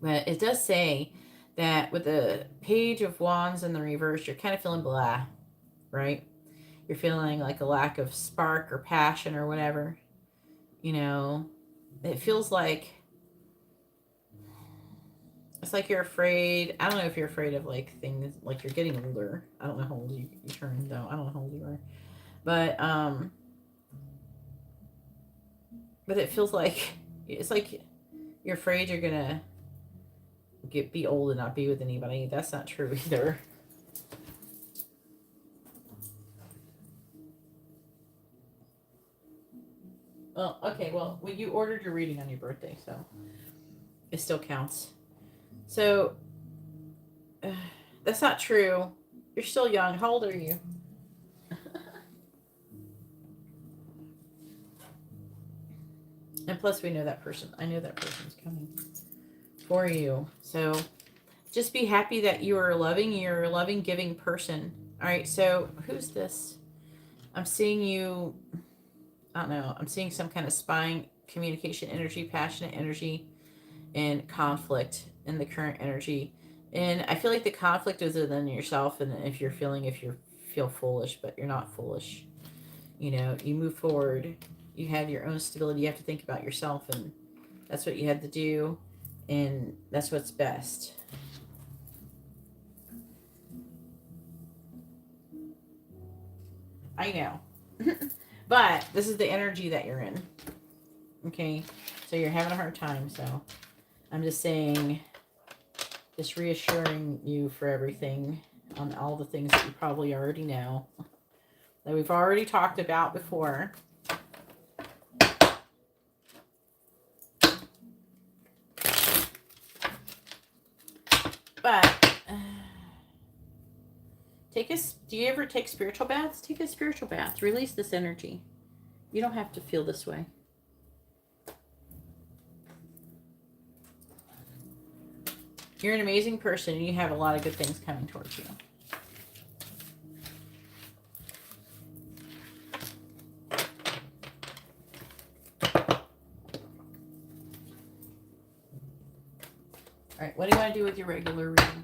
But it does say that with the Page of Wands in the reverse, you're kind of feeling blah, right? You're feeling like a lack of spark or passion or whatever. You know, it feels like it's like you're afraid. I don't know if you're afraid of like things like you're getting older. I don't know how old you turn though. I don't know how old you are. But it feels like it's like you're afraid you're gonna be old and not be with anybody. That's not true either. Well, okay, well, you ordered your reading on your birthday, so it still counts. So, that's not true. You're still young. How old are you? And plus, we know that person. I know that person's coming for you. So, just be happy that you are loving. You're a loving, giving person. All right, so who's this? I'm seeing you... I don't know. I'm seeing some kind of spying, communication energy, passionate energy, and conflict in the current energy. And I feel like the conflict is within yourself, and if you feel foolish, but you're not foolish. You know, you move forward. You have your own stability. You have to think about yourself, and that's what you had to do, and that's what's best. I know. But this is the energy that you're in. Okay? So you're having a hard time. So I'm just saying, just reassuring you for everything on all the things that you probably already know, that we've already talked about before. But do you ever take spiritual baths? Take a spiritual bath. Release this energy. You don't have to feel this way. You're an amazing person, and you have a lot of good things coming towards you. All right, what do you want to do with your regular reading?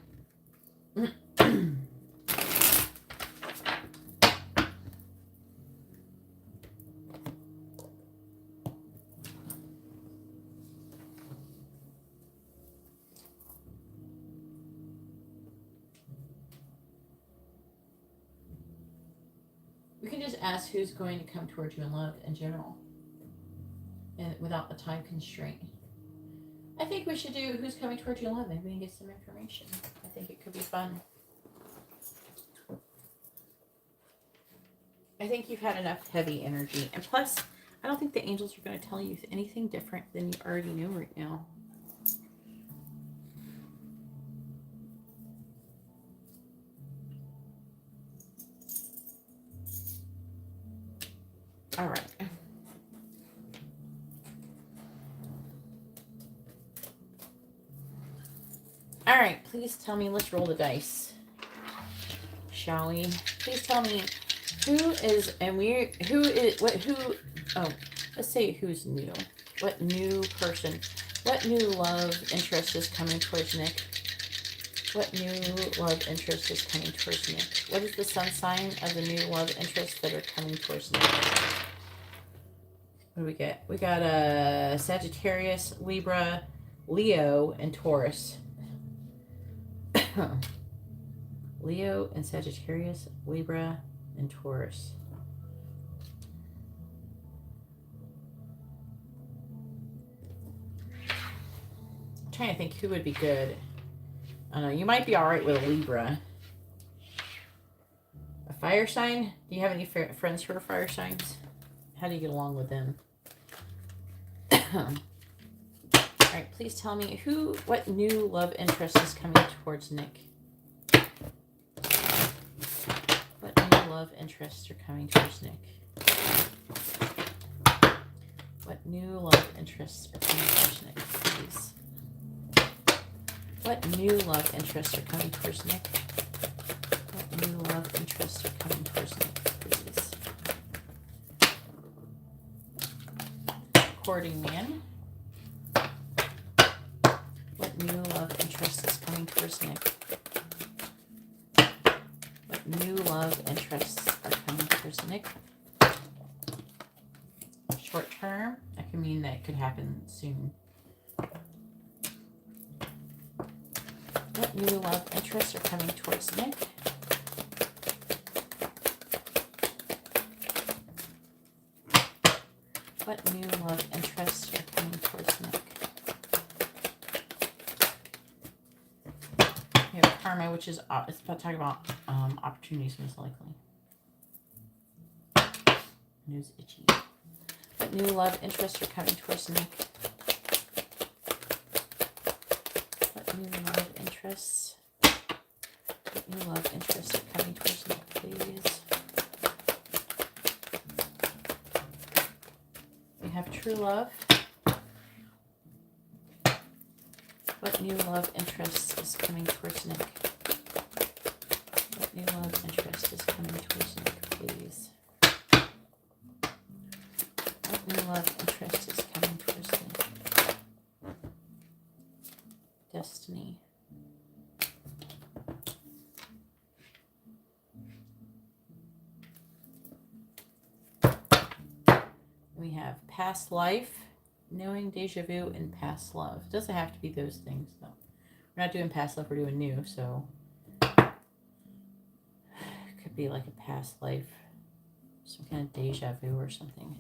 We can just ask who's going to come towards you in love in general, and without a time constraint. I think we should do who's coming towards you in love. Maybe we can get some information. I think it could be fun. I think you've had enough heavy energy. And plus, I don't think the angels are going to tell you anything different than you already know right now. All right. All right, please tell me, let's roll the dice, shall we? Please tell me let's say who's new. What new person, what new love interest is coming towards Nick? What new love interest is coming towards Nick? What is the sun sign of the new love interests that are coming towards Nick? What do we get? We got a Sagittarius, Libra, Leo, and Taurus. Leo and Sagittarius, Libra, and Taurus. I'm trying to think who would be good. I don't know. You might be all right with a Libra. A fire sign? Do you have any friends who are fire signs? How do you get along with them? All right, please tell me what new love interest is coming towards Nick? What new love interests are coming towards Nick? What new love interests are coming towards Nick, please? What new love interests are coming towards Nick? What new love interests are coming towards Nick, please? courting man. What new love interest is coming towards Nick? What new love interests are coming towards Nick? Short term, that can mean that it could happen soon. What new love interests are coming towards Nick? What new love interests are coming towards Nick? We have karma, which is it's about talking about opportunities, most likely. Nose itchy. What new love interests are coming towards Nick? What new love interests? What new love interests are coming towards Nick, please? We have true love. What new love interest is coming towards Nick? What new love interest is coming towards Nick, please? What new love interest is coming towards Nick? Destiny. We have past life, knowing, deja vu, and past love. It doesn't have to be those things, though. We're not doing past life, we're doing new, so it could be like a past life, some kind of deja vu or something.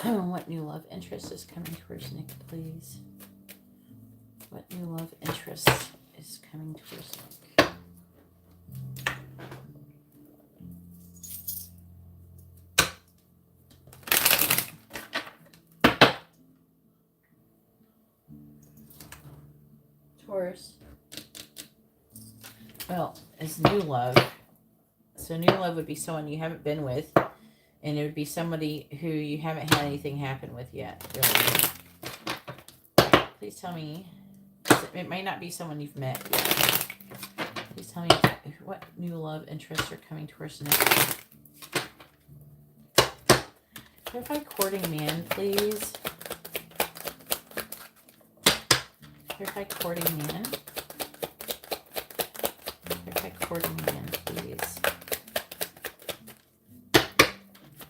What new love interest is coming towards Nick, please? What new love interest is coming towards Nick? Taurus. Well, it's new love. So new love would be someone you haven't been with, and it would be somebody who you haven't had anything happen with yet, really. Please tell me. It might not be someone you've met yet. Please tell me what new love interests are coming towards Nick. Clarify courting man, please. Clarify courting man. Clarify courting man, please.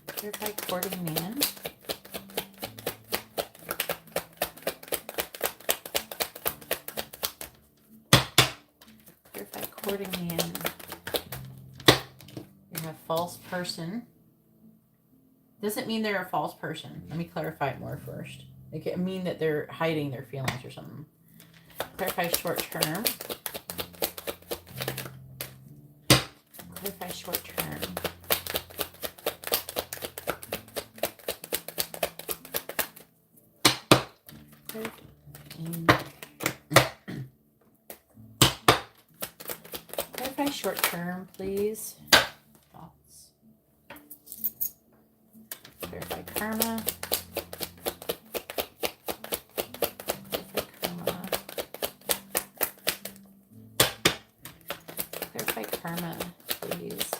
Clarify courting man. Clarify courting man. You have false person. Doesn't mean they're a false person. Let me clarify it more first. It can mean that they're hiding their feelings or something. Clarify short term. Clarify short term. Clarify short term, please. Thoughts. Clarify karma. Clarify karma, please.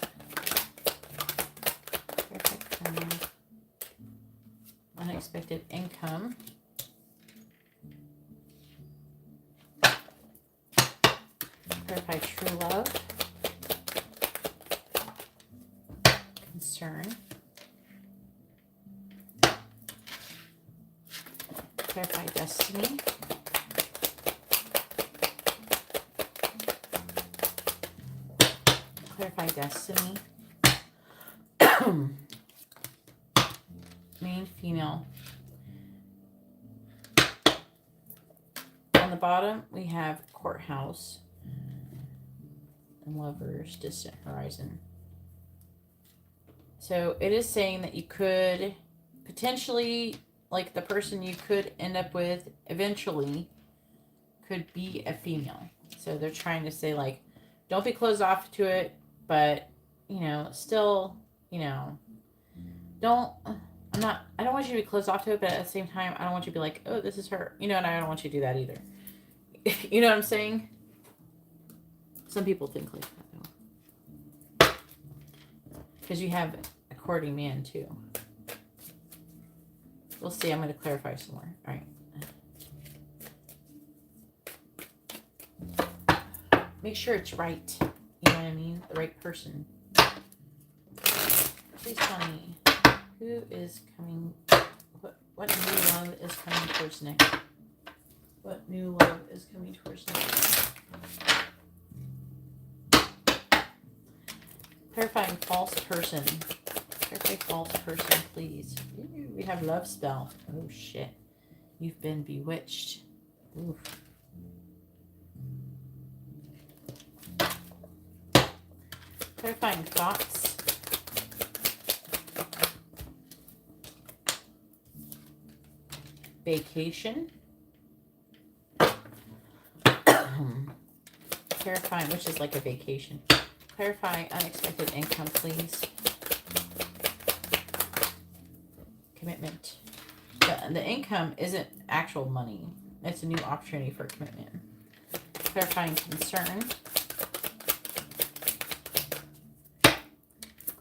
Clarify karma. Unexpected income. Clarify true love. Concern. Clarify destiny. Clarify destiny. Main female. On the bottom, we have courthouse and lovers, distant horizon. So it is saying that you could potentially, like the person you could end up with eventually could be a female. So they're trying to say, like, don't be closed off to it, but, you know, still, you know, I don't want you to be closed off to it, but at the same time, I don't want you to be like, oh, this is her, you know, and I don't want you to do that either. You know what I'm saying? Some people think like that, though. Because you have a courting man, too. We'll see. I'm going to clarify some more. All right. Make sure it's right. You know what I mean? The right person. Please tell me, who is coming... What new love is coming towards Nick? What new love is coming towards Nick? Clarifying false person. Clarify false person, please. Ooh, we have love spell. Oh, shit. You've been bewitched. Oof. Clarifying thoughts. Vacation. Clarifying, which is like a vacation. Clarify unexpected income, please. Commitment. The income isn't actual money. It's a new opportunity for commitment. Clarifying concern.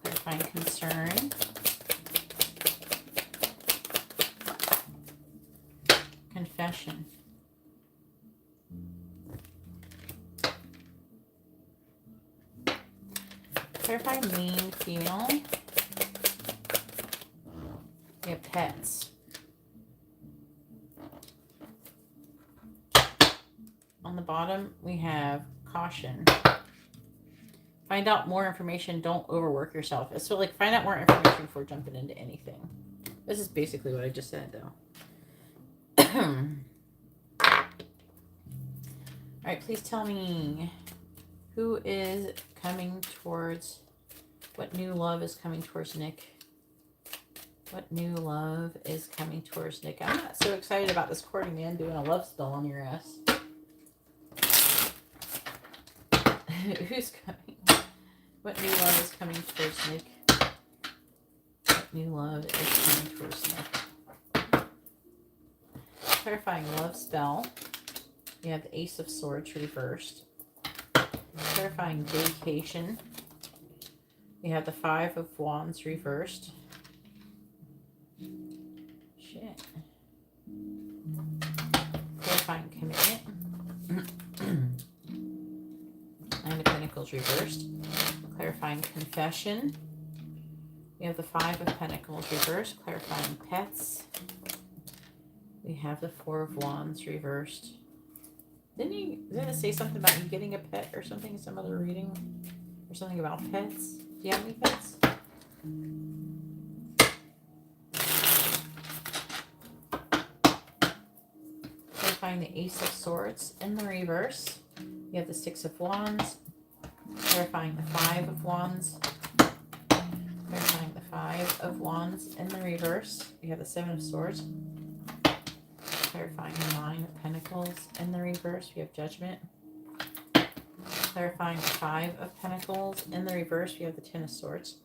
Clarifying concern. Confession. Clarify mean female. We have pets. On the bottom, we have caution. Find out more information. Don't overwork yourself. So, like, find out more information before jumping into anything. This is basically what I just said, though. Alright, please tell me who is coming towards... What new love is coming towards Nick? What new love is coming towards Nick? I'm not so excited about this courting man doing a love spell on your ass. Who's coming? What new love is coming towards Nick? What new love is coming towards Nick? Clarifying love spell. You have the Ace of Swords reversed. Clarifying vacation. You have the Five of Wands reversed. Shit. Clarifying commitment. Nine of Pentacles reversed. Clarifying confession. We have the Five of Pentacles reversed. Clarifying pets. We have the Four of Wands reversed. Didn't it say something about you getting a pet or something in some other reading? Or something about pets? Do you have any pets? Clarifying the Ace of Swords in the reverse. You have the Six of Wands. Clarifying the Five of Wands. Clarifying the Five of Wands in the reverse. You have the Seven of Swords. Clarifying the Nine of Pentacles in the reverse. We have Judgment. Clarifying the Five of Pentacles in the reverse. We have the Ten of Swords.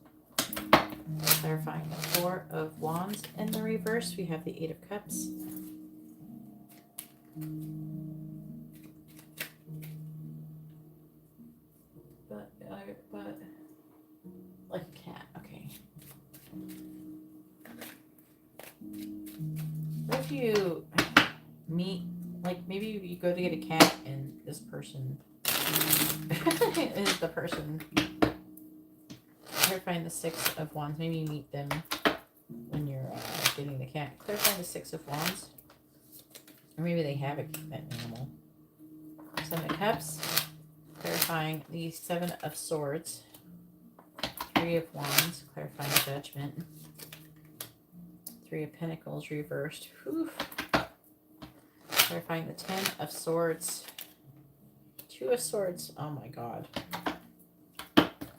Clarifying the Four of Wands in the reverse. We have the Eight of Cups. But like a cat. Okay. What if you meet, like, maybe you go to get a cat and this person is the person. Clarifying the Six of Wands. Maybe you meet them when you're getting the cat. Clarifying the Six of Wands. Or maybe they have an animal. Seven of Cups. Clarifying the Seven of Swords. Three of Wands. Clarifying Judgment. Three of Pentacles reversed. Whew. Clarifying the Ten of Swords. Two of Swords. Oh my god.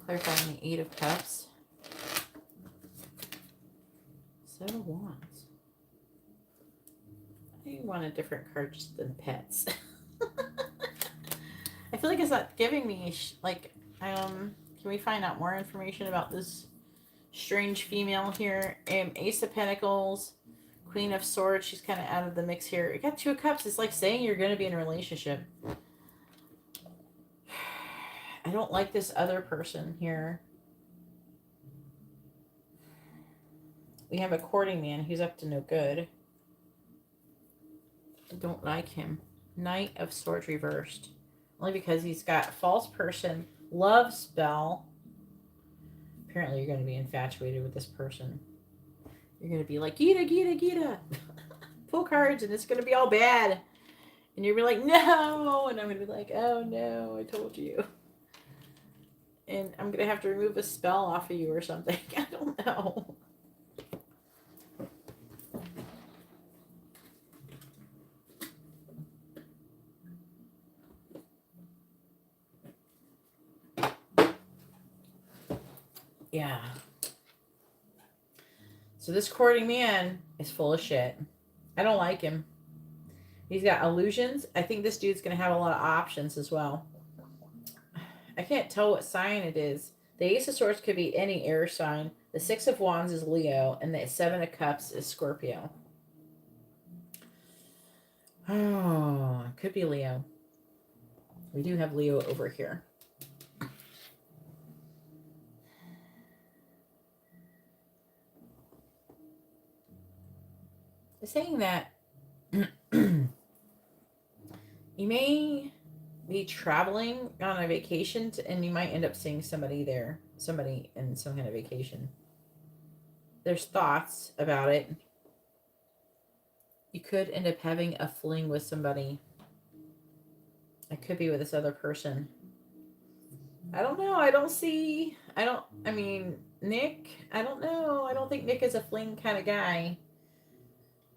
Clarifying the Eight of Cups. Seven of Wands. I want a different card just than pets. I feel like it's not giving me, can we find out more information about this strange female here? Ace of Pentacles, Queen of Swords. She's kind of out of the mix here. You got Two of Cups. It's like saying you're going to be in a relationship. don't like this other person here. We have a courting man who's up to no good. I don't like him. Knight of Swords reversed. Only because he's got false person, love spell. Apparently you're going to be infatuated with this person. You're going to be like, Geeta, Geeta, Geeta. Pull cards and it's going to be all bad. And you're going to be like, no. And I'm going to be like, oh no, I told you. And I'm going to have to remove a spell off of you or something. I don't know. Yeah. So this courting man is full of shit. I don't like him. He's got illusions. I think this dude's going to have a lot of options as well. I can't tell what sign it is. The Ace of Swords could be any air sign. The Six of Wands is Leo. And the Seven of Cups is Scorpio. Oh, could be Leo. We do have Leo over here. Saying that you may be traveling on a vacation and you might end up seeing somebody there, somebody in some kind of vacation. There's thoughts about it. You could end up having a fling with somebody. It could be with this other person. I don't know. I mean, Nick, I don't know. I don't think Nick is a fling kind of guy.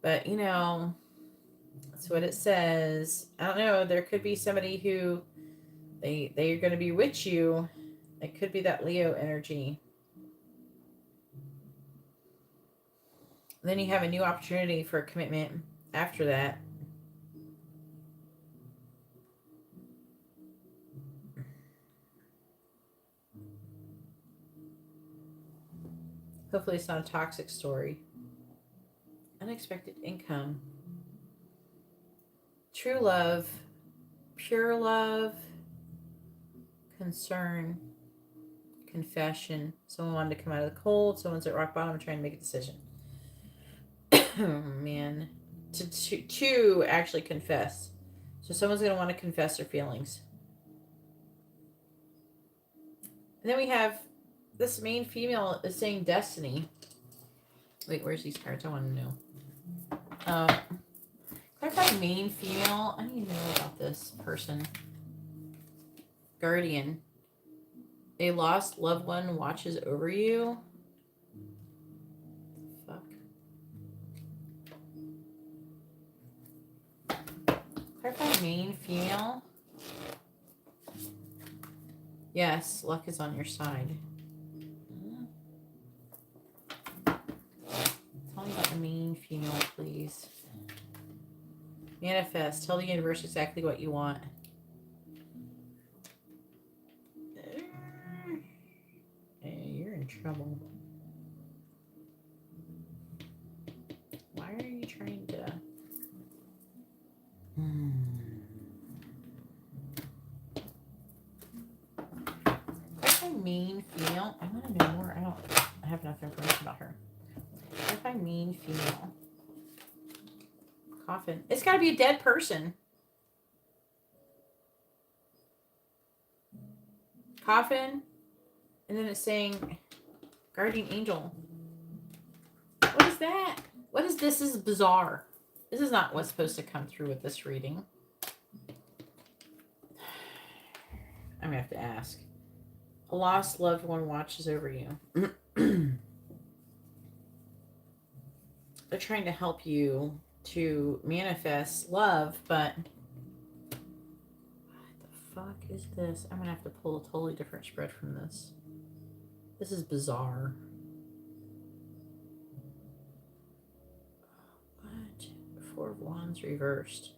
But, you know, that's what it says. I don't know. There could be somebody who they're going to be with you. It could be that Leo energy. Then you have a new opportunity for a commitment after that. Hopefully it's not a toxic story. Unexpected income. True love. Pure love. Concern. Confession. Someone wanted to come out of the cold. Someone's at rock bottom and trying to make a decision. Oh, man. To actually confess. So someone's going to want to confess their feelings. And then we have this main female is saying destiny. Wait, where's these cards? I want to know. Clarify main female. I need to know about this person. Guardian. A lost loved one watches over you. Fuck. Clarify main female. Yes, luck is on your side. Tell me about the main female, please. Manifest. Tell the universe exactly what you want. Hey, you're in trouble. Why are you trying to... If I mean female, I want to know more. I have enough information about her. If I mean female. Coffin. It's got to be a dead person. Coffin. And then it's saying guardian angel. What is that? What is this? This is bizarre. This is not what's supposed to come through with this reading. I'm going to have to ask. A lost loved one watches over you. They're trying to help you to manifest love, but what the fuck is this? I'm gonna have to pull a totally different spread from this. This is bizarre. What? Four of Wands reversed.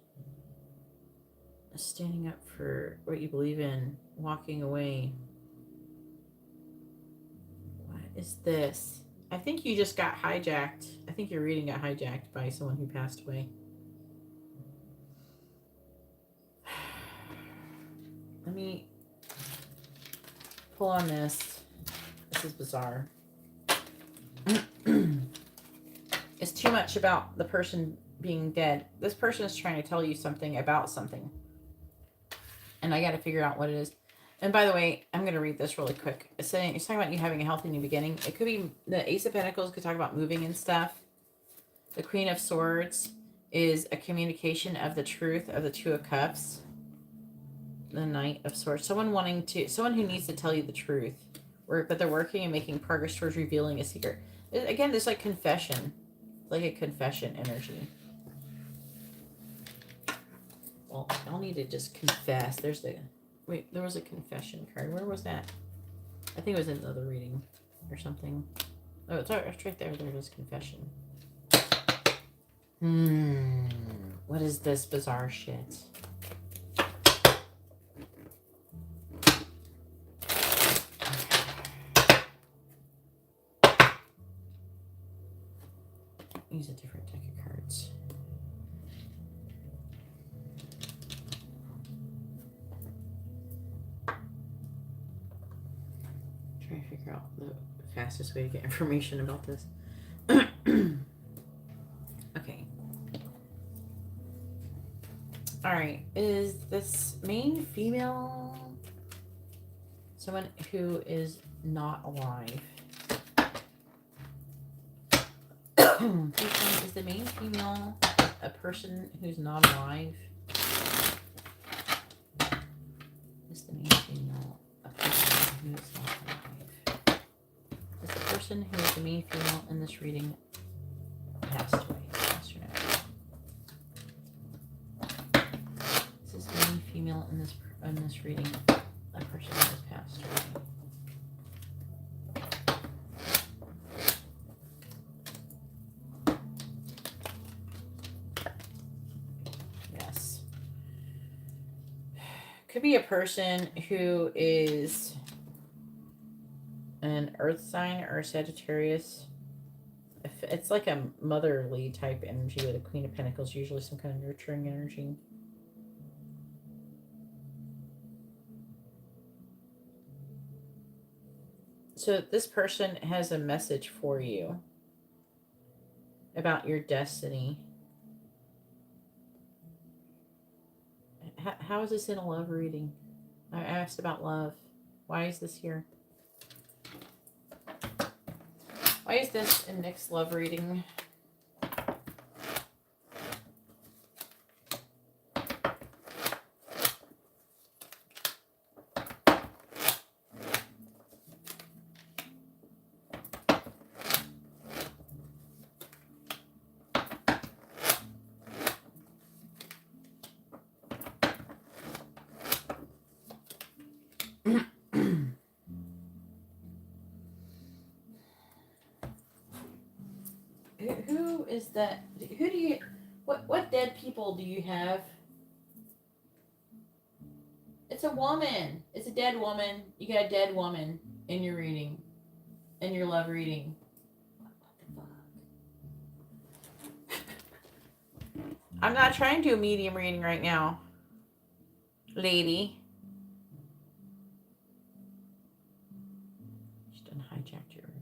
Standing up for what you believe in. Walking away. What is this? I think you just got hijacked. I think your reading got hijacked by someone who passed away. Let me pull on this. This is bizarre. It's too much about the person being dead. This person is trying to tell you something about something. And I got to figure out what it is. And by the way, I'm going to read this really quick. It's talking about you having a healthy new beginning. It could be the Ace of Pentacles could talk about moving and stuff. The Queen of Swords is a communication of the truth of the Two of Cups. The Knight of Swords. Someone who needs to tell you the truth. But they're working and making progress towards revealing a secret. Again, there's like confession. Like a confession energy. Well, y'all need to just confess. Wait, there was a confession card. Where was that? I think it was in another reading or something. Oh, it's right there. There it is, confession. What is this bizarre shit? Use a different deck of cards. Trying to figure out the fastest way to get information about this. Okay. Alright. Is this main female someone who is not alive? Is the main female a person who's not alive? Is the main female a person who is not alive? Is the person who is the main female in this reading passed away? Yes or no? Is the main female in this reading a person who has passed away? Could be a person who is an earth sign or a Sagittarius. It's like a motherly type energy with a Queen of Pentacles, usually some kind of nurturing energy. So this person has a message for you about your destiny. How is this in a love reading? I asked about love. Why is this here? Why is this in Nick's love reading? Who is that? Who do you... What dead people do you have? It's a woman. It's a dead woman. You got a dead woman in your reading. In your love reading. What the fuck? I'm not trying to do a medium reading right now. Lady. Just done hijacked your reading.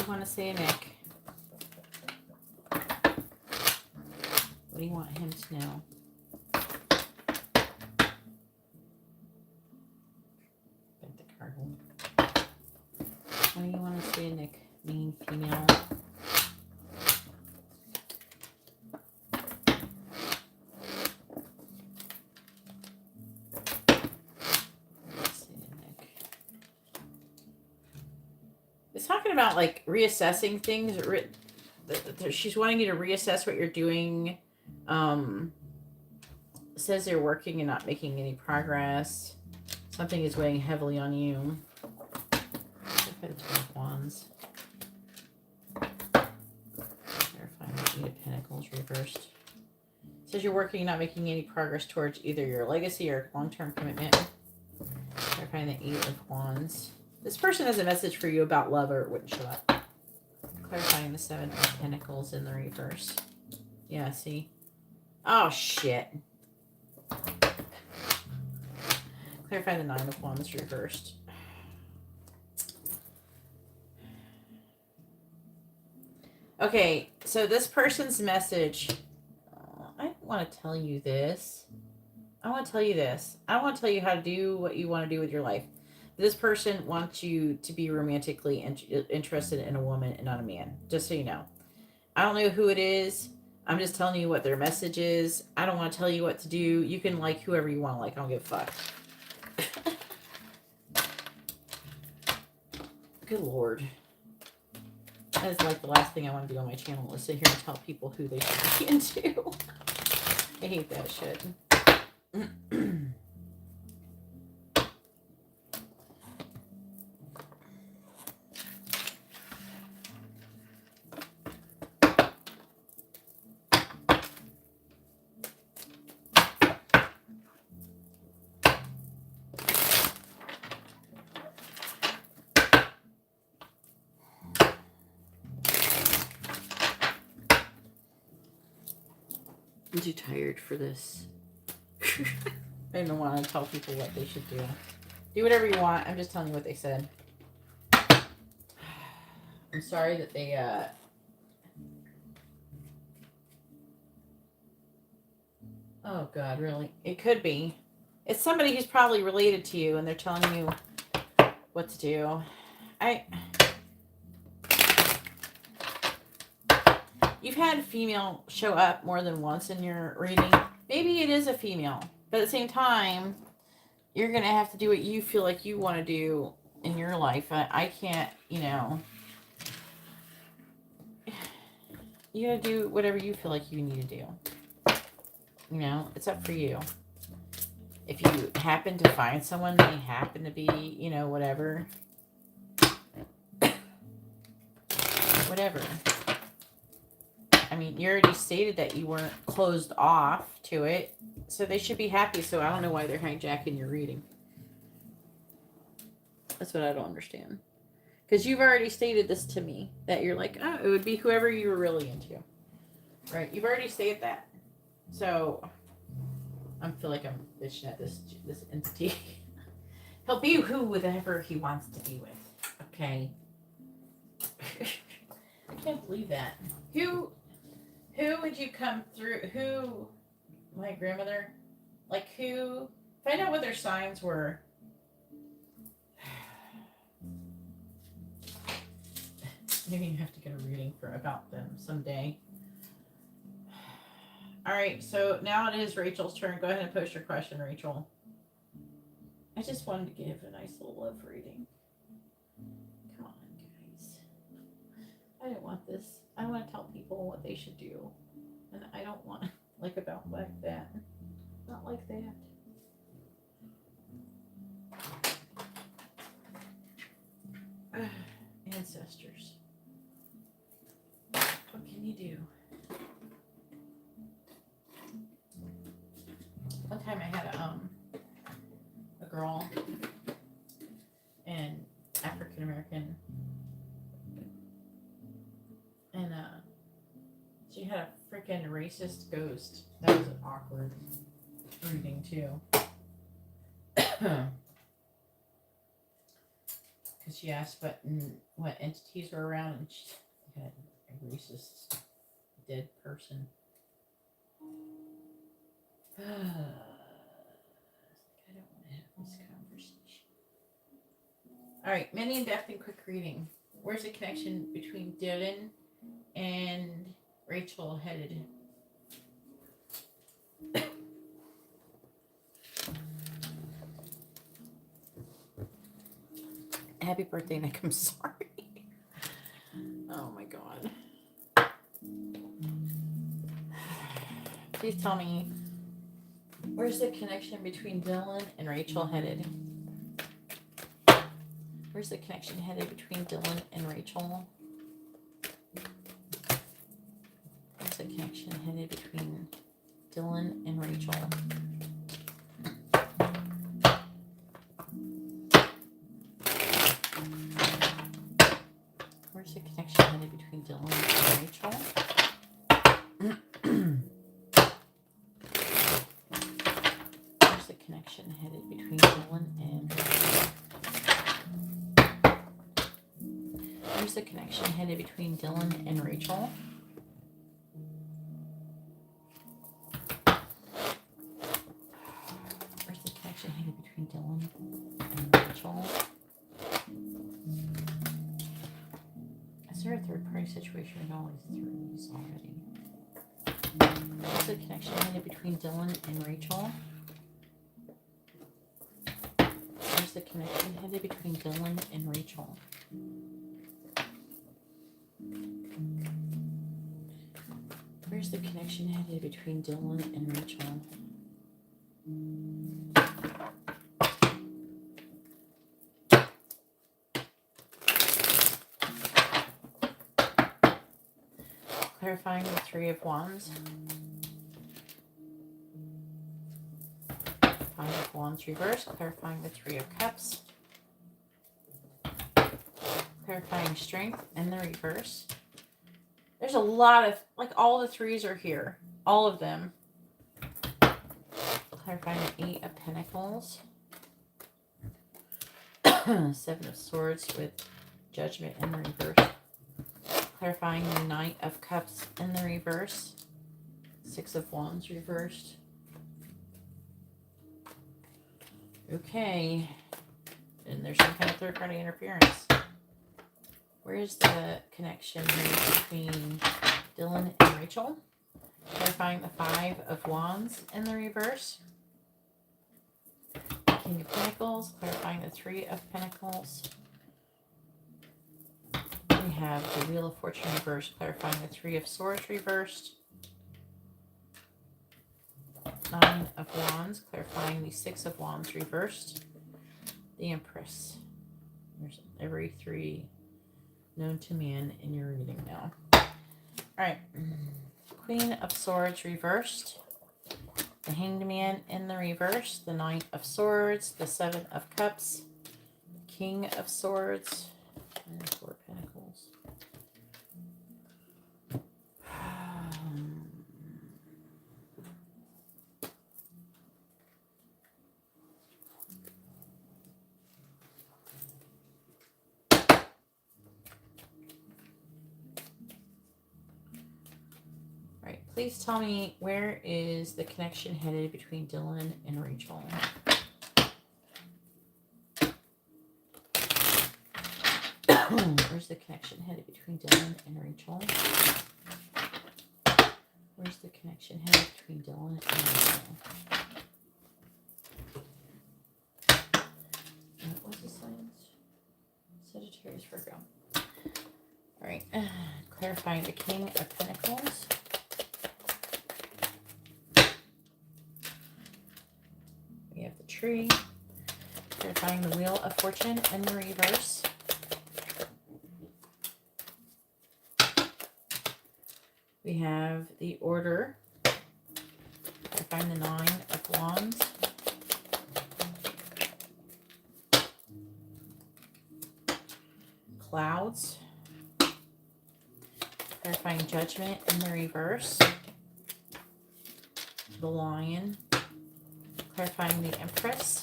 Want to say, Nick? What do you want him to know? Bent the card home. What do you want to say, Nick? Main female. Talking about like reassessing things. She's wanting you to reassess what you're doing. Says you're working and not making any progress. Something is weighing heavily on you. Wands. Eight of Pentacles reversed. It says you're working, not making any progress towards either your legacy or long-term commitment. Clarifying the Eight of Wands. This person has a message for you about love, or it wouldn't show up. Clarifying the Seven of Pentacles in the reverse. Yeah, see? Oh, shit. Clarify the Nine of Wands reversed. Okay, so this person's message... I don't want to tell you this. I want to tell you this. I don't want to tell you how to do what you want to do with your life. This person wants you to be romantically interested in a woman and not a man. Just so you know. I don't know who it is. I'm just telling you what their message is. I don't want to tell you what to do. You can like whoever you want to like. I don't give a fuck. Good Lord. That is like the last thing I want to do on my channel is sit here and tell people who they should be into. I hate that shit. I'm too tired for this. I don't want to tell people what they should do. Do whatever you want. I'm just telling you what they said. I'm sorry that they, Oh, God, really? It could be. It's somebody who's probably related to you, and they're telling you what to do. You've had a female show up more than once in your reading. Maybe it is a female. But at the same time, you're going to have to do what you feel like you want to do in your life. I can't, you know. You got to do whatever you feel like you need to do. You know, it's up for you. If you happen to find someone, they happen to be, you know, whatever. Whatever. I mean, you already stated that you weren't closed off to it, so they should be happy, so I don't know why they're hijacking your reading. That's what I don't understand. Because you've already stated this to me, that you're like, oh, it would be whoever you were really into. Right? You've already stated that. So, I feel like I'm bitching at this entity. He'll be whoever he wants to be with. Okay? I can't believe that. Who would you come through? Who, my grandmother? Like who? Find out what their signs were. Maybe you have to get a reading about them someday. All right, so now it is Rachel's turn. Go ahead and post your question, Rachel. I just wanted to give a nice little love reading. Come on, guys. I didn't want this. I want to tell people what they should do. And I don't want like that. Not like that. Ancestors. What can you do? One time I had a girl, and African American, and she had a freaking racist ghost. That was an awkward reading too. Because she asked what entities were around, and she had a racist dead person. I don't want to have this conversation. All right, many in depth and quick reading. Where's the connection between Dylan and Rachel headed? Happy birthday, Nick. I'm sorry. Oh my God. Please tell me, where's the connection between Dylan and Rachel headed? Where's the connection headed between Dylan and Rachel? Where's connection headed between Dylan and Rachel? Where's the connection headed between Dylan and Rachel? Where's the connection headed between Dylan and Rachel? Where's the connection headed between Dylan and Rachel? Where's the connection headed between Dylan and Rachel? Is there a third-party situation? We know always through these already. Where's the connection headed between Dylan and Rachel? Where's the connection headed between Dylan and Rachel? Where's the connection headed between Dylan and Rachel? Clarifying the Three of Wands. Five of Wands reversed. Clarifying the Three of Cups. Clarifying Strength in the reverse. There's a lot of, like, all the threes are here. All of them. Clarifying the Eight of Pentacles. Seven of Swords with Judgment in the reverse. Clarifying the Knight of Cups in the reverse. Six of Wands reversed. Okay. And there's some kind of third-party interference. Where's the connection here between Dylan and Rachel? Clarifying the Five of Wands in the reverse. King of Pentacles. Clarifying the Three of Pentacles. We have the Wheel of Fortune reversed. Clarifying the Three of Swords reversed. Nine of Wands. Clarifying the Six of Wands reversed. The Empress. There's every three known to man in your reading now. Alright. Queen of Swords reversed. The Hanged Man in the reverse. The Knight of Swords. The Seven of Cups. King of Swords. And Four of Pentacles. Right, please tell me, where is the connection headed between Dylan and Rachel? Where's the connection headed between Dylan and Rachel? Where's the connection headed between Dylan and Rachel? What was the signs? Sagittarius, Virgo. Alright, clarifying the King of Pentacles. We have the Tree. Clarifying the Wheel of Fortune in the reverse. We have the Order. Clarifying the Nine of Wands. Clouds. Clarifying Judgment in the reverse. The Lion. Clarifying the Empress.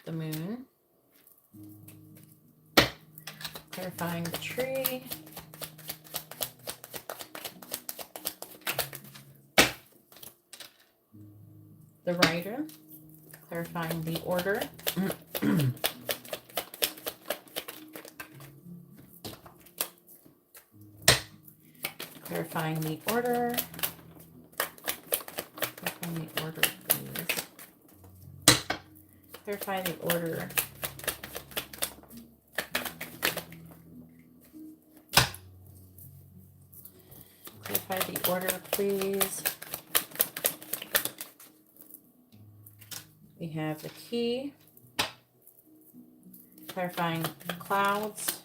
The Moon. Clarifying the Tree. The Rider. Clarifying the Order. Clarifying the Order. Clarifying the Order, please. Clarify the Order. Clarify the Order, please. We have the Key. Clarifying Clouds.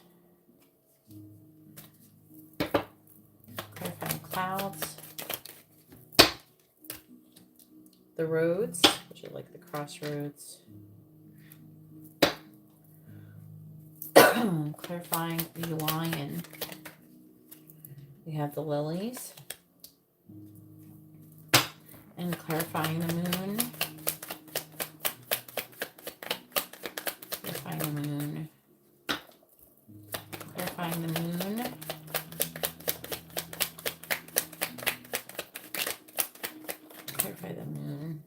clouds. The roads, which are like the crossroads. Clarifying the lion. We have the lilies. And clarifying the moon. Clarifying the moon. Clarifying the moon. Clarify the moon.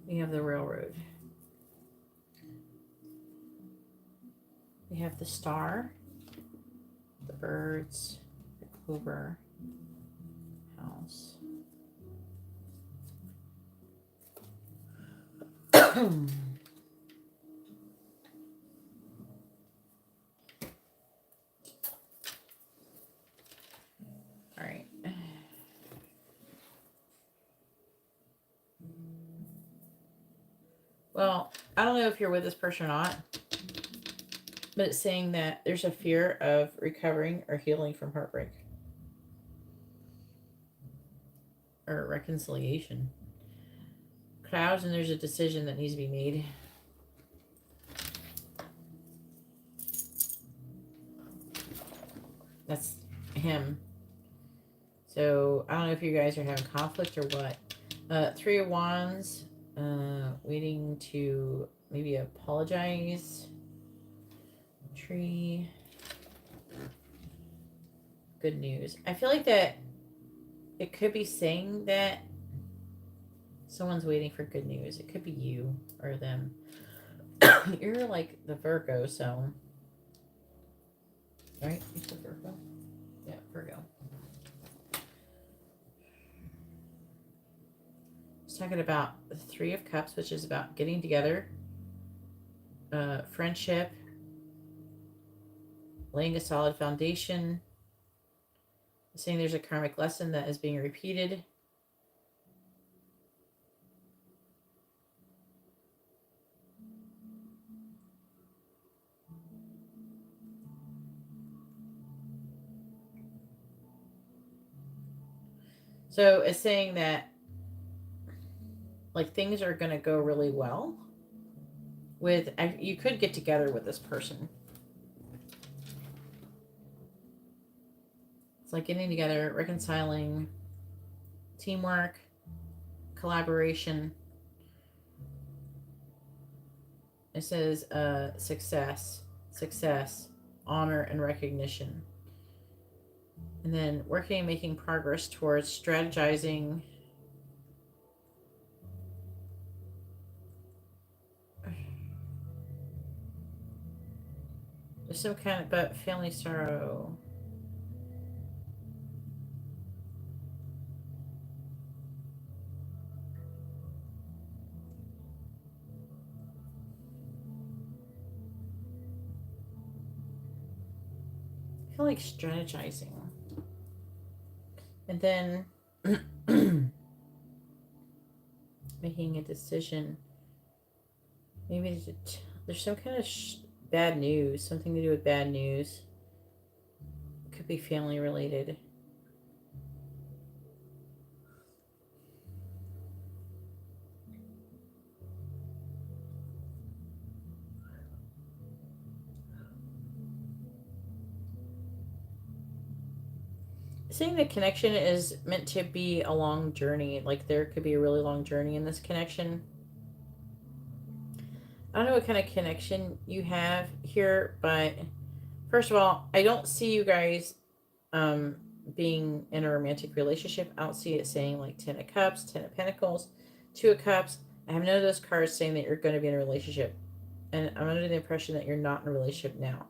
We have the railroad. We have the star, the birds, the clover, house. All right. Well, I don't know if you're with this person or not, but it's saying that there's a fear of recovering or healing from heartbreak or reconciliation. Clouds, and there's a decision that needs to be made. That's him. So I don't know if you guys are having conflict or what. Three of Wands, waiting to maybe apologize. Tree. Good news. I feel like that it could be saying that someone's waiting for good news. It could be you or them. You're like the Virgo, so. Right? You're the Virgo? Yeah, Virgo. It's talking about the Three of Cups, which is about getting together, friendship, laying a solid foundation. Saying there's a karmic lesson that is being repeated. So it's saying that like things are going to go really well with, you could get together with this person. It's like getting together, reconciling, teamwork, collaboration. It says success, honor, and recognition. And then working and making progress towards strategizing. There's some kind of, but family sorrow. I feel like strategizing. And then making a decision. Maybe there's some kind of bad news, something to do with bad news. Could be family related. Saying the connection is meant to be a long journey. Like there could be a really long journey in this connection. I don't know what kind of connection you have here, but first of all, I don't see you guys being in a romantic relationship. I don't see it saying like 10 of Cups, 10 of Pentacles, 2 of Cups. I have none of those cards saying that you're going to be in a relationship. And I'm under the impression that you're not in a relationship now.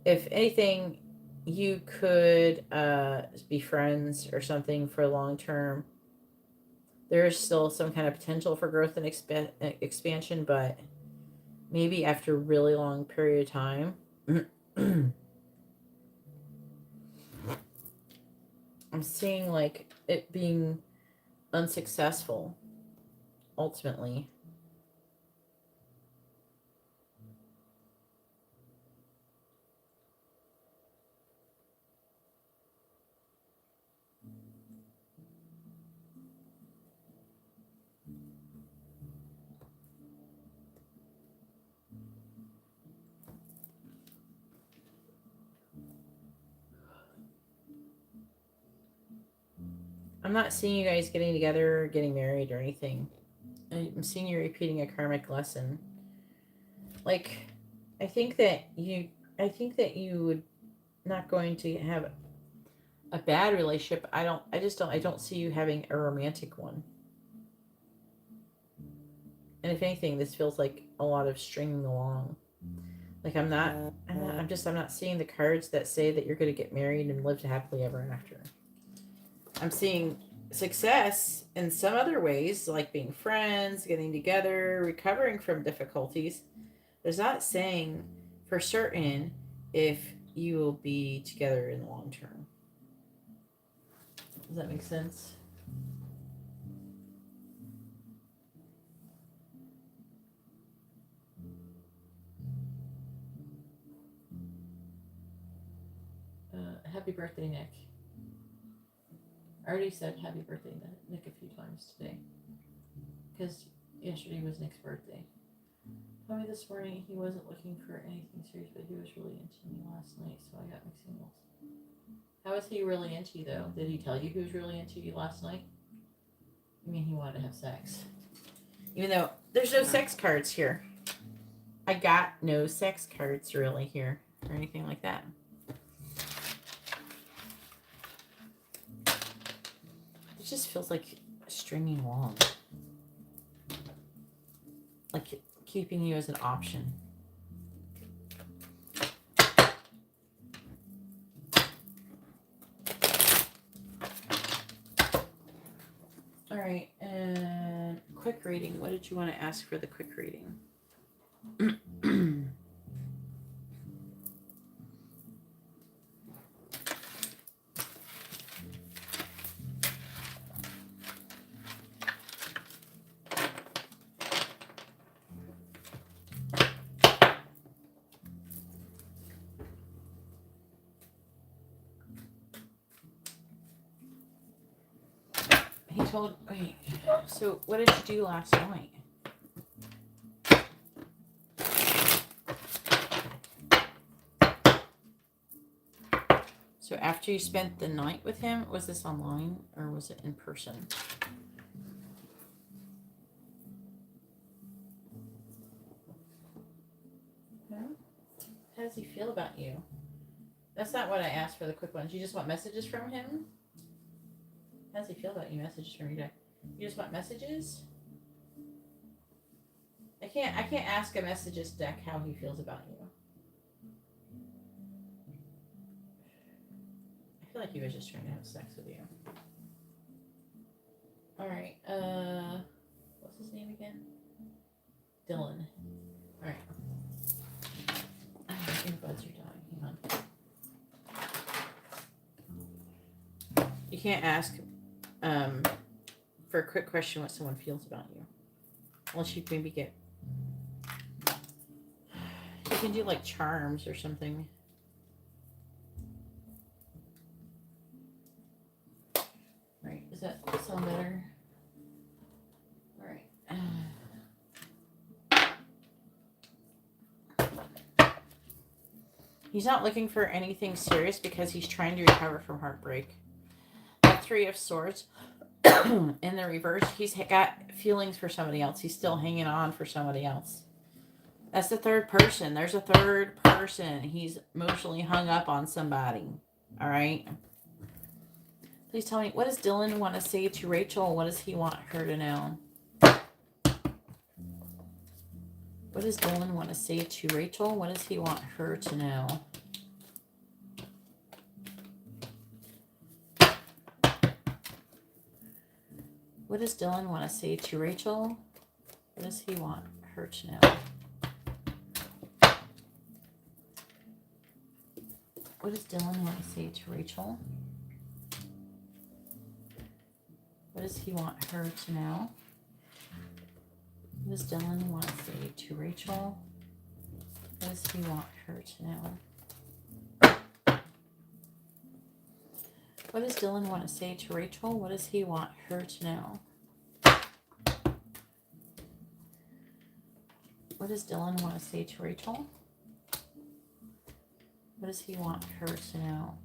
If anything, you could be friends or something for long term. There is still some kind of potential for growth and expansion, but maybe after a really long period of time. I'm seeing like it being unsuccessful ultimately. I'm not seeing you guys getting together or getting married or anything. I'm seeing you repeating a karmic lesson. Like, I think that you would not going to have a bad relationship. I don't see you having a romantic one. And if anything, this feels like a lot of stringing along. Like I'm not seeing the cards that say that you're going to get married and live happily ever after. I'm seeing success in some other ways, like being friends, getting together, recovering from difficulties. There's not saying for certain if you will be together in the long term. Does that make sense? Happy birthday, Nick. I already said happy birthday to Nick a few times today. Because yesterday was Nick's birthday. Told me this morning he wasn't looking for anything serious, but he was really into me last night, so I got mixed signals. How was he really into you, though? Did he tell you he was really into you last night? I mean, he wanted to have sex. Even though there's no sex cards here. I got no sex cards really here or anything like that. It just feels like stringing along. Like keeping you as an option. All right, and quick reading. What did you want to ask for the quick reading? Wait, so what did you do last night? So after you spent the night with him, was this online or was it in person? How does he feel about you? That's not what I asked for the quick ones. You just want messages from him? How does he feel about you? Messages from your deck. You just want messages? I can't ask a messages deck how he feels about you. I feel like he was just trying to have sex with you. Alright, what's his name again? Dylan. Alright. Earbuds are dying. Hang on. You can't ask for a quick question what someone feels about you. Unless you maybe get... You can do like charms or something. Right, does that sound better? Alright. He's not looking for anything serious because he's trying to recover from heartbreak. The Three of Swords. In the reverse, he's got feelings for somebody else. He's still hanging on for somebody else. That's the third person. There's a third person. He's emotionally hung up on somebody. All right. Please tell me, what does Dylan want to say to Rachel? What does he want her to know? What does Dylan want to say to Rachel? What does he want her to know? What does Dylan want to say to Rachel? What does he want her to know? What does Dylan want to say to Rachel? What does he want her to know? What does Dylan want to say to Rachel? What does he want her to know? What does Dylan want to say to Rachel? What does he want her to know? What does Dylan want to say to Rachel? What does he want her to know?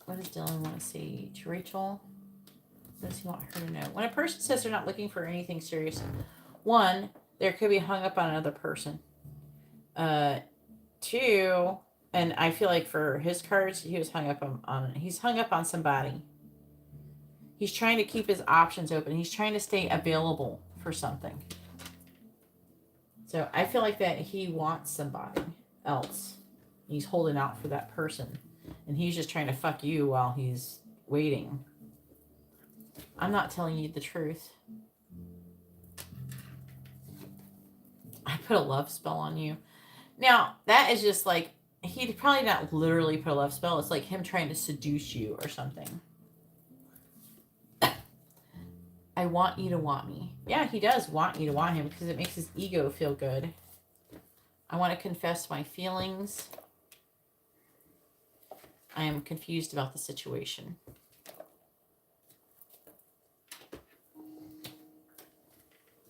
What does Dylan want to say to Rachel? What does he want her to know? When a person says they're not looking for anything serious, one, there could be hung up on another person. Two, and I feel like for his cards, he was hung up he's hung up on somebody. He's trying to keep his options open. He's trying to stay available for something. So I feel like that he wants somebody else. He's holding out for that person. And he's just trying to fuck you while he's waiting. I'm not telling you the truth. I put a love spell on you. Now, that is just like, he'd probably not literally put a love spell. It's like him trying to seduce you or something. I want you to want me. Yeah, he does want you to want him because it makes his ego feel good. I want to confess my feelings. I am confused about the situation.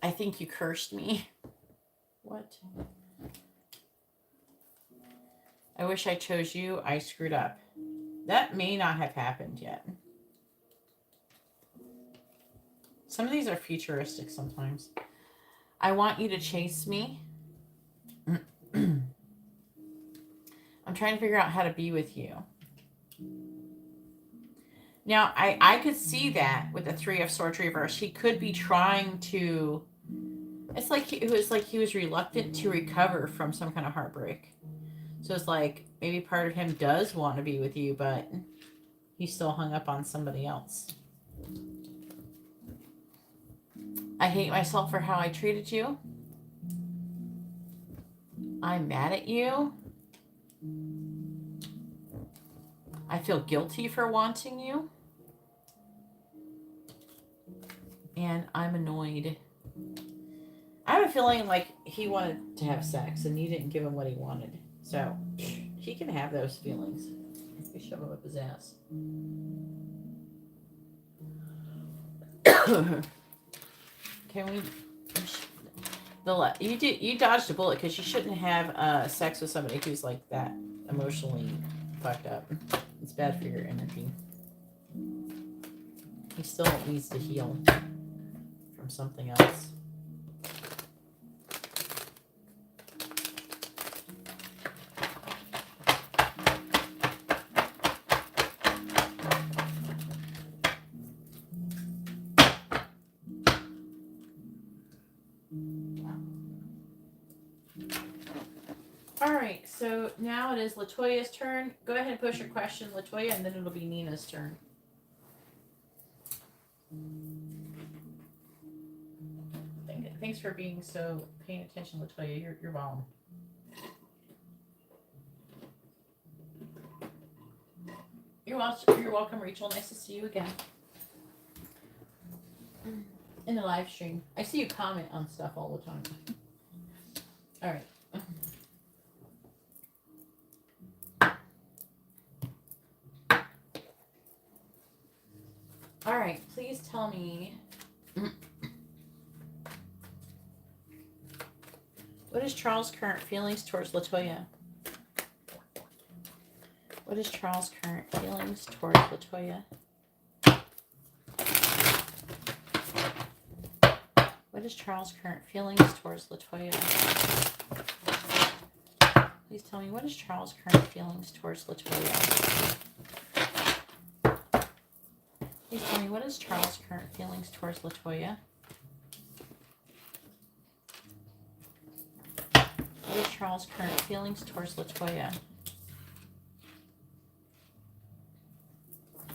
I think you cursed me. What? I wish I chose you. I screwed up. That may not have happened yet. Some of these are futuristic sometimes. I want you to chase me. I'm trying to figure out how to be with you. Now, I could see that with the Three of Swords reverse. He could be trying to... It's like he was reluctant to recover from some kind of heartbreak. So it's like maybe part of him does want to be with you, but he's still hung up on somebody else. I hate myself for how I treated you. I'm mad at you. I feel guilty for wanting you. And I'm annoyed. I have a feeling like he wanted to have sex and you didn't give him what he wanted. So he can have those feelings. We shove him up his ass. Can we... You dodged a bullet because you shouldn't have sex with somebody who's like that emotionally fucked up. It's bad for your energy. He still needs to heal from something else. Alright, so now it is LaToya's turn. Go ahead and push your question, LaToya, and then it'll be Nina's turn. Thanks for being so paying attention, LaToya. You're bomb. You're welcome, Rachel. Nice to see you again. In the live stream. I see you comment on stuff all the time. Alright. All right, please tell me, what is Charles' current feelings towards LaToya? What is Charles' current feelings towards LaToya? What is Charles' current feelings towards LaToya? Please tell me, what is Charles' current feelings towards LaToya? Please tell me, what is Charles' current feelings towards LaToya? What is Charles' current feelings towards LaToya?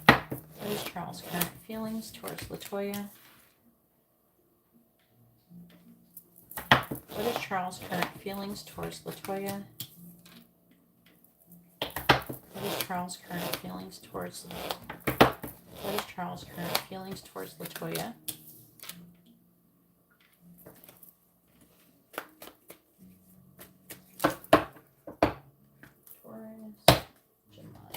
What is Charles' current feelings towards LaToya? What is Charles' current feelings towards LaToya? What is Charles' current feelings towards What is Charles' current feelings towards LaToya? Taurus, Gemini.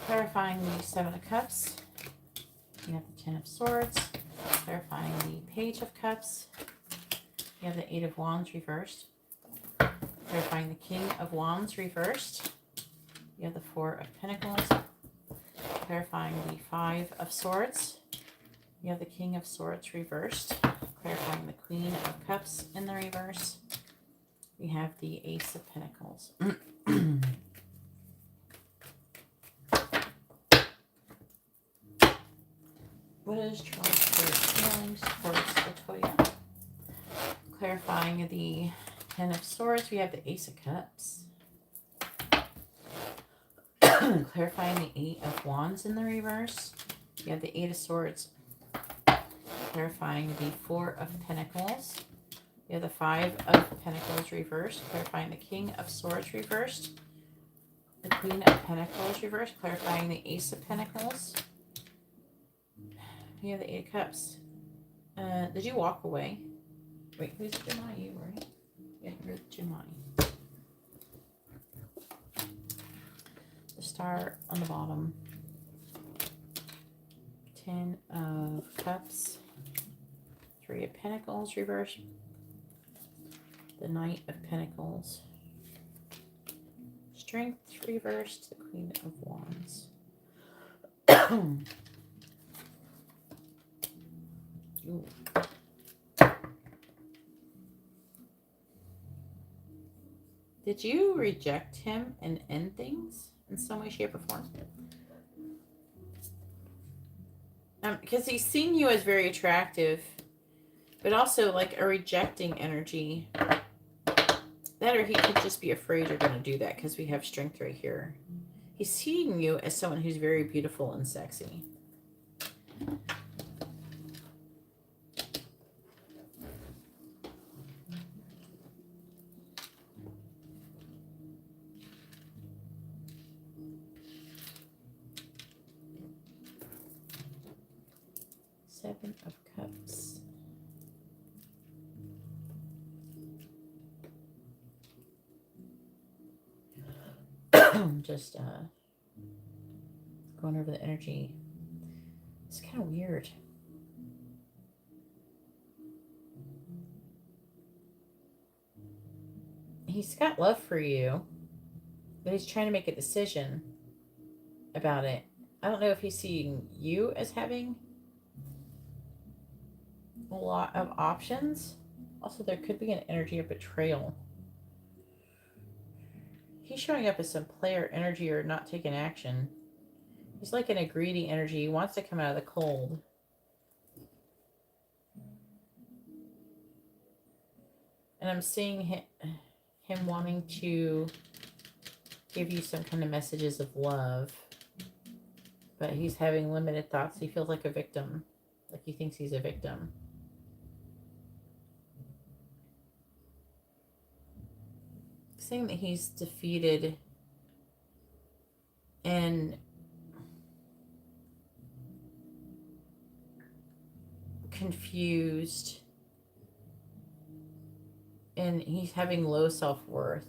Clarifying the Seven of Cups. You have the Ten of Swords. Clarifying the Page of Cups. You have the Eight of Wands reversed. Clarifying the King of Wands reversed. You have the Four of Pentacles, clarifying the Five of Swords. You have the King of Swords reversed, clarifying the Queen of Cups in the reverse. We have the Ace of Pentacles. What is Charles' feelings towards Latoya? Clarifying the Ten of Swords, we have the Ace of Cups. Clarifying the Eight of Wands in the reverse. You have the Eight of Swords. Clarifying the Four of Pentacles. You have the Five of Pentacles reversed. Clarifying the King of Swords reversed. The Queen of Pentacles reversed. Clarifying the Ace of Pentacles. You have the Eight of Cups. Did you walk away? Wait, who's Gemini? You, right? Yeah, you're Gemini. The Star on the bottom. Ten of Cups. Three of Pentacles reversed. The Knight of Pentacles. Strength reversed. The Queen of Wands. Ooh. Did you reject him and end things in some way, shape, or form? Because he's seeing you as very attractive, but also like a rejecting energy. That, or he could just be afraid you're going to do that because we have strength right here. He's seeing you as someone who's very beautiful and sexy. Seven of Cups. Just going over the energy. It's kind of weird. He's got love for you, but he's trying to make a decision about it. I don't know if he's seeing you as having a lot of options. Also, there could be an energy of betrayal. He's showing up as some player energy or not taking action. He's like in a greedy energy. He wants to come out of the cold. And I'm seeing him wanting to give you some kind of messages of love. But he's having limited thoughts. He feels like a victim. Like he thinks he's a victim. Saying that he's defeated and confused, and he's having low self-worth.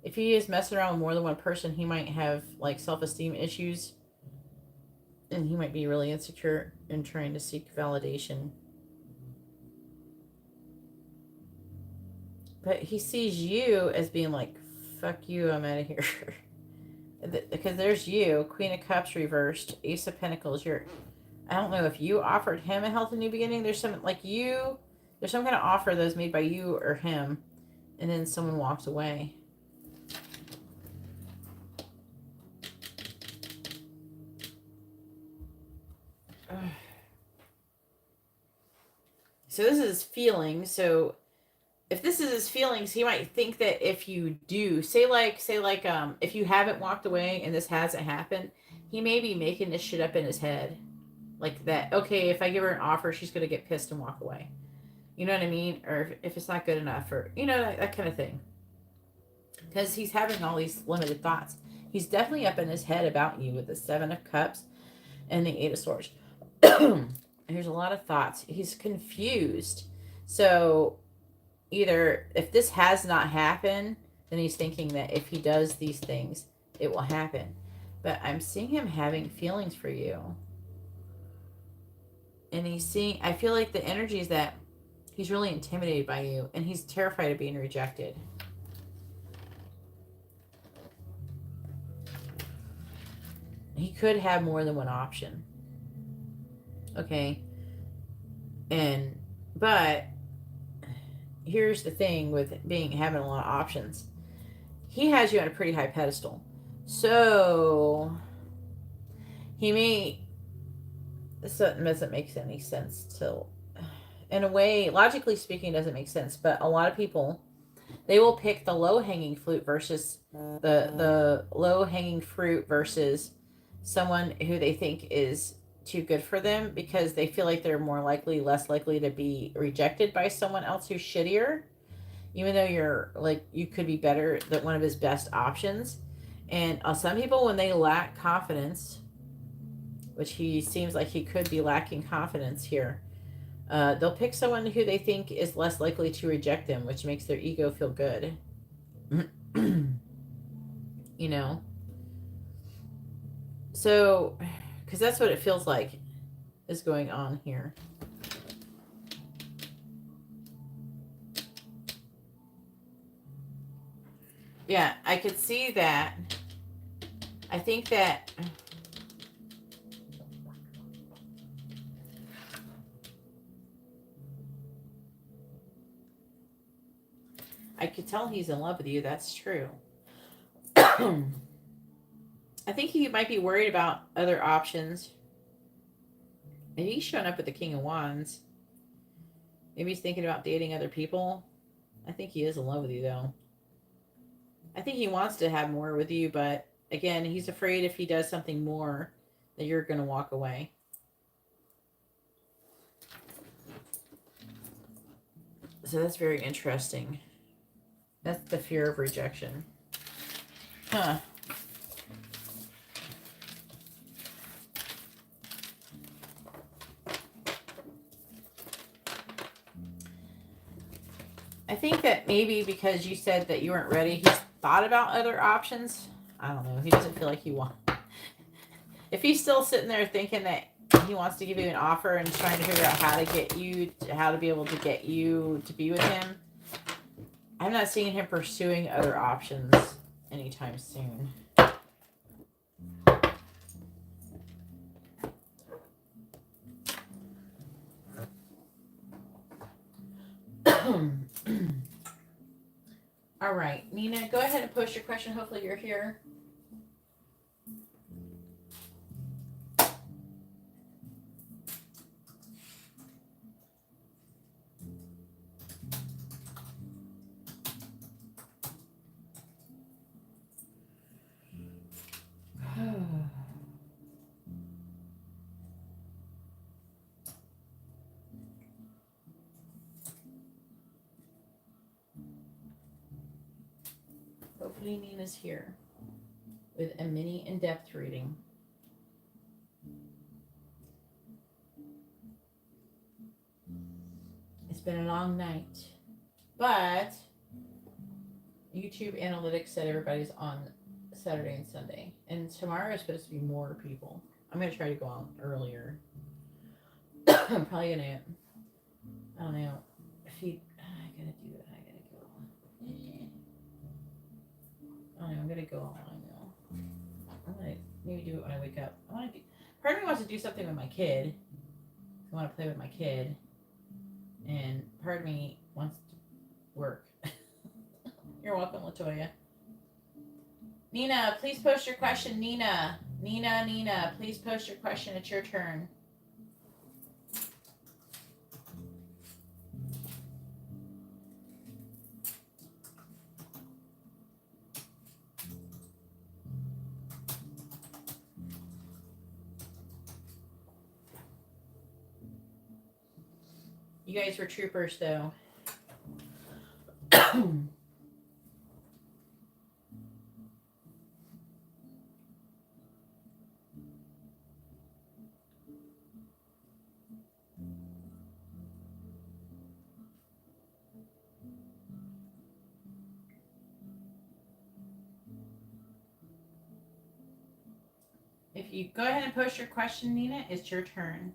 If he is messing around with more than one person, he might have like self-esteem issues, and he might be really insecure and trying to seek validation. But he sees you as being like, fuck you, I'm out of here. Because there's you, Queen of Cups reversed, Ace of Pentacles. I don't know if you offered him a healthy new beginning. There's some, like you, there's some kind of offer that was made by you or him. And then someone walks away. So this is his feelings. So if this is his feelings, he might think that if you do, say like, if you haven't walked away and this hasn't happened, he may be making this shit up in his head. Like that, okay, if I give her an offer, she's going to get pissed and walk away. You know what I mean? Or if it's not good enough, or, you know, that kind of thing. Because he's having all these limited thoughts. He's definitely up in his head about you with the Seven of Cups and the Eight of Swords. There's a lot of thoughts. He's confused. So either if this has not happened, then he's thinking that if he does these things, it will happen. But I'm seeing him having feelings for you. And he's seeing, I feel like the energy is that he's really intimidated by you and he's terrified of being rejected. he could have more than one option. Okay. But here's the thing with having a lot of options. He has you on a pretty high pedestal. So he may, this doesn't make any sense till, in a way, logically speaking, it doesn't make sense. But a lot of people, they will pick the low hanging fruit versus the low hanging fruit versus someone who they think is too good for them, because they feel like they're less likely to be rejected by someone else who's shittier, even though you're like, you could be better than one of his best options. And some people, when they lack confidence, which he seems like he could be lacking confidence here, they'll pick someone who they think is less likely to reject them, which makes their ego feel good. You know? So, because that's what it feels like is going on here. Yeah, I could see that. I think that I could tell he's in love with you. That's true. I think he might be worried about other options. Maybe he's showing up with the King of Wands. Maybe he's thinking about dating other people. I think he is in love with you, though. I think he wants to have more with you, but again, he's afraid if he does something more that you're going to walk away. So that's very interesting. That's the fear of rejection. Huh. I think that maybe because you said that you weren't ready, he's thought about other options. I don't know. He doesn't feel like he wants. If he's still sitting there thinking that he wants to give you an offer and trying to figure out how to be able to get you to be with him, I'm not seeing him pursuing other options anytime soon. All right, Nina, go ahead and post your question. Hopefully you're here. Hopefully Nina's here with a mini in-depth reading. It's been a long night, but YouTube analytics said everybody's on Saturday and Sunday, and tomorrow is supposed to be more people. I'm gonna try to go out earlier. I'm probably gonna, I don't know, I gotta do it. I gotta go. I don't know. I'm gonna go all I know. I'm gonna maybe do it when I wake up. Part of me wants to do something with my kid. I want to play with my kid, and part of me wants to work. You're welcome, Latoya. Nina, please post your question. Nina, please post your question. It's your turn. You guys were troopers, though. If you go ahead and post your question, Nina, it's your turn.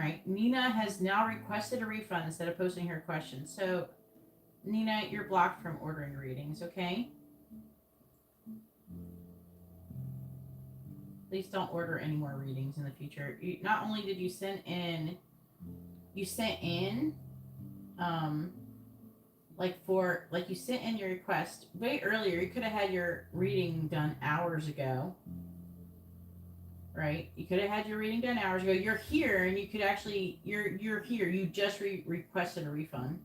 right. Nina has now requested a refund instead of posting her question. So, Nina, you're blocked from ordering readings, okay? Please don't order any more readings in the future. Not only did you sent in, you sent in your request way earlier. You could have had your reading done hours ago, right? You could have had your reading done hours ago. You're here, and you could actually you're here. You just requested a refund.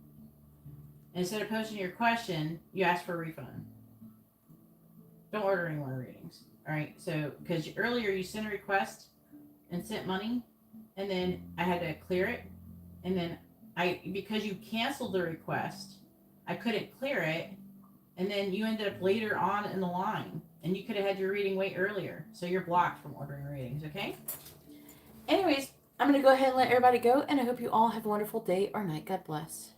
Instead of posting your question, you asked for a refund. Don't order any more readings. All right. So because earlier you sent a request and sent money, and then I had to clear it, and then because you canceled the request, I couldn't clear it, and then you ended up later on in the line, and you could have had your reading way earlier. So you're blocked from ordering readings, okay? Anyways, I'm going to go ahead and let everybody go, and I hope you all have a wonderful day or night. God bless.